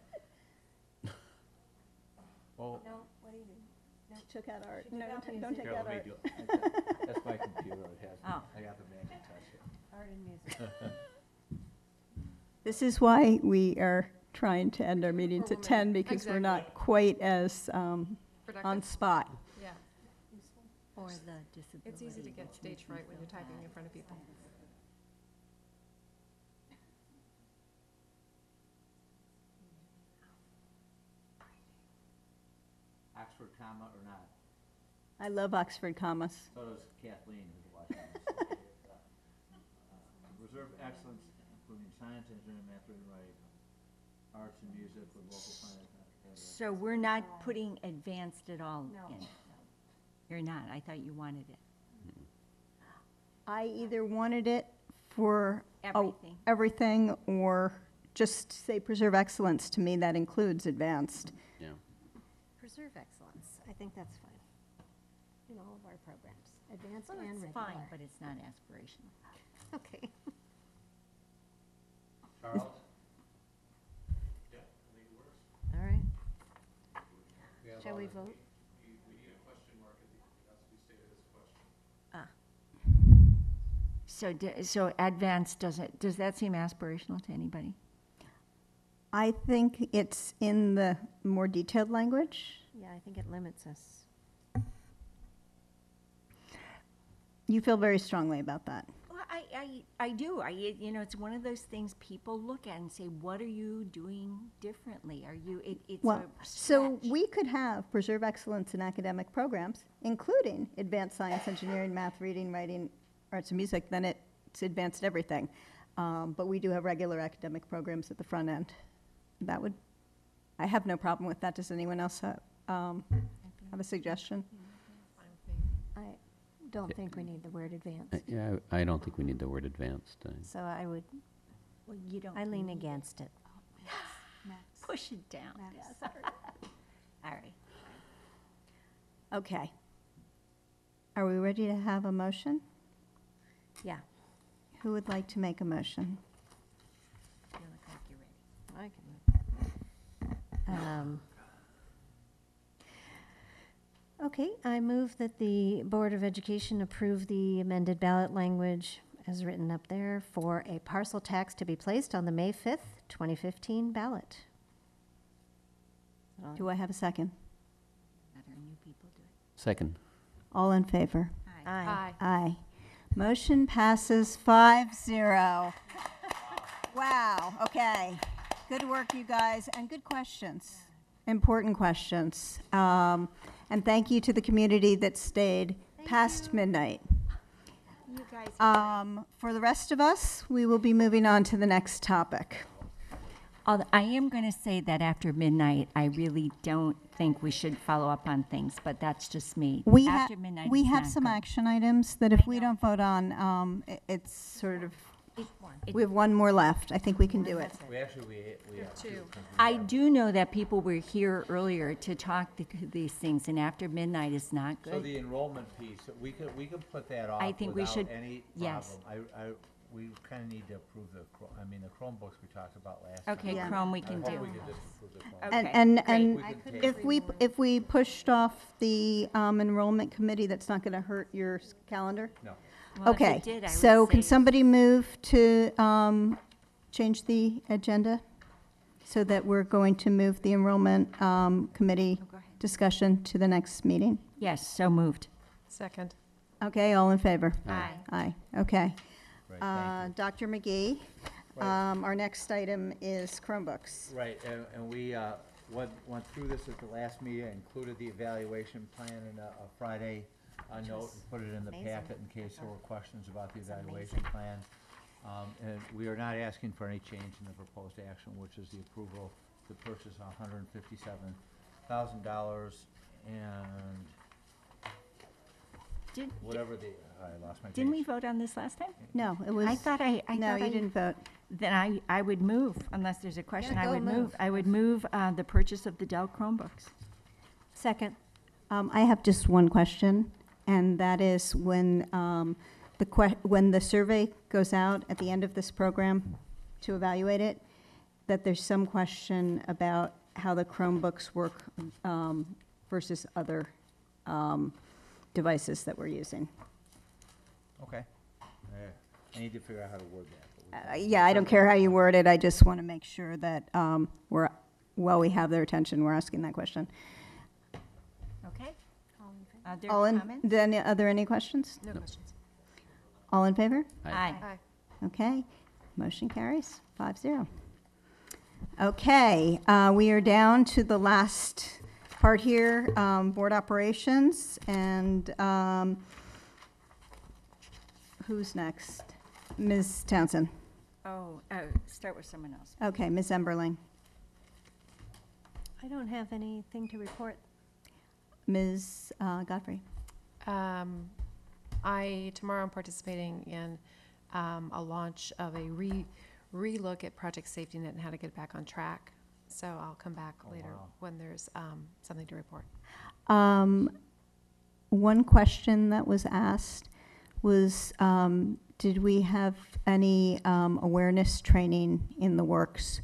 Speaker 3: Well,
Speaker 15: No, what do you do? No.
Speaker 1: Took out art.
Speaker 15: She
Speaker 1: No,
Speaker 15: took out
Speaker 1: don't
Speaker 15: music.
Speaker 1: take
Speaker 3: here,
Speaker 1: out
Speaker 3: let me
Speaker 1: art.
Speaker 3: do it. That's my computer, it has,
Speaker 8: Oh.
Speaker 3: I got the magic touch here.
Speaker 15: Art and music.
Speaker 1: This is why we are trying to end our meetings at 10, because we're not
Speaker 17: Exactly.
Speaker 1: quite as on
Speaker 17: Productive.
Speaker 1: spot.
Speaker 17: Yeah.
Speaker 8: Or the disability.
Speaker 17: It's easy to get
Speaker 8: which
Speaker 17: stage
Speaker 8: makes me
Speaker 17: fright when
Speaker 8: feel
Speaker 17: you're typing
Speaker 8: bad.
Speaker 17: in front of people.
Speaker 3: Oxford comma or not?
Speaker 1: I love Oxford commas.
Speaker 3: So does Kathleen, who's watching this. Preserve excellence, including science, engineering, math, reading, writing, arts and music with local finance.
Speaker 8: So we're not putting advanced at all
Speaker 15: No.
Speaker 8: in? You're not, I thought you wanted it.
Speaker 1: I either wanted it for
Speaker 8: Everything.
Speaker 1: everything, or just say preserve excellence. To me, that includes advanced.
Speaker 4: Yeah.
Speaker 15: Preserve excellence. I think that's fine. In all of our programs, advanced
Speaker 8: Well,
Speaker 15: and
Speaker 8: it's
Speaker 15: regular.
Speaker 8: fine, but it's not aspirational.
Speaker 15: Okay.
Speaker 3: Charles?
Speaker 15: All right. Shall we vote?
Speaker 8: So advanced doesn't, does that seem aspirational to anybody?
Speaker 1: I think it's in the more detailed language.
Speaker 15: Yeah, I think it limits us.
Speaker 1: You feel very strongly about that.
Speaker 8: Well, I do. You know, it's one of those things people look at and say, what are you doing differently? Are you, it's
Speaker 1: Well,
Speaker 8: a
Speaker 1: so
Speaker 8: stretch.
Speaker 1: we could have preserve excellence in academic programs, including advanced science, engineering, math, reading, writing, arts and music, then it's advanced everything. But we do have regular academic programs at the front end. That would, I have no problem with that. Does anyone else have a suggestion?
Speaker 15: I don't think we need the word advanced.
Speaker 4: Yeah, I don't think we need the word advanced.
Speaker 15: So I would,
Speaker 8: Well, you don't.
Speaker 15: I lean
Speaker 8: need it.
Speaker 15: against it.
Speaker 8: Push it down. All right.
Speaker 1: Okay. Are we ready to have a motion?
Speaker 15: Yeah.
Speaker 1: Who would like to make a motion?
Speaker 8: You look like you're ready.
Speaker 15: I can. Okay, I move that the Board of Education approve the amended ballot language as written up there for a parcel tax to be placed on the May 5th, 2015 ballot.
Speaker 1: Do I have a second?
Speaker 8: Let our new people do it.
Speaker 4: Second.
Speaker 1: All in favor?
Speaker 15: Aye.
Speaker 1: Aye. Motion passes 5-0. Wow, okay. Good work, you guys, and good questions. Important questions. And thank you to the community that stayed past midnight.
Speaker 8: You guys.
Speaker 1: For the rest of us, we will be moving on to the next topic.
Speaker 8: Although I am going to say that after midnight, I really don't think we should follow up on things, but that's just me. After midnight,
Speaker 1: We
Speaker 8: it's
Speaker 1: have
Speaker 8: not
Speaker 1: some
Speaker 8: good.
Speaker 1: action items that if we don't vote on, it's sort of, we have one more left. I think we can do it.
Speaker 3: We actually, we have two.
Speaker 8: I do know that people were here earlier to talk these things, and after midnight is not
Speaker 3: So
Speaker 8: good.
Speaker 3: the enrollment piece, we could put that off
Speaker 8: I think we
Speaker 3: without
Speaker 8: should-
Speaker 3: any
Speaker 8: yes.
Speaker 3: problem. We kind of need to approve the Chromebooks we talked about last time.
Speaker 8: Okay, Yeah. Chrome we can
Speaker 3: I
Speaker 8: do.
Speaker 3: hope we can just approve the Chromebooks.
Speaker 8: Okay,
Speaker 1: And
Speaker 3: We can table
Speaker 1: if we pushed off the enrollment committee, that's not going to hurt your
Speaker 3: No.
Speaker 1: calendar?
Speaker 8: Well, if it
Speaker 1: Okay,
Speaker 8: did, I would
Speaker 1: so can
Speaker 8: say-
Speaker 1: somebody move to change the agenda so that we're going to move the enrollment committee discussion to the next meeting?
Speaker 8: Yes, so moved.
Speaker 17: Second.
Speaker 1: Okay, all in favor?
Speaker 8: Aye.
Speaker 1: Aye, okay.
Speaker 3: Right, thank
Speaker 1: Dr. McGee,
Speaker 3: Right.
Speaker 1: our next item is Chromebooks.
Speaker 3: Right, and we went through this at the last meeting, included the evaluation plan in a Friday a note and put it in the packet in case there were questions about the evaluation plan. And we are not asking for any change in the proposed action, which is the approval to purchase $157,000 and whatever the, I lost my page.
Speaker 8: Didn't we vote on this last time?
Speaker 1: No, it was.
Speaker 8: I thought I
Speaker 1: No, you didn't vote.
Speaker 8: Then I would move, unless there's a question, I
Speaker 15: go
Speaker 8: would move.
Speaker 15: move.
Speaker 8: I would move the purchase of the Dell Chromebooks.
Speaker 15: Second.
Speaker 1: I have just one question, and that is when when the survey goes out at the end of this program to evaluate it, that there's some question about how the Chromebooks work versus other devices that we're using.
Speaker 3: Okay. I need to figure out how to word that.
Speaker 1: Yeah, I don't care how you word it, I just want to make sure that we have their attention, we're asking that question.
Speaker 8: Okay? Other
Speaker 1: All in,
Speaker 8: comments?
Speaker 1: then, are there any questions?
Speaker 15: No questions.
Speaker 1: All in favor?
Speaker 8: Aye.
Speaker 1: Okay, motion carries 5-0. Okay, we are down to the last part here, board operations, and who's next? Ms. Townsend.
Speaker 8: Oh, start with someone else.
Speaker 1: Okay, Ms. Emberling.
Speaker 15: I don't have anything to report.
Speaker 1: Ms. Godfrey.
Speaker 20: Tomorrow I'm participating in a launch of a re-look at Project Safety Net and how to get it back on track. So I'll come back later when there's something to report.
Speaker 1: One question that was asked was, did we have any awareness training in the works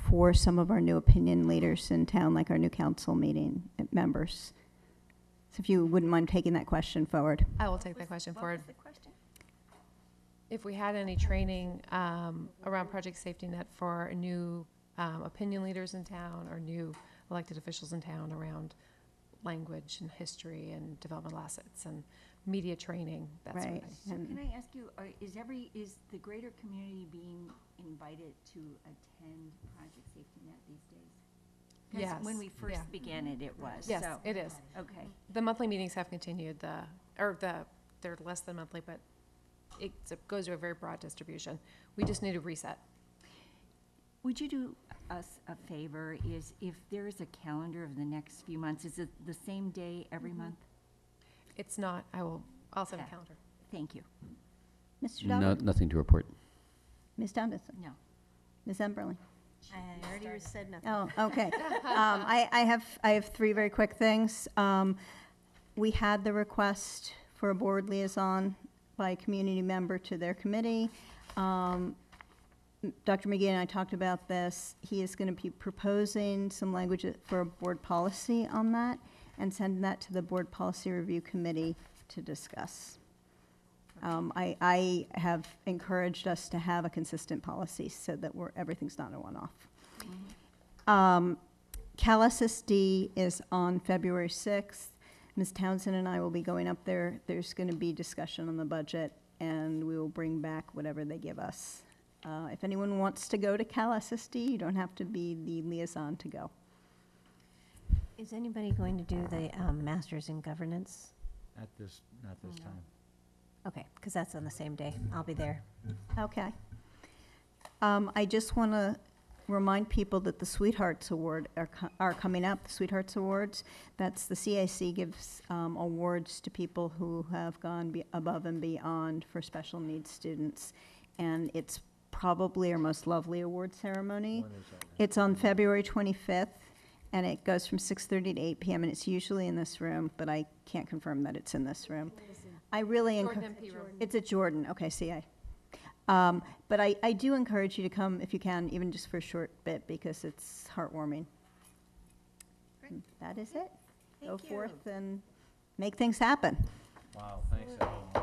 Speaker 1: for some of our new opinion leaders in town, like our new council meeting members? So if you wouldn't mind taking that question forward.
Speaker 20: I will take that question forward.
Speaker 8: What was the question?
Speaker 20: If we had any training around Project Safety Net for new opinion leaders in town or new elected officials in town around language and history and developmental assets and media training, that sort of
Speaker 1: Right.
Speaker 20: thing.
Speaker 8: So can I ask you, is the greater community being invited to attend Project Safety Net these days? 'Cause
Speaker 20: Yes.
Speaker 8: when we first
Speaker 20: Yeah.
Speaker 8: began it was.
Speaker 20: Yes,
Speaker 8: so-
Speaker 20: it is.
Speaker 8: Okay.
Speaker 20: The monthly meetings have continued, they're less than monthly, but it goes to a very broad distribution. We just need a reset.
Speaker 8: Would you do us a favor, is if there is a calendar of the next few months, is it the same day every month?
Speaker 20: It's not, I'll send a
Speaker 8: Okay.
Speaker 20: calendar.
Speaker 8: Thank you.
Speaker 1: Mr. Donovan?
Speaker 4: Nothing to report.
Speaker 1: Ms. Townsend?
Speaker 8: No.
Speaker 1: Ms. Emberling?
Speaker 15: I already said nothing.
Speaker 1: Oh, okay. I have three very quick things. We had the request for a board liaison by a community member to their committee. Dr. McGee and I talked about this. He is going to be proposing some language for a board policy on that and sending that to the Board Policy Review Committee to discuss. I have encouraged us to have a consistent policy so that everything's not a one-off. Cal SSD is on February 6th. Ms. Townsend and I will be going up there. There's going to be discussion on the budget, and we will bring back whatever they give us. If anyone wants to go to Cal SSD, you don't have to be the liaison to go.
Speaker 15: Is anybody going to do the Masters in Governance?
Speaker 3: Not this time.
Speaker 15: Okay, because that's on the same day. I'll be there.
Speaker 1: Okay. I just want to remind people that the Sweethearts Award are coming up, the Sweethearts Awards. That's the CAC gives awards to people who have gone above and beyond for special needs students. And it's probably our most lovely award ceremony.
Speaker 3: When is that?
Speaker 1: It's on February 25th, and it goes from 6:30 to 8 p.m., and it's usually in this room, but I can't confirm that it's in this room. I really
Speaker 20: Jordan MP room.
Speaker 1: It's at Jordan, okay, CA. But I do encourage you to come if you can, even just for a short bit, because it's heartwarming. And that is it. Go forth and make things happen.
Speaker 3: Wow, thanks, everyone.